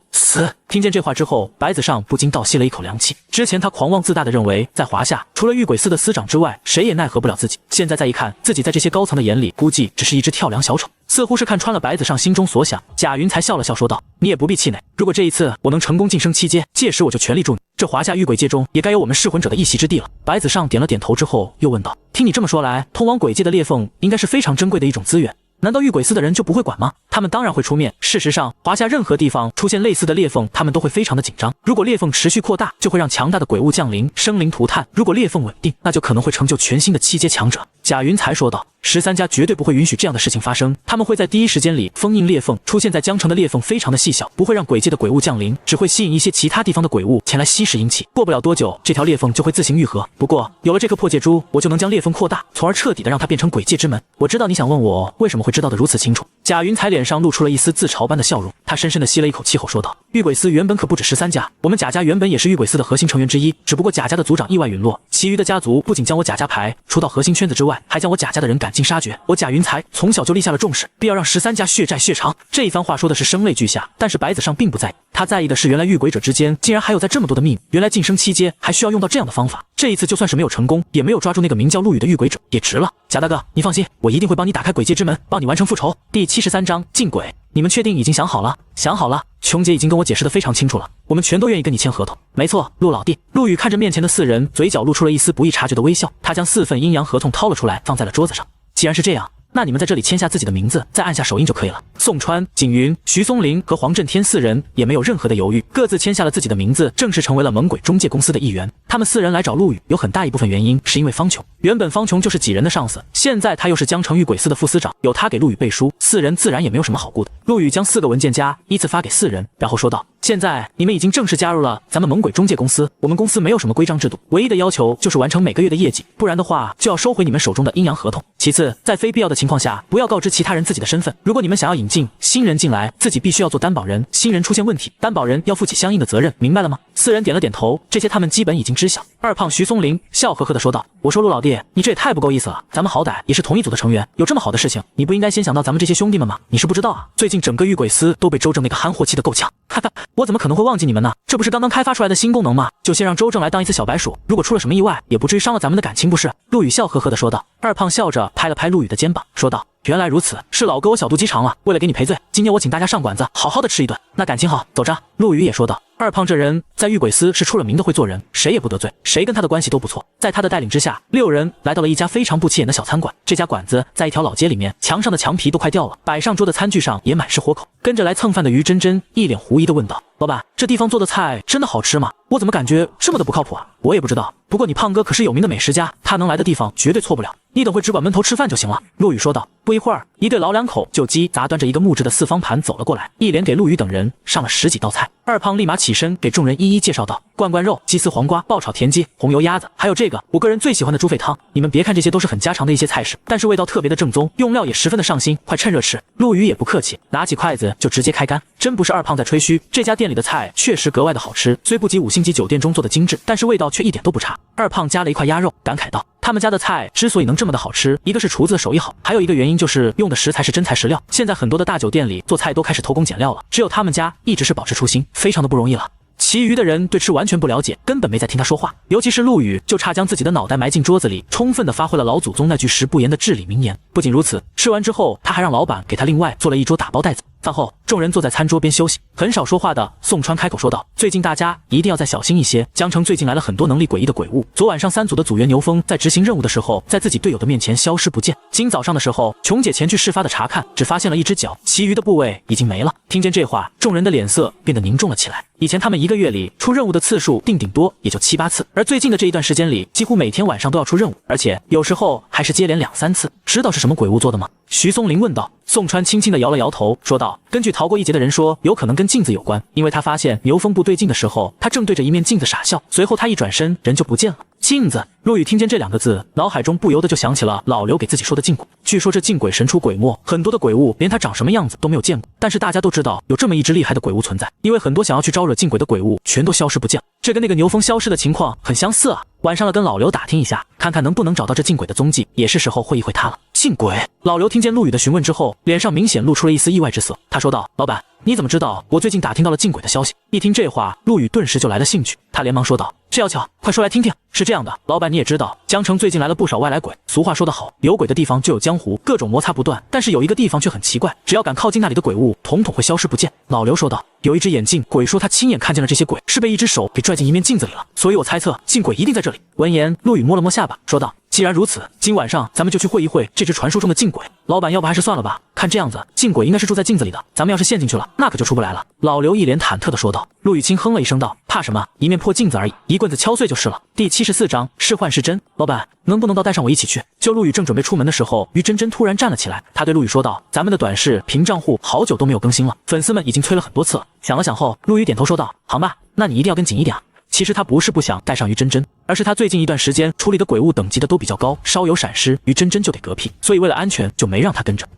听见这话之后，白子上不禁倒吸了一口凉气。之前他狂妄自大的认为，在华夏除了御鬼司的司长之外，谁也奈何不了自己。现在再一看，自己在这些高层的眼里，估计只是一只跳梁小丑。似乎是看穿了白子上心中所想，贾云才笑了笑说道：“你也不必气馁，如果这一次我能成功晋升7阶，届时我就全力助你。这华夏御鬼界中也该有我们噬魂者的一席之地了。”白子上点了点头之后，又问道：“听你这么说来，通往鬼界的裂缝应该是非常珍贵的一种资源。难道御鬼司的人就不会管吗？他们当然会出面。事实上，华夏任何地方出现类似的裂缝，他们都会非常的紧张。如果裂缝持续扩大，就会让强大的鬼物降临，生灵涂炭；如果裂缝稳定，那就可能会成就全新的7阶强者。”贾云才说道：“13家绝对不会允许这样的事情发生，他们会在第一时间里封印裂缝。出现在江城的裂缝非常的细小，不会让鬼界的鬼物降临，只会吸引一些其他地方的鬼物前来吸食阴气。过不了多久，这条裂缝就会自行愈合。不过有了这颗破戒珠，我就能将裂缝扩大，从而彻底的让它变成鬼界之门。我知道你想问我为什么会知道的如此清楚。”贾云才脸上露出了一丝自嘲般的笑容，他深深的吸了一口气后说道：“御鬼司原本可不止13家，我们贾家原本也是御鬼司的核心成员之一，只不过贾家的族长意外陨落，其余的家族不仅将我贾家排除到核心圈子之外，还将我贾家的人赶尽杀绝。我贾云才从小就立下了重视，必要让13家血债血偿。”这一番话说的是声泪俱下，但是白子上并不在意，他在意的是原来御鬼者之间竟然还有在这么多的秘密，原来晋升7阶还需要用到这样的方法。这一次就算是没有成功，也没有抓住那个名叫陆羽的御鬼者，也值了。贾大哥，你放心，我一定会帮你打开鬼界之门，帮你完成复仇。第73章禁鬼，你们确定已经想好了？想好了，琼姐已经跟我解释得非常清楚了，我们全都愿意跟你签合同。没错，陆老弟。陆羽看着面前的4人，嘴角露出了一丝不易察觉的微笑，他将4份阴阳合同掏了出来，放在了桌子上。既然是这样，那你们在这里签下自己的名字，再按下手印就可以了。宋川、景云、徐松林和黄震天4人也没有任何的犹豫，各自签下了自己的名字，正式成为了猛鬼中介公司的一员。他们4人来找陆羽，有很大一部分原因是因为方琼。原本方琼就是几人的上司，现在他又是江城御鬼司的副司长，有他给陆羽背书，4人自然也没有什么好顾的。陆羽将4个文件夹依次发给4人，然后说道：“现在你们已经正式加入了咱们猛鬼中介公司，我们公司没有什么规章制度，唯一的要求就是完成每个月的业绩，不然的话就要收回你们手中的阴阳合同。其次，在非必要的情况下，不要告知其他人自己的身份。如果你们想要引进新人进来，自己必须要做担保人，新人出现问题，担保人要负起相应的责任，明白了吗？”4人点了点头，这些他们基本已经知晓。二胖徐松林笑呵呵地说道：“我说陆老弟，你这也太不够意思了，咱们好歹也是同一组的成员，有这么好的事情，你不应该先想到咱们这些兄弟们吗？你是不知道啊，最近整个御鬼司都被周正那个憨货气得够呛。哈哈，我怎么可能会忘记你们呢？这不是刚刚开发出来的新功能吗？就先让周正来当一次小白鼠，如果出了什么意外，也不至于伤了咱们的感情，不是？”陆羽笑呵呵地说道。二胖笑着拍了拍陆羽的肩膀，说道：“原来如此，是老哥我小肚鸡肠了，为了给你赔罪，今天我请大家上馆子，好好的吃一顿。那感情好，走着。”陆羽也说道。二胖这人在御鬼司是出了名的会做人，谁也不得罪，谁跟他的关系都不错。在他的带领之下，6人来到了一家非常不起眼的小餐馆。这家馆子在一条老街里面，墙上的墙皮都快掉了，摆上桌的餐具上也满是活口。跟着来蹭饭的于真真一脸狐疑地问道：“老板，这地方做的菜真的好吃吗？我怎么感觉这么的不靠谱啊？”“我也不知道，不过你胖哥可是有名的美食家，他能来的地方绝对错不了。你等会只管闷头吃饭就行了。”陆羽说道。不一会儿，一对老两口就鸡砸端着一个木质的4方盘走了过来，一连给陆羽等人上了10几道菜。二胖立马起身给众人一一介绍道：“罐罐肉、鸡丝黄瓜、爆炒田鸡、红油鸭子，还有这个我个人最喜欢的猪肺汤。你们别看这些都是很家常的一些菜式，但是味道特别的正宗，用料也十分的上心，快趁热吃。”陆羽也不客气，拿起筷子就直接开干。真不是二胖在吹嘘，这家店里的菜确实格外的好吃，虽不及5星级酒店中做的精致，但是味道却一点都不差。二胖夹了一块鸭肉，感慨道：“他们家的菜之所以能这么的好吃，一个是厨子的手艺好，还有一个原因就是用的食材是真材实料。现在很多的大酒店里做菜都开始偷工减料了，只有他们家一直是保持初心，非常的不容易了。”其余的人对吃完全不了解，根本没在听他说话，尤其是陆羽，就差将自己的脑袋埋进桌子里，充分的发挥了老祖宗那句食不言的至理名言。不仅如此，吃完之后他还让老板给他另外做了一桌打包带子。饭后，众人坐在餐桌边休息，很少说话的宋川开口说道：“最近大家一定要再小心一些，江城最近来了很多能力诡异的鬼物。昨晚上3组的组员牛峰在执行任务的时候，在自己队友的面前消失不见。今早上的时候，琼姐前去事发的查看，只发现了一只脚，其余的部位已经没了。”听见这话，众人的脸色变得凝重了起来。以前他们1个月里出任务的次数顶多也就7、8次，而最近的这一段时间里，几乎每天晚上都要出任务，而且有时候还是接连2、3次。知道是什么鬼物做的吗？徐松林问道。宋川轻轻地摇了摇头，说道：“根据逃过一劫的人说，有可能跟镜子有关，因为他发现牛峰不对劲的时候，他正对着一面镜子傻笑，随后他一转身，人就不见了。”镜子。陆羽听见这2个字，脑海中不由得就想起了老刘给自己说的镜鬼。据说这镜鬼神出鬼没，很多的鬼物连他长什么样子都没有见过，但是大家都知道有这么一只厉害的鬼物存在，因为很多想要去招惹镜鬼的鬼物全都消失不见，这跟那个牛峰消失的情况很相似啊。晚上了跟老刘打听一下，看看能不能找到这镜鬼的踪迹，也是时候会一会他了。镜鬼。老刘听见陆羽的询问之后，脸上明显露出了一丝意外之色，他说道：“老板，你怎么知道我最近打听到了镜鬼的消息？”一听这话，陆羽顿时就来了兴趣，他连忙说道：“这要巧，快说来听听。”是这样的，老板你也知道，江城最近来了不少外来鬼。俗话说得好，有鬼的地方就有江湖，各种摩擦不断。但是有一个地方却很奇怪，只要敢靠近那里的鬼物，统统会消失不见。老刘说道：“有一只眼镜鬼说他亲眼看见了这些鬼，是被一只手给拽进一面镜子里了，所以我猜测镜鬼一定在这里。”闻言，陆羽摸了摸下巴，说道：“既然如此，今晚上咱们就去会一会这只传说中的镜鬼。老板，要不还是算了吧，看这样子，镜鬼应该是住在镜子里的，咱们要是陷进去了，那可就出不来了。”老刘一脸忐忑地说道。陆羽轻哼了一声道：“怕什么？一面破镜子而已，一棍子敲碎就是了。”第74章是幻是真。老板，能不能到带上我一起去？就陆羽正准备出门的时候，于真真突然站了起来，他对陆羽说道：“咱们的短视频账户好久都没有更新了，粉丝们已经催了很多次了。”想了想后，陆羽点头说道：“好吧，那你一定要跟紧一点啊。”其实他不是不想带上于真真，而是他最近一段时间处理的鬼物等级的都比较高，稍有闪失，于真真就得嗝屁，所以为了安全就没让他跟着。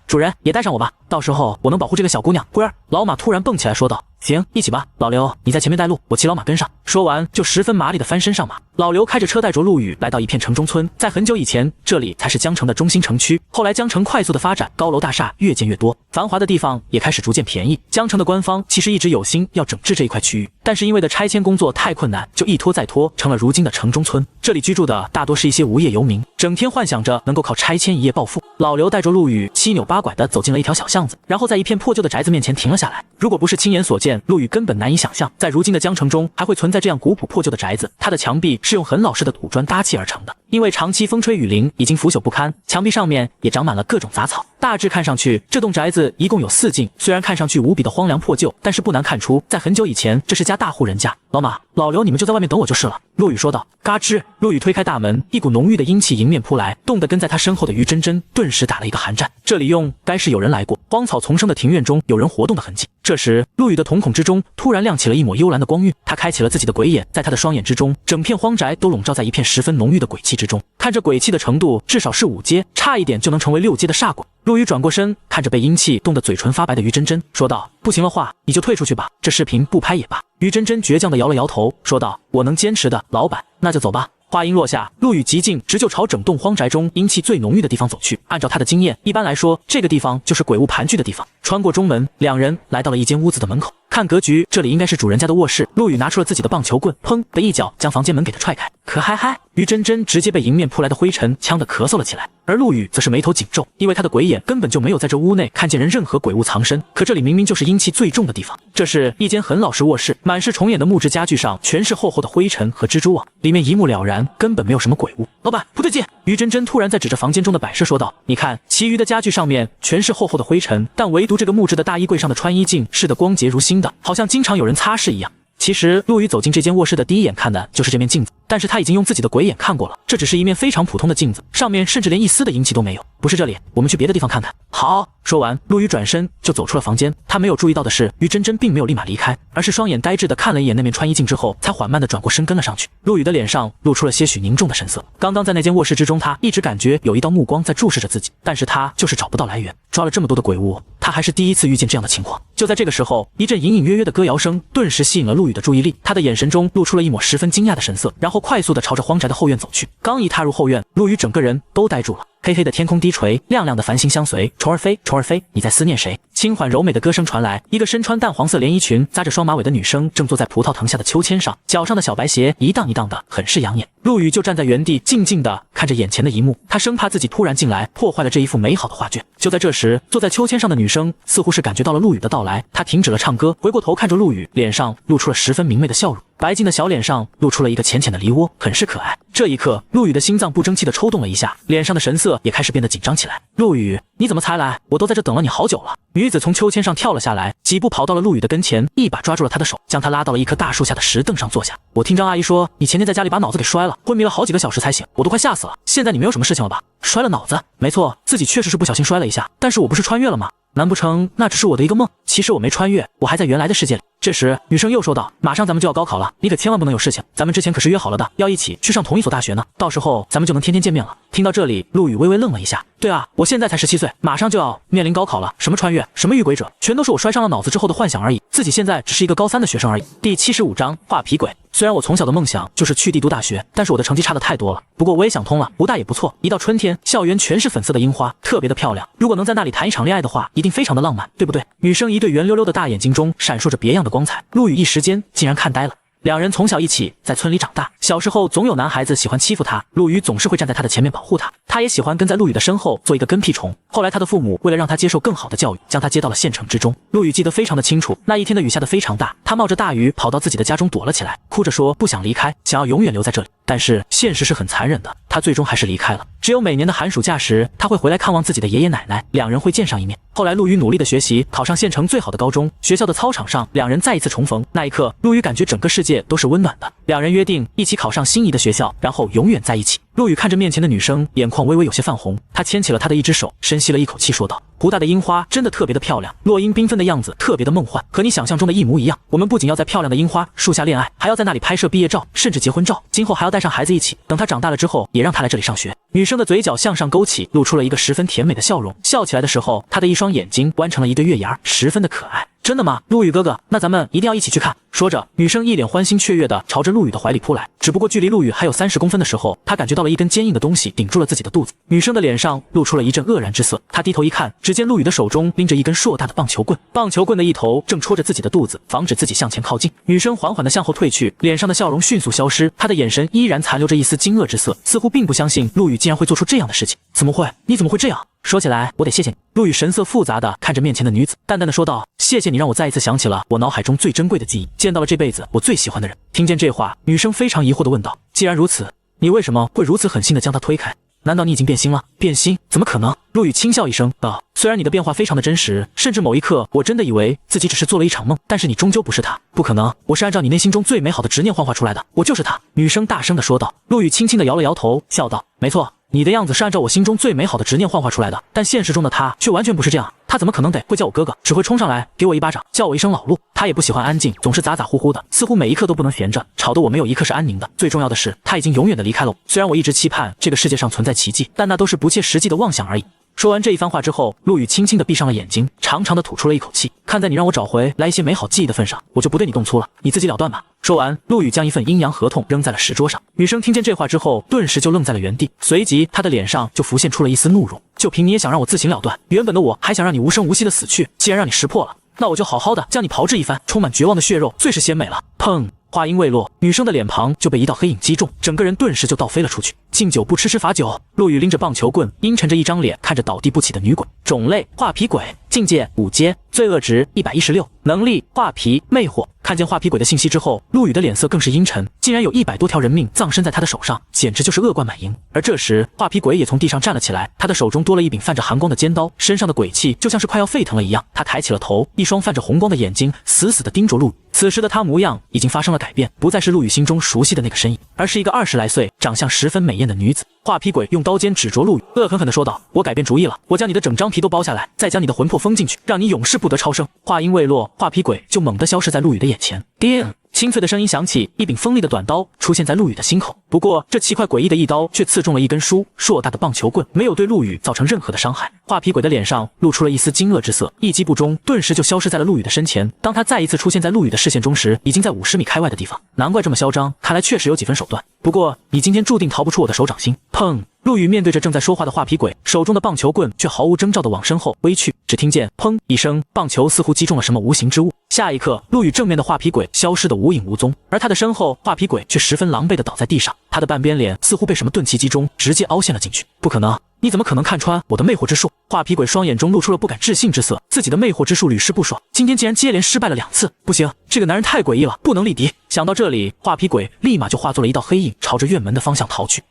主人也带上我吧，到时候我能保护这个小姑娘。龟儿，老马突然蹦起来说道：“行，一起吧。老刘，你在前面带路，我骑老马跟上。”说完就十分麻利的翻身上马。老刘开着车带着陆羽来到一片城中村，在很久以前，这里才是江城的中心城区。后来江城快速的发展，高楼大厦越建越多，繁华的地方也开始逐渐便宜。江城的官方其实一直有心要整治这一块区域，但是因为的拆迁工作太困难，就一拖再拖，成了如今的城中村。这里居住的大多是一些无业游民，整天幻想着能够靠拆迁一夜暴富。老刘带着陆羽七扭八拐地走进了一条小巷子，然后在一片破旧的宅子面前停了下来。如果不是亲眼所见，陆羽根本难以想象，在如今的江城中还会存在这样古朴破旧的宅子。它的墙壁是用很老式的土砖搭砌而成的，因为长期风吹雨淋，已经腐朽不堪，墙壁上面也长满了各种杂草。大致看上去，这栋宅子一共有4进，虽然看上去无比的荒凉破旧，但是不难看出，在很久以前，这是家大户人家。老马、老刘，你们就在外面等我就是了。陆羽说道。嘎吱，陆羽推开大门，一股浓郁的阴气迎面扑来，冻得跟在他身后的于真真顿时打了一个寒战。这里用该是有人来过，荒草丛生的庭院中有人活动的痕迹。这时，陆羽的瞳孔之中突然亮起了一抹幽蓝的光晕，他开启了自己的鬼眼，在他的双眼之中，整片荒宅都笼罩在一片十分浓郁的鬼气之中。看这鬼气的程度，至少是5阶，差一点就能成为6阶的煞鬼。陆羽转过身，看着被阴气冻得嘴唇发白的于真真，说道：“不行的话，你就退出去吧，这视频不拍也罢。”于真真倔强地摇了摇头，说道：“我能坚持的，老板，那就走吧。”话音落下，陆羽急进直就朝整栋荒宅中阴气最浓郁的地方走去。按照他的经验，一般来说，这个地方就是鬼物盘踞的地方。穿过中门，两人来到了一间屋子的门口。看格局，这里应该是主人家的卧室。陆羽拿出了自己的棒球棍，砰的一脚将房间门给他踹开。可嗨嗨，于真真直接被迎面扑来的灰尘呛得咳嗽了起来，而陆羽则是眉头紧皱，因为他的鬼眼根本就没有在这屋内看见人任何鬼物藏身。可这里明明就是阴气最重的地方。这是一间很老式卧室，满是重演的木质家具上全是厚厚的灰尘和蜘蛛网，里面一目了然，根本没有什么鬼物。老板，不对劲！于真真突然在指着房间中的摆设说道：“你看，其余的家具上面全是厚厚的灰尘，但唯独这个木质的大衣柜上的穿衣镜是的光洁如新的，好像经常有人擦拭一样。”其实陆羽走进这间卧室的第一眼看的就是这面镜子，但是他已经用自己的鬼眼看过了，这只是一面非常普通的镜子，上面甚至连一丝的阴气都没有。不是这里，我们去别的地方看看。好，说完，陆羽转身就走出了房间。他没有注意到的是，于真真并没有立马离开，而是双眼呆滞的看了一眼那面穿衣镜之后，才缓慢的转过身跟了上去。陆羽的脸上露出了些许凝重的神色。刚刚在那间卧室之中，他一直感觉有一道目光在注视着自己，但是他就是找不到来源。抓了这么多的鬼物，他还是第一次遇见这样的情况。就在这个时候，一阵隐隐约约的歌谣声顿时吸引了陆羽的注意力，他的眼神中露出了一抹十分惊讶的神色，然后快速的朝着荒宅的后院走去。刚一踏入后院，陆羽整个人都呆住了。黑黑的天空低垂，亮亮的繁星相随。虫儿飞，虫儿飞，你在思念谁？轻缓柔美的歌声传来，一个身穿淡黄色连衣裙、扎着双马尾的女生正坐在葡萄藤下的秋千上，脚上的小白鞋一荡一荡的，很是养眼。陆羽就站在原地，静静地看着眼前的一幕，他生怕自己突然进来，破坏了这一幅美好的画卷。就在这时，坐在秋千上的女生似乎是感觉到了陆羽的到来，她停止了唱歌，回过头看着陆羽，脸上露出了十分明媚的笑容，白净的小脸上露出了一个浅浅的梨窝，很是可爱。这一刻，陆羽的心脏不争气地抽动了一下，脸上的神色也开始变得紧张起来。陆羽，你怎么才来？我都在这等了你好久了。女子从秋千上跳了下来，几步跑到了陆羽的跟前，一把抓住了他的手，将他拉到了一棵大树下的石凳上坐下。我听张阿姨说，你前天在家里把脑子给摔了，昏迷了好几个小时才醒，我都快吓死了。现在你没有什么事情了吧？摔了脑子？没错，自己确实是不小心摔了一下，但是我不是穿越了吗？难不成那只是我的一个梦？其实我没穿越，我还在原来的世界里。这时，女生又说道：“马上咱们就要高考了，你可千万不能有事情。咱们之前可是约好了的，要一起去上同一所大学呢。到时候咱们就能天天见面了。”听到这里，陆羽微微愣了一下。对啊，我现在才17岁，马上就要面临高考了，什么穿越，什么遇鬼者，全都是我摔伤了脑子之后的幻想而已。自己现在只是一个高3的学生而已。第75章画皮鬼。虽然我从小的梦想就是去帝都大学，但是我的成绩差的太多了。不过我也想通了，不大也不错。一到春天，校园全是粉色的樱花，特别的漂亮。如果能在那里谈一场恋爱的话，一定非常的浪漫，对不对？女生一对圆溜溜的大眼睛中闪烁着别样的光彩，陆羽一时间竟然看呆了。两人从小一起在村里长大，小时候总有男孩子喜欢欺负他，陆羽总是会站在他的前面保护他。他也喜欢跟在陆羽的身后做一个跟屁虫。后来他的父母为了让他接受更好的教育，将他接到了县城之中。陆羽记得非常的清楚，那一天的雨下得非常大，他冒着大雨跑到自己的家中躲了起来，哭着说不想离开，想要永远留在这里。但是现实是很残忍的，他最终还是离开了。只有每年的寒暑假时，他会回来看望自己的爷爷奶奶，两人会见上一面。后来陆羽努力的学习，考上县城最好的高中，学校的操场上，两人再一次重逢。那一刻，陆羽感觉整个世界都是温暖的。两人约定一起考上心仪的学校，然后永远在一起。陆羽看着面前的女生，眼眶微微有些泛红，他牵起了她的一只手，深吸了一口气，说道：“湖大的樱花真的特别的漂亮，落英缤纷的样子特别的梦幻，和你想象中的一模一样。我们不仅要在漂亮的樱花树下恋爱，还要在那里拍摄毕业照，甚至结婚照。今后还要带上孩子一起，等他长大了之后，也让他来这里上学。”女生的嘴角向上勾起，露出了一个十分甜美的笑容。笑起来的时候，她的一双眼睛弯成了一对月牙，十分的可爱。真的吗，陆羽哥哥？那咱们一定要一起去看。说着，女生一脸欢欣雀跃地朝着陆羽的怀里扑来。只不过距离陆羽还有30公分的时候，她感觉到了一根坚硬的东西顶住了自己的肚子。女生的脸上露出了一阵愕然之色，她低头一看，只见陆羽的手中拎着一根硕大的棒球棍，棒球棍的一头正戳着自己的肚子，防止自己向前靠近。女生缓缓地向后退去，脸上的笑容迅速消失，她的眼神依然残留着一丝惊愕之色，似乎并不相信陆羽竟然会做出这样的事情。怎么会？你怎么会这样？说起来，我得谢谢你。陆羽神色复杂地看着面前的女子，淡淡地说道：“谢谢你让我再一次想起了我脑海中最珍贵的记忆，见到了这辈子我最喜欢的人。”听见这话，女生非常疑惑地问道：“既然如此，你为什么会如此狠心地将他推开？难道你已经变心了？”变心？怎么可能？陆羽轻笑一声道：“虽然你的变化非常的真实，甚至某一刻我真的以为自己只是做了一场梦，但是你终究不是他。不可能，我是按照你内心中最美好的执念幻化出来的，我就是他。”女生大声地说道。陆羽轻轻地摇了摇头，笑道：“没错。你的样子是按照我心中最美好的执念幻化出来的，但现实中的他却完全不是这样。他怎么可能会叫我哥哥，只会冲上来给我一巴掌，叫我一声老陆。他也不喜欢安静，总是咋咋呼呼的，似乎每一刻都不能闲着，吵得我没有一刻是安宁的。最重要的是，他已经永远的离开了我。虽然我一直期盼这个世界上存在奇迹，但那都是不切实际的妄想而已。”说完这一番话之后，陆羽轻轻地闭上了眼睛，长长的吐出了一口气。看在你让我找回来一些美好记忆的份上，我就不对你动粗了，你自己了断吧。说完，陆羽将一份阴阳合同扔在了石桌上。女生听见这话之后，顿时就愣在了原地，随即她的脸上就浮现出了一丝怒容。就凭你也想让我自行了断？原本的我还想让你无声无息的死去，既然让你识破了，那我就好好的将你炮制一番，充满绝望的血肉最是鲜美了。砰！话音未落，女生的脸庞就被一道黑影击中，整个人顿时就倒飞了出去。敬酒不吃罚酒。陆羽拎着棒球棍，阴沉着一张脸看着倒地不起的女鬼。种类：画皮鬼，境界5阶，罪恶值116，能力：画皮魅惑。看见画皮鬼的信息之后，陆羽的脸色更是阴沉，竟然有100多条人命葬身在他的手上，简直就是恶贯满盈。而这时，画皮鬼也从地上站了起来，他的手中多了一柄泛着寒光的尖刀，身上的鬼气就像是快要沸腾了一样。他抬起了头，一双泛着红光的眼睛死死地盯着陆羽。此时的他模样已经发生了改变，不再是陆羽心中熟悉的那个身影，而是一个20来岁、长相十分美艳的女子。画皮鬼用刀尖指着陆羽，恶狠狠地说道：“我改变主意了，我将你的整张皮都剥下来，再将你的魂魄封进去，让你永世不得超生。”话音未落，画皮鬼就猛地消失在陆羽的眼前。叮！清脆的声音响起，一柄锋利的短刀出现在陆羽的心口。不过，这奇怪诡异的一刀却刺中了一根硕大的棒球棍，没有对陆羽造成任何的伤害。画皮鬼的脸上露出了一丝惊愕之色，一击不中，顿时就消失在了陆羽的身前。当他再一次出现在陆羽的视线中时，已经在50米开外的地方。难怪这么嚣张，看来确实有几分手段。不过，你今天注定逃不出我的手掌心。砰！陆羽面对着正在说话的画皮鬼，手中的棒球棍却毫无征兆地往身后挥去。只听见砰一声，棒球似乎击中了什么无形之物。下一刻，陆羽正面的画皮鬼消失得无影无踪，而他的身后，画皮鬼却十分狼狈地倒在地上，他的半边脸似乎被什么钝器击中，直接凹陷了进去。不可能！你怎么可能看穿我的魅惑之术？画皮鬼双眼中露出了不敢置信之色，自己的魅惑之术屡试不爽，今天竟然接连失败了2次。不行，这个男人太诡异了，不能力敌。想到这里，画皮鬼立马就化作了一道黑影，朝着院门的方向逃去。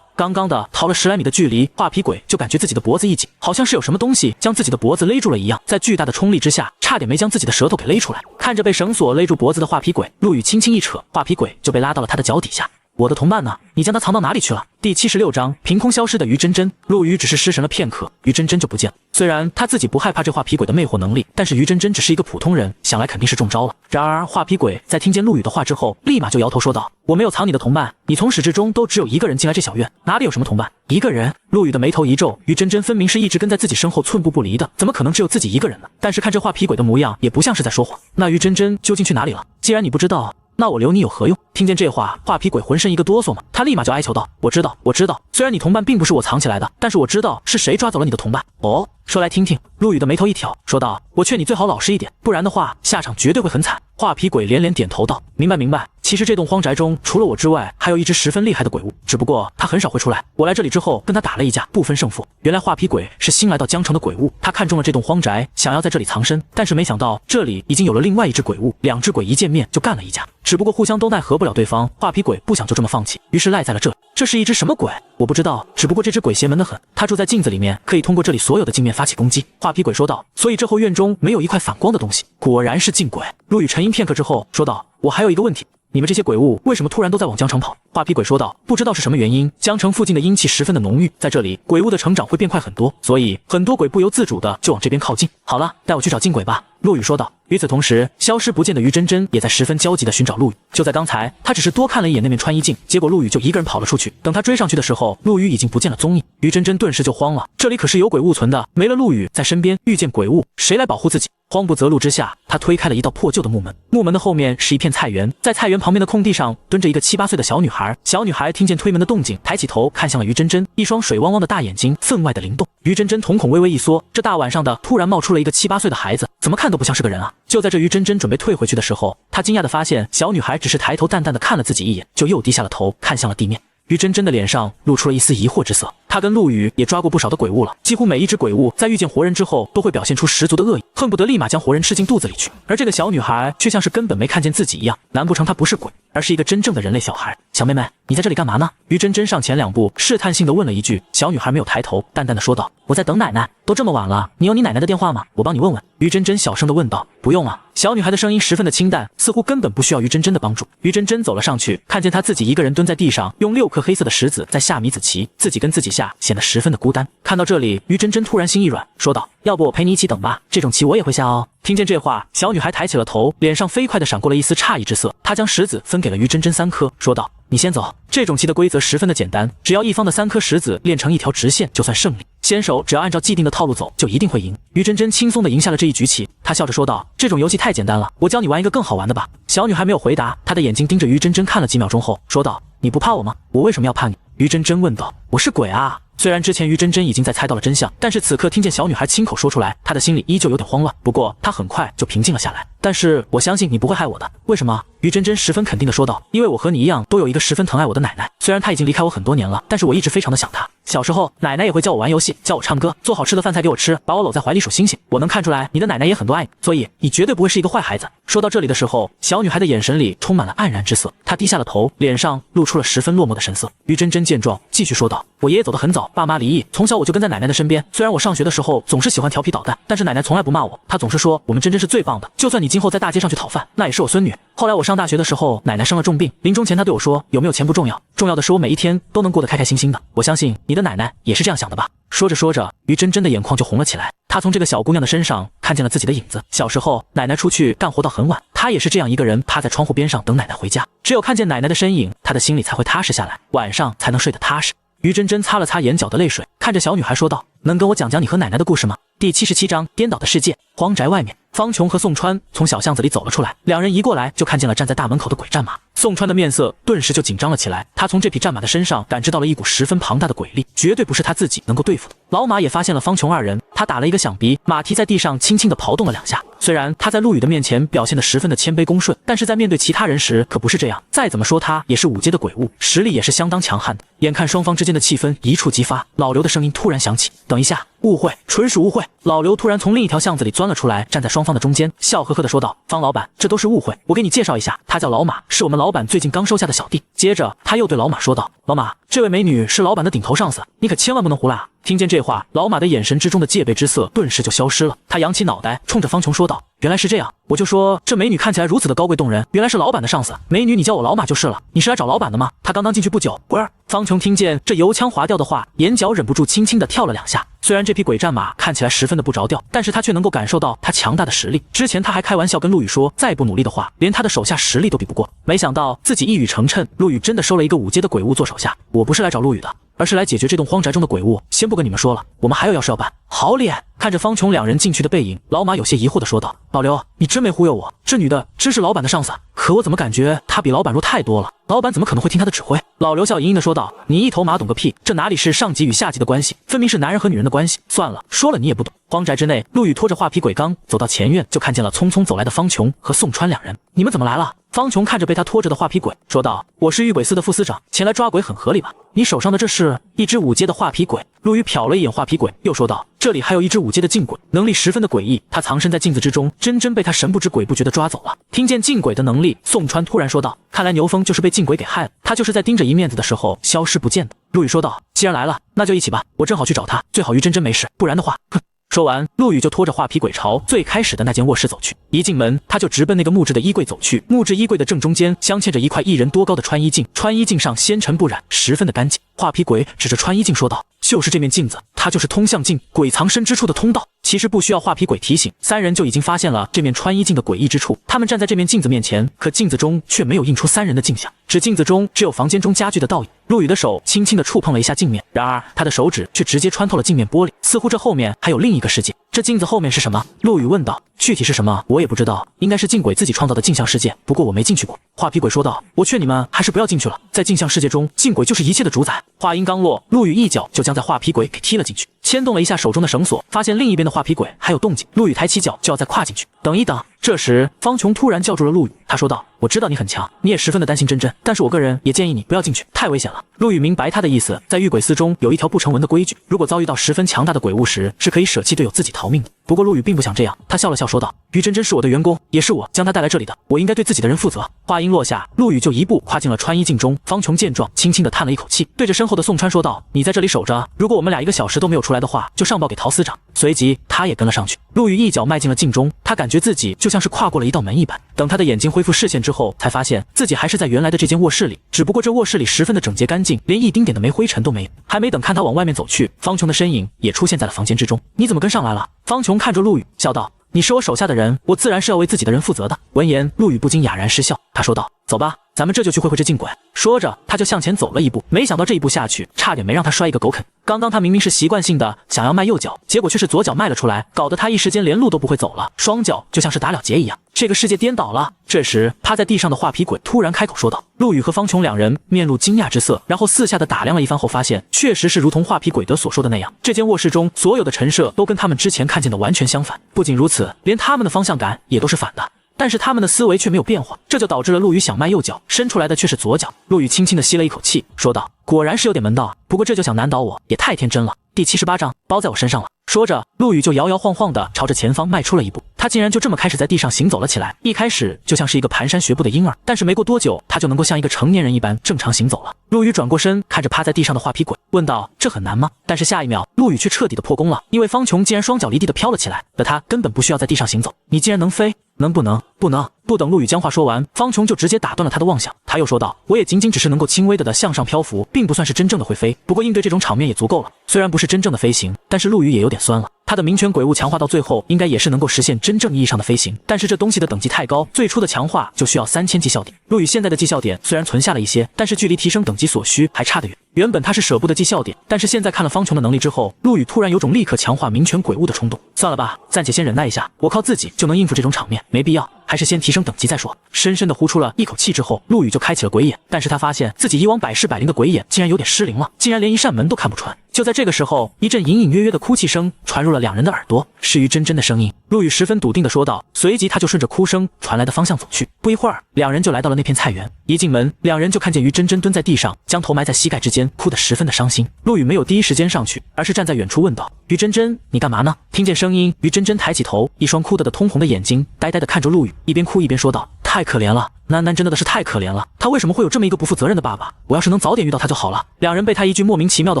刚刚的逃了10来米的距离，画皮鬼就感觉自己的脖子一紧，好像是有什么东西将自己的脖子勒住了一样，在巨大的冲力之下，差点没将自己的舌头给勒出来。看着被绳索勒住脖子的画皮鬼，陆羽轻轻一扯，画皮鬼就被拉到了他的脚底下。我的同伴呢？你将他藏到哪里去了？第76章，凭空消失的于真真。陆羽只是失神了片刻，于真真就不见了。虽然他自己不害怕这画皮鬼的魅惑能力，但是于真真只是一个普通人，想来肯定是中招了。然而画皮鬼在听见陆羽的话之后，立马就摇头说道：“我没有藏你的同伴，你从始至终都只有一个人进来这小院，哪里有什么同伴？一个人？”陆羽的眉头一皱，于真真分明是一直跟在自己身后寸步不离的，怎么可能只有自己一个人呢？但是看这画皮鬼的模样，也不像是在说谎。那于真真究竟去哪里了？既然你不知道，那我留你有何用？听见这话，画皮鬼浑身一个哆嗦嘛，他立马就哀求道：“我知道，虽然你同伴并不是我藏起来的，但是我知道是谁抓走了你的同伴。”哦，说来听听。陆羽的眉头一挑，说道：“我劝你最好老实一点，不然的话，下场绝对会很惨。”画皮鬼连连点头道：“明白。其实这栋荒宅中，除了我之外，还有一只十分厉害的鬼物，只不过他很少会出来。我来这里之后，跟他打了一架，不分胜负。原来画皮鬼是新来到江城的鬼物，他看中了这栋荒宅，想要在这里藏身，但是没想到这里已经有了另外一只鬼物，2只鬼一见面就干了一架，只不过互相都奈何不了对方。画皮鬼不想就这么放弃，于是赖在了这里。这是一只什么鬼？我不知道，只不过这只鬼邪门得很，他住在镜子里面，可以通过这里所有的镜面发起攻击。”画皮鬼说道：“所以这后院中没有一块反光的东西，果然是镜鬼。”陆羽沉吟片刻之后说道：“我还有一个问题，你们这些鬼物为什么突然都在往江城跑？”画皮鬼说道：“不知道是什么原因，江城附近的阴气十分的浓郁，在这里鬼物的成长会变快很多，所以很多鬼不由自主的就往这边靠近。好了，带我去找镜鬼吧。”陆羽说道。与此同时，消失不见的于真真也在十分焦急地寻找陆羽。就在刚才，他只是多看了一眼那面穿衣镜，结果陆羽就一个人跑了出去。等他追上去的时候，陆羽已经不见了踪影。于真真顿时就慌了，这里可是有鬼物存的，没了陆羽在身边，遇见鬼物，谁来保护自己？慌不择路之下，他推开了一道破旧的木门，木门的后面是一片菜园，在菜园旁边的空地上蹲着一个7、8岁的小女孩。小女孩听见推门的动静，抬起头看向了于真真，一双水汪汪的大眼睛分外的灵动。于真真瞳孔微微一缩，这大晚上的突然冒出了一个7、8岁的孩子，怎么看都不像是个人啊！就在这于真真准备退回去的时候，她惊讶地发现小女孩只是抬头淡淡地看了自己一眼，就又低下了头看向了地面。于真真的脸上露出了一丝疑惑之色。他跟陆羽也抓过不少的鬼物了，几乎每一只鬼物在遇见活人之后都会表现出十足的恶意，恨不得立马将活人吃进肚子里去。而这个小女孩却像是根本没看见自己一样，难不成她不是鬼，而是一个真正的人类小孩？小妹妹，你在这里干嘛呢？于真真上前2步，试探性地问了一句。小女孩没有抬头，淡淡地说道：“我在等奶奶。都这么晚了，你有你奶奶的电话吗？我帮你问问。”于真真小声地问道：“不用了。”小女孩的声音十分的清淡，似乎根本不需要于真真的帮助。于真真走了上去，看见她自己一个人蹲在地上，用6颗黑色的石子在下米子棋，自己跟自己下，显得十分的孤单。看到这里，于真真突然心一软，说道：“要不我陪你一起等吧，这种棋我也会下哦。”听见这话，小女孩抬起了头，脸上飞快地闪过了一丝诧异之色。她将石子分给了于真真3颗，说道：“你先走。这种棋的规则十分的简单，只要一方的3颗石子练成一条直线，就算胜利。先手只要按照既定的套路走，就一定会赢。”于真真轻松地赢下了这一局棋，她笑着说道：“这种游戏太简单了，我教你玩一个更好玩的吧。”小女孩没有回答，她的眼睛盯着于真真看了几秒钟后，说道：“你不怕我吗？我为什么要怕你？”于真真问道：“我是鬼啊？”虽然之前于真真已经在猜到了真相，但是此刻听见小女孩亲口说出来，她的心里依旧有点慌乱。不过她很快就平静了下来。但是我相信你不会害我的。为什么？于真真十分肯定地说道：“因为我和你一样，都有一个十分疼爱我的奶奶。虽然她已经离开我很多年了，但是我一直非常的想她。小时候，奶奶也会教我玩游戏，教我唱歌，做好吃的饭菜给我吃，把我搂在怀里数星星。我能看出来，你的奶奶也很多爱你，所以你绝对不会是一个坏孩子。”说到这里的时候，小女孩的眼神里充满了黯然之色，她低下了头，脸上露出了十分落寞的神色。于真真见状，继续说道：“我爷爷走得很早，爸妈离异，从小我就跟在奶奶的身边。虽然我上学的时候总是喜欢调皮捣蛋，但是奶奶从来不骂我，她总是说我们真真是最棒的，就算你今后在大街上去讨饭，那也是我孙女。后来我上大学的时候，奶奶生了重病，临终前她对我说，有没有钱不重要，重要的是我每一天都能过得开开心心的。我相信你的奶奶也是这样想的吧。”说着说着，于真真的眼眶就红了起来。她从这个小姑娘的身上看见了自己的影子。小时候，奶奶出去干活到很晚，她也是这样一个人趴在窗户边上等奶奶回家。只有看见奶奶的身影，她的心里才会踏实下来，晚上才能睡得踏实。于真真擦了擦眼角的泪水，看着小女孩说道：“能跟我讲讲你和奶奶的故事吗？”第77章颠倒的世界。荒宅外面，方琼和宋川从小巷子里走了出来，两人一过来就看见了站在大门口的鬼战马。宋川的面色顿时就紧张了起来，他从这匹战马的身上感知到了一股十分庞大的鬼力，绝对不是他自己能够对付的。老马也发现了方琼二人，他打了一个响鼻，马蹄在地上轻轻地刨动了2下。虽然他在陆羽的面前表现得十分的谦卑恭顺，但是在面对其他人时可不是这样。再怎么说他也是5阶的鬼物，实力也是相当强悍的。眼看双方之间的气氛一触即发，老刘的声音突然响起：“等一下，误会，纯属误会。”老刘突然从另一条巷子里钻了出来，站在双方的中间，笑呵呵地说道：“方老板，这都是误会，我给你介绍一下，他叫老马，是我们老板最近刚收下的小弟。”接着他又对老马说道：“老马，这位美女是老板的顶头上司，你可千万不能胡来啊！”听见这话，老马的眼神之中的戒备之色顿时就消失了。他扬起脑袋，冲着方琼说道：“原来是这样，我就说这美女看起来如此的高贵动人，原来是老板的上司。美女，你叫我老马就是了，你是来找老板的吗？他刚刚进去不久。”滚！方琼听见这油腔滑调的话，眼角忍不住轻轻地跳了2下。虽然这匹鬼战马看起来十分的不着调，但是他却能够感受到他强大的实力。之前他还开玩笑跟陆羽说，再不努力的话，连他的手下实力都比不过。没想到自己一语成谶，陆羽真的收了一个5阶的鬼物做手下。我不是来找陆羽的，而是来解决这栋荒宅中的鬼物。先不跟你们说了，我们还有要事要办。好脸！看着方琼2人进去的背影，老马有些疑惑地说道：“老刘，你真没忽悠我，这女的真是老板的上司，可我怎么感觉她比老板弱太多了？老板怎么可能会听她的指挥？”老刘笑盈盈地说道：“你一头马懂个屁，这哪里是上级与下级的关系，分明是男人和女人的关系。算了，说了你也不懂。”荒宅之内，陆羽拖着画皮鬼刚走到前院，就看见了匆匆走来的方琼和宋川2人。“你们怎么来了？”方琼看着被他拖着的画皮鬼说道：“我是御鬼司的副司长，前来抓鬼很合理吧？你手上的这是一只5阶的画皮鬼。”陆羽瞟了一眼画皮鬼，又说道：“这里还有一只5阶的禁鬼，能力十分的诡异，他藏身在镜子之中，真被他神不知鬼不觉地抓走了。”听见禁鬼的能力，宋川突然说道：“看来牛峰就是被禁鬼给害了，他就是在盯着一面子的时候消失不见的。”陆羽说道：“既然来了，那就一起吧，我正好去找他，最好于真没事，不然的话，哼。”说完，陆羽就拖着画皮鬼朝最开始的那间卧室走去。一进门，他就直奔那个木质的衣柜走去。木质衣柜的正中间镶嵌着一块1人多高的穿衣镜，穿衣镜上纤尘不染，十分的干净。画皮鬼指着穿衣镜说道：“就是这面镜子，它就是通向镜鬼藏身之处的通道。”其实不需要画皮鬼提醒，3人就已经发现了这面穿衣镜的诡异之处。他们站在这面镜子面前，可镜子中却没有映出3人的镜像，只镜子中只有房间中家具的倒影。陆羽的手轻轻地触碰了一下镜面，然而他的手指却直接穿透了镜面玻璃，似乎这后面还有另一个世界。这镜子后面是什么？陆羽问道。具体是什么我也不知道，应该是镜鬼自己创造的镜像世界，不过我没进去过。画皮鬼说道：“我劝你们还是不要进去了，在镜像世界中，镜鬼就是一切的主宰。”话音刚落，陆羽一脚就将在画皮鬼给踢了进去，牵动了一下手中的绳索，发现另一边的画皮鬼还有动静。陆羽抬起脚就要再跨进去。等一等！这时方琼突然叫住了陆羽，他说道：“我知道你很强，你也十分的担心真真，但是我个人也建议你不要进去，太危险了。”陆羽明白他的意思，在御鬼司中有一条不成文的规矩，如果遭遇到十分强大的鬼物时，是可以舍弃队友自己逃命的。不过陆羽并不想这样，他笑了笑说道：“于真真是我的员工，也是我将她带来这里的，我应该对自己的人负责。”话音落下，陆羽就一步跨进了穿衣镜中。方琼见状，轻轻地叹了一口气，对着身后的宋川说道：“你在这里守着，如果我们俩1个小时都没有出来的话，就上报给陶司长。”随即他也跟了上去。陆羽一脚迈进了镜中，他感觉自己就像是跨过了一道门一般。等他的眼睛恢复视线之后，才发现自己还是在原来的这间卧室里，只不过这卧室里十分的整洁干净，连一丁点的煤灰尘都没有。还没等看他往外面走去，方琼的身影也出现在了房间之中。“你怎么跟上来了？”方琼看着陆羽笑道：“你是我手下的人，我自然是要为自己的人负责的。”闻言，陆羽不禁哑然失笑，他说道：“走吧，咱们这就去会会这禁鬼。”说着，他就向前走了一步，没想到这一步下去，差点没让他摔一个狗啃。刚刚他明明是习惯性的想要迈右脚，结果却是左脚迈了出来，搞得他一时间连路都不会走了，双脚就像是打了结一样。这个世界颠倒了。这时，趴在地上的画皮鬼突然开口说道。陆羽和方琼2人面露惊讶之色，然后四下的打量了一番后，发现确实是如同画皮鬼德所说的那样，这间卧室中所有的陈设都跟他们之前看见的完全相反。不仅如此，连他们的方向感也都是反的。但是他们的思维却没有变化，这就导致了陆羽想迈右脚，伸出来的却是左脚。陆羽轻轻地吸了一口气，说道：“果然是有点门道，不过这就想难倒我，也太天真了。第78章包在我身上了。”说着，陆羽就摇摇晃晃地朝着前方迈出了一步。他竟然就这么开始在地上行走了起来。一开始就像是一个蹒跚学步的婴儿，但是没过多久，他就能够像一个成年人一般正常行走了。陆羽转过身，看着趴在地上的画皮鬼，问道：“这很难吗？”但是下一秒，陆羽却彻底的破功了，因为方琼竟然双脚离地的飘了起来，而他根本不需要在地上行走。你竟然能飞？能不能？不能！不等陆羽将话说完，方琼就直接打断了他的妄想。他又说道：“我也仅仅只是能够轻微的向上漂浮，并不算是真正的会飞。不过应对这种场面也足够了。虽然不是真正的飞行，但是陆羽也有点酸了。他的民权鬼物强化到最后，应该也是能够实现真正意义上的飞行。但是这东西的等级太高，最初的强化就需要3000绩效点。陆羽现在的绩效点虽然存下了一些，但是距离提升等级所需还差得远。原本他是舍不得绩效点，但是现在看了方琼的能力之后，陆羽突然有种立刻强化民权鬼物的冲动。算了吧，暂且先忍耐一下，我靠自己就能应付这种场面，没必要。还是先提升等级再说。深深的呼出了一口气之后，陆羽就开启了鬼眼，但是他发现自己以往百试百灵的鬼眼竟然有点失灵了，竟然连一扇门都看不穿。就在这个时候，一阵隐隐约约的哭泣声传入了两人的耳朵，是于真真的声音。陆羽十分笃定地说道，随即他就顺着哭声传来的方向走去。不一会儿，两人就来到了那片菜园。一进门，两人就看见于真真蹲在地上，将头埋在膝盖之间，哭得十分的伤心。陆羽没有第一时间上去，而是站在远处问道：“于真真，你干嘛呢？”听见声音，于真真抬起头，一双哭得通红的眼睛呆呆地看着陆羽，一边哭一边说道：“太可怜了，囡囡真的是太可怜了，他为什么会有这么一个不负责任的爸爸？我要是能早点遇到他就好了。”两人被他一句莫名其妙的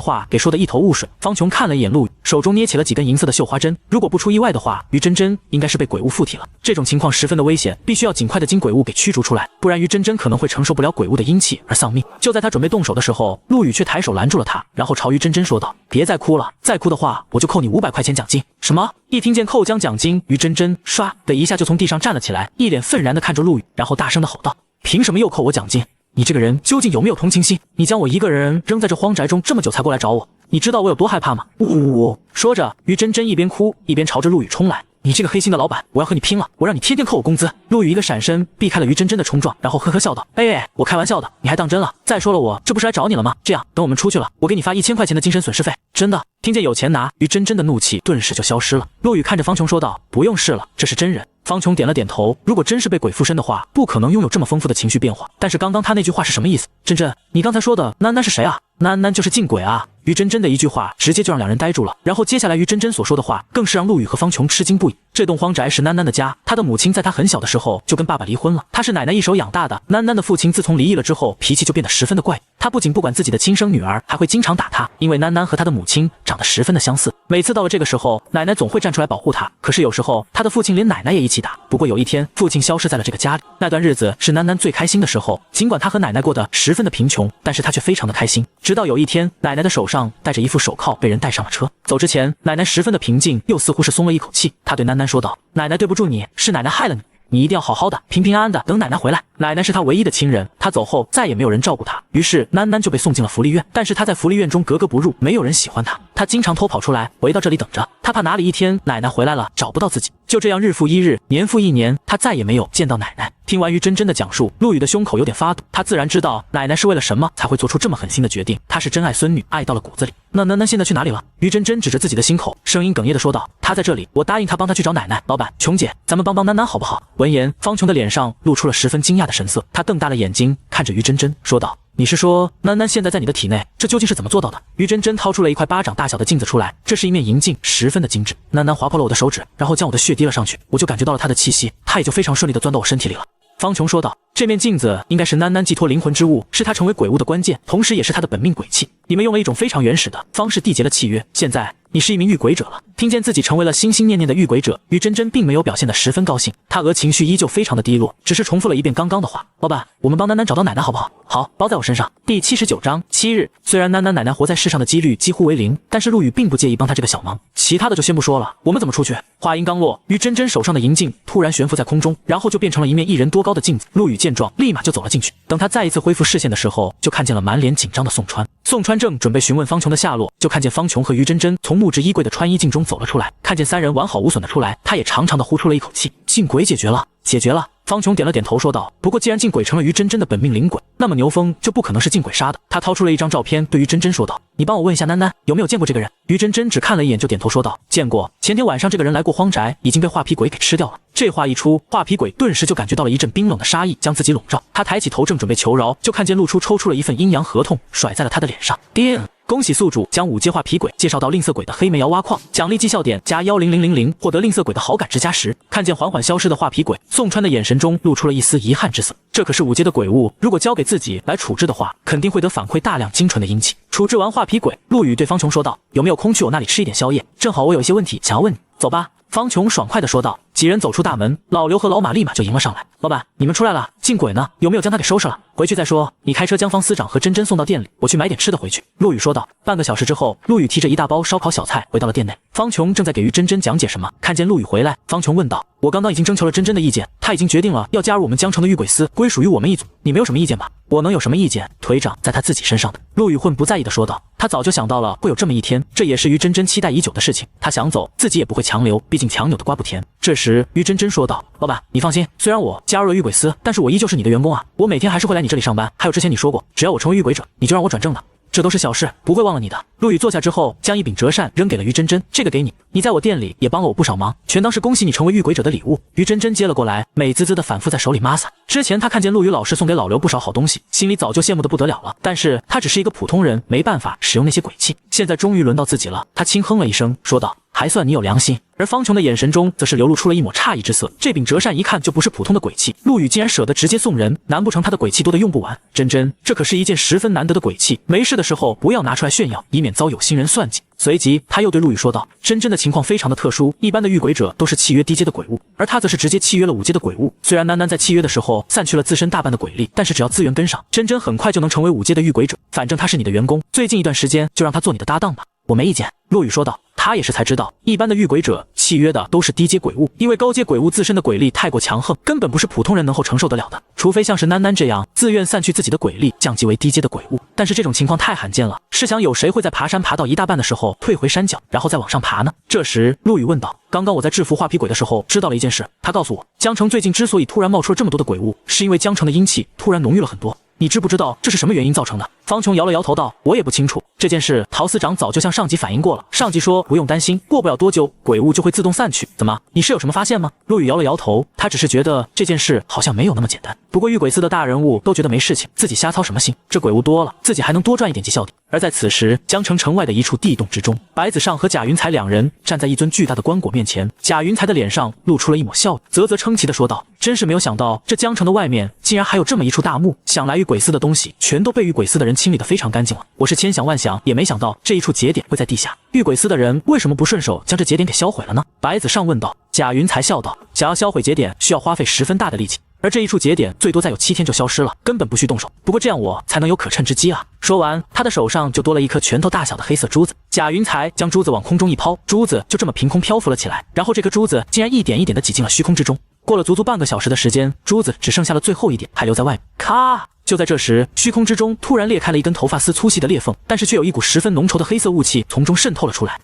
话给说得一头雾水。方琼看了一眼陆羽，手中捏起了几根银色的绣花针。如果不出意外的话，于真真应该是被鬼物附体了。这种情况十分的危险，必须要尽快的将鬼物给驱逐出来，不然于真真可能会承受不了鬼物的阴气而丧命。就在他准备动手的时候，陆羽却抬手拦住了他，然后朝于真真说道：“别再哭了，再哭的话我就扣你500块钱奖金。”什么？一听见扣将奖金，于真真唰的一下就从地上站了起来，一脸愤然地看着陆羽，然后大声地吼道：“凭什么又扣我奖金？你这个人究竟有没有同情心？你将我一个人扔在这荒宅中这么久才过来找我，你知道我有多害怕吗？”呜！说着，于真真一边哭一边朝着陆羽冲来。“你这个黑心的老板，我要和你拼了！我让你天天扣我工资！”陆羽一个闪身避开了于真真的冲撞，然后呵呵笑道：“哎，我开玩笑的，你还当真了？再说了，我这不是来找你了吗？这样，等我们出去了，我给你发1000块钱的精神损失费。”真的？听见有钱拿，于真真的怒气顿时就消失了。陆羽看着方琼说道：“不用试了，这是真人。”方琼点了点头，如果真是被鬼附身的话，不可能拥有这么丰富的情绪变化。但是刚刚他那句话是什么意思？真真，你刚才说的囡囡是谁啊？囡囡就是禁鬼啊！于真真的一句话直接就让两人呆住了，然后接下来于真真所说的话更是让陆羽和方琼吃惊不已。这栋荒宅是囡囡的家，她的母亲在她很小的时候就跟爸爸离婚了，她是奶奶一手养大的。囡囡的父亲自从离异了之后，脾气就变得十分的怪，他不仅不管自己的亲生女儿，还会经常打她，因为囡囡和她的母亲长得十分的相似。每次到了这个时候，奶奶总会站出来保护她，可是有时候她的父亲连奶奶也一起打。不过有一天，父亲消失在了这个家里，那段日子是囡囡最开心的时候，尽管她和奶奶过得十分的贫穷，但是她却非常的开心。直到有一天，奶奶的手上戴着一副手铐被人带上了车，走之前，奶奶十分的平静，又似乎是松了一口气。她对囡囡说道：“奶奶对不住你，是奶奶害了你。你一定要好好的，平平安安的等奶奶回来。”奶奶是她唯一的亲人，她走后再也没有人照顾她，于是囡囡就被送进了福利院。但是她在福利院中格格不入，没有人喜欢她。她经常偷跑出来，回到这里等着。她怕哪里一天奶奶回来了找不到自己。就这样日复一日，年复一年，她再也没有见到奶奶。听完于真真的讲述，陆羽的胸口有点发堵，他自然知道奶奶是为了什么才会做出这么狠心的决定。他是真爱孙女，爱到了骨子里。那现在去哪里了？于真真指着自己的心口，声音哽咽地说道：“她在这里，我答应她帮她去找奶奶。老板，琼姐，咱们帮囡囡好不好？”闻言，方琼的脸上露出了十分惊讶的神色，她瞪大了眼睛看着于真真说道：“你是说囡现在在你的体内？这究竟是怎么做到的？”于真真掏出了一块巴掌大小的镜子出来，这是一面银镜，十分的精致。囡划破了我的手指，然后将我的血滴了上去，我就感觉到了她的气息，她也就非常顺利地钻到我身体里了。方琼说道：“这面镜子应该是囡寄托灵魂之物，是她成为鬼物的关键，同时也是她的本命鬼器。你们用了一种非常原始的方式缔结了契约，现在你是一名御鬼者了。”听见自己成为了心心念念的御鬼者，于真真并没有表现得十分高兴，她情绪依旧非常的低落，只是重复了一遍刚刚的话：“老板，我们帮囡找到奶奶好不好？”“好，包在我身上。”第79章7日。虽然囡奶奶活在世上的几率几乎为0，但是陆羽并不介意帮她这个小忙。其他的就先不说了，我们怎么出去？话音刚落，于真真手上的银镜突然悬浮在空中，然后就变成了一面1人多高的镜子。陆羽见状，立马就走了进去。等他再一次恢复视线的时候，就看见了满脸紧张的宋川。宋川正准备询问方琼的下落，就看见方琼和于真真从木质衣柜的穿衣镜中走了出来。看见三人完好无损的出来，他也长长的呼出了一口气。禁鬼解决了，解决了。方琼点了点头说道：“不过既然禁鬼成了于真真的本命灵鬼，那么牛峰就不可能是禁鬼杀的。”他掏出了一张照片，对于真真说道：“你帮我问一下囡有没有见过这个人？”于真真只看了一眼就点头说道：“见过，前天晚上这个人来过荒宅，已经被画皮鬼给吃掉了。”这话一出，画皮鬼顿时就感觉到了一阵冰冷的杀意将自己笼罩。他抬起头正准备求饶，就看见陆初抽出了一份阴阳合同甩在了他的脸上。叮！恭喜宿主将5阶画皮鬼介绍到吝啬鬼的黑煤窑挖矿，奖励绩效点加10000，获得吝啬鬼的好感值加10。看见缓缓消失的画皮鬼，宋川的眼神中露出了一丝遗憾之色。这可是5阶的鬼物，如果交给自己来处置的话，肯定会得反馈大量精纯的阴气。处置完画皮鬼，陆羽对方琼说道：“有没有空去我那里吃一点宵夜？正好我有一些问题想要问你。”“走吧。”方琼爽快地说道。几人走出大门，老刘和老马立马就迎了上来。“老板，你们出来了，禁鬼呢？有没有将他给收拾了？回去再说。你开车将方司长和真真送到店里，我去买点吃的回去。”陆羽说道。半个小时之后，陆羽提着一大包烧烤小菜回到了店内。方琼正在给于真真讲解什么，看见陆羽回来，方琼问道：“我刚刚已经征求了真真的意见，他已经决定了要加入我们江城的御鬼司，归属于我们一组，你没有什么意见吧？”“我能有什么意见？腿长在他自己身上的。”陆羽混不在意地说道。他早就想到了会有这么一天，这也是于真真期待已久的事情。他想走，自己也不会强留，毕竟强扭的瓜不甜。这时于真真说道：“老板，你放心，虽然我加入了御鬼司，但是我依旧是你的员工啊，我每天还是会来你这里上班。还有之前你说过，只要我成为御鬼者，你就让我转正的。这都是小事，不会忘了你的。陆羽坐下之后，将一柄折扇扔给了于真真，这个给你，你在我店里也帮了我不少忙，全当是恭喜你成为御鬼者的礼物。于真真接了过来，美滋滋的反复在手里抹撒。之前他看见陆羽老师送给老刘不少好东西，心里早就羡慕的不得了了，但是他只是一个普通人，没办法使用那些鬼器。现在终于轮到自己了，他轻哼了一声，说道：还算你有良心。而方琼的眼神中则是流露出了一抹诧异之色，这柄折扇一看就不是普通的鬼器，陆羽竟然舍得直接送人，难不成他的鬼器多得用不完？真真，这可是一件十分难得的鬼器，没事的时候不要拿出来炫耀，以免遭有心人算计。随即他又对陆羽说道：真真的情况非常的特殊，一般的御鬼者都是契约低阶的鬼物，而他则是直接契约了5阶的鬼物。虽然楠楠在契约的时候散去了自身大半的鬼力，但是只要资源跟上，真真很快就能成为5阶的御鬼者。反正他是你的员工，最近一段时间就让他做你的搭档吧。我没意见，陆羽说道。他也是才知道，一般的御鬼者契约的都是低阶鬼物，因为高阶鬼物自身的鬼力太过强横，根本不是普通人能够承受得了的。除非像是囡囡这样自愿散去自己的鬼力，降级为低阶的鬼物，但是这种情况太罕见了。试想有谁会在爬山爬到一大半的时候退回山脚，然后再往上爬呢？这时陆羽问道：刚刚我在制服画皮鬼的时候知道了一件事，他告诉我，江城最近之所以突然冒出了这么多的鬼物，是因为江城的阴气突然浓郁了很多。你知不知道这是什么原因造成的？方琼摇了摇头道：我也不清楚，这件事陶司长早就向上级反映过了，上级说不用担心，过不了多久鬼物就会自动散去。怎么，你是有什么发现吗？陆羽摇了摇头，他只是觉得这件事好像没有那么简单。不过御鬼司的大人物都觉得没事情，自己瞎操什么心？这鬼物多了，自己还能多赚一点绩效的。而在此时，江城城外的一处地洞之中，白子上和贾云才两人站在一尊巨大的棺椁面前，贾云才的脸上露出了一抹笑意，啧啧称奇地说道：真是没有想到，这江城的外面竟然还有这么一处大墓，想来御鬼司的东西全都被御鬼司的人清理得非常干净了。我是千想万想也没想到这一处节点会在地下，御鬼司的人为什么不顺手将这节点给销毁了呢？白子上问道。贾云才笑道：想要销毁节点需要花费十分大的力气，而这一处节点最多再有7天就消失了，根本不需动手，不过这样我才能有可趁之机啊。说完，他的手上就多了一颗拳头大小的黑色珠子。贾云才将珠子往空中一抛，珠子就这么凭空漂浮了起来，然后这颗珠子竟然一点一点地挤进了虚空之中。过了足足半个小时的时间，珠子只剩下了最后一点还留在外面。咔！就在这时，虚空之中突然裂开了一根头发丝粗细的裂缝，但是却有一股十分浓稠的黑色雾气从中渗透了出来。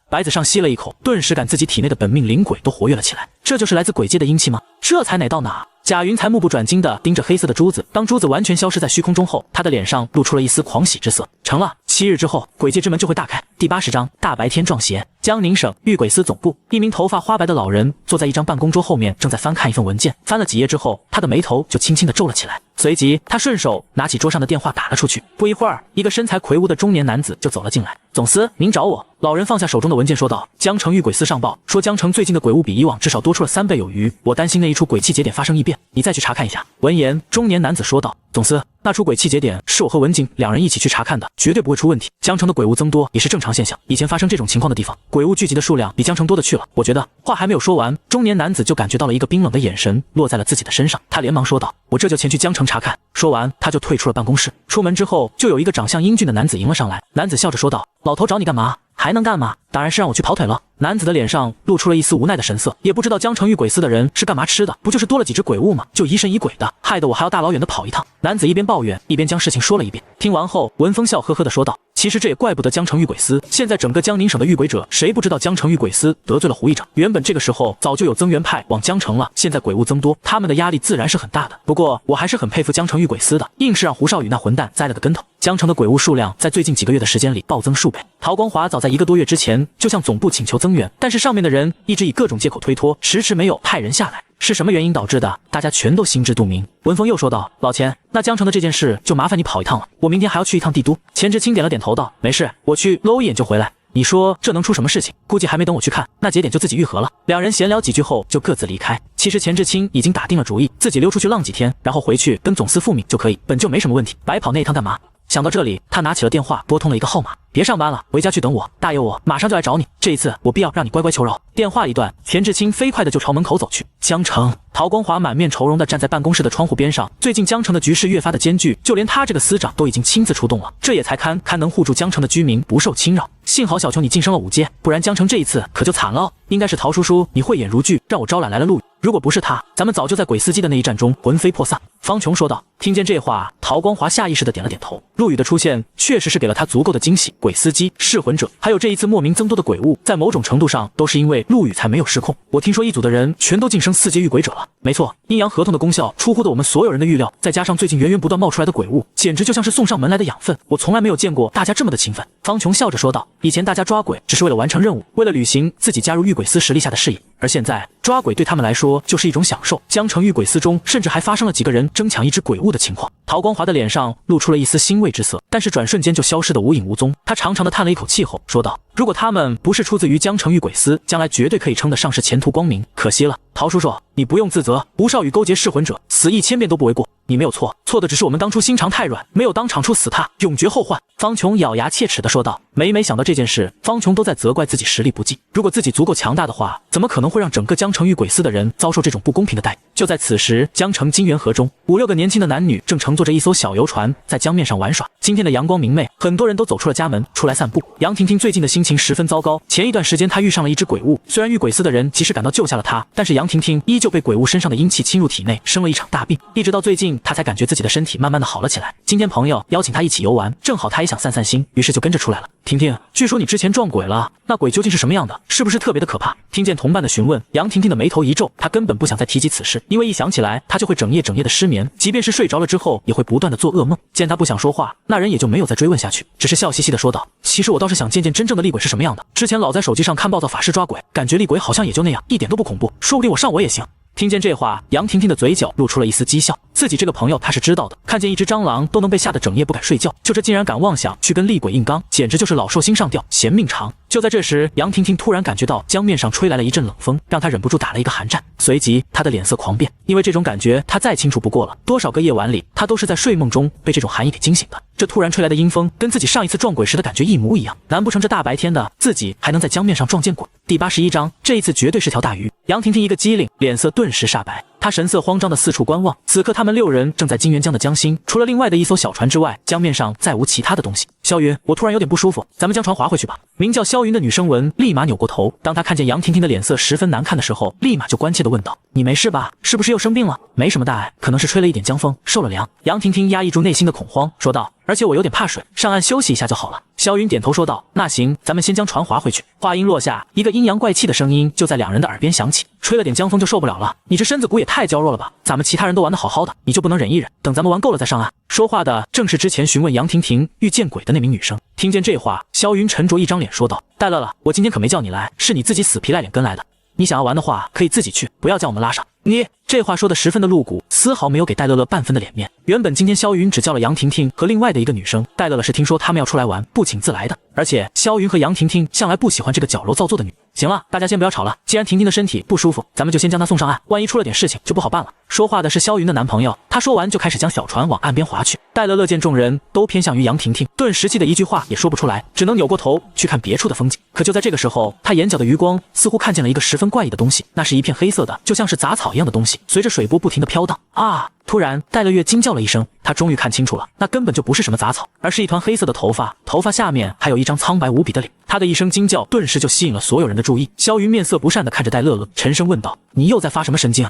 白子上吸了一口，顿时感自己体内的本命灵鬼都活跃了起来。这就是来自鬼界的阴气吗？这才哪到哪？贾云才目不转睛地盯着黑色的珠子，当珠子完全消失在虚空中后，他的脸上露出了一丝狂喜之色。成了，7日之后，鬼界之门就会大开。第80章大白天撞邪。江宁省御鬼司总部，一名头发花白的老人坐在一张办公桌后面，正在翻看一份文件。翻了几页之后，他的眉头就轻轻地皱了起来。随即，他顺手拿起桌上的电话打了出去。不一会儿，一个身材魁梧的中年男子就走了进来。总司，您找我。老人放下手中的文件说道：江城御鬼司上报说，江城最近的鬼物比以往至少多出了3倍有余，我担心那一处鬼气节点发生异变，你再去查看一下。闻言，中年男子说道：总司，那处鬼气节点是我和文景2人一起去查看的，绝对不会出问题。江城的鬼物增多也是正常现象，以前发生这种情况的地方，鬼物聚集的数量比江城多的去了。我觉得话还没有说完，中年男子就感觉到了一个冰冷的眼神落在了自己的身上，他连忙说道：我这就前去江城查看。说完，他就退出了办公室。出门之后，就有一个长相英俊的男子迎了上来。男子笑着说道：老头找你干嘛？还能干嘛？当然是让我去跑腿了。男子的脸上露出了一丝无奈的神色，也不知道江城御鬼司的人是干嘛吃的，不就是多了几只鬼物吗？就疑神疑鬼的，害得我还要大老远的跑一趟。男子一边抱怨，一边将事情说了一遍。听完后，文峰笑呵呵地说道：其实这也怪不得江城御鬼司，现在整个江宁省的御鬼者，谁不知道江城御鬼司得罪了胡议长？原本这个时候早就有增援派往江城了，现在鬼物增多，他们的压力自然是很大的。不过我还是很佩服江城御鬼司的，硬是让胡少宇那混蛋栽了个跟头。江城的鬼物数量在最近几个月的时间里暴增数倍。陶光华早在1个多月之前就向总部请求增援，但是上面的人一直以各种借口推脱，迟迟没有派人下来。是什么原因导致的？大家全都心知肚明。文峰又说道：老钱，那江城的这件事就麻烦你跑一趟了，我明天还要去一趟帝都。钱志清点了点头道：没事，我去搂一眼就回来。你说这能出什么事情？估计还没等我去看，那节点就自己愈合了。两人闲聊几句后就各自离开。其实钱志清已经打定了主意，自己溜出去浪几天，然后回去跟总司复命就可以，本就没什么问题，白跑那一趟干嘛？想到这里，他拿起了电话，拨通了一个号码。别上班了，回家去等我，大爷我马上就来找你，这一次我必要让你乖乖求饶。电话一断，钱志清飞快的就朝门口走去。江城，陶光华满面愁容地站在办公室的窗户边上。最近江城的局势越发的艰巨，就连他这个司长都已经亲自出动了，这也才堪能护住江城的居民不受侵扰。幸好小琼你晋升了5阶，不然江城这一次可就惨了哦。应该是陶叔叔你慧眼如炬，让我招揽来了陆羽。如果不是他，咱们早就在鬼司机的那一战中魂飞魄散。方琼说道。听见这话，陶光华下意识地点了点头。陆羽的出现确实是给了他足够的惊喜。鬼司机、噬魂者，还有这一次莫名增多的鬼物，在某种程度上都是因为陆羽才没有失控。我听说一组的人全都晋升4阶御鬼者了。没错，阴阳合同的功效出乎了我们所有人的预料，再加上最近源源不断冒出来的鬼物，简直就像是送上门来的养分。我从来没有见过大家这么的勤奋。方琼笑着说道。以前大家抓鬼只是为了完成任务，为了履行自己加入御鬼司实力下的事业，而现在抓鬼对他们来说就是一种享受。江城御鬼司中甚至还发生了几个人争抢一只鬼物的情况。陶光华的脸上露出了一丝欣慰之色，但是转瞬间就消失得无影无踪。他长长的叹了一口气后说道，如果他们不是出自于江城御鬼司，将来绝对可以称得上是前途光明，可惜了。陶叔叔你不用自责，吴少宇勾结噬魂者，死1000遍都不为过。你没有错，错的只是我们当初心肠太软，没有当场处死他，永绝后患。方琼咬牙切齿地说道。每想到这件事，方琼都在责怪自己实力不济。如果自己足够强大的话，怎么可能会让整个江城御鬼司的人遭受这种不公平的待遇？就在此时，江城金源河中，5、6个年轻的男女正乘坐着一艘小游船在江面上玩耍。今天的阳光明媚，很多人都走出了家门，出来散步。杨婷婷最近的心情十分糟糕，前一段时间她遇上了一只鬼物，虽然御鬼司的人及时赶到救下了她，但是杨婷婷依旧被鬼物身上的阴气侵入体内，生了一场大病。一直到最近，她才感觉自己的身体慢慢的好了起来。今天朋友邀请她一起游玩，正好她也想散散心，于是就跟着出来了。婷婷，据说你之前撞鬼了，那鬼究竟是什么样的？是不是特别的可怕？听见同伴的询问，杨婷婷的眉头一皱，她根本不想再提及此事，因为一想起来，她就会整夜的失眠，即便是睡着了之后，也会不断的做噩梦。见她不想说话，那人也就没有再追问下去，只是笑嘻嘻的说道：“其实我倒是想见见真正的厉鬼是什么样的。之前老在手机上看暴躁法师抓鬼，感觉厉鬼好像也就那样，一点都不恐怖，说不定我上我也行。”听见这话，杨婷婷的嘴角露出了一丝讥笑。自己这个朋友她是知道的，看见一只蟑螂都能被吓得整夜不敢睡觉，就这竟然敢妄想去跟厉鬼硬刚，简直就是老寿星上吊，嫌命长。就在这时，杨婷婷突然感觉到江面上吹来了一阵冷风，让她忍不住打了一个寒战，随即她的脸色狂变，因为这种感觉她再清楚不过了，多少个夜晚里她都是在睡梦中被这种寒意给惊醒的。这突然吹来的阴风跟自己上一次撞鬼时的感觉一模一样，难不成这大白天的自己还能在江面上撞见鬼？第81章，这一次绝对是条大鱼。杨婷婷一个机灵，脸色顿时煞白，她神色慌张的四处观望。此刻他们6人正在金源江的江心，除了另外的一艘小船之外，江面上再无其他的东西。萧云，我突然有点不舒服，咱们将船划回去吧。名叫萧云的女生闻立马扭过头，当她看见杨婷婷的脸色十分难看的时候，立马就关切地问道：“你没事吧？是不是又生病了？”“没什么大碍，可能是吹了一点江风，受了凉。”杨婷婷压抑住内心的恐慌，说道：“而且我有点怕水，上岸休息一下就好了。”萧云点头说道：“那行，咱们先将船划回去。”话音落下，一个阴阳怪气的声音就在2人的耳边响起：“吹了点江风就受不了了？你这身子骨也太娇弱了吧？咱们其他人都玩得好好的，你就不能忍一忍，等咱们玩够了再上岸？”说话的正是之前询问杨婷婷遇见鬼的那名女生。听见这话，萧云沉着一张脸说道：“戴乐乐，我今天可没叫你来，是你自己死皮赖脸跟来的。你想要玩的话，可以自己去，不要将我们拉上。”你这话说的十分的露骨，丝毫没有给戴乐乐半分的脸面。原本今天萧云只叫了杨婷婷和另外的一个女生，戴乐乐是听说他们要出来玩，不请自来的。而且萧云和杨婷婷向来不喜欢这个矫揉造作的女。行了，大家先不要吵了，既然婷婷的身体不舒服，咱们就先将她送上岸，万一出了点事情就不好办了。说话的是萧云的男朋友，他说完就开始将小船往岸边划去。戴乐乐见众人都偏向于杨婷婷，顿时气的一句话也说不出来，只能扭过头去看别处的风景。可就在这个时候，他眼角的余光似乎看见了一个十分怪异的东西，那是一片黑色的，就像是杂草一样的东西，随着水波不停地飘荡。啊！突然，戴乐月惊叫了一声，他终于看清楚了，那根本就不是什么杂草，而是一团黑色的头发，头发下面还有一张苍白无比的脸。他的一声惊叫顿时就吸引了所有人的注意。萧云面色不善地看着戴乐乐，沉声问道：“你又在发什么神经？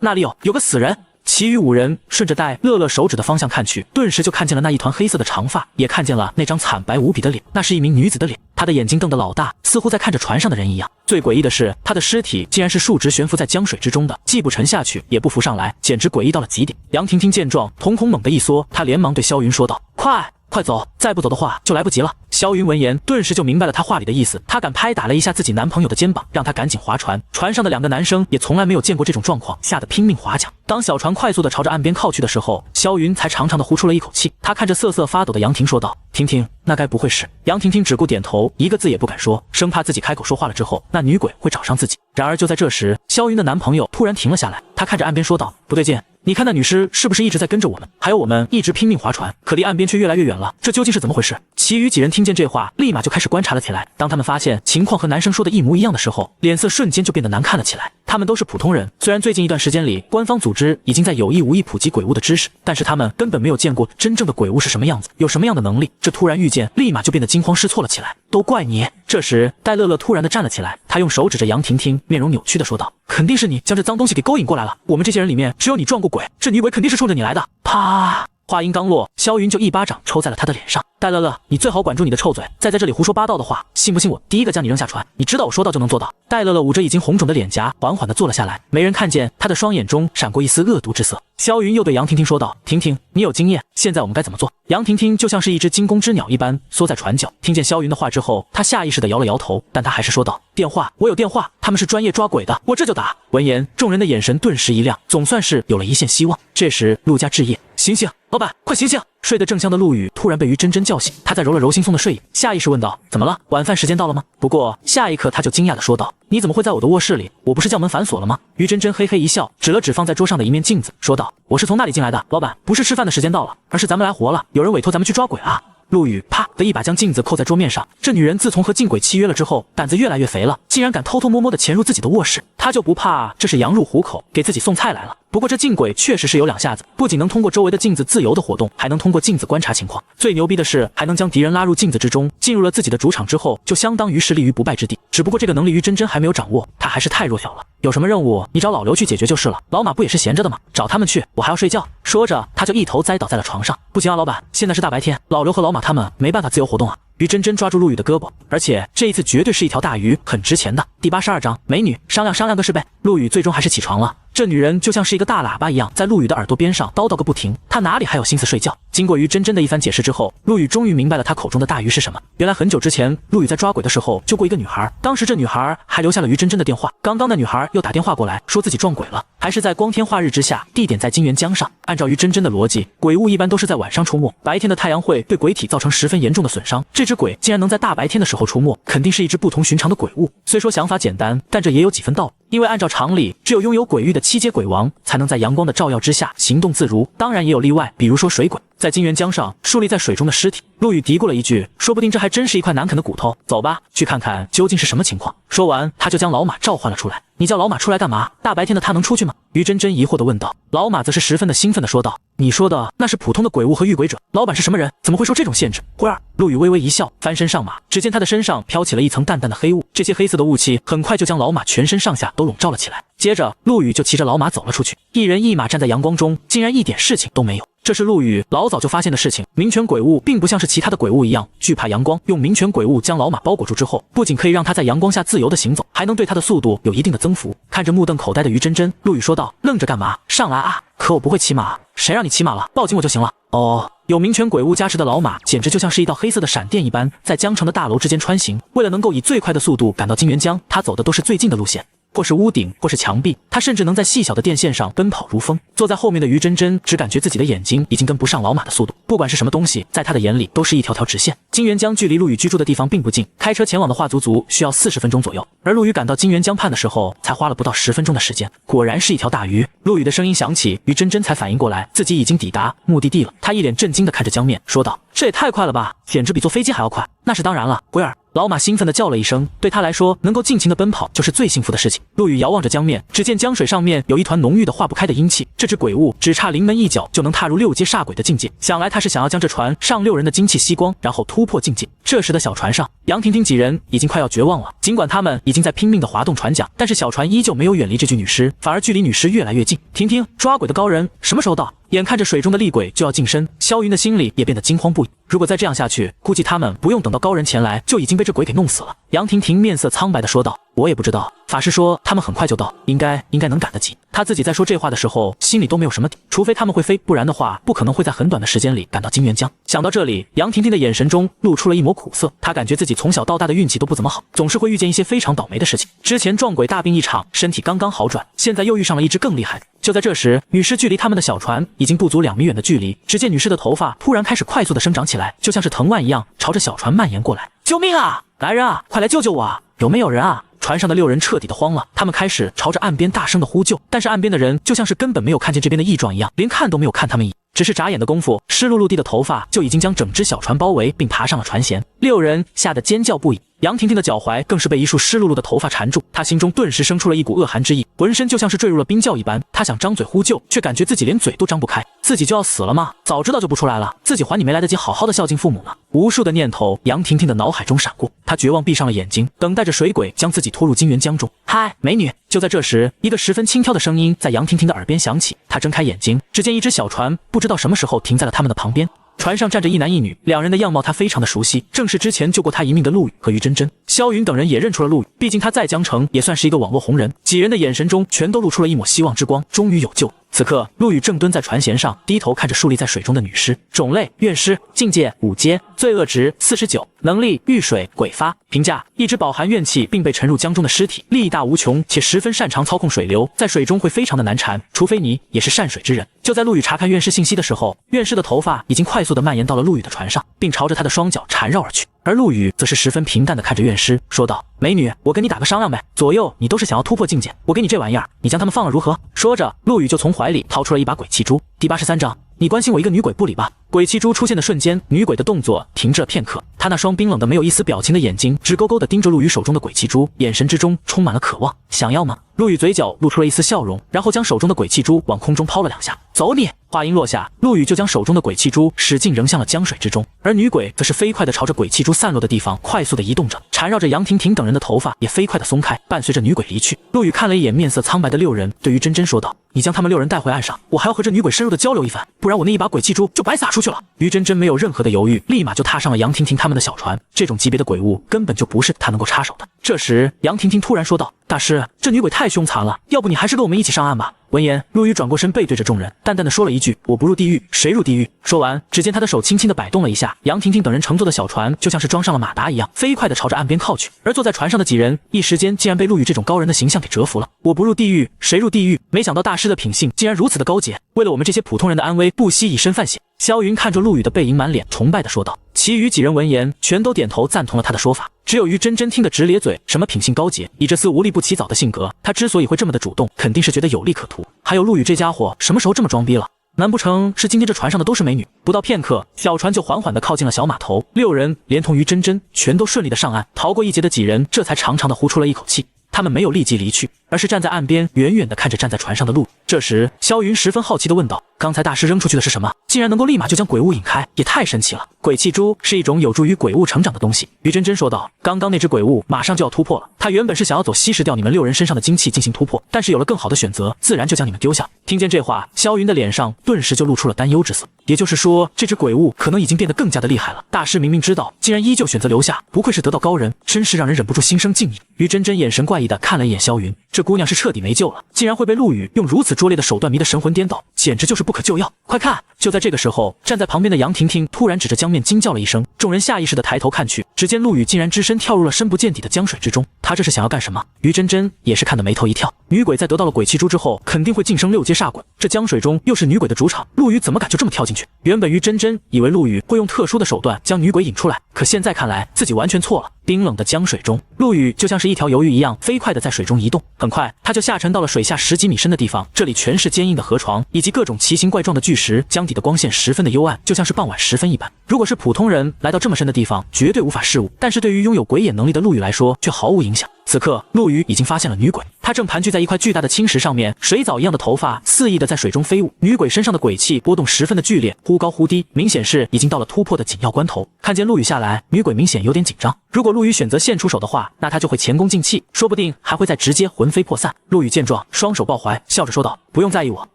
那里有个死人。”其余5人顺着戴乐乐手指的方向看去，顿时就看见了那一团黑色的长发，也看见了那张惨白无比的脸，那是一名女子的脸。她的眼睛瞪得老大，似乎在看着船上的人一样。最诡异的是，她的尸体竟然是竖直悬浮在江水之中的，既不沉下去，也不浮上来，简直诡异到了极点。杨婷婷见状，瞳孔猛地一缩，她连忙对萧云说道：“快走，再不走的话就来不及了。”萧云闻言顿时就明白了他话里的意思，他敢拍打了一下自己男朋友的肩膀，让他赶紧划船。船上的2个男生也从来没有见过这种状况，吓得拼命划桨。当小船快速的朝着岸边靠去的时候，萧云才长长的呼出了一口气。他看着瑟瑟发抖的杨婷说道：“婷婷，那该不会是……”杨婷婷只顾点头，一个字也不敢说，生怕自己开口说话了之后，那女鬼会找上自己。然而就在这时，萧云的男朋友突然停了下来，他看着岸边说道：“不对劲，你看那女尸是不是一直在跟着我们？还有我们一直拼命划船，可离岸边却越来越远了，这究竟是怎么回事？”其余几人听见这话，立马就开始观察了起来。当他们发现情况和男生说的一模一样的时候，脸色瞬间就变得难看了起来。他们都是普通人。虽然最近一段时间里，官方组织已经在有意无意普及鬼物的知识，但是他们根本没有见过真正的鬼物是什么样子，有什么样的能力。这突然遇见，立马就变得惊慌失措了起来。都怪你！这时，戴乐乐突然的站了起来，他用手指着杨婷婷，面容扭曲的说道：“肯定是你将这脏东西给勾引过来了。我们这些人里面，只有你撞过鬼，这你以为肯定是冲着你来的。”啪！话音刚落，萧云就一巴掌抽在了他的脸上。戴乐乐，你最好管住你的臭嘴，再在这里胡说八道的话，信不信我第一个将你扔下船？你知道我说到就能做到。戴乐乐捂着已经红肿的脸颊，缓缓地坐了下来。没人看见他的双眼中闪过一丝恶毒之色。萧云又对杨婷婷说道：“婷婷，你有经验，现在我们该怎么做？”杨婷婷就像是一只惊弓之鸟一般缩在船角，听见萧云的话之后，她下意识地摇了摇头，但她还是说道：“电话，我有电话，他们是专业抓鬼的，我这就打。”闻言，众人的眼神顿时一亮，总算是有了一线希望。这时，陆家置业，醒醒，老板，快醒醒！睡得正香的陆羽突然被于真真叫醒，他在揉了揉惺忪的睡影，下意识问道：“怎么了？晚饭时间到了吗？”不过下一刻他就惊讶地说道：“你怎么会在我的卧室里？我不是将门反锁了吗？”于真真嘿嘿一笑，指了指放在桌上的一面镜子，说道：“我是从那里进来的，老板，不是吃饭的时间到了，而是咱们来活了，有人委托咱们去抓鬼啊。”陆羽啪的一把将镜子扣在桌面上，这女人自从和禁鬼契约了之后，胆子越来越肥了，竟然敢偷偷摸摸地潜入自己的卧室，她就不怕这是羊入虎口，给自己送菜来了？不过这禁鬼确实是有两下子，不仅能通过周围的镜子自由的活动，还能通过镜子观察情况。最牛逼的是，还能将敌人拉入镜子之中，进入了自己的主场之后，就相当于是立于不败之地。只不过这个能力于真真还没有掌握，她还是太弱小了。有什么任务，你找老刘去解决就是了，老马不也是闲着的吗？找他们去，我还要睡觉。说着，他就一头栽倒在了床上。不行啊，老板，现在是大白天，老刘和老马他们没办法自由活动啊。于真真抓住陆羽的胳膊，而且这一次绝对是一条大鱼，很值钱的。第82章，美女，商量个事呗。陆羽最终还是起床了。这女人就像是一个大喇叭一样，在陆羽的耳朵边上叨叨个不停，她哪里还有心思睡觉？经过于真真的一番解释之后，陆羽终于明白了她口中的大鱼是什么。原来很久之前，陆羽在抓鬼的时候救过一个女孩，当时这女孩还留下了于真真的电话。刚刚那女孩又打电话过来，说自己撞鬼了，还是在光天化日之下，地点在金源江上。按照于真真的逻辑，鬼物一般都是在晚上出没，白天的太阳会对鬼体造成十分严重的损伤。这只鬼竟然能在大白天的时候出没，肯定是一只不同寻常的鬼物。虽说想法简单，但这也有几分道理。因为按照常理，只有拥有鬼域的7阶鬼王才能在阳光的照耀之下行动自如，当然也有例外，比如说水鬼。在金源江上竖立在水中的尸体，陆羽嘀咕了一句，说不定这还真是一块难啃的骨头，走吧，去看看究竟是什么情况。说完，他就将老马召唤了出来。你叫老马出来干嘛？大白天的他能出去吗？于真真疑惑地问道。老马则是十分的兴奋地说道：“你说的那是普通的鬼物和遇鬼者，老板是什么人？怎么会受这种限制？”忽而，陆羽微微一笑，翻身上马，只见他的身上飘起了一层淡淡的黑雾，这些黑色的雾气很快就将老马全身上下都笼罩了起来。接着，陆羽就骑着老马走了出去，一人一马站在阳光中，竟然一点事情都没有。这是陆羽老早就发现的事情，冥泉鬼物并不像是其他的鬼物一样惧怕阳光，用冥泉鬼物将老马包裹住之后，不仅可以让他在阳光下自由的行走，还能对他的速度有一定的增幅。看着目瞪口呆的于真真，陆羽说道：“愣着干嘛？上来啊！可我不会骑马，谁让你骑马了？报警我就行了。”哦，有冥泉鬼物加持的老马简直就像是一道黑色的闪电一般，在江城的大楼之间穿行。为了能够以最快的速度赶到金源江，他走的都是最近的路线，或是屋顶，或是墙壁，他甚至能在细小的电线上奔跑如风。坐在后面的于真真只感觉自己的眼睛已经跟不上老马的速度，不管是什么东西，在他的眼里都是一条条直线。金源江距离陆羽居住的地方并不近，开车前往的话足足需要40分钟左右，而陆羽赶到金源江畔的时候，才花了不到10分钟的时间。果然是一条大鱼。陆羽的声音响起，于真真才反应过来自己已经抵达目的地了。他一脸震惊地看着江面，说道：“这也太快了吧，简直比坐飞机还要快。”那是当然了，鬼儿。老马兴奋地叫了一声，对他来说，能够尽情地奔跑就是最幸福的事情。陆羽遥望着江面，只见江水上面有一团浓郁的化不开的阴气，这只鬼物只差临门一脚就能踏入6阶煞鬼的境界，想来他是想要将这船上6人的精气吸光，然后突破境界。这时的小船上，杨婷婷几人已经快要绝望了，尽管他们已经在拼命地划动船桨，但是小船依旧没有远离这具女尸，反而距离女尸越来越近。婷婷，抓鬼的高人什么时候到？眼看着水中的厉鬼就要近身，萧云的心里也变得惊慌不已。如果再这样下去，估计他们不用等到高人前来，就已经被这鬼给弄死了。杨婷婷面色苍白地说道：“我也不知道，法师说他们很快就到，应该能赶得及。”他自己在说这话的时候，心里都没有什么底，除非他们会飞，不然的话，不可能会在很短的时间里赶到金源江。想到这里，杨婷婷的眼神中露出了一抹苦涩，她感觉自己从小到大的运气都不怎么好，总是会遇见一些非常倒霉的事情。之前撞鬼大病一场，身体刚刚好转，现在又遇上了一只更厉害的。就在这时，女尸距离他们的小船已经不足2米远的距离，只见女尸的头发突然开始快速的生长起来，就像是藤蔓一样朝着小船蔓延过来。救命啊！来人啊，快来救救我啊！有没有人啊？船上的6人彻底的慌了，他们开始朝着岸边大声的呼救，但是岸边的人就像是根本没有看见这边的异状一样，连看都没有看他们一眼。只是眨眼的功夫，湿漉漉地的头发就已经将整只小船包围，并爬上了船舷。6人吓得尖叫不已，杨婷婷的脚踝更是被一束湿漉漉的头发缠住，她心中顿时生出了一股恶寒之意，浑身就像是坠入了冰窖一般。她想张嘴呼救，却感觉自己连嘴都张不开。自己就要死了吗？早知道就不出来了，自己还你没来得及好好的孝敬父母呢。无数的念头杨婷婷的脑海中闪过，她绝望闭上了眼睛，等待着水鬼将自己拖入金元江中。嗨，美女！就在这时，一个十分轻佻的声音在杨婷婷的耳边响起。她睁开眼睛，只见一只小船不知道什么时候停在了他们的旁边。船上站着一男一女，两人的样貌他非常的熟悉，正是之前救过他一命的陆羽和于真真。萧云等人也认出了陆羽，毕竟他在江城也算是一个网络红人。几人的眼神中全都露出了一抹希望之光，终于有救。此刻，陆羽正蹲在船舷上，低头看着竖立在水中的女尸。种类：怨尸，境界5阶，罪恶值49，能力：遇水鬼发。评价：一只饱含怨气并被沉入江中的尸体，力大无穷，且十分擅长操控水流，在水中会非常的难缠，除非你也是善水之人。就在陆羽查看怨尸信息的时候，怨尸的头发已经快速的蔓延到了陆羽的船上，并朝着他的双脚缠绕而去。而陆羽则是十分平淡的看着怨尸，说道：“美女，我跟你打个商量呗，左右你都是想要突破境界，我给你这玩意儿，你将他们放了如何？”说着，陆羽就从怀里掏出了一把鬼气珠。第83章，你关心我一个女鬼不理吧。鬼气珠出现的瞬间，女鬼的动作停滞了片刻，她那双冰冷的没有一丝表情的眼睛直勾勾地盯着陆羽手中的鬼气珠，眼神之中充满了渴望。想要吗？陆羽嘴角露出了一丝笑容，然后将手中的鬼气珠往空中抛了2下。走你！话音落下，陆羽就将手中的鬼气珠使劲扔向了江水之中，而女鬼则是飞快地朝着鬼气珠散落的地方快速地移动着，缠绕着杨婷婷等人的头发也飞快地松开，伴随着女鬼离去。陆羽看了一眼面色苍白的6人，对于真真说道：“你将他们6人带回岸上，我还要和这女鬼深入的交流一番，不然我那一把鬼气珠就白撒出去了。”于真真没有任何的犹豫，立马就踏上了杨婷婷他们的小船。这种级别的鬼物根本就不是她能够插手的。这时，杨婷婷突然说道：“大师，这女鬼太凶残了，要不你还是跟我们一起上岸吧。”闻言，陆羽转过身背对着众人，淡淡的说了一句：“我不入地狱，谁入地狱？”说完，只见他的手轻轻的摆动了一下，杨婷婷等人乘坐的小船就像是装上了马达一样，飞快的朝着岸边靠去。而坐在船上的几人，一时间竟然被陆羽这种高人的形象给折服了。我不入地狱，谁入地狱？没想到大师的品性竟然如此的高洁，为了我们这些普通人的安危，不惜以身犯险。萧云看着陆羽的背影，满脸崇拜的说道。其余几人闻言，全都点头赞同了他的说法。只有于真真听得直咧嘴，什么品性高洁，以这厮无利不起早的性格，他之所以会这么的主动，肯定是觉得有利可图。还有陆羽这家伙，什么时候这么装逼了？难不成是今天这船上的都是美女？不到片刻，小船就缓缓地靠近了小码头，6人连同于真真全都顺利的上岸，逃过一劫的几人这才长长的呼出了一口气。他们没有立即离去，而是站在岸边，远远地看着站在船上的陆羽。这时，萧云十分好奇地问道：“刚才大师扔出去的是什么？竟然能够立马就将鬼物引开，也太神奇了！”鬼气珠是一种有助于鬼物成长的东西。于真真说道：“刚刚那只鬼物马上就要突破了，他原本是想要走吸食掉你们6人身上的精气进行突破，但是有了更好的选择，自然就将你们丢下。”听见这话，萧云的脸上顿时就露出了担忧之色。也就是说，这只鬼物可能已经变得更加的厉害了。大师明明知道，竟然依旧选择留下，不愧是得道高人，真是让人忍不住心生敬意。于真真眼神怪异的看了一眼萧云，这姑娘是彻底没救了，竟然会被陆羽用如此拙劣的手段迷得神魂颠倒，简直就是不可救药。快看！就在这个时候，站在旁边的杨婷婷突然指着江面惊叫了一声，众人下意识的抬头看去，只见陆羽竟然只身跳入了深不见底的江水之中。他这是想要干什么？于真真也是看得眉头一跳。女鬼在得到了鬼气珠之后，肯定会晋升6阶煞鬼，这江水中又是女鬼的主场，陆羽怎么敢就这么跳进去？原本于真真以为陆羽会用特殊的手段将女鬼引出来，可现在看来自己完全错了。冰冷的江水中，陆羽就像是一条鱿鱼一样飞快的在水中移动，很快他就下沉到了水下10几米深的地方。这里全是坚硬的河床以及各种奇形怪状的巨石，江底的光线十分的幽暗，就像是傍晚时分一般。如果是普通人来到这么深的地方，绝对无法视物，但是对于拥有鬼眼能力的陆羽来说却毫无影响。此刻，陆羽已经发现了女鬼，她正盘踞在一块巨大的青石上面，水藻一样的头发肆意的在水中飞舞。女鬼身上的鬼气波动十分的剧烈，忽高忽低，明显是已经到了突破的紧要关头。看见陆羽下来，女鬼明显有点紧张。如果陆羽选择现出手的话，那他就会前功尽弃，说不定还会再直接魂飞魄散。陆羽见状，双手抱怀，笑着说道：“不用在意我，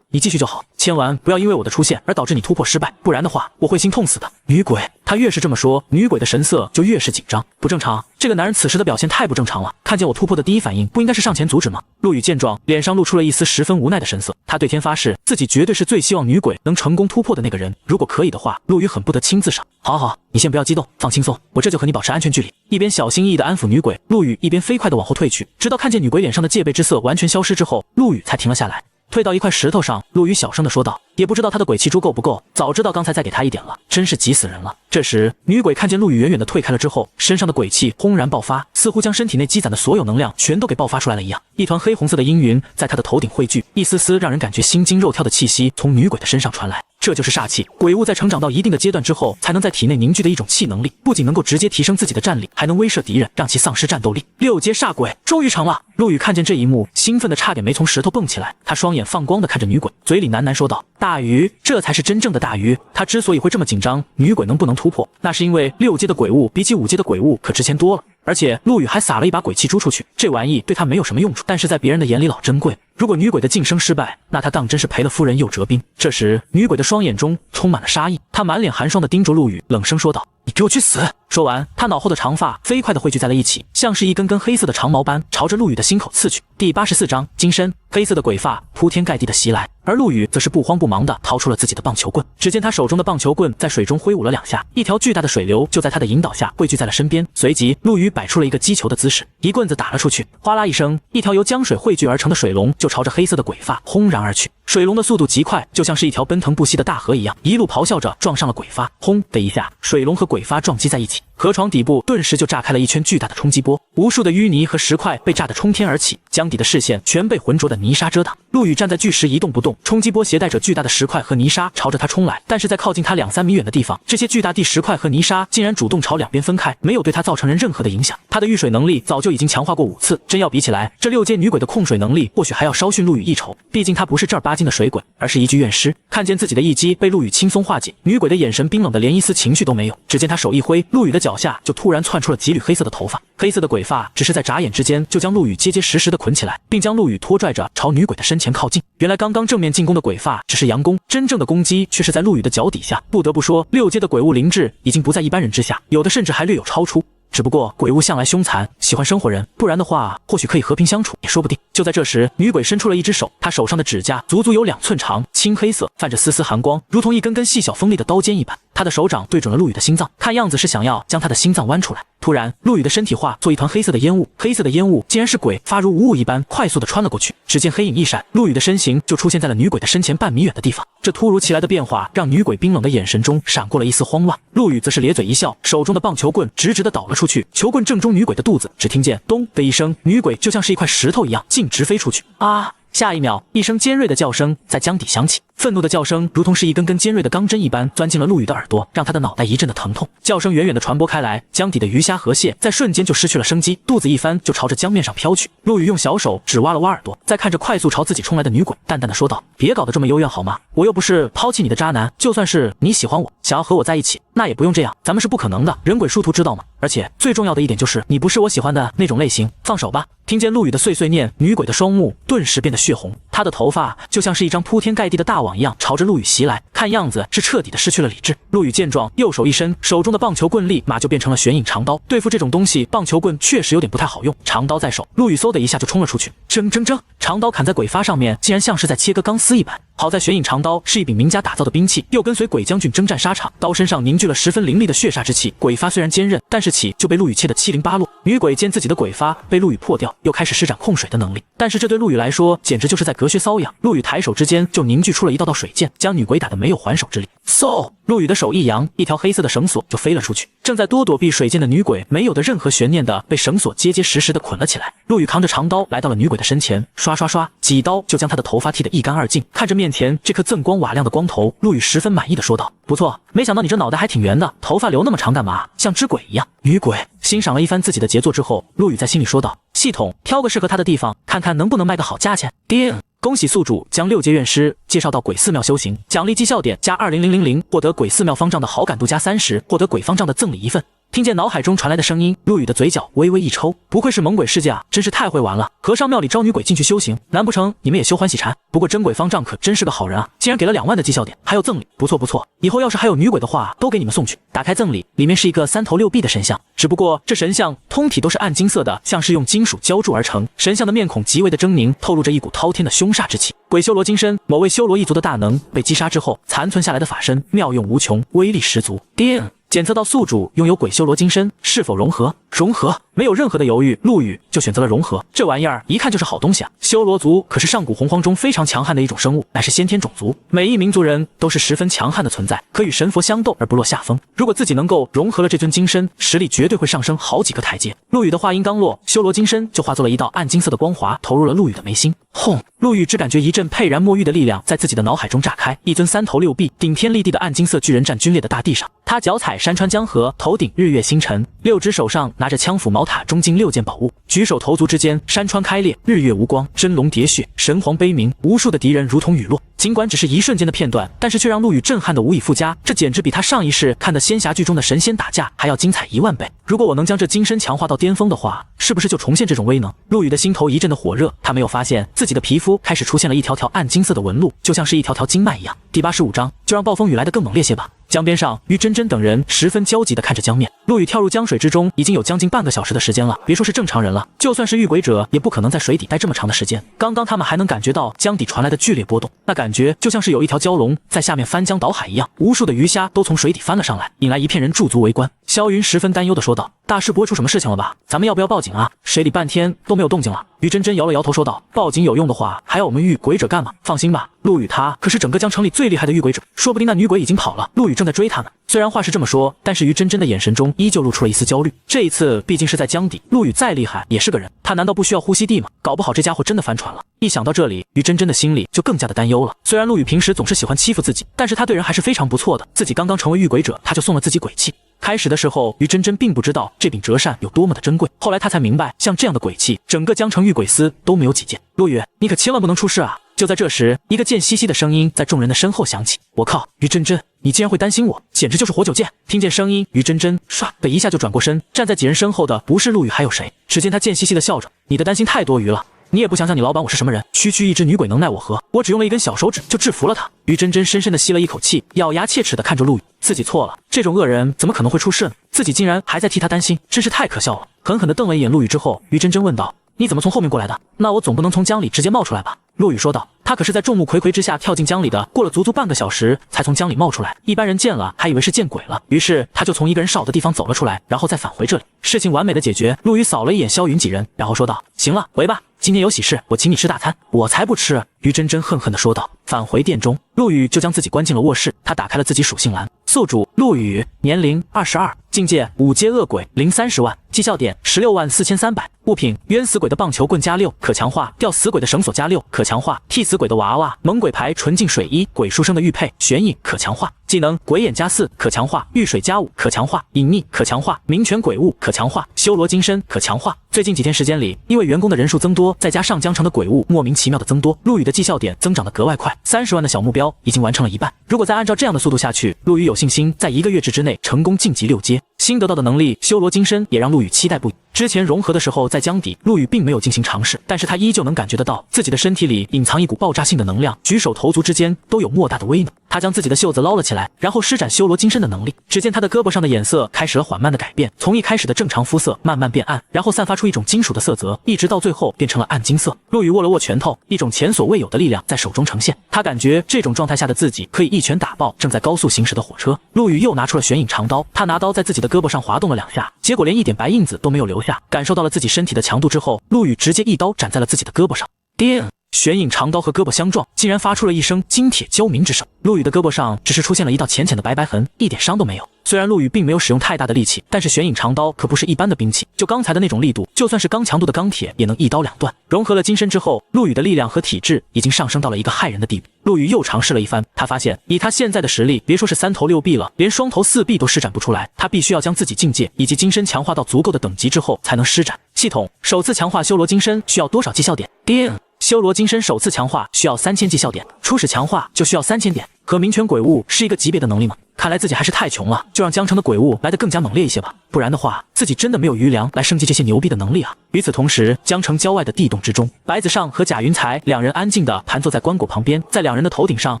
你继续就好，千万不要因为我的出现而导致你突破失败，不然的话我会心痛死的。”女鬼，她越是这么说，女鬼的神色就越是紧张。不正常，这个男人此时的表现太不正常了，看见我突破的第一反应不应该是上前阻止吗？陆羽见状，脸上露出了一丝十分无奈的神色，他对天发誓，自己绝对是最希望女鬼能成功突破的那个人，如果可以的话，陆羽很不得亲自上。好好，你先不要激动，放轻松，我这就和你保持安全距离。一边小心翼翼地安抚女鬼，陆羽一边飞快地往后退去，直到看见女鬼脸上的戒备之色完全消失之后，陆羽才停了下来。退到一块石头上，陆羽小声地说道：“也不知道他的鬼气珠够不够，早知道刚才再给他一点了，真是急死人了。”这时，女鬼看见陆羽远远地退开了之后，身上的鬼气轰然爆发，似乎将身体内积攒的所有能量全都给爆发出来了一样。一团黑红色的阴云在她的头顶汇聚，一丝丝让人感觉心惊肉跳的气息从女鬼的身上传来。这就是煞气，鬼物在成长到一定的阶段之后，才能在体内凝聚的一种气能力，不仅能够直接提升自己的战力，还能威慑敌人，让其丧失战斗力。6阶煞鬼终于成了！陆羽看见这一幕，兴奋的差点没从石头蹦起来。他双眼放光的看着女鬼，嘴里喃喃说道：“大鱼，这才是真正的大鱼。”他之所以会这么紧张，女鬼能不能突破，那是因为6阶的鬼物比起5阶的鬼物可值钱多了。而且陆羽还撒了一把鬼气珠出去，这玩意对他没有什么用处，但是在别人的眼里老珍贵。如果女鬼的晋升失败，那他当真是赔了夫人又折兵。这时，女鬼的双眼中充满了杀意，她满脸寒霜地盯着陆羽，冷声说道：“你给我去死！”说完，她脑后的长发飞快地汇聚在了一起，像是一根根黑色的长毛般朝着陆羽的心口刺去。第84章金身。黑色的鬼发铺天盖地地袭来，而陆羽则是不慌不忙地掏出了自己的棒球棍。只见他手中的棒球棍在水中挥舞了2下，一条巨大的水流就在他的引导下汇聚在了身边。随即，陆羽摆出了一个击球的姿势，一棍子打了出去，哗啦一声，一条由江水汇聚而成的水龙就朝着黑色的鬼发轰然而去。水龙的速度极快，就像是一条奔腾不息的大河一样，一路咆哮着撞上了鬼发。轰的一下，水龙和鬼发撞击在一起，河床底部顿时就炸开了一圈巨大的冲击波，无数的淤泥和石块被炸得冲天而起，江底的视线全被浑浊的泥沙遮挡。陆羽站在巨石一动不动，冲击波携带着巨大的石块和泥沙朝着他冲来，但是在靠近他2-3米远的地方，这些巨大地石块和泥沙竟然主动朝两边分开，没有对他造成任何的影响。他的遇水能力早就已经强化过5次，真要比起来，这6阶女鬼的控水能力或许还要稍逊陆羽一筹，毕竟她不是正儿八经的水鬼，而是一具怨尸。看见自己的一击被陆羽轻松化解，女鬼的眼神冰冷的连一丝情绪都没有。只见她手一挥，陆羽的脚下就突然窜出了几缕黑色的头发，黑色的鬼发只是在眨眼之间就将陆羽结结实实的捆起来，并将陆羽拖拽着朝女鬼的身前靠近。原来刚刚正面进攻的鬼发只是佯攻，真正的攻击却是在陆羽的脚底下。不得不说，6阶的鬼物灵智已经不在一般人之下，有的甚至还略有超出。只不过鬼物向来凶残，喜欢生活人，不然的话或许可以和平相处也说不定。就在这时，女鬼伸出了一只手，她手上的指甲足足有2寸长，青黑色，泛着丝丝寒光，如同一根根细小锋利的刀尖一般。她的手掌对准了陆羽的心脏，看样子是想要将他的心脏剜出来。突然，陆羽的身体化作一团黑色的烟雾，黑色的烟雾竟然是鬼发如无物一般快速的穿了过去。只见黑影一闪，陆羽的身形就出现在了女鬼的身前半米远的地方。这突如其来的变化让女鬼冰冷的眼神中闪过了一丝慌乱。陆羽则是咧嘴一笑，手中的棒球棍直直的倒了出去，球棍正中女鬼的肚子。只听见咚的一声，女鬼就像是一块石头一样径直飞出去。啊！下一秒，一声尖锐的叫声在江底响起，愤怒的叫声如同是一根根尖锐的钢针一般钻进了陆羽的耳朵，让他的脑袋一阵的疼痛。叫声远远的传播开来，江底的鱼虾河蟹在瞬间就失去了生机，肚子一翻就朝着江面上飘去。陆羽用小手只挖了挖耳朵，再看着快速朝自己冲来的女鬼，淡淡的说道：“别搞得这么幽怨好吗？我又不是抛弃你的渣男，就算是你喜欢我，想要和我在一起，那也不用这样，咱们是不可能的，人鬼殊途知道吗？而且最重要的一点就是你不是我喜欢的那种类型，放手吧。”听见陆羽的碎碎念，女鬼的双目顿时变得血红，她的头发就像是一张铺天盖地的大网一样朝着陆羽袭来，看样子是彻底的失去了理智。陆羽见状，右手一伸，手中的棒球棍立马就变成了玄影长刀。对付这种东西，棒球棍确实有点不太好用。长刀在手，陆羽嗖的一下就冲了出去，铮，长刀砍在鬼发上面，竟然像是在切割钢丝一般。好在玄影长刀是一柄名家打造的兵器，又跟随鬼将军征战沙场，刀身上凝聚了十分凌厉的血煞之气。鬼发虽然坚韧，但是起就被陆羽切得七零八落。女鬼见自己的鬼发被陆羽破掉，又开始施展控水的能力，但是这对陆羽来说简直就是在隔靴搔痒。陆羽抬手之间就凝聚出了一道道水箭，将女鬼打得没有还手之力。嗖！陆羽的手一扬，一条黑色的绳索就飞了出去。正在多躲避水箭的女鬼没有的任何悬念的被绳索结结实实的捆了起来。陆羽扛着长刀来到了女鬼的身前，刷刷刷几刀就将她的头发剃得一干二净。看着面前这颗锃光瓦亮的光头，陆羽十分满意的说道：“不错，没想到你这脑袋还挺圆的，头发留那么长干嘛？像只鬼一样。”女鬼欣赏了一番自己的杰作之后，陆羽在心里说道：“系统，挑个适合他的地方，看看能不能卖个好价钱。”叮！恭喜宿主将6阶院师介绍到鬼寺庙修行，奖励绩效点加20000，获得鬼寺庙方丈的好感度加30，获得鬼方丈的赠礼1份。听见脑海中传来的声音，陆羽的嘴角微微一抽，不愧是猛鬼世家啊，真是太会玩了。和尚庙里招女鬼进去修行，难不成你们也修欢喜禅？不过真鬼方丈可真是个好人啊，竟然给了2万的绩效点，还有赠礼，不错不错，以后要是还有女鬼的话，都给你们送去。打开赠礼，里面是一个3头6臂的神像，只不过这神像通体都是暗金色的，像是用金属浇铸而成。神像的面孔极为的狰狞，透露着一股滔天的凶煞之气。鬼修罗金身，某位修罗一族的大能被击杀之后残存下来的法身，妙用无穷，威力十足。叮！检测到宿主拥有鬼修罗金身，是否融合？融合。没有任何的犹豫，陆羽就选择了融合。这玩意儿一看就是好东西啊！修罗族可是上古洪荒中非常强悍的一种生物，乃是先天种族，每一民族人都是十分强悍的存在，可与神佛相斗而不落下风。如果自己能够融合了这尊金身，实力绝对会上升好几个台阶。陆羽的话音刚落，修罗金身就化作了一道暗金色的光华，投入了陆羽的眉心。轰！陆羽只感觉一阵沛然墨玉的力量在自己的脑海中炸开，一尊三头六臂、顶天立地的暗金色巨人站皲裂的大地上。他脚踩山川江河，头顶日月星辰，六只手上拿着枪斧矛塔中金六件宝物，举手投足之间，山川开裂，日月无光，真龙喋血，神皇悲鸣，无数的敌人如同雨落。尽管只是一瞬间的片段，但是却让陆羽震撼的无以复加，这简直比他上一世看的仙侠剧中的神仙打架还要精彩10000倍。如果我能将这金身强化到巅峰的话，是不是就重现这种威能？陆羽的心头一阵的火热，他没有发现自己的皮肤开始出现了一条条暗金色的纹路，就像是一条条经脉一样。第85章，就让暴风雨来得更猛烈些吧。江边上，于真真等人十分焦急地看着江面。陆羽跳入江水之中已经有将近半个小时的时间了，别说是正常人了，就算是遇鬼者也不可能在水底待这么长的时间。刚刚他们还能感觉到江底传来的剧烈波动，那感觉就像是有一条蛟龙在下面翻江倒海一样，无数的鱼虾都从水底翻了上来，引来一片人驻足围观。萧云十分担忧地说道：“大师不会出什么事情了吧？咱们要不要报警啊？水里半天都没有动静了。”于真真摇了摇头说道：“报警有用的话，还要我们遇鬼者干嘛？放心吧，陆羽他可是整个江城里最厉害的遇鬼者，说不定那女鬼已经跑了，陆羽正在追她呢。”虽然话是这么说，但是于真真的眼神中依旧露出了一丝焦虑。这一次毕竟是在江底，陆羽再厉害也是个人，他难道不需要呼吸地吗？搞不好这家伙真的翻船了。一想到这里，于真真的心里就更加的担忧了。虽然陆羽平时总是喜欢欺负自己，但是他对人还是非常不错的。自己刚刚成为遇鬼者，他就送了自己鬼气。开始的时候，于真真并不知道这柄折扇有多么的珍贵，后来他才明白，像这样的鬼气，整个江城遇鬼司都没有几件。陆羽，你可千万不能出事啊！就在这时，一个贱兮兮的声音在众人的身后响起。我靠，于真真，你竟然会担心我，简直就是活久见！听见声音，于真真唰的一下就转过身，站在几人身后的不是陆羽还有谁？只见他贱兮兮的笑着，你的担心太多余了。你也不想想你老板我是什么人，区区一只女鬼能奈我何？我只用了一根小手指就制服了他。于真真深深地吸了一口气，咬牙切齿地看着陆羽，自己错了，这种恶人怎么可能会出事呢？自己竟然还在替他担心，真是太可笑了。狠狠地瞪了一眼陆羽之后，于真真问道：“你怎么从后面过来的？那我总不能从江里直接冒出来吧？”陆羽说道：“他可是在众目睽睽之下跳进江里的，过了足足半个小时才从江里冒出来，一般人见了还以为是见鬼了，于是他就从一个人少的地方走了出来，然后再返回这里。”事情完美的解决。陆羽扫了一眼萧云几人，然后说道：“行了，回吧，今天有喜事，我请你吃大餐。”我才不吃！于真真恨恨地说道。返回殿中，陆羽就将自己关进了卧室，他打开了自己属性栏，宿主陆羽，年龄22，境界5阶恶鬼，零30万，绩效点164300，物品冤死鬼的棒球棍加6，可强化；吊死鬼的绳索加6，可强化；替死鬼的娃娃；猛鬼牌纯净水衣，鬼书生的玉佩玄影，可强化。技能鬼眼加4，可强化；遇水加5，可强化；隐匿，可强化；明拳鬼物，可强化；修罗金身，可强化。最近几天时间里，因为员工的人数增多，再加上江城的鬼物莫名其妙的增多，陆羽的绩效点增长得格外快，30万的小目标已经完成了一半。如果再按照这样的速度下去，陆羽有信心在1个月之内成功晋级6阶。新得到的能力修罗金身也让陆羽期待不已。之前融合的时候在江底，陆羽并没有进行尝试，但是他依旧能感觉得到自己的身体里隐藏一股爆炸性的能量，举手投足之间都有莫大的威能。他将自己的袖子捞了起来，然后施展修罗金身的能力。只见他的胳膊上的颜色开始了缓慢的改变，从一开始的正常肤色慢慢变暗，然后散发出一种金属的色泽，一直到最后变成了暗金色。陆羽握了握拳头，一种前所未有的力量在手中呈现。他感觉这种状态下的自己可以一拳打爆正在高速行驶的火车。陆羽又拿出了玄影长刀，他拿刀在自己的胳膊上滑动了2下，结果连一点白印子都没有留下。感受到了自己身体的强度之后，陆羽直接一刀斩在了自己的胳膊上。叮！玄影长刀和胳膊相撞，竟然发出了一声金铁交鸣之声。陆羽的胳膊上只是出现了一道浅浅的白白痕，一点伤都没有。虽然陆羽并没有使用太大的力气，但是玄影长刀可不是一般的兵器，就刚才的那种力度，就算是高强度的钢铁也能一刀两断。融合了金身之后，陆羽的力量和体质已经上升到了一个骇人的地步。陆羽又尝试了一番，他发现以他现在的实力，别说是3头6臂了，连双头4臂都施展不出来。他必须要将自己境界以及金身强化到足够的等级之后才能施展。系统首次强化修罗金身需要多少绩效点？叮！修罗金身首次强化需要3000绩效点，初始强化就需要3000点。和明拳鬼物是一个级别的能力吗？看来自己还是太穷了，就让江城的鬼物来得更加猛烈一些吧，不然的话自己真的没有余粮来升级这些牛逼的能力啊。与此同时，江城郊外的地洞之中，白子上和贾云才两人安静地盘坐在棺椁旁边，在两人的头顶上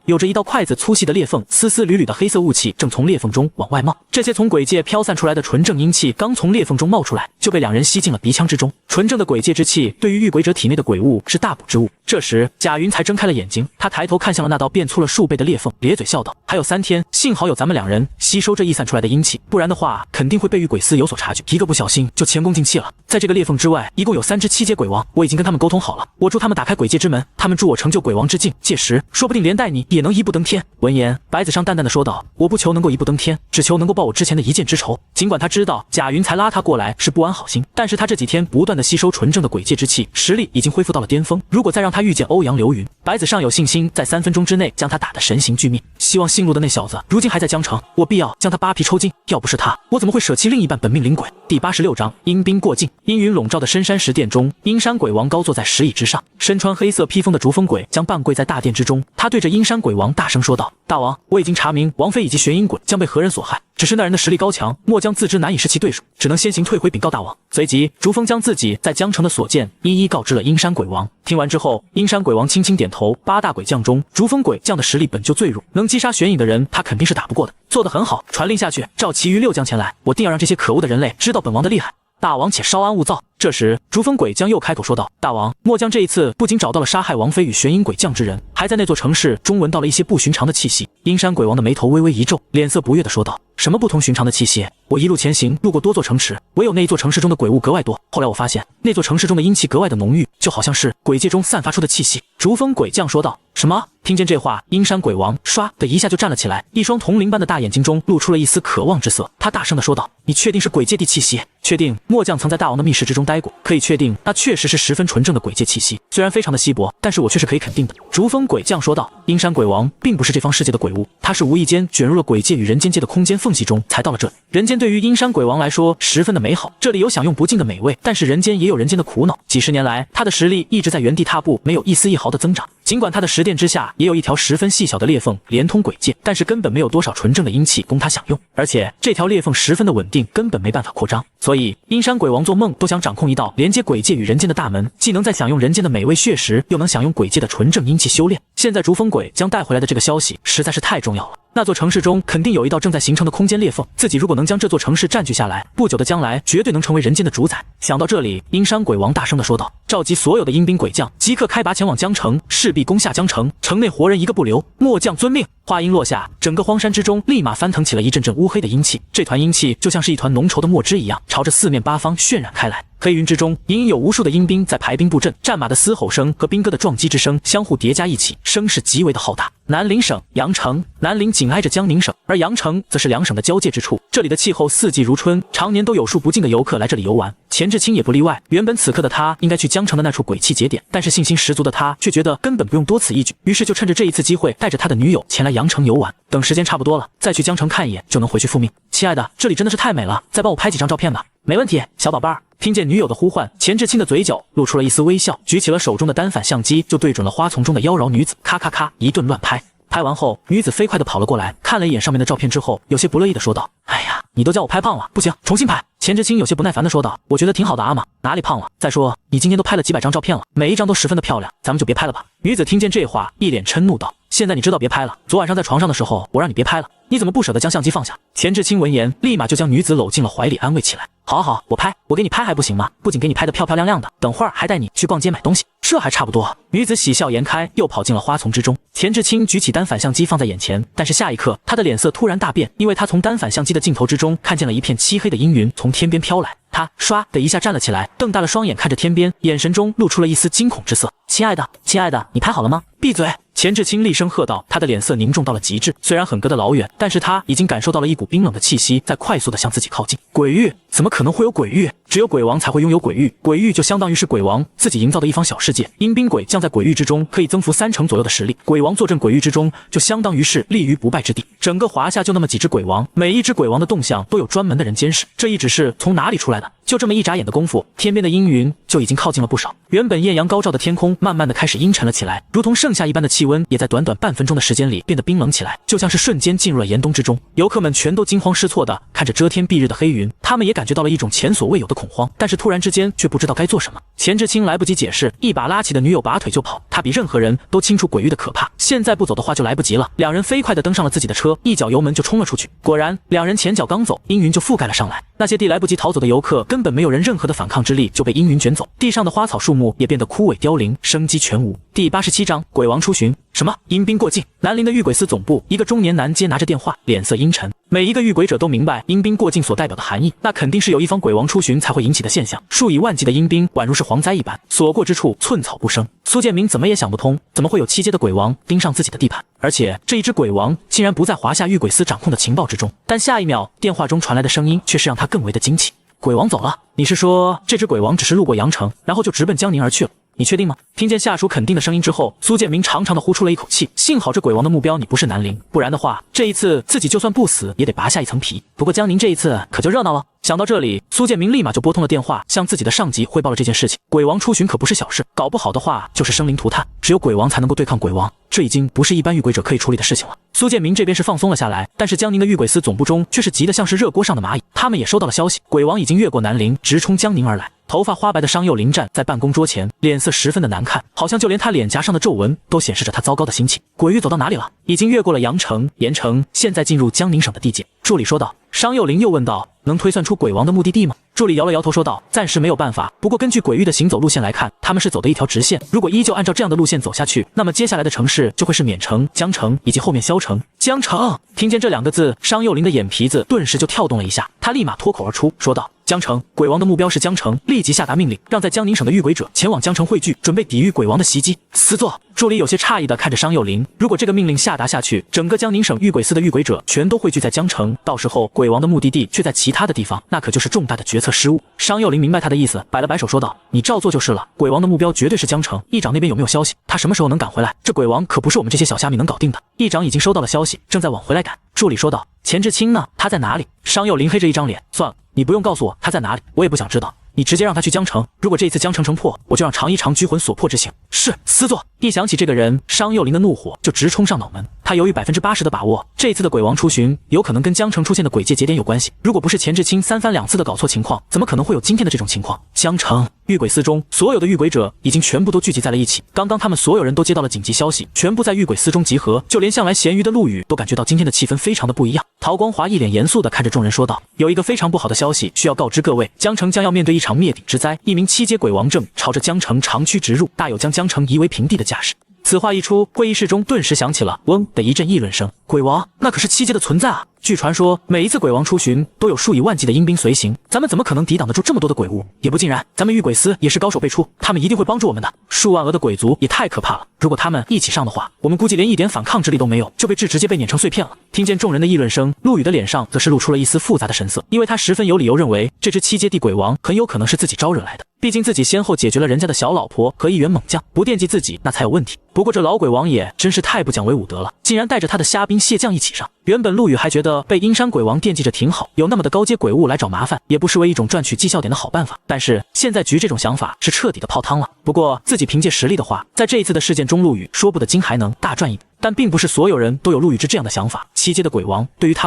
有着一道筷子粗细的裂缝，丝丝缕缕的黑色雾气正从裂缝中往外冒。这些从鬼界飘散出来的纯正阴气刚从裂缝中冒出来，就被两人吸进了鼻腔之中。纯正的鬼界之气对于遇鬼者体内的鬼物是大补之物。这时贾云才睁开了眼睛，他抬头看向了那道变粗了数倍的裂缝，咧嘴笑道：还有3天，幸好有咱们两人吸收这溢散出来的阴气，不然的话肯定会被遇鬼鬼司有所察觉，一个不小心就前功尽弃了。在这个裂缝之外，一共有3只7阶鬼王，我已经跟他们沟通好了，我助他们打开鬼界之门，他们助我成就鬼王之境，届时说不定连带你也能一步登天。闻言，白子上淡淡的说道：“我不求能够一步登天，只求能够报我之前的一箭之仇。”尽管他知道贾云才拉他过来是不安好心，但是他这几天不断的吸收纯正的鬼界之气，实力已经恢复到了巅峰。如果再让他遇见欧阳流云，白子上有信心在3分钟之内将他打得神形俱灭。希望姓陆的那小子如今还在江城，我必要将他扒皮抽筋。要不是他，我怎么会舍弃另一半本命灵鬼？第86章阴兵过境。阴云笼罩的深山石殿中，阴山鬼王高坐在石椅之上，身穿黑色披风的逐风鬼将半跪在大殿之中。他对着阴山鬼王大声说道：“大王，我已经查明王妃以及玄阴鬼将被何人所害，只是那人的实力高强，末将自知难以是其对手，只能先行退回禀告大王。”随即，逐风将自己在江城的所见一一告知了阴山鬼王。听完之后，阴山鬼王轻轻点头。8大鬼将中，逐风鬼将的实力本就最弱，能击杀玄影的人，他肯定是打不过的。做得很好，传令下去，召其余6将前来，我定要让这些可恶的人类知道本王的厉害。大王且稍安勿躁。这时，逐风鬼将又开口说道：“大王，末将这一次不仅找到了杀害王妃与玄阴鬼将之人，还在那座城市中闻到了一些不寻常的气息。”阴山鬼王的眉头微微一皱，脸色不悦地说道：“什么不同寻常的气息？我一路前行，路过多座城池，唯有那一座城市中的鬼物格外多。后来我发现，那座城市中的阴气格外的浓郁，就好像是鬼界中散发出的气息。”逐风鬼将说道：“什么？”听见这话，阴山鬼王唰的一下就站了起来，一双铜铃般的大眼睛中露出了一丝渴望之色。他大声地说道：“你确定是鬼界地气息？确定末将曾在大王的密室之中待过？可以确定那确实是十分纯正的鬼界气息，虽然非常的稀薄，但是我却是可以肯定的。”逐风鬼将说道：“阴山鬼王并不是这方世界的鬼物，他是无意间卷入了鬼界与人间界的空间缝隙中才到了这里。人间对于阴山鬼王来说十分的美好，这里有享用不尽的美味，但是人间也有人间的苦恼。几十年来，他的实力一直在原地踏步，没有一丝一毫的增长。尽管他的石殿之下也有一条十分细小的裂缝连通鬼界，但是根本没有多少纯正的阴气供他享用，而且这条裂缝十分的稳定，根本没办法扩张。所以阴山鬼王做梦都想掌控一道连接鬼界与人间的大门，既能在享用人间的美味血食，又能享用鬼界的纯正阴气修炼。现在逐风鬼将带回来的这个消息实在是太重要了。那座城市中肯定有一道正在形成的空间裂缝，自己如果能将这座城市占据下来，不久的将来绝对能成为人间的主宰。想到这里，阴山鬼王大声地说道：“召集所有的阴兵鬼将，即刻开拔前往江城，势必攻下江城，城内活人一个不留。末将遵命。”话音落下，整个荒山之中立马翻腾起了一阵阵乌黑的阴气，这团阴气就像是一团浓稠的墨汁一样，朝着四面八方渲染开来。黑云之中隐隐有无数的阴兵在排兵布阵，战马的嘶吼声和兵戈的撞击之声相互叠加一起，声势极为的浩大。南陵省阳城，南陵紧挨着江宁省，而阳城则是两省的交界之处。这里的气候四季如春，常年都有数不尽的游客来这里游玩，钱志清也不例外。原本此刻的他应该去江城的那处鬼气节点，但是信心十足的他却觉得根本不用多此一举，于是就趁着这一次机会带着他的女友前来阳城游玩。等时间差不多了，再去江城看一眼就能回去复命。亲爱的，这里真的是太美了，再帮我拍几张照片吧。没问题，小宝贝儿。听见女友的呼唤，钱志清的嘴角露出了一丝微笑，举起了手中的单反相机，就对准了花丛中的妖娆女子，咔咔咔一顿乱拍。拍完后，女子飞快地跑了过来，看了一眼上面的照片之后，有些不乐意地说道：“哎呀，你都叫我拍胖了，不行，重新拍。”钱志清有些不耐烦地说道：“我觉得挺好的，阿玛，哪里胖了？再说你今天都拍了几百张照片了，每一张都十分的漂亮，咱们就别拍了吧。”女子听见这话，一脸嗔怒道：“现在你知道别拍了，昨晚上在床上的时候，我让你别拍了，你怎么不舍得将相机放下？”钱志清闻言，立马就将女子搂进了怀里，安慰起来：“好好，我拍，我给你拍还不行吗？不仅给你拍得漂漂亮亮的，等会儿还带你去逛街买东西，这还差不多。”女子喜笑颜开，又跑进了花丛之中。钱志清举起单反相机放在眼前，但是下一刻，他的脸色突然大变，因为他从单反相机的镜头之中看见了一片漆黑的阴云从天边飘来。他唰的一下站了起来，瞪大了双眼看着天边，眼神中露出了一丝惊恐之色。“亲爱的，亲爱的，你拍好了吗？”“闭嘴！”钱志清厉声喝道，他的脸色凝重到了极致。虽然很隔得老远，但是他已经感受到了一股冰冷的气息在快速的向自己靠近。鬼域？怎么可能会有鬼域？只有鬼王才会拥有鬼域，鬼域就相当于是鬼王自己营造的一方小世界。阴兵鬼将在鬼域之中可以增幅30%左右的实力，鬼王坐镇鬼域之中，就相当于是立于不败之地。整个华夏就那么几只鬼王，每一只鬼王的动向都有专门的人监视。这一指是从哪里出来的？就这么一眨眼的功夫，天边的阴云就已经靠近了不少。原本艳阳高照的天空，慢慢的开始阴沉了起来，如同盛夏一般的气温，也在短短半分钟的时间里变得冰冷起来，就像是瞬间进入了严冬之中。游客们全都惊慌失措的看着遮天蔽日的黑云，他们也感觉到了一种前所未有的恐慌，但是突然之间却不知道该做什么。钱志清来不及解释，一把拉起的女友拔腿就跑，他比任何人都清楚鬼域的可怕，现在不走的话就来不及了。两人飞快的登上了自己的车，一脚油门就冲了出去。果然，两人前脚刚走，阴云就覆盖了上来，那些地来不及逃走的游客根本没有人任何的反抗之力，就被阴云卷走，地上的花草树木也变得枯萎凋零，生机全无。第87章鬼王出巡。什么阴兵过境？南陵的御鬼司总部，一个中年男接拿着电话，脸色阴沉。每一个御鬼者都明白阴兵过境所代表的含义，那肯定是有一方鬼王出巡才会引起的现象。数以万计的阴兵宛如是蝗灾一般，所过之处寸草不生。苏建明怎么也想不通，怎么会有7阶的鬼王盯上自己的地盘，而且这一只鬼王竟然不在华夏御鬼司掌控的情报之中。但下一秒，电话中传来的声音却是让他更为的惊奇。鬼王走了？你是说这只鬼王只是路过阳城，然后就直奔江宁而去了？你确定吗？听见下属肯定的声音之后，苏建明长长的呼出了一口气。幸好这鬼王的目标你不是南陵，不然的话，这一次自己就算不死也得拔下一层皮。不过江宁这一次可就热闹了。想到这里，苏建明立马就拨通了电话，向自己的上级汇报了这件事情。鬼王出巡可不是小事，搞不好的话就是生灵涂炭，只有鬼王才能够对抗鬼王，这已经不是一般御鬼者可以处理的事情了。苏建明这边是放松了下来，但是江宁的御鬼司总部中却是急得像是热锅上的蚂蚁。他们也收到了消息，鬼王已经越过南陵，直冲江宁而来。头发花白的商佑临站在办公桌前，脸色十分的难看，好像就连他脸颊上的皱纹都显示着他糟糕的心情。鬼域走到哪里了？已经越过了阳城、盐城，现在进入江宁省的地界。助理说道。商佑林又问道：“能推算出鬼王的目的地吗？”助理摇了摇头说道：“暂时没有办法，不过根据鬼域的行走路线来看，他们是走的一条直线。如果依旧按照这样的路线走下去，那么接下来的城市就会是冕城、江城以及后面萧城。”江城！听见这2个字，商佑林的眼皮子顿时就跳动了一下，他立马脱口而出说道：“江城，鬼王的目标是江城，立即下达命令，让在江宁省的御鬼者前往江城汇聚，准备抵御鬼王的袭击。”司座，助理有些诧异的看着商佑林，如果这个命令下达下去，整个江宁省御鬼司的御鬼者全都汇聚在江城，到时候鬼王的目的地却在其他的地方，那可就是重大的决策失误。商佑林明白他的意思，摆了摆手说道：“你照做就是了，鬼王的目标绝对是江城。议长那边有没有消息？他什么时候能赶回来？这鬼王可不是我们这些小虾米能搞定的。”议长已经收到了消息，正在往回来赶。助理说道：“钱志清呢？他在哪里？”商佑林黑着一张脸，算了，你不用告诉我他在哪里，我也不想知道。你直接让他去江城，如果这一次江城城破，我就让尝一尝拘魂所迫之刑。是，司座。一想起这个人，商佑林的怒火就直冲上脑门。他有80%的把握，这一次的鬼王出巡有可能跟江城出现的鬼界节点有关系。如果不是钱志清3番2次的搞错情况，怎么可能会有今天的这种情况？江城御鬼司中所有的御鬼者已经全部都聚集在了一起。刚刚他们所有人都接到了紧急消息，全部在御鬼司中集合。就连向来咸鱼的陆羽都感觉到今天的气氛非常的不一样。陶光华一脸严肃地看着众人说道：“有一个非常不好的消息需要告知各位，江城将要面对一场灭顶之灾，一名7阶鬼王正朝着江城长驱直入，大有将江城夷为平地的架势。”此话一出，会议室中顿时响起了嗡的一阵议论声。鬼王那可是7阶的存在啊！据传说，每一次鬼王出巡都有数以万计的阴兵随行，咱们怎么可能抵挡得住这么多的鬼物？也不尽然，咱们御鬼司也是高手辈出，他们一定会帮助我们的。数万额的鬼族也太可怕了，如果他们一起上的话，我们估计连一点反抗之力都没有，就被直接被碾成碎片了。听见众人的议论声，陆羽的脸上则是露出了一丝复杂的神色，因为他十分有理由认为，这只7阶地鬼王很有可能是自己招惹来的。毕竟自己先后解决了人家的小老婆和一员猛将，不惦记自己那才有问题。不过这老鬼王爷真是太不讲文武德了，竟然带着他的虾兵蟹将一起上。原本陆羽还觉得被阴山鬼王惦记着挺好，有那么的高阶鬼物来找麻烦，也不失为一种赚取绩效点的好办法。但是现在局这种想法是彻底的泡汤了。不过自己凭借实力的话，在这一次的事件中，陆羽说不得金还能大赚一笔。但并不是所有人都有陆羽之这样的想法，7阶的鬼王对于他们